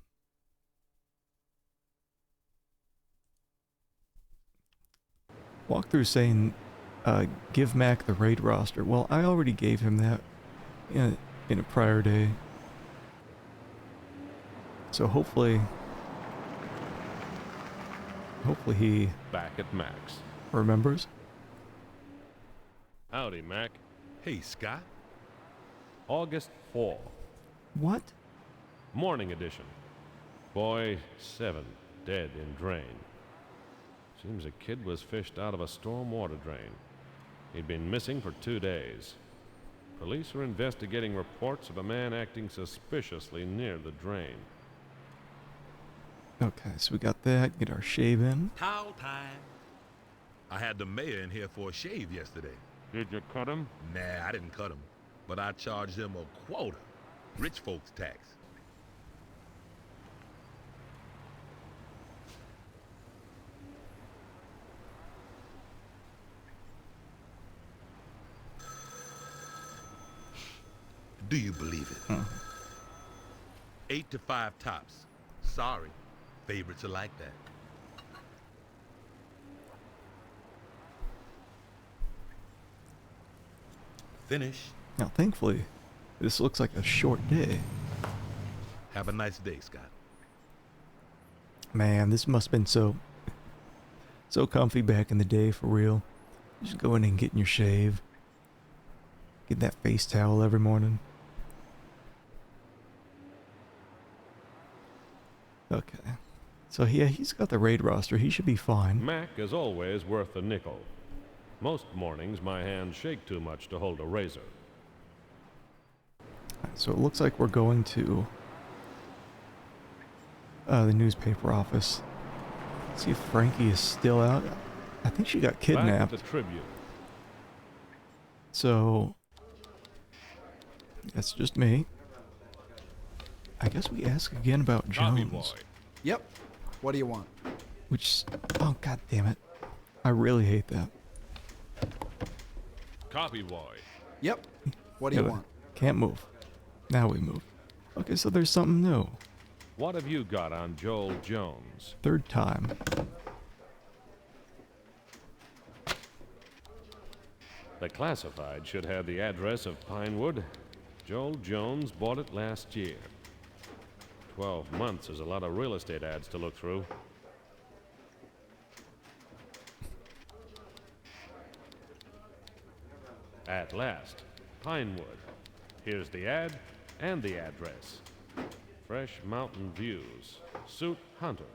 saying, give Mac the raid roster. Well, I already gave him that in a prior day. So hopefully he Back at Mac's. remembers. Howdy, Mac. Hey, Scott. August 4. What? Morning edition. Boy 7 dead in drain. Seems a kid was fished out of a storm water drain. He'd been missing for 2 days. Police are investigating reports of a man acting suspiciously near the drain. Okay, so we got that. Get our shave in. Towel time. I had the mayor in here for a shave yesterday. Did you cut him? Nah, I didn't cut him. But I charged him a quota. Rich folks tax. Do you believe it? 8 to 5 tops. Sorry. Favorites are like that. Finish. Now, thankfully, this looks like a short day. Have a nice day, Scott. Man, this must have been so comfy back in the day, for real. Just going in and getting your shave. Get that face towel every morning. Okay. So yeah, he's got the raid roster. He should be fine. Mac is always worth a nickel. Most mornings my hands shake too much to hold a razor. So it looks like we're going to the newspaper office. See if Frankie is still out. I think she got kidnapped. Back at the Tribune. So that's just me. I guess we ask again about Copy Jones. boy. Yep. What do you want? Which, oh god damn it. I really hate that. Copy boy. Yep. What do you Yeah, want? Can't move. Now we move. Okay, so there's something new. What have you got on Joel Jones? Third time. The classified should have the address of Pinewood. Joel Jones bought it last year. 12 months is a lot of real estate ads to look through. At last, Pinewood. Here's the ad and the address. Fresh mountain views. Suit Hunter.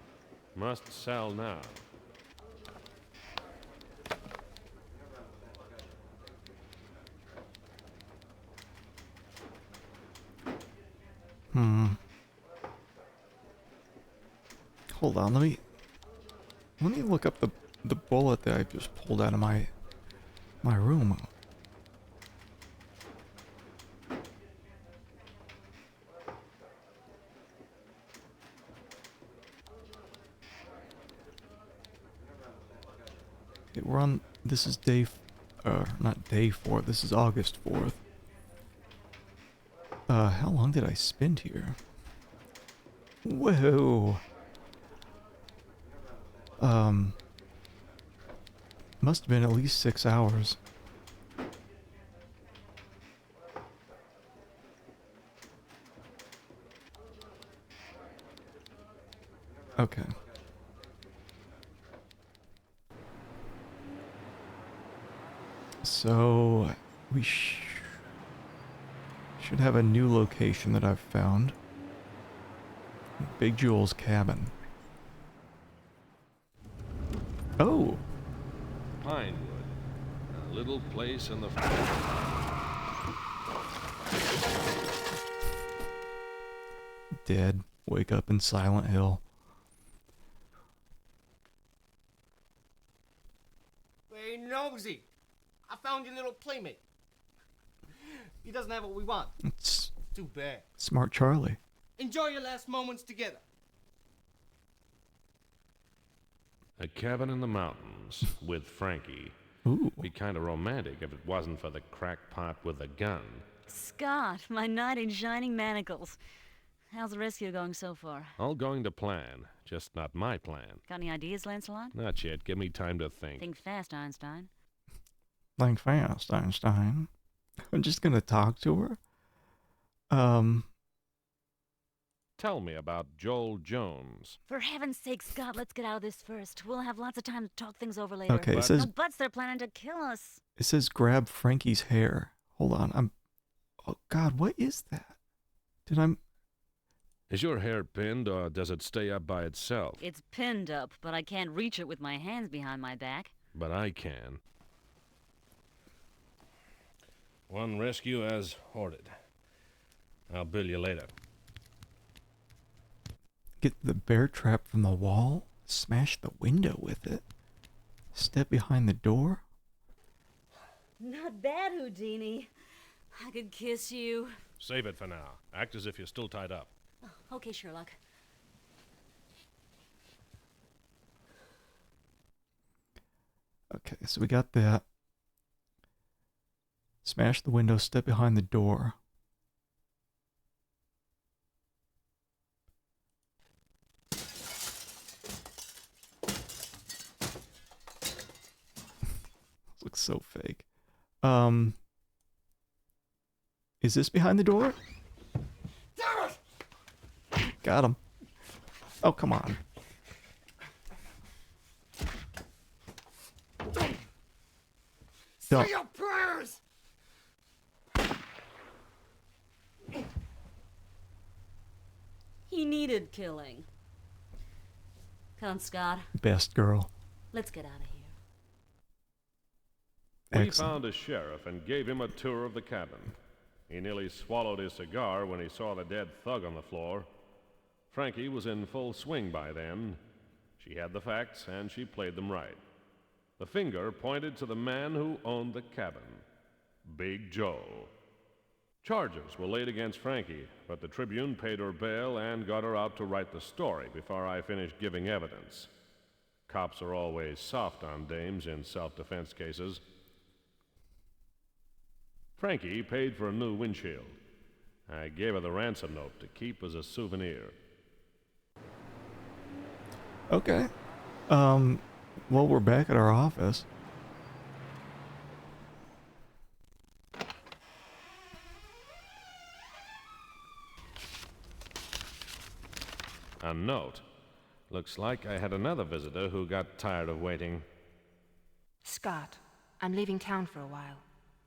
Must sell now. Hold on, let me look up the bullet that I just pulled out of my room. Okay, we're on, this is not day 4, this is August 4th. How long did I spend here? Whoa. Must have been at least 6 hours. Okay. So, we should have a new location that I've found. Big Jewel's cabin. Oh! Pinewood. A little place in the... Dead. Wake up in Silent Hill. Hey, Nosy! I found your little playmate. He doesn't have what we want. It's Too bad. Smart Charlie. Enjoy your last moments together. A cabin in the mountains with Frankie. Ooh. Be kind of romantic if it wasn't for the crackpot with a gun. Scott, my knight in shining manacles. How's the rescue going so far? All going to plan, just not my plan. Got any ideas, Lancelot? Not yet. Give me time to think. Think fast, Einstein. Think fast, Einstein. I'm just gonna talk to her. Tell me about Joel Jones. For heaven's sake, Scott, let's get out of this first. We'll have lots of time to talk things over later. Okay, it says... No buts, they're planning to kill us. It says grab Frankie's hair. Hold on, oh god, what is that? Is your hair pinned or does it stay up by itself? It's pinned up, but I can't reach it with my hands behind my back. But I can. One rescue as ordered. I'll bill you later. Get the bear trap from the wall, smash the window with it, step behind the door. Not bad, Houdini. I could kiss you. Save it for now. Act as if you're still tied up. Oh, okay, Sherlock. Okay, so we got that. Smash the window, step behind the door. Looks so fake. Is this behind the door? Got him. Oh, come on. Say your prayers! He needed killing. Come on, Scott. Best girl. Let's get out of here. We Excellent. found a sheriff and gave him a tour of the cabin. He nearly swallowed his cigar when he saw the dead thug on the floor. Frankie was in full swing by then. She had the facts, and she played them right. The finger pointed to the man who owned the cabin, Big Joe. Charges were laid against Frankie, but the Tribune paid her bail and got her out to write the story before I finished giving evidence. Cops are always soft on dames in self-defense cases. Frankie paid for a new windshield. I gave her the ransom note to keep as a souvenir. Okay. Well, we're back at our office. A note. Looks like I had another visitor who got tired of waiting. Scott, I'm leaving town for a while.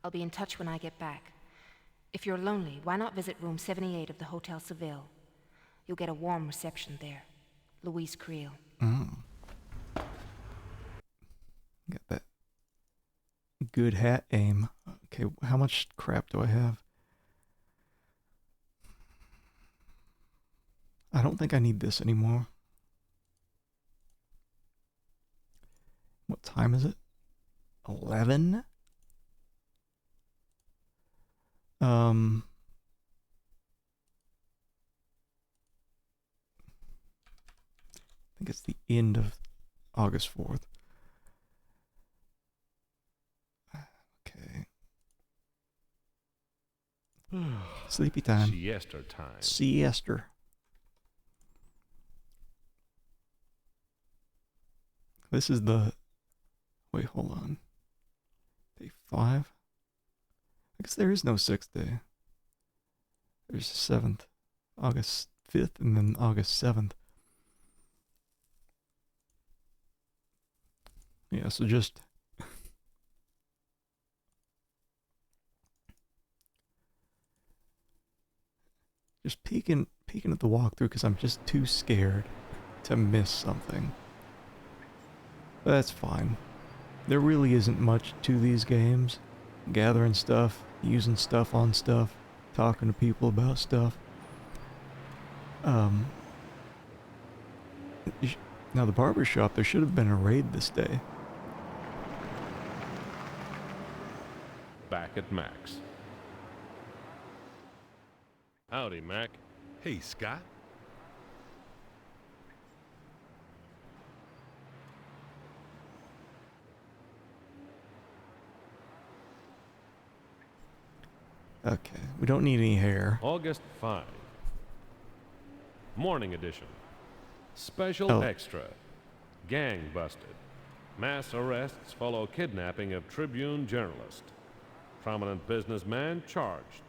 I'll be in touch when I get back. If you're lonely, why not visit room 78 of the Hotel Seville? You'll get a warm reception there. Louise Creel. Got that good hat aim. Okay, how much crap do I have? I don't think I need this anymore. What time is it? 11? I think it's the end of August 4th. Okay. Sleepy time. Siesta time. Siesta. This is the... Wait, hold on. Day 5? I guess there is no 6th day. There's 7th. August 5th and then August 7th. Yeah, so just... just peeking at the walkthrough because I'm just too scared to miss something. That's fine. There really isn't much to these games. Gathering stuff, using stuff on stuff, talking to people about stuff. Now the barber shop, there should have been a raid this day. Back at Mac's. Howdy, Mac. Hey, Scott. Okay, we don't need any hair. August 5. Morning edition. Special extra. Gang busted. Mass arrests follow kidnapping of Tribune journalist. Prominent businessman charged.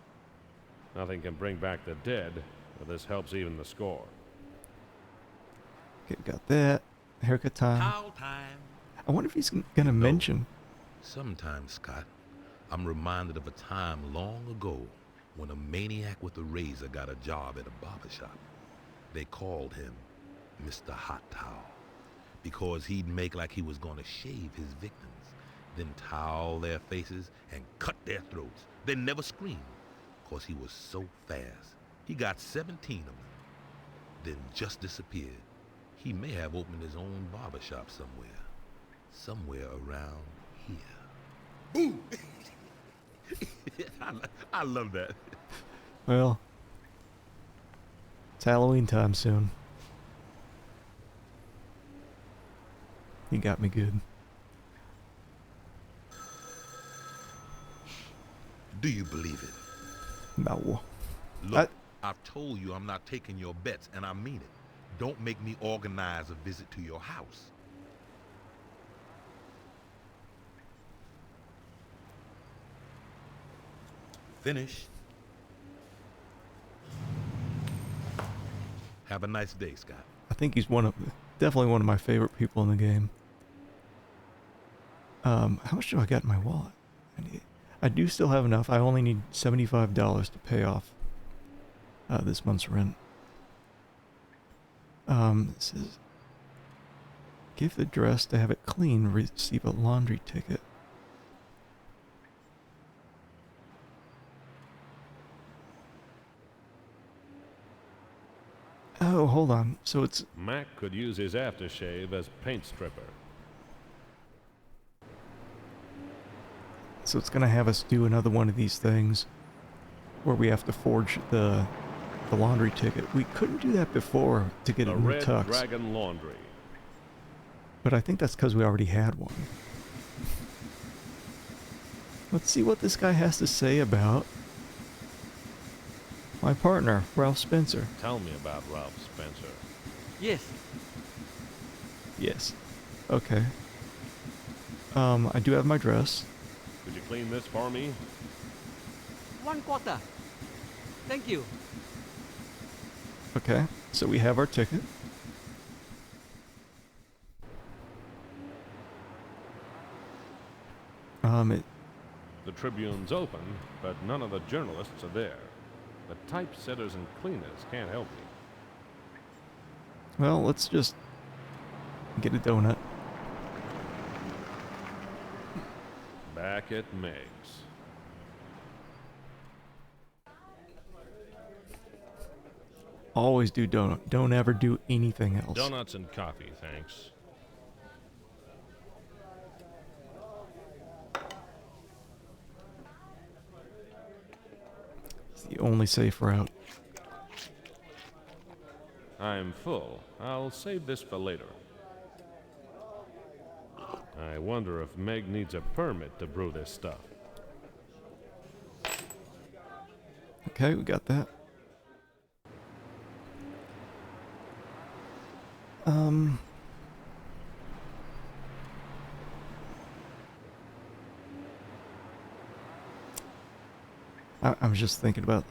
Nothing can bring back the dead, but this helps even the score. Okay, got that. Haircut time. Towel time. I wonder if he's gonna mention. Sometimes, Scott, I'm reminded of a time long ago when a maniac with a razor got a job at a barber shop. They called him Mr. Hot Towel because he'd make like he was going to shave his victims, then towel their faces and cut their throats, then never scream because he was so fast. He got 17 of them, then just disappeared. He may have opened his own barber shop somewhere around here. Boom! I love that. Well, it's Halloween time soon. He got me good. Do you believe it? No. Look, I've told you I'm not taking your bets, and I mean it. Don't make me organize a visit to your house. Finish. Have a nice day, Scott. I think he's definitely one of my favorite people in the game. How much do I got in my wallet? I do still have enough. I only need $75 to pay off this month's rent. This is Give the dress to have it clean. Receive a laundry ticket. Oh, hold on. So it's... Mac could use his aftershave as paint stripper. So it's gonna have us do another one of these things where we have to forge the laundry ticket. We couldn't do that before to get a new Red tux. Dragon Laundry. But I think that's because we already had one. Let's see what this guy has to say about my partner, Ralph Spencer. Tell me about Ralph Spencer. Yes. Yes. Okay. I do have my dress. Could you clean this for me? 1/4. Thank you. Okay. So we have our ticket. The Tribune's open, but none of the journalists are there. The typesetters and cleaners can't help me. Well, let's just get a donut. Back at Meg's. Always do donut. Don't ever do anything else. Donuts and coffee, thanks. It's the only safe route. I'm full. I'll save this for later. I wonder if Meg needs a permit to brew this stuff. Okay, we got that. I'm just thinking about,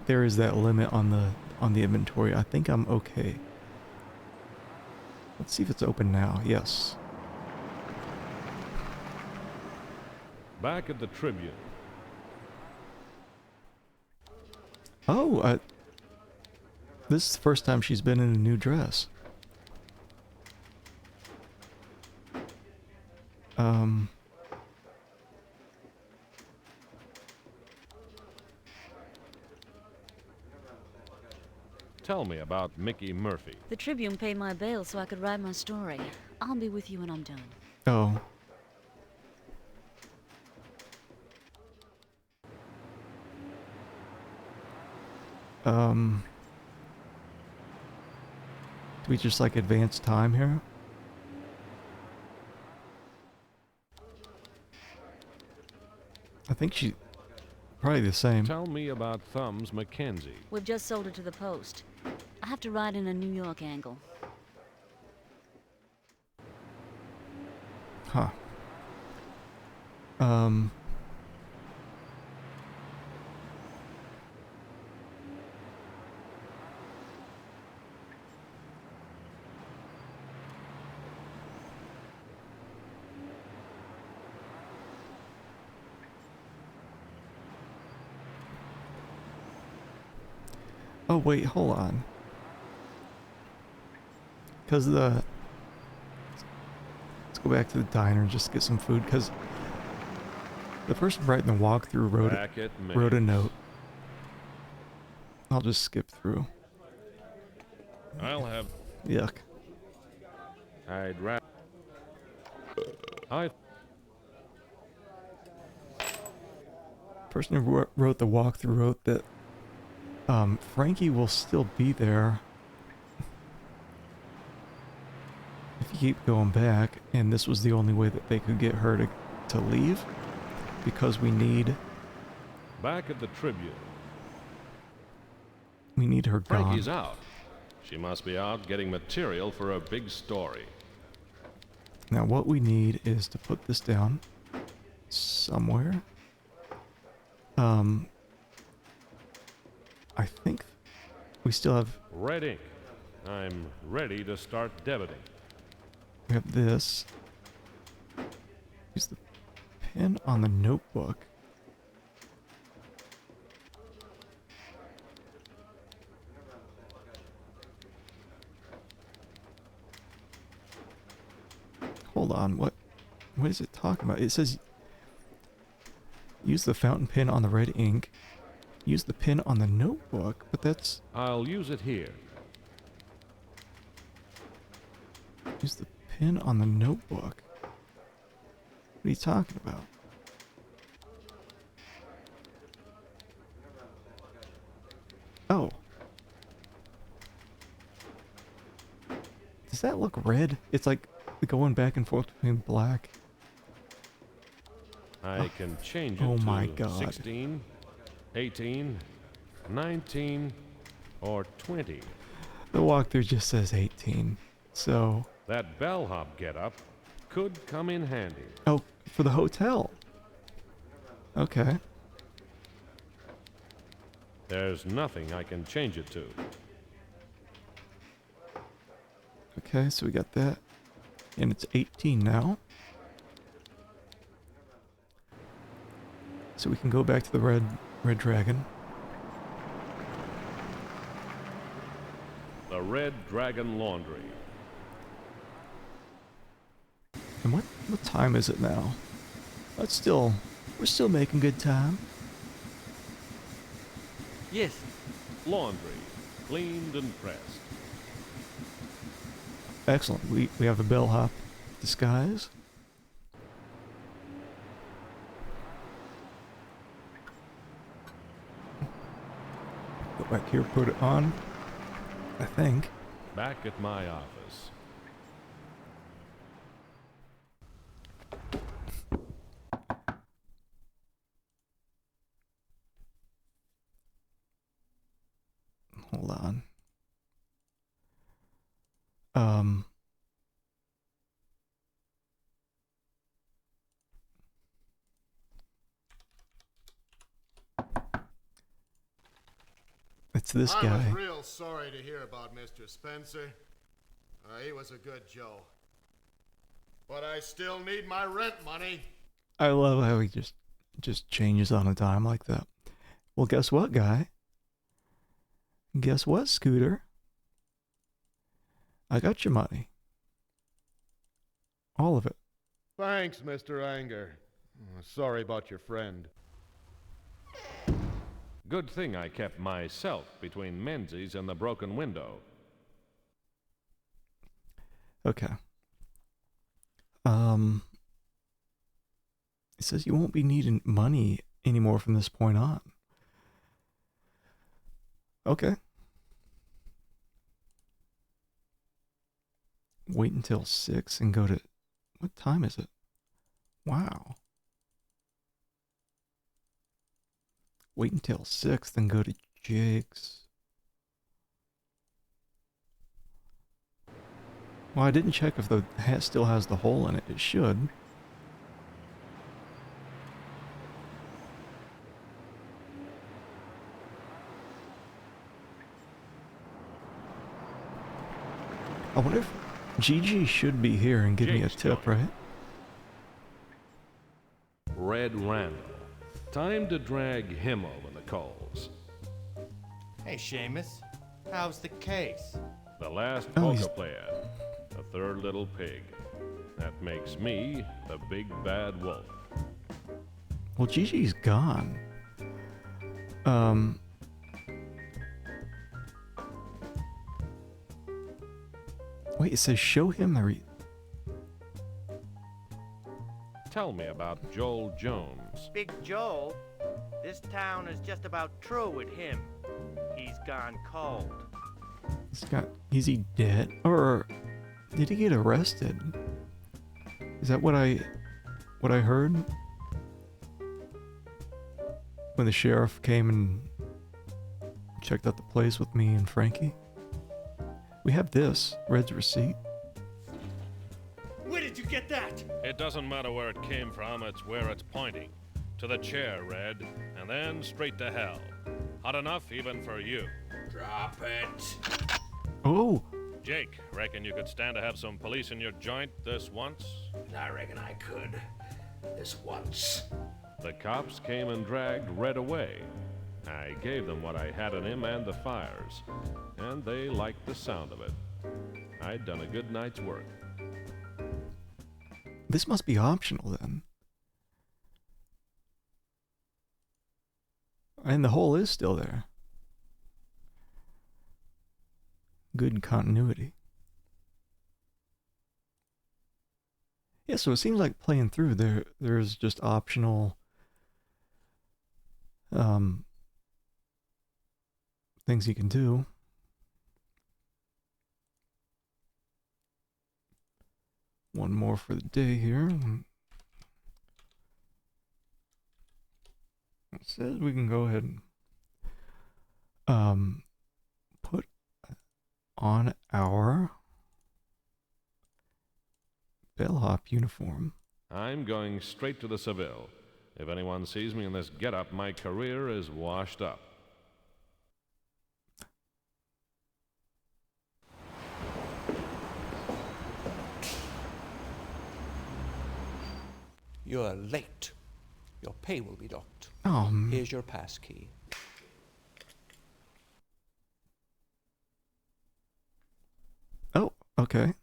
there is that limit on the inventory. I think I'm okay. Let's see if it's open now. Yes. Back at the Tribune. Oh, this is the first time she's been in a new dress. Tell me about Mickey Murphy. The Tribune paid my bail so I could write my story. I'll be with you when I'm done. Oh. Do we just like advance time here? I think she... probably the same. Tell me about Thumbs Mackenzie. We've just sold it to the Post. I have to write in a New York angle. Huh. Oh wait, hold on. Because let's go back to the diner and just get some food, because the person writing the walkthrough wrote a note. I'll just skip through. I'll have... Yuck. I'd rather... Person who wrote the walkthrough wrote that Frankie will still be there if you keep going back, and this was the only way that they could get her to leave, because we need Back at the Tribune. We need her gone. Frankie's out. She must be out getting material for a big story. Now what we need is to put this down somewhere. I think we still have... Red ink. I'm ready to start debiting. We have this. Use the pen on the notebook. hold on. What is it talking about? It says use the fountain pen on the red ink. Use the pen on the notebook, but that's... I'll use it here. Use the pen on the notebook. What are you talking about? Oh. Does that look red? It's like going back and forth between black. I can change it Oh to my God. 16, 18, 19, or 20. The walkthrough just says 18, so... That bellhop getup could come in handy. Oh, for the hotel. Okay. There's nothing I can change it to. Okay, so we got that. And it's 18 now. So we can go back to the red dragon. The Red Dragon Laundry. And what time is it now? We're still making good time. Yes. Laundry. Cleaned and pressed. Excellent. We have a bellhop disguise. Go back here, put it on. I think. Back at my office. Hold on. It's this guy. I was real sorry to hear about Mr. Spencer. He was a good Joe. But I still need my rent money. I love how he just changes on a dime like that. Well, guess what, guy? Guess what, Scooter? I got your money. All of it. Thanks, Mr. Anger. Sorry about your friend. Good thing I kept myself between Menzies and the broken window. Okay. It says you won't be needing money anymore from this point on. Okay. Wait until 6 and go to... What time is it? Wow. Wait until 6, then go to Jake's. Well, I didn't check if the hat still has the hole in it. It should. I wonder if Gigi should be here and give me a tip, right? Red Randall. Time to drag him over the coals. Hey, Seamus. How's the case? The last Oh, poker he's- player. The third little pig. That makes me the big bad wolf. Well, Gigi's gone. Wait, it says show him the Tell me about Joel Jones. Big Joel, this town is just about through with him. He's gone cold. Is he dead? Or did he get arrested? Is that what I heard? When the sheriff came and checked out the place with me and Frankie? We have this, Red's receipt. Where did you get that? It doesn't matter where it came from, it's where it's pointing. To the chair, Red, and then straight to hell. Hot enough even for you. Drop it. Oh! Jake, reckon you could stand to have some police in your joint this once? I reckon I could. This once. The cops came and dragged Red away. I gave them what I had in him and the fires, and they liked the sound of it. I'd done a good night's work. This must be optional then. And the hole is still there. Good continuity. Yeah, so it seems like playing through there's just optional things you can do. One more for the day here. It says we can go ahead and put on our bellhop uniform. I'm going straight to the Seville. If anyone sees me in this getup, my career is washed up. You're late. Your pay will be docked. Oh, here's your pass key. Oh, okay.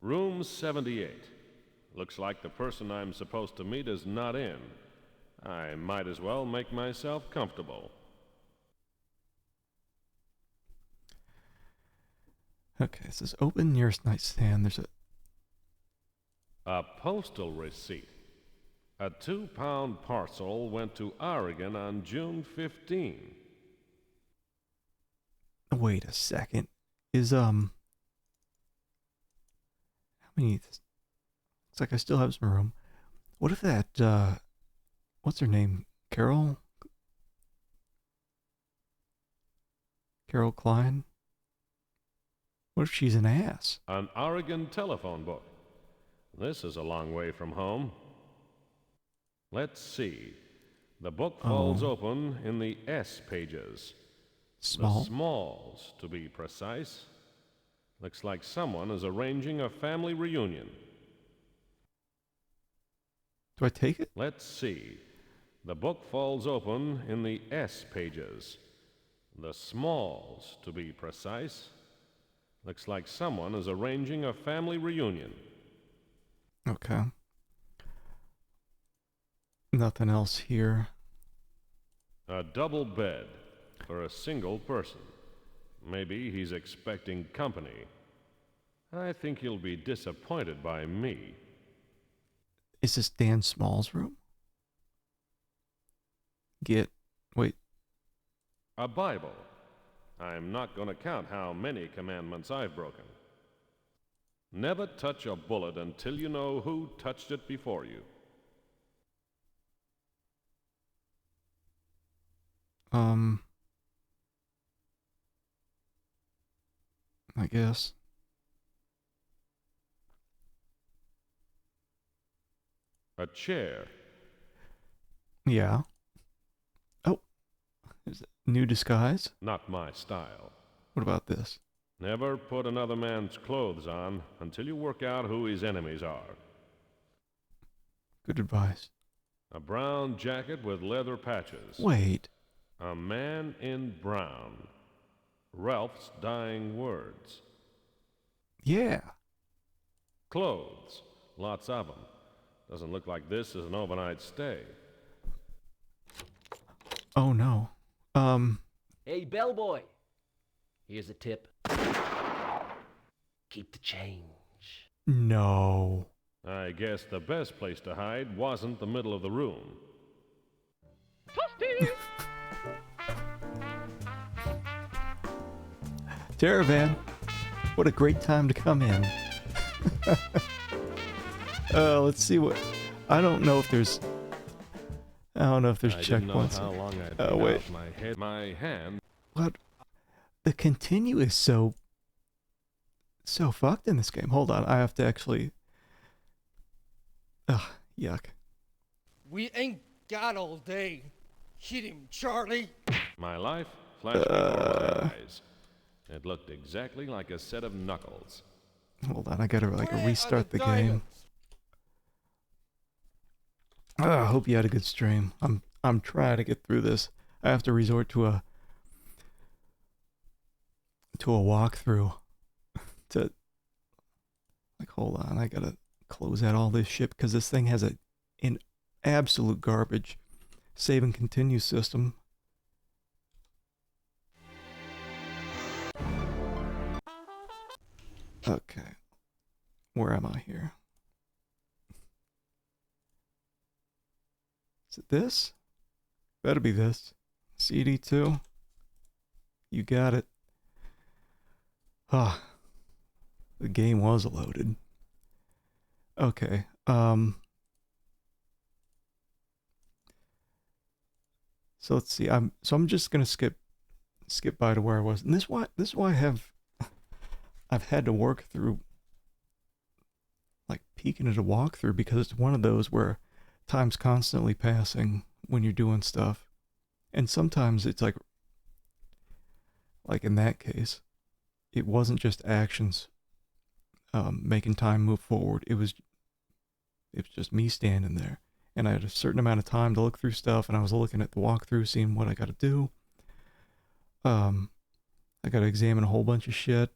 Room 78. Looks like the person I'm supposed to meet is not in. I might as well make myself comfortable. Okay, it says open nearest nightstand. There's a postal receipt. A 2-pound parcel went to Oregon on June 15. Wait a second. Is how many? Looks like I still have some room. What if that what's her name? Carol Klein? What if she's an ass? An Oregon telephone book. This is a long way from home. Let's see. The book falls open in the S pages. Small. The smalls, to be precise. Looks like someone is arranging a family reunion. Do I take it? Let's see. The book falls open in the S pages. The smalls, to be precise. Looks like someone is arranging a family reunion. Okay. Nothing else here. A double bed for a single person. Maybe he's expecting company. I think he'll be disappointed by me. Is this Dan Small's room? Wait. A Bible. I'm not going to count how many commandments I've broken. Never touch a bullet until you know who touched it before you. I guess. A chair. Yeah. Oh. Is it new disguise? Not my style. What about this? Never put another man's clothes on until you work out who his enemies are. Good advice. A brown jacket with leather patches. Wait. A man in brown. Ralph's dying words. Yeah. Clothes. Lots of them. Doesn't look like this is an overnight stay. Oh no. Hey, bellboy. Here's a tip. Keep the change. No. I guess the best place to hide wasn't the middle of the room. Taravan, what a great time to come in. Let's see what. I don't know if there's checkpoints. Didn't know how long I'd been wait. out my hand. What? The continue is so fucked in this game. Hold on, I have to actually. Ugh, yuck. We ain't got all day. Hit him, Charlie. My life flashed before my eyes. It looked exactly like a set of knuckles. Hold on, I gotta restart the game. I hope you had a good stream. I'm trying to get through this. I have to resort to a walkthrough to, like, hold on, I gotta close out all this shit because this thing has an absolute garbage save and continue system. Okay, where am I here? Is it this? Better be this. CD2. You got it. Ah, the game was loaded. Okay. So let's see. I'm just gonna skip by to where I was, and this is why I've had to work through, like, peeking at a walkthrough, because it's one of those where time's constantly passing when you're doing stuff, and sometimes it's like in that case, it wasn't just actions making time move forward. It was just me standing there, and I had a certain amount of time to look through stuff, and I was looking at the walkthrough, seeing what I got to do. I got to examine a whole bunch of shit.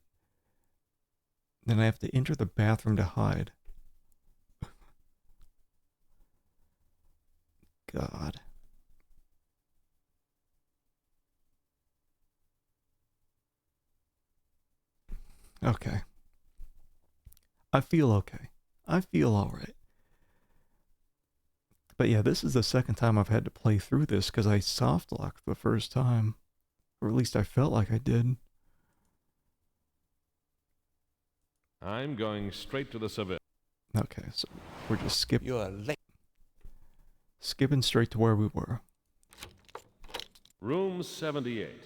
Then I have to enter the bathroom to hide. God. Okay. I feel okay. I feel alright. But yeah, this is the second time I've had to play through this because I soft locked the first time. Or at least I felt like I did. I'm going straight to the civil. Okay, so we're just skipping. You're late. Skipping straight to where we were. Room 78.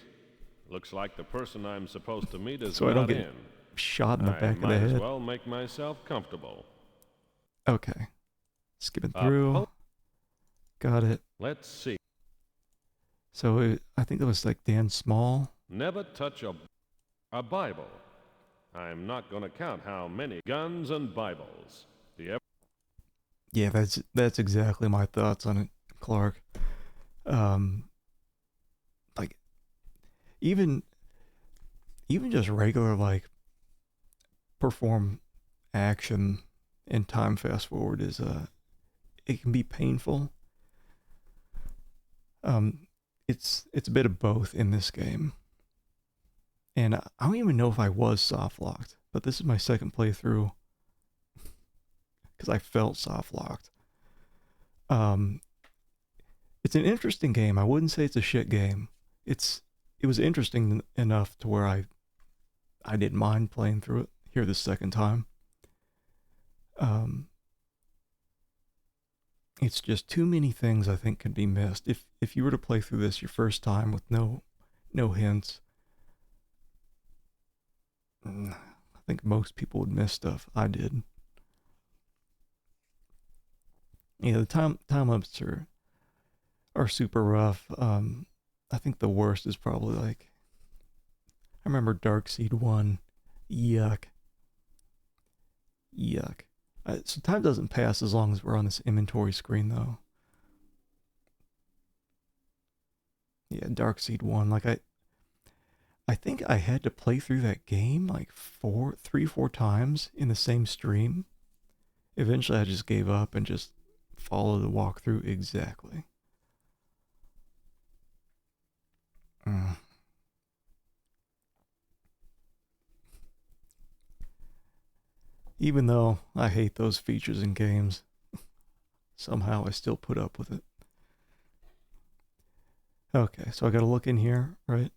Looks like the person I'm supposed to meet is So I don't not get in. shot in the back of the I might head. as well make myself comfortable. Okay. Skipping through. Got it. Let's see. So I think it was like Dan Small. Never touch a Bible. I'm not going to count how many guns and Bibles. Do you ever? Yeah, that's exactly my thoughts on it, Clark. Like, even just regular, like, perform action and time fast forward is it can be painful. It's a bit of both in this game. And I don't even know if I was soft locked, but this is my second playthrough because I felt soft locked. It's an interesting game. I wouldn't say it's a shit game. It was interesting enough to where I didn't mind playing through it here the second time. It's just too many things I think could be missed. If you were to play through this your first time with no hints, I think most people would miss stuff. I did. Yeah, the time limits are super rough. I think the worst is probably like, I remember Darkseid 1. Yuck. So time doesn't pass as long as we're on this inventory screen, though. Yeah, Darkseid 1. Like, I think I had to play through that game like 3-4 times in the same stream. Eventually I just gave up and just followed the walkthrough exactly. Even though I hate those features in games, somehow I still put up with it. Okay, so I gotta look in here, right?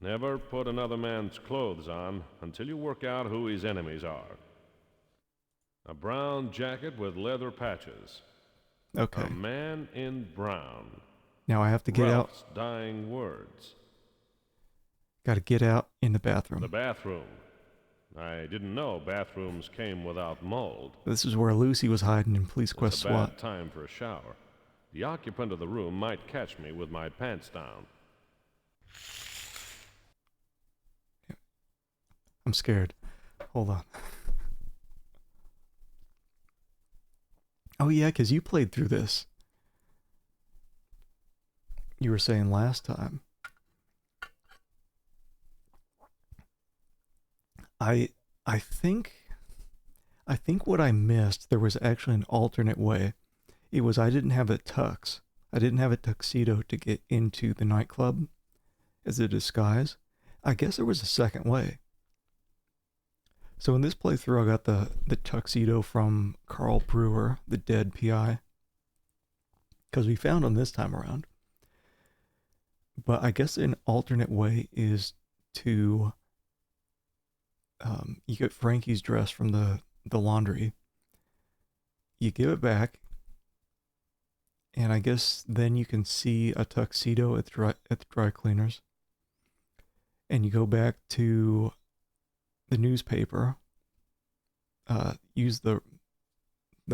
Never put another man's clothes on until you work out who his enemies are. A brown jacket with leather patches. Okay. A man in brown. Now I have to get Ralph's out. dying words. Gotta get out in the bathroom. The bathroom. I didn't know bathrooms came without mold. This is where Lucy was hiding in Police Quest It's a SWAT. bad time for a shower. The occupant of the room might catch me with my pants down. I'm scared. Hold on. Oh yeah, because you played through this. You were saying last time. I I think what I missed, there was actually an alternate way. It was I didn't have a tux. I didn't have a tuxedo to get into the nightclub as a disguise. I guess there was a second way. So in this playthrough, I got the tuxedo from Carl Brewer, the dead PI, because we found him this time around. But I guess an alternate way is to you get Frankie's dress from the laundry. You give it back, and I guess then you can see a tuxedo at the dry cleaners. And you go back to the newspaper, use the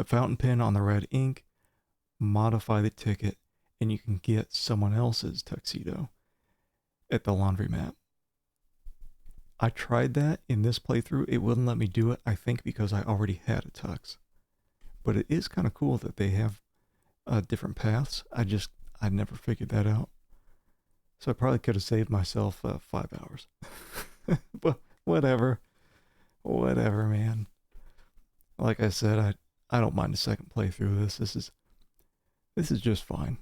fountain pen on the red ink, modify the ticket, and you can get someone else's tuxedo at the laundromat. I tried that in this playthrough. It wouldn't let me do it, I think because I already had a tux. But it is kind of cool that they have different paths. I never figured that out. So I probably could have saved myself 5 hours. But whatever. Whatever, man. Like I said, I don't mind a second playthrough of this. This is just fine.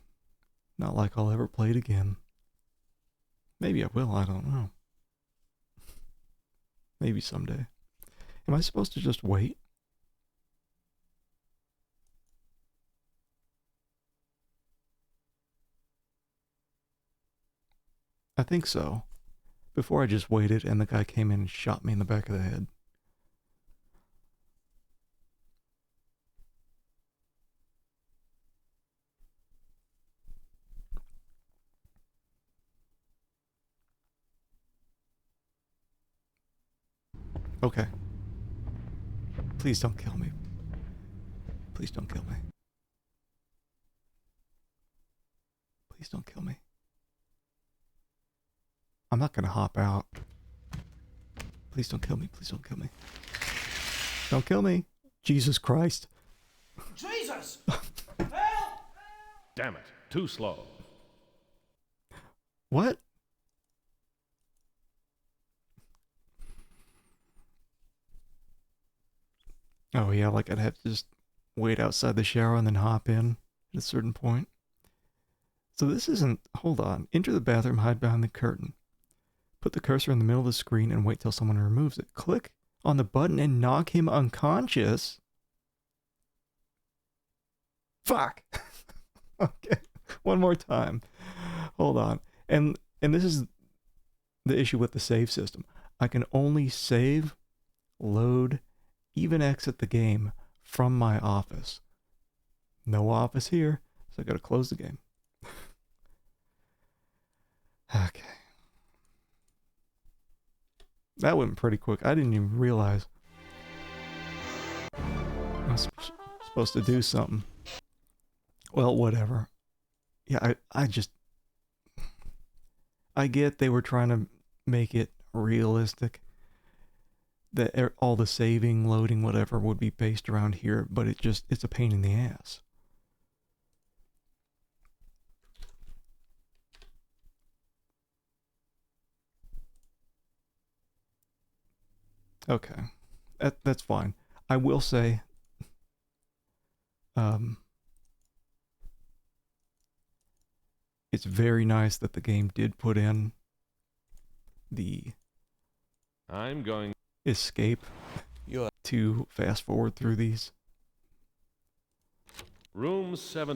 Not like I'll ever play it again. Maybe I will, I don't know. Maybe someday. Am I supposed to just wait? I think so. Before I just waited and the guy came in and shot me in the back of the head. Okay. Please don't kill me. Please don't kill me. Please don't kill me. I'm not gonna hop out. Please don't kill me. Please don't kill me. Don't kill me. Jesus Christ. Jesus! Damn it. Too slow. What? Oh yeah, like I'd have to just wait outside the shower and then hop in at a certain point. So this isn't... Hold on. Enter the bathroom, hide behind the curtain. Put the cursor in the middle of the screen and wait till someone removes it. Click on the button and knock him unconscious. Fuck. Okay. One more time. Hold on. And this is the issue with the save system. I can only save, load, even exit the game from my office. No office here, so I gotta close the game. Okay. That went pretty quick. I didn't even realize I was supposed to do something. Well, whatever. Yeah, I get they were trying to make it realistic. That all the saving, loading, whatever would be based around here, but it's a pain in the ass. Okay. That's fine. I will say, it's very nice that the game did put in the I'm going escape to fast forward through these. Room 7.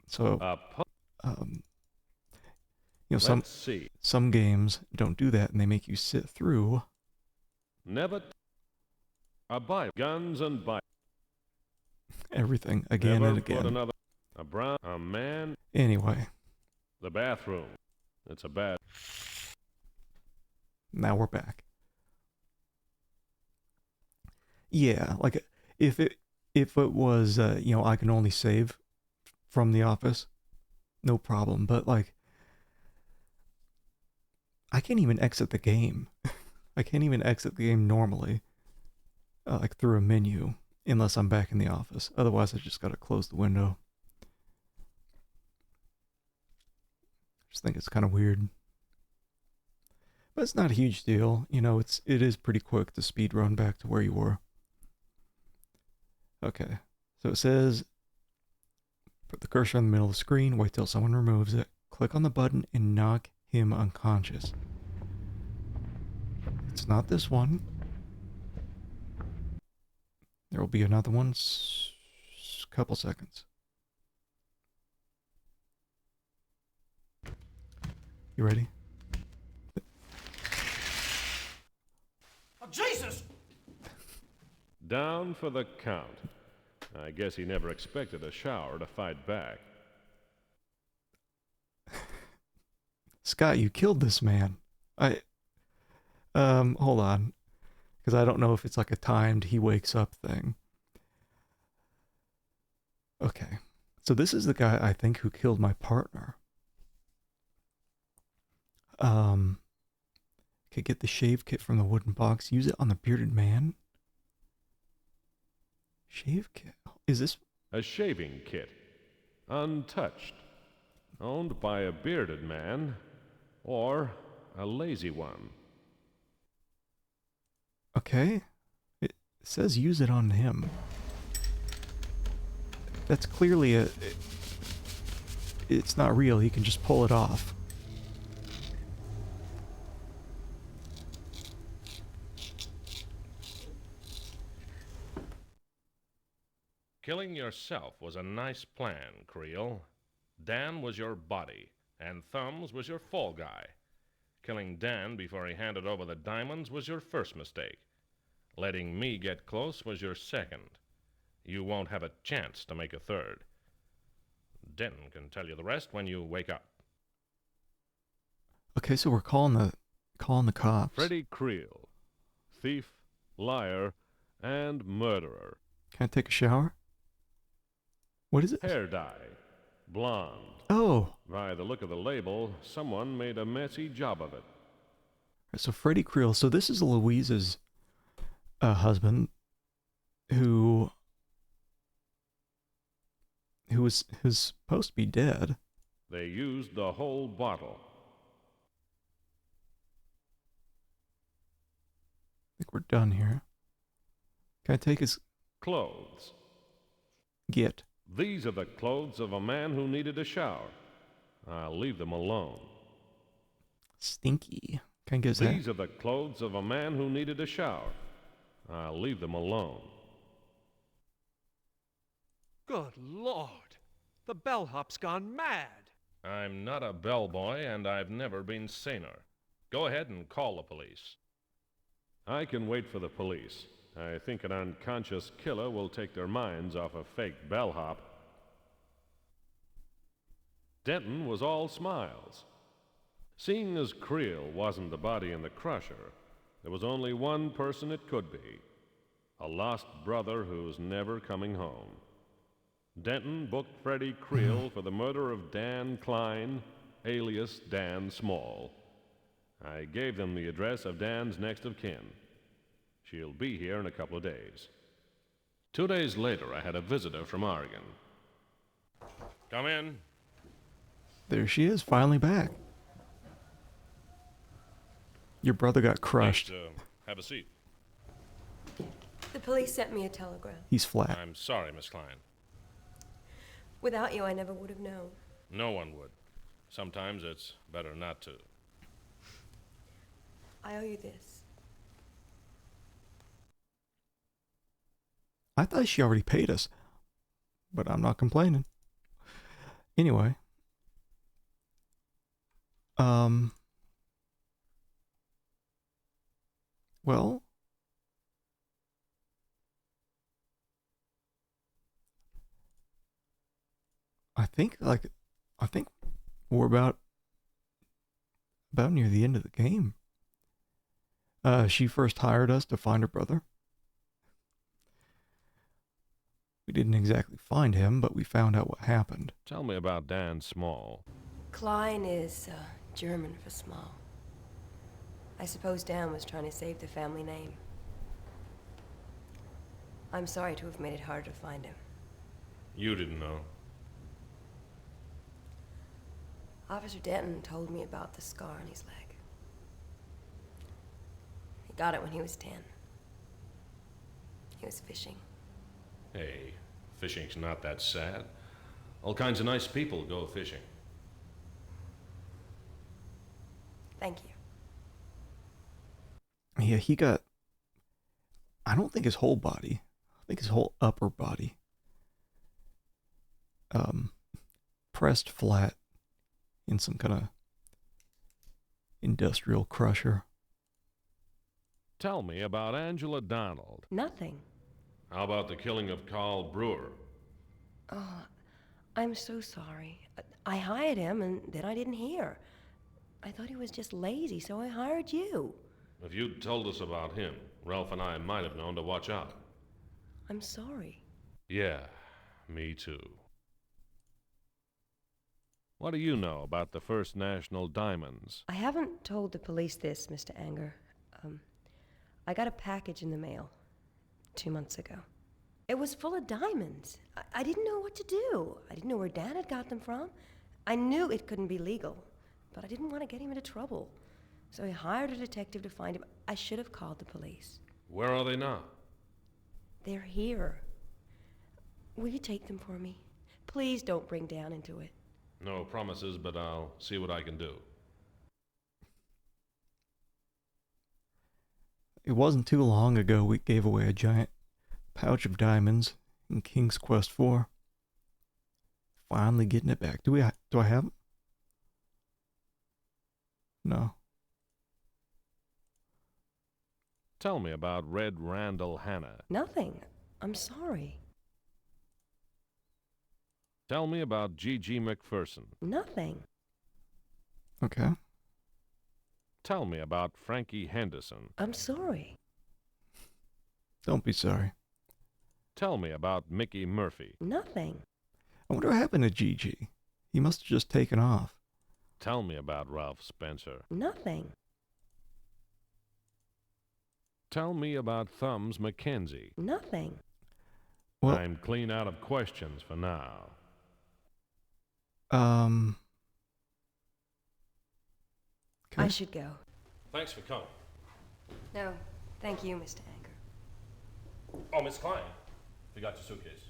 So, you know, some games don't do that and they make you sit through. Never buy guns and buy everything again Never and again. Put another a man. Anyway, the bathroom. It's a bad. Now we're back. Yeah, like if it was you know, I can only save from the office, no problem. But like, I can't even exit the game. I can't even exit the game normally, like through a menu, unless I'm back in the office. Otherwise, I just gotta close the window. I just think it's kind of weird. But it's not a huge deal. You know, it is pretty quick to speed run back to where you were. Okay. So it says, put the cursor in the middle of the screen, wait till someone removes it, click on the button, and knock him unconscious. It's not this one. There will be another one couple seconds. You ready? Oh, Jesus! Down for the count. I guess he never expected a shower to fight back. Scott, you killed this man. Hold on. Because I don't know if it's like a timed he wakes up thing. Okay. So this is the guy, I think, who killed my partner. Okay, get the shave kit from the wooden box. Use it on the bearded man. Shave kit? Is this... A shaving kit. Untouched. Owned by a bearded man. Or a lazy one. Okay. It says use it on him. That's clearly it's not real. He can just pull it off. Killing yourself was a nice plan, Creel. Dan was your body, and Thumbs was your fall guy. Killing Dan before he handed over the diamonds was your first mistake. Letting me get close was your second. You won't have a chance to make a third. Denton can tell you the rest when you wake up. Okay, so we're calling the cops. Freddie Creel. Thief, liar, and murderer. Can I take a shower? What is it? Hair dye. Blonde. Oh. By the look of the label, someone made a messy job of it. So Freddie Creel. So this is Louise's husband, who was supposed to be dead. They used the whole bottle. I think we're done here. Can I take his clothes? Get. These are the clothes of a man who needed a shower. I'll leave them alone. Stinky. Can I get These are the clothes of a man who needed a shower. I'll leave them alone. Good Lord! The bellhop's gone mad! I'm not a bellboy, and I've never been saner. Go ahead and call the police. I can wait for the police. I think an unconscious killer will take their minds off a fake bellhop. Denton was all smiles. Seeing as Creel wasn't the body in the crusher, there was only one person it could be. A lost brother who's never coming home. Denton booked Freddie Creel for the murder of Dan Klein, alias Dan Small. I gave them the address of Dan's next of kin. She'll be here in a couple of days. 2 days later, I had a visitor from Oregon. Come in. There she is, finally back. Your brother got crushed. Please, have a seat. The police sent me a telegram. He's flat. I'm sorry, Miss Klein. Without you, I never would have known. No one would. Sometimes it's better not to. I owe you this. I thought she already paid us, but I'm not complaining. Anyway. Well. I think we're about near the end of the game. She first hired us to find her brother. We didn't exactly find him, but we found out what happened. Tell me about Dan Small. Klein is German for small. I suppose Dan was trying to save the family name. I'm sorry to have made it hard to find him. You didn't know. Officer Denton told me about the scar on his leg. Got it when he was 10. He was fishing. Hey, fishing's not that sad. All kinds of nice people go fishing. Thank you. Yeah, he got, I don't think his whole body, I think his whole upper body, pressed flat in some kind of industrial crusher. Tell me about Angela Donald. Nothing. How about the killing of Carl Brewer? Oh, I'm so sorry. I hired him and then I didn't hear. I thought he was just lazy, so I hired you. If you'd told us about him, Ralph and I might have known to watch out. I'm sorry. Yeah, me too. What do you know about the First National Diamonds? I haven't told the police this, Mr. Anger. I got a package in the mail 2 months ago. It was full of diamonds. I didn't know what to do. I didn't know where Dad had got them from. I knew it couldn't be legal, but I didn't want to get him into trouble. So I hired a detective to find him. I should have called the police. Where are they now? They're here. Will you take them for me? Please don't bring Dan into it. No promises, but I'll see what I can do. It wasn't too long ago we gave away a giant pouch of diamonds in King's Quest 4. Finally getting it back. Do I have them? No. Tell me about Red Randall Hanna. Nothing. I'm sorry. Tell me about G.G. McPherson. Nothing. Okay. Tell me about Frankie Henderson. I'm sorry. Don't be sorry. Tell me about Mickey Murphy. Nothing. I wonder what happened to G.G. He must have just taken off. Tell me about Ralph Spencer. Nothing. Tell me about Thumbs McKenzie. Nothing. Well, I'm clean out of questions for now. I should go. Thanks for coming. No, thank you, Mr. Anger. Oh, Miss Klein, you got your suitcase.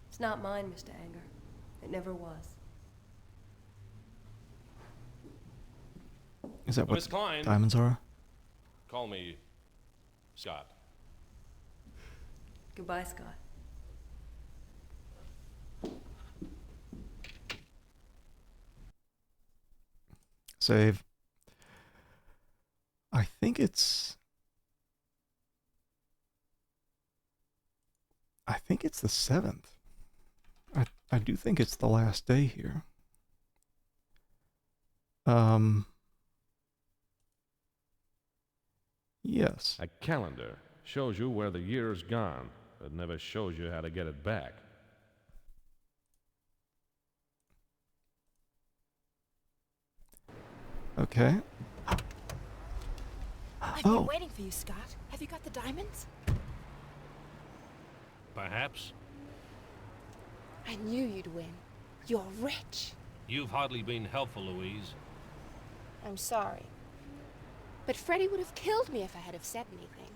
It's not mine, Mr. Anger. It never was. Is that what Miss Klein, diamonds are? call me Scott. Goodbye, Scott. Save. I think it's the 7th. I do think it's the last day here. Yes. A calendar shows you where the year's gone, but never shows you how to get it back. Okay. I've been waiting for you, Scott. Have you got the diamonds? Perhaps. I knew you'd win. You're rich. You've hardly been helpful, Louise. I'm sorry. But Freddie would have killed me if I had have said anything.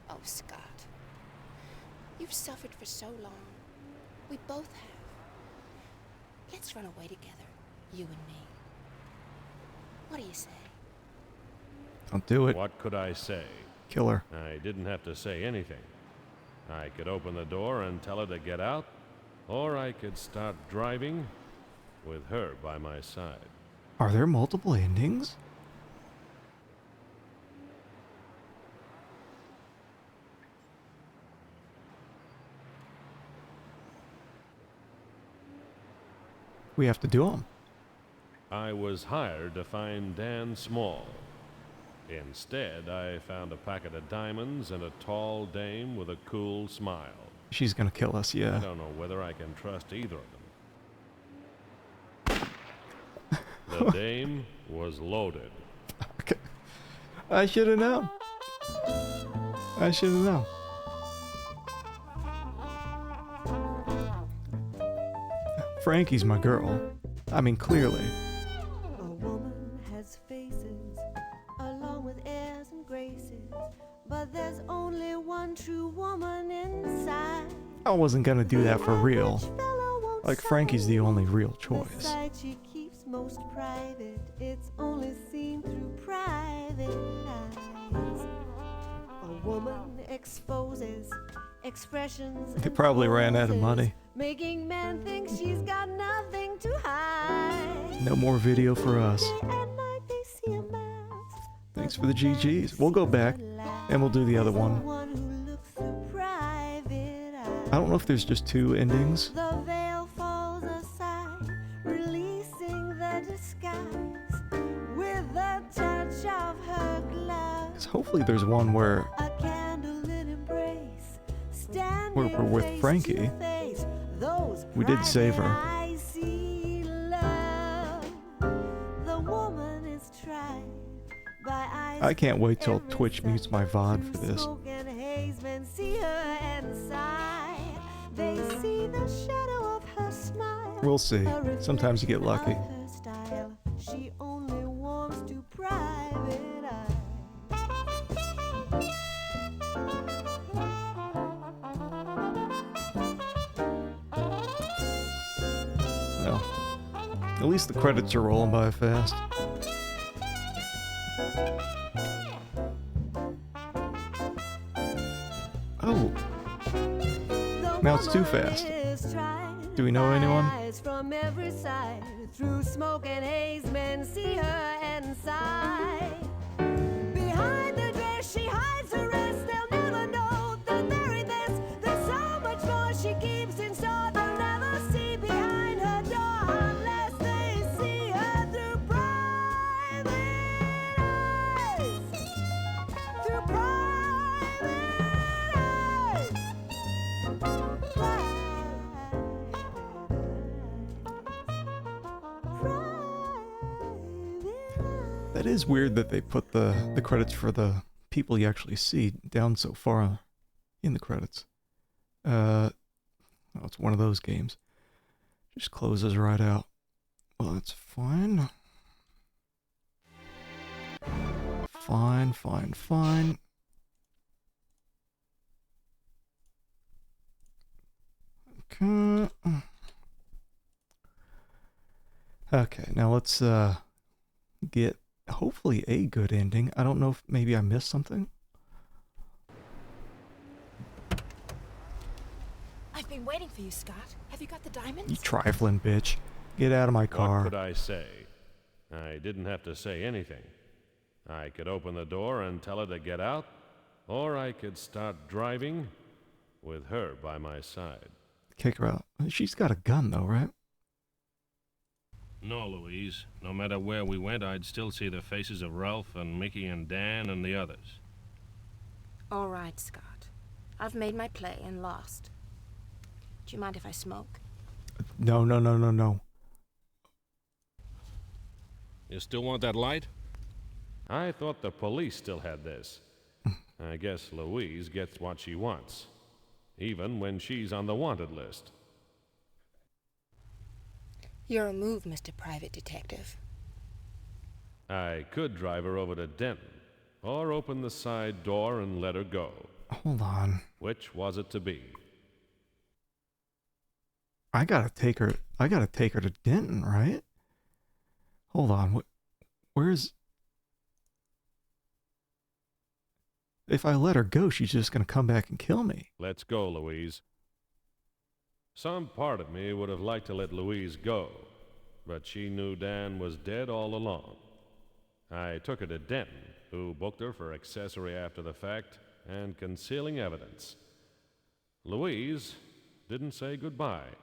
Oh, Scott. You've suffered for so long. We both have. Let's run away together, you and me. What do you say? Don't do it. What could I say? Kill her. I didn't have to say anything. I could open the door and tell her to get out, or I could start driving with her by my side. Are there multiple endings? We have to do them. I was hired to find Dan Small. Instead, I found a packet of diamonds and a tall dame with a cool smile. She's gonna kill us, yeah. I don't know whether I can trust either of them. The dame was loaded. Okay. I should have known. I should have known. Frankie's my girl. I mean, clearly. A woman has faces along with airs and graces. there's only one true woman inside. I wasn't gonna do that for real. Like, Frankie's the only real choice. Side she keeps most private. It's only seen through private eyes. A woman exposes expressions. They probably ran out of money. Making men think she's got nothing to hide. No more video for us. Thanks for the GGs. We'll go back and we'll do the other one. I don't know if there's just 2 endings. The veil falls aside, releasing the disguise with the touch of her glove. 'Cause hopefully there's one where A candlelit embrace, we're with Frankie. We did save her. I see love. The woman is tried by eyes. I can't wait till Twitch mutes my VOD for this. Smoke and haze, men see her and sigh. They see the shadow of her smile. We'll see. Sometimes you get lucky. Her style, she only warms to private Well, at least the credits are rolling by fast. Oh. Now it's too fast. Do we know anyone? eyes from every side. Through smoke and haze, men see her and sigh. Behind the dress, she hides her rest. They'll never know the very best. There's so much more she keeps in store. They'll never see behind her door unless they see her through private eyes. Through private eyes. That is weird that they put the credits for the people you actually see down so far in the credits. Oh, it's one of those games. Just closes right out. Well, that's fine. Fine. Okay. Okay, now let's get hopefully a good ending. I don't know if maybe I missed something. I've been waiting for you, Scott. Have you got the diamonds? You trifling bitch. Get out of my car. What could I say? I didn't have to say anything. I could open the door and tell her to get out, or I could start driving with her by my side. Kick her out. She's got a gun though, right? No, Louise. No matter where we went, I'd still see the faces of Ralph and Mickey and Dan and the others. All right, Scott. I've made my play and lost. Do you mind if I smoke? No. You still want that light? I thought the police still had this. I guess Louise gets what she wants, even when she's on the wanted list. You're a move, Mr. Private Detective. I could drive her over to Denton, or open the side door and let her go. Hold on. Which was it to be? I gotta take her to Denton, right? Hold on. Where's... If I let her go, she's just gonna come back and kill me. Let's go, Louise. Some part of me would have liked to let Louise go, but she knew Dan was dead all along. I took her to Denton, who booked her for accessory after the fact and concealing evidence. Louise didn't say goodbye.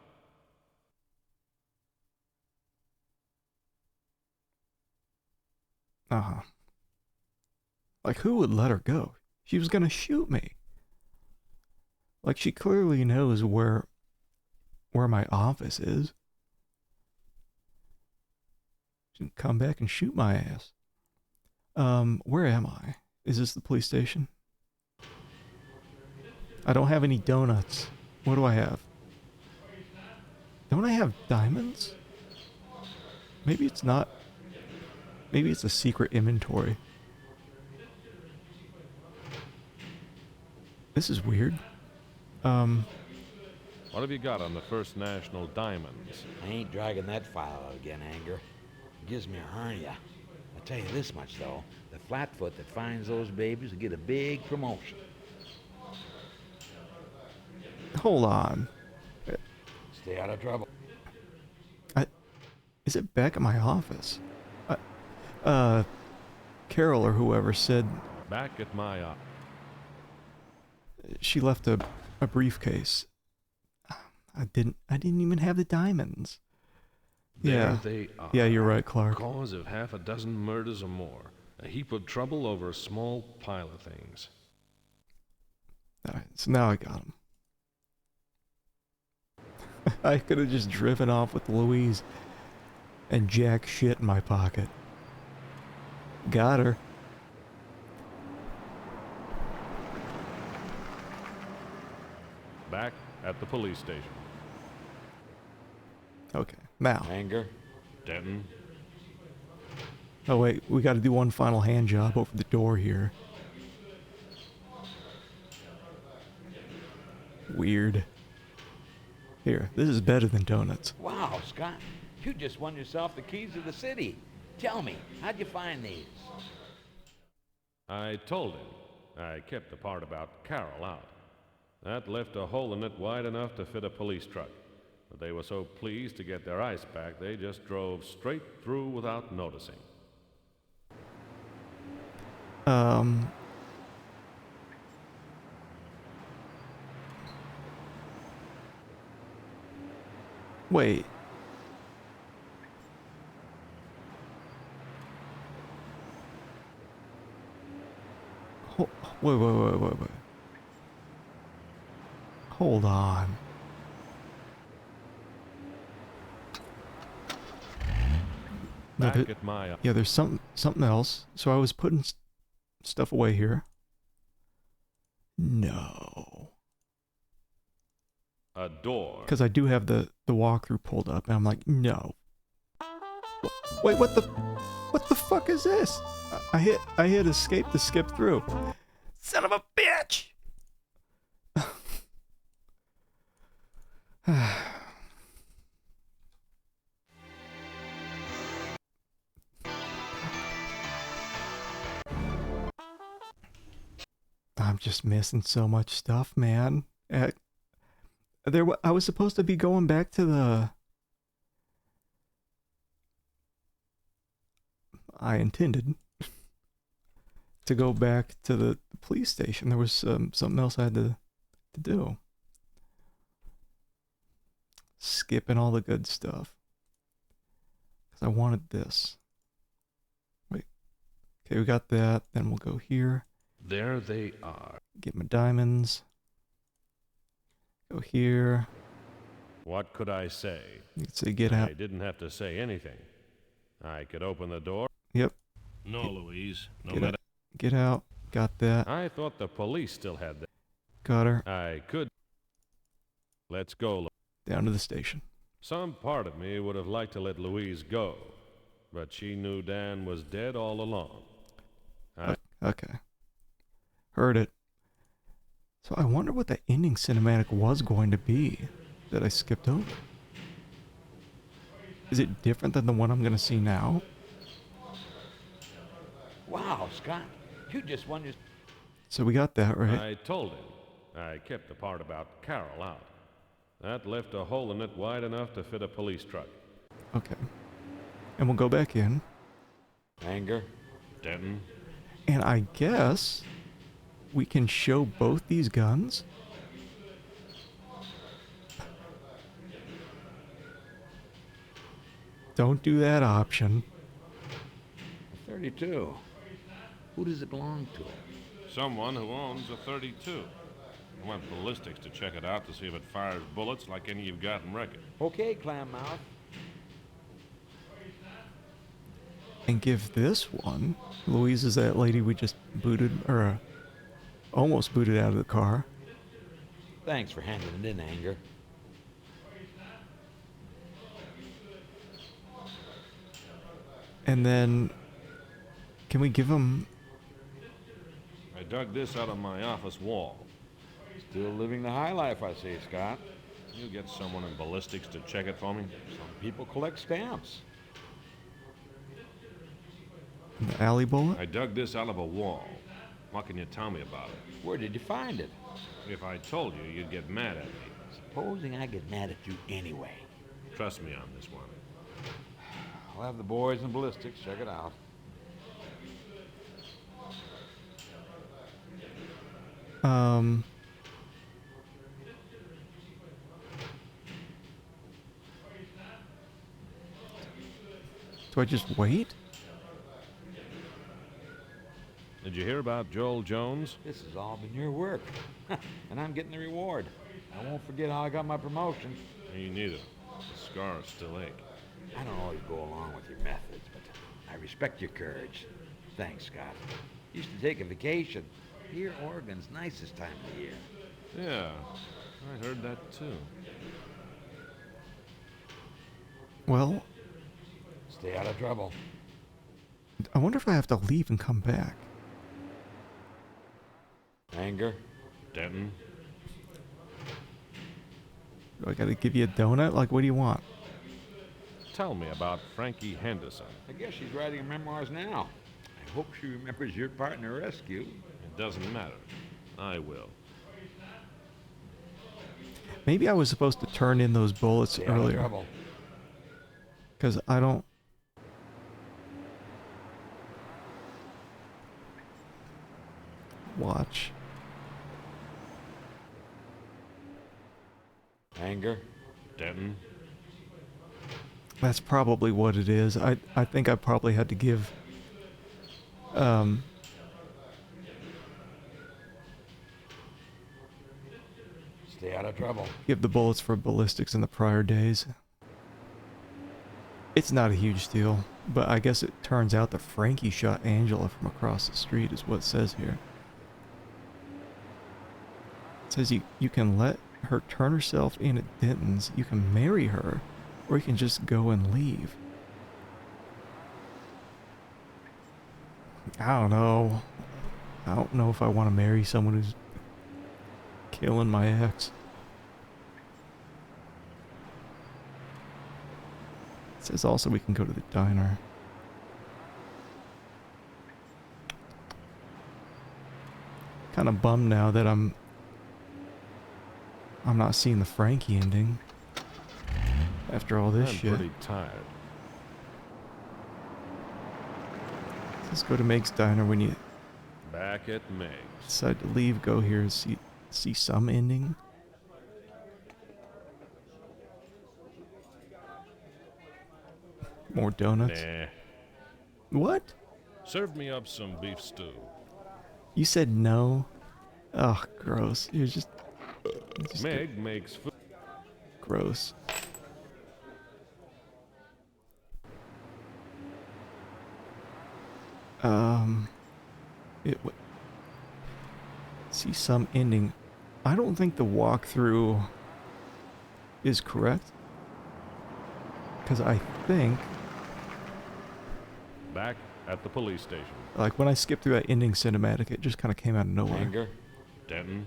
Uh-huh. Like, who would let her go? She was gonna shoot me. Like, she clearly knows where my office is. She can come back and shoot my ass. Where am I? Is this the police station? I don't have any donuts. What do I have? Don't I have diamonds? Maybe it's not. Maybe it's a secret inventory. This is weird. What have you got on the First National Diamonds? I ain't dragging that file out again, Anger. It gives me a hernia. I'll tell you this much, though. The flatfoot that finds those babies will get a big promotion. Hold on. Stay out of trouble. Is it back at my office? Carol or whoever said Back at my office. she left a briefcase. I didn't even have the diamonds. There they are. Yeah, you're right, Clark. Cause of half a dozen murders or more. A heap of trouble over a small pile of things. Alright, so now I got him. I could have just driven off with Louise and jack shit in my pocket. Got her. Back at the police station. Okay, now. Anger. Denton. Oh wait, we gotta do one final hand job over the door here. Weird. Here, this is better than donuts. Wow, Scott. You just won yourself the keys to the city. Tell me, how'd you find these? I told him. I kept the part about Carol out. That left a hole in it wide enough to fit a police truck. But they were so pleased to get their ice back, they just drove straight through without noticing. Wait. Wait. Hold on. No, Back at my... Yeah, there's something else. So I was putting stuff away here. No. A door. Because I do have the walkthrough pulled up, and I'm like, no. Wait, what the fuck is this? I hit escape to skip through. Son of a bitch! I'm just missing so much stuff, man. I was supposed to be going back to the... I intended to go back to the police station. There was something else I had to do. Skipping all the good stuff. Because I wanted this. Wait. Okay, we got that. Then we'll go here. There they are. Get my diamonds. Go here. What could I say? You could say get out. I didn't have to say anything. I could open the door. Yep. No, Louise. No Get matter. out. Get out. Got that. I thought the police still had that. Got her. I could. Let's go. Down to the station. Some part of me would have liked to let Louise go, but she knew Dan was dead all along. Okay. Heard it. So I wonder what the ending cinematic was going to be that I skipped over. Is it different than the one I'm going to see now? Wow, Scott. You just won your... So we got that, right? I told him. I kept the part about Carol out. That left a hole in it wide enough to fit a police truck. Okay. And we'll go back in. Anger. Denton. And I guess we can show both these guns. Don't do that option. 32. Who does it belong to? Someone who owns a 32. I went ballistics to check it out to see if it fires bullets like any you've got in record. Okay, Clammouth. And give this one. Louise is that lady we just booted, or almost booted out of the car. Thanks for handing it in, Anger. And then, can we give him... I dug this out of my office wall. Still living the high life, I see, Scott. You get someone in ballistics to check it for me? Some people collect stamps. The alley bullet? I dug this out of a wall. What can you tell me about it? Where did you find it? If I told you, you'd get mad at me. Supposing I get mad at you anyway. Trust me on this one. I'll have the boys in ballistics check it out. Do I just wait? Did you hear about Joel Jones? This has all been your work. And I'm getting the reward. I won't forget how I got my promotion. Me neither. The scars still ache. I don't always go along with your methods, but I respect your courage. Thanks, Scott. Used to take a vacation. Here, Oregon's nicest time of the year. Yeah, I heard that too. Well, stay out of trouble. I wonder if I have to leave and come back. Anger? Denton? Do I gotta give you a donut? Like, what do you want? Tell me about Frankie Henderson. I guess she's writing her memoirs now. I hope she remembers your part in her rescue. It doesn't matter. I will. Maybe I was supposed to turn in those bullets earlier. Because I don't... Watch. Anger? Denton? That's probably what it is. I think I probably had to give... Stay out of trouble. Give the bullets for ballistics in the prior days. It's not a huge deal, but I guess it turns out that Frankie shot Angela from across the street is what it says here. It says you can let her turn herself in at Denton's, you can marry her, or you can just go and leave. I don't know. I don't know if I want to marry someone who's killing my ex. It says also we can go to the diner. Kind of bummed now that I'm not seeing the Frankie ending after all this shit. I'm pretty tired. Let's go to Meg's Diner when you Back at Meg's. decide to leave. Go here and see some ending. More donuts. Nah. What? Serve me up some beef stew. You said no? Oh, gross. You're just Meg makes food. Gross. See some ending. I don't think the walkthrough is correct. Because I think, Back at the police station. like, when I skipped through that ending cinematic, it just kind of came out of nowhere. Anger? Denton?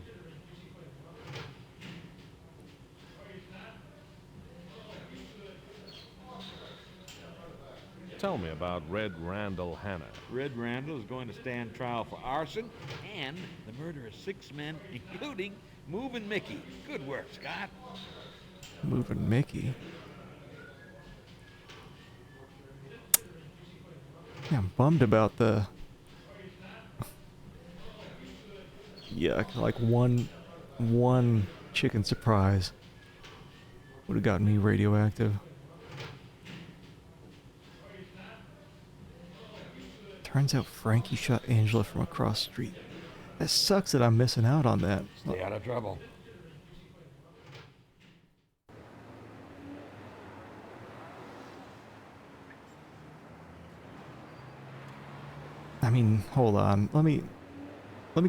Tell me about Red Randall Hanna. Red Randall is going to stand trial for arson and the murder of 6 men, including Moving Mickey. Good work, Scott. Moving Mickey. Yeah, I'm bummed about the... Yuck, like one chicken surprise would have gotten me radioactive. Turns out Frankie shot Angela from across the street. That sucks that I'm missing out on that. Stay out of trouble. I mean, hold on. Let me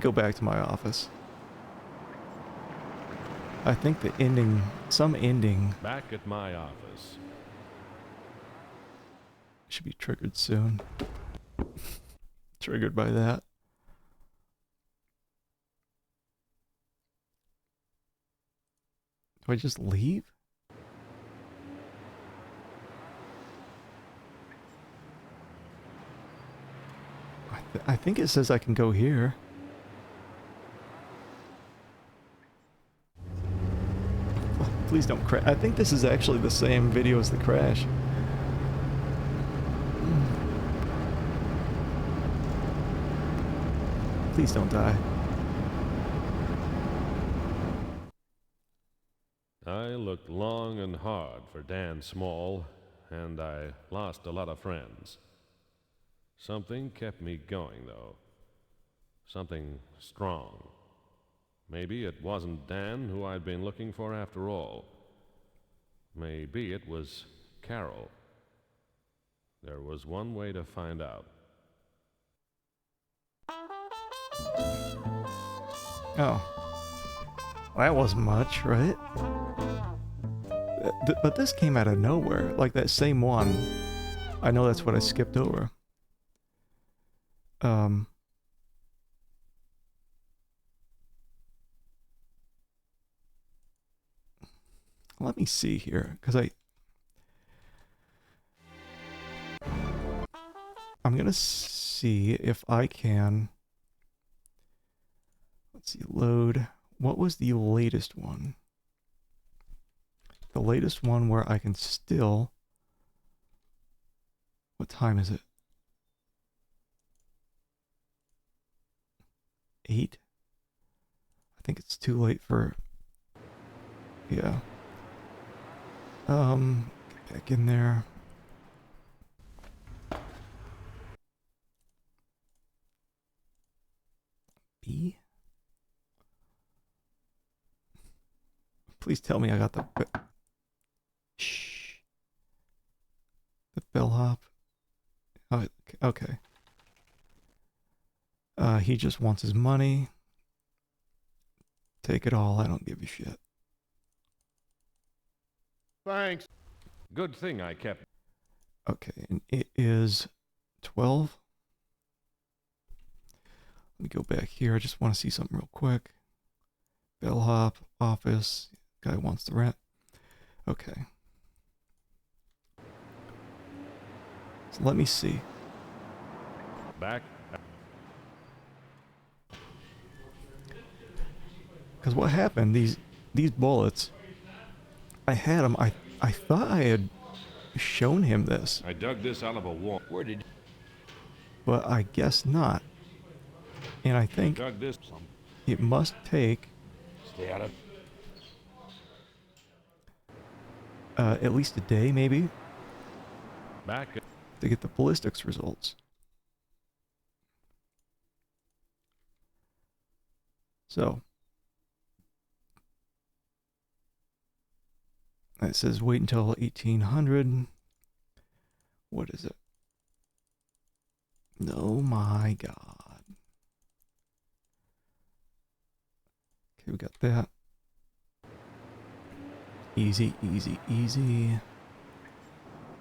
go back to my office. I think the ending, some ending, Back at my office. should be triggered soon. Triggered by that. Do I just leave? I think it says I can go here. Please don't crash. I think this is actually the same video as the crash. Please don't die. I looked long and hard for Dan Small, and I lost a lot of friends. Something kept me going, though. Something strong. Maybe it wasn't Dan who I'd been looking for after all. Maybe it was Carol. There was one way to find out. Oh. That wasn't much, right? But this came out of nowhere. Like that same one. I know that's what I skipped over. Let me see here, because I'm gonna see if I can. Let's see, load. What was the latest one? The latest one where I can still. What time is it? 8? I think it's too late for. Yeah. Get back in there. B? Please tell me I got the... Shh. The bellhop. Oh, okay. He just wants his money. Take it all, I don't give a shit. Thanks. Good thing I kept... Okay, and it is 12. Let me go back here. I just want to see something real quick. Bellhop, office. Guy wants the rent. Okay. So let me see. Back. Because what happened, these bullets, I had them, I thought I had shown him this. I dug this out of a wall. Where did... But I guess not. And I think dug this. It must take... Stay out of... at least a day, maybe? Back. To get the ballistics results. So... It says wait until 1800. What is it? Oh my god. Okay, we got that. Easy, easy, easy.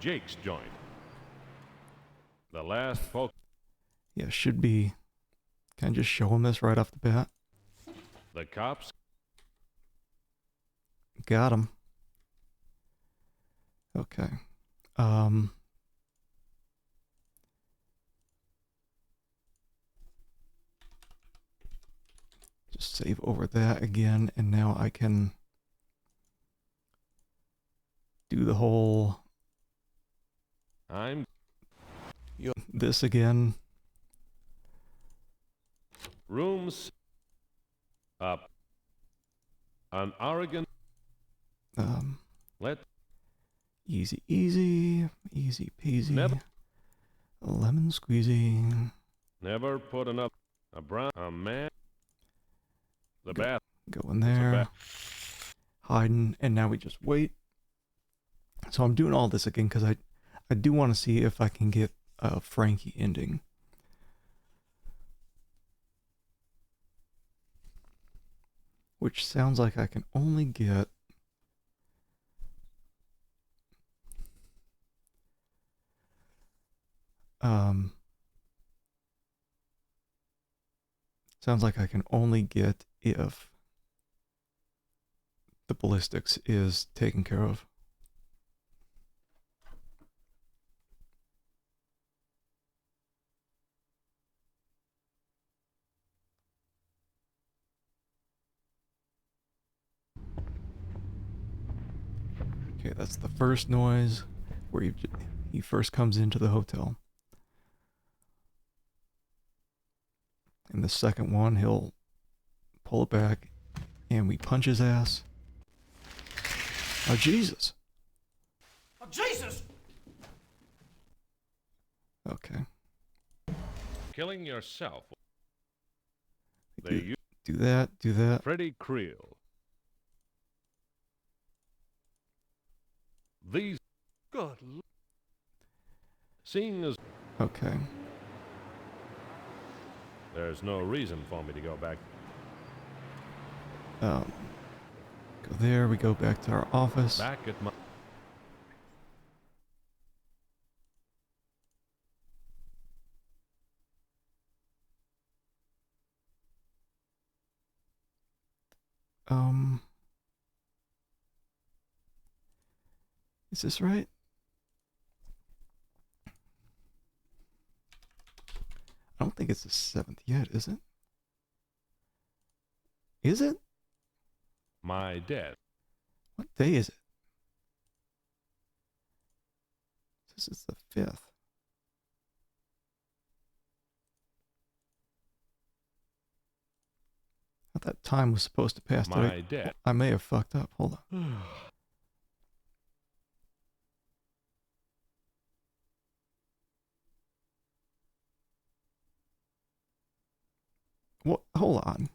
Jake's joint. The last folk. Yeah, should be. Can I just show him this right off the bat? The cops. Got him. Okay. Just save over that again, and now I can do the whole this again. Rooms up on Oregon. Let Easy, easy, easy peasy. Never. Lemon squeezy. Never put enough a man. The bath. Go in there. Hiding, and now we just wait. So I'm doing all this again because I do want to see if I can get a Frankie ending. Which sounds like I can only get sounds like I can only get if the ballistics is taken care of. Okay, that's the first noise where he first comes into the hotel. And the second one, he'll pull it back and we punch his ass. Oh, Jesus. Oh, Jesus! Okay. Killing yourself. They Do that, do that. Freddie Creel. These. Good. Seeing as Okay. there's no reason for me to go back. Go there, we go back to our office. Back at my. Is this right? I don't think it's the 7th yet, is it? Is it? My death. What day is it? This is the 5th. I thought time was supposed to pass. My death. I may have fucked up. Hold on. What? Hold on.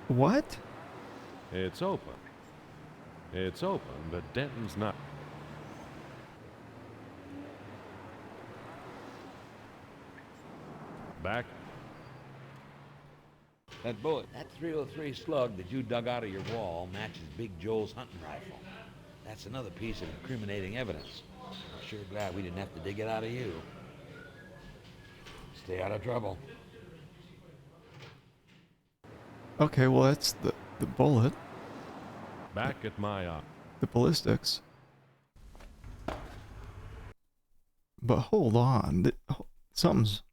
What? It's open. It's open, but Denton's not. Back. That bullet, that .303 slug that you dug out of your wall matches Big Joel's hunting rifle. That's another piece of incriminating evidence. I'm sure glad we didn't have to dig it out of you. Stay out of trouble. Okay, well that's the bullet. Back at my office. The ballistics. But hold on. Something's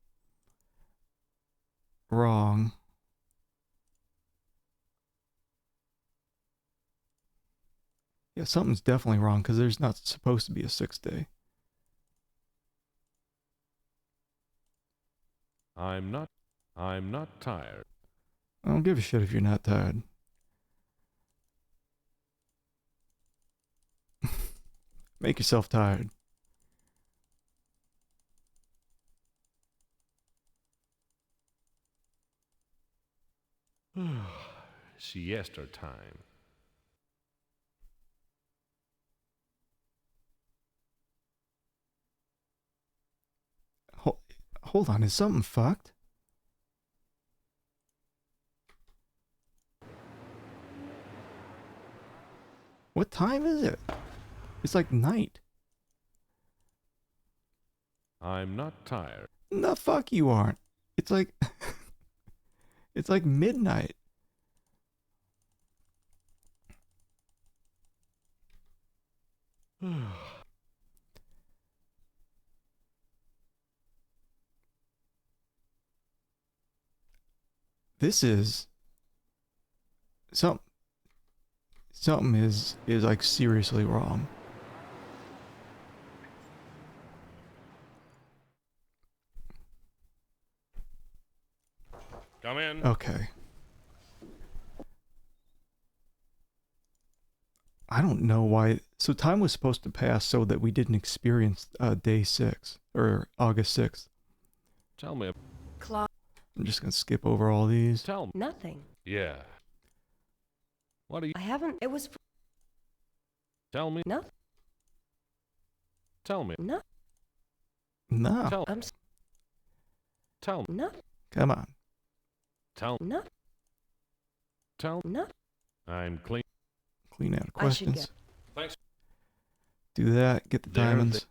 wrong. Yeah, something's definitely wrong because there's not supposed to be a 6th day. I'm not tired. I don't give a shit if you're not tired. Make yourself tired. Siesta time. Hold on, is something fucked? What time is it? It's like night. I'm not tired. The fuck you aren't. It's like it's like midnight. This is something is like seriously wrong. Come in. Okay. I don't know why. So time was supposed to pass so that we didn't experience day 6 or August 6th. Tell me. I'm just gonna skip over all these. Tell me. Nothing. Yeah. What are you? I haven't. It was. Tell me. No. Tell me. No. No. Tell. I'm. Tell me. No. Come on. No. No. I'm clean. Clean out of I should questions. Thanks. Do that. Get the There diamonds.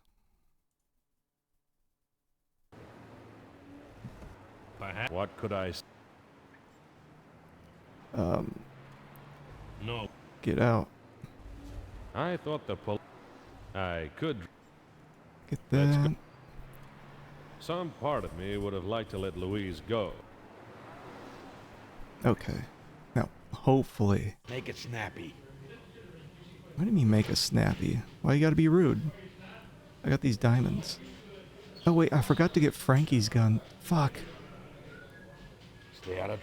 What could I? No. Get out. I thought the I could. Get That's that. good. Some part of me would have liked to let Louise go. Okay. Now, hopefully. Make it snappy. What do you mean make a snappy? Why you gotta be rude? I got these diamonds. Oh wait, I forgot to get Frankie's gun. Fuck. Stay out of.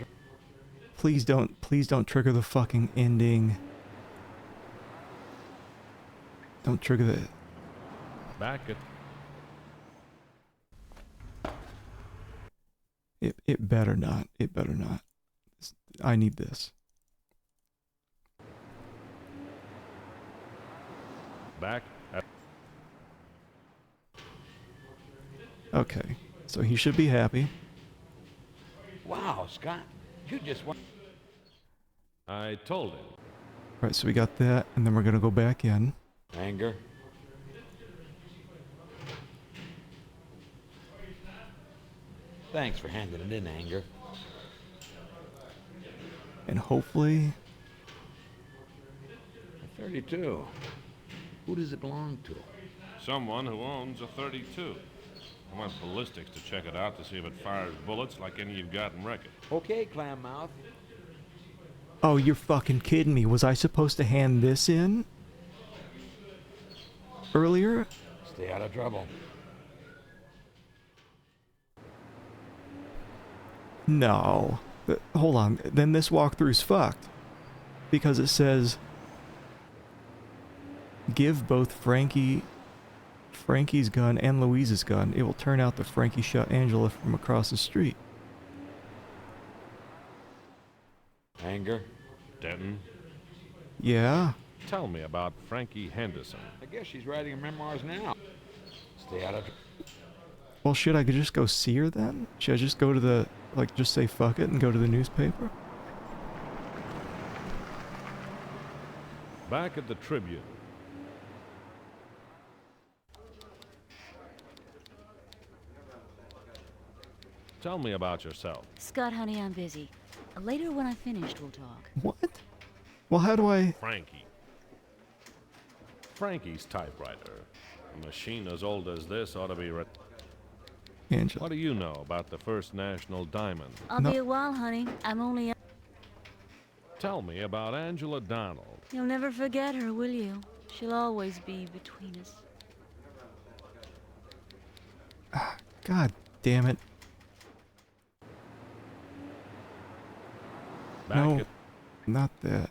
Please don't trigger the fucking ending. Don't trigger the. Back at. It better not. It better not. I need this. Back at. Okay. So he should be happy. Wow, Scott, you just went. I told him. Right, so we got that, and then we're gonna go back in. Anger. Thanks for handing it in, Anger. And hopefully. 32. Who does it belong to? Someone who owns a 32. I went ballistics to check it out to see if it fires bullets like any you've got in Wreck-It. Okay, clam mouth. Oh, you're fucking kidding me. Was I supposed to hand this in? Earlier? Stay out of trouble. No. Hold on. Then this walkthrough's fucked. Because it says... Give both Frankie's gun and Louise's gun. It will turn out that Frankie shot Angela from across the street. Anger. Denton, Yeah? tell me about Frankie Henderson. I guess she's writing her memoirs now. Stay out of. Well, should I just go see her then? Should I just go to the... Like, just say fuck it and go to the newspaper? Back at the Tribune. Tell me about yourself. Scott, honey, I'm busy. Later when I finished, we'll talk. What? Well, how do I... Frankie. Frankie's typewriter. A machine as old as this ought to be... Angela. What do you know about the First National Diamond? I'll be a while, honey. I'm only... Tell me about Angela Donald. You'll never forget her, will you? She'll always be between us. God damn it. Back No, at... not that.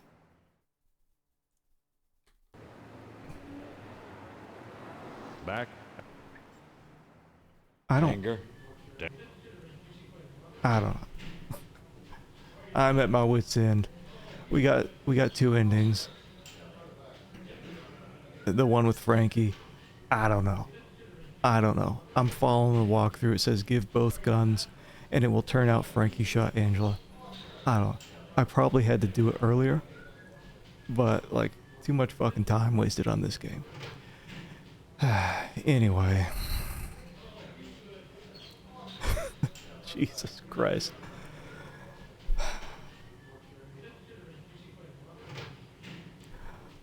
Back... I don't... Anger. I don't know. I'm at my wit's end. We got two endings. The one with Frankie. I don't know. I'm following the walkthrough. It says give both guns and it will turn out Frankie shot Angela. I don't know. I probably had to do it earlier. But, like, too much fucking time wasted on this game. Anyway. Jesus Christ.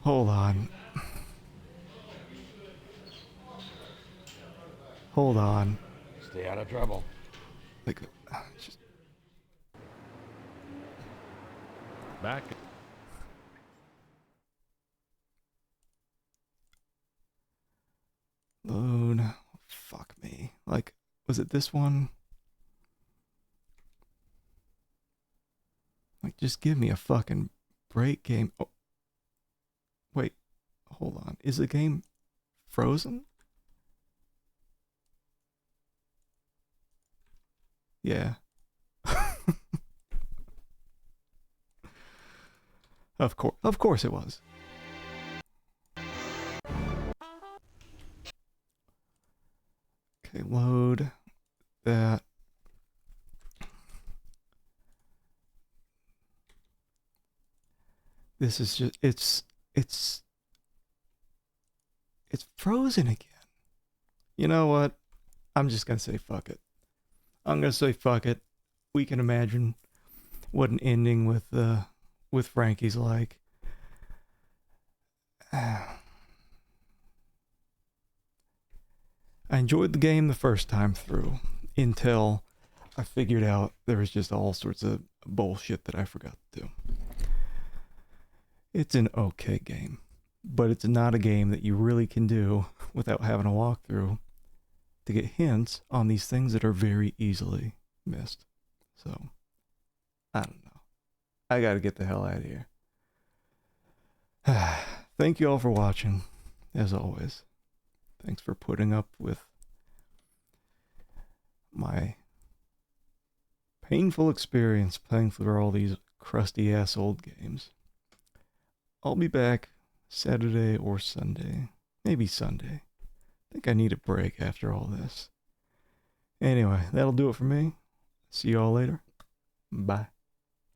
Hold on. Hold on. Stay out of trouble. Like, just... Back... Load. Fuck me. Like, was it this one? Like, just give me a fucking break, game. Oh. Wait. Hold on. Is the game frozen? Yeah. Of course it was. Okay, load that. This is just, it's frozen again. You know what? I'm just going to say fuck it. I'm going to say fuck it. We can imagine what an ending with Frankie's like. I enjoyed the game the first time through until I figured out there was just all sorts of bullshit that I forgot to do. It's an okay game, but it's not a game that you really can do without having a walkthrough to get hints on these things that are very easily missed. So, I don't know. I gotta get the hell out of here. Thank you all for watching, as always. Thanks for putting up with my painful experience playing through all these crusty ass old games. I'll be back Saturday or Sunday. Maybe Sunday. I think I need a break after all this. Anyway, that'll do it for me. See you all later. Bye.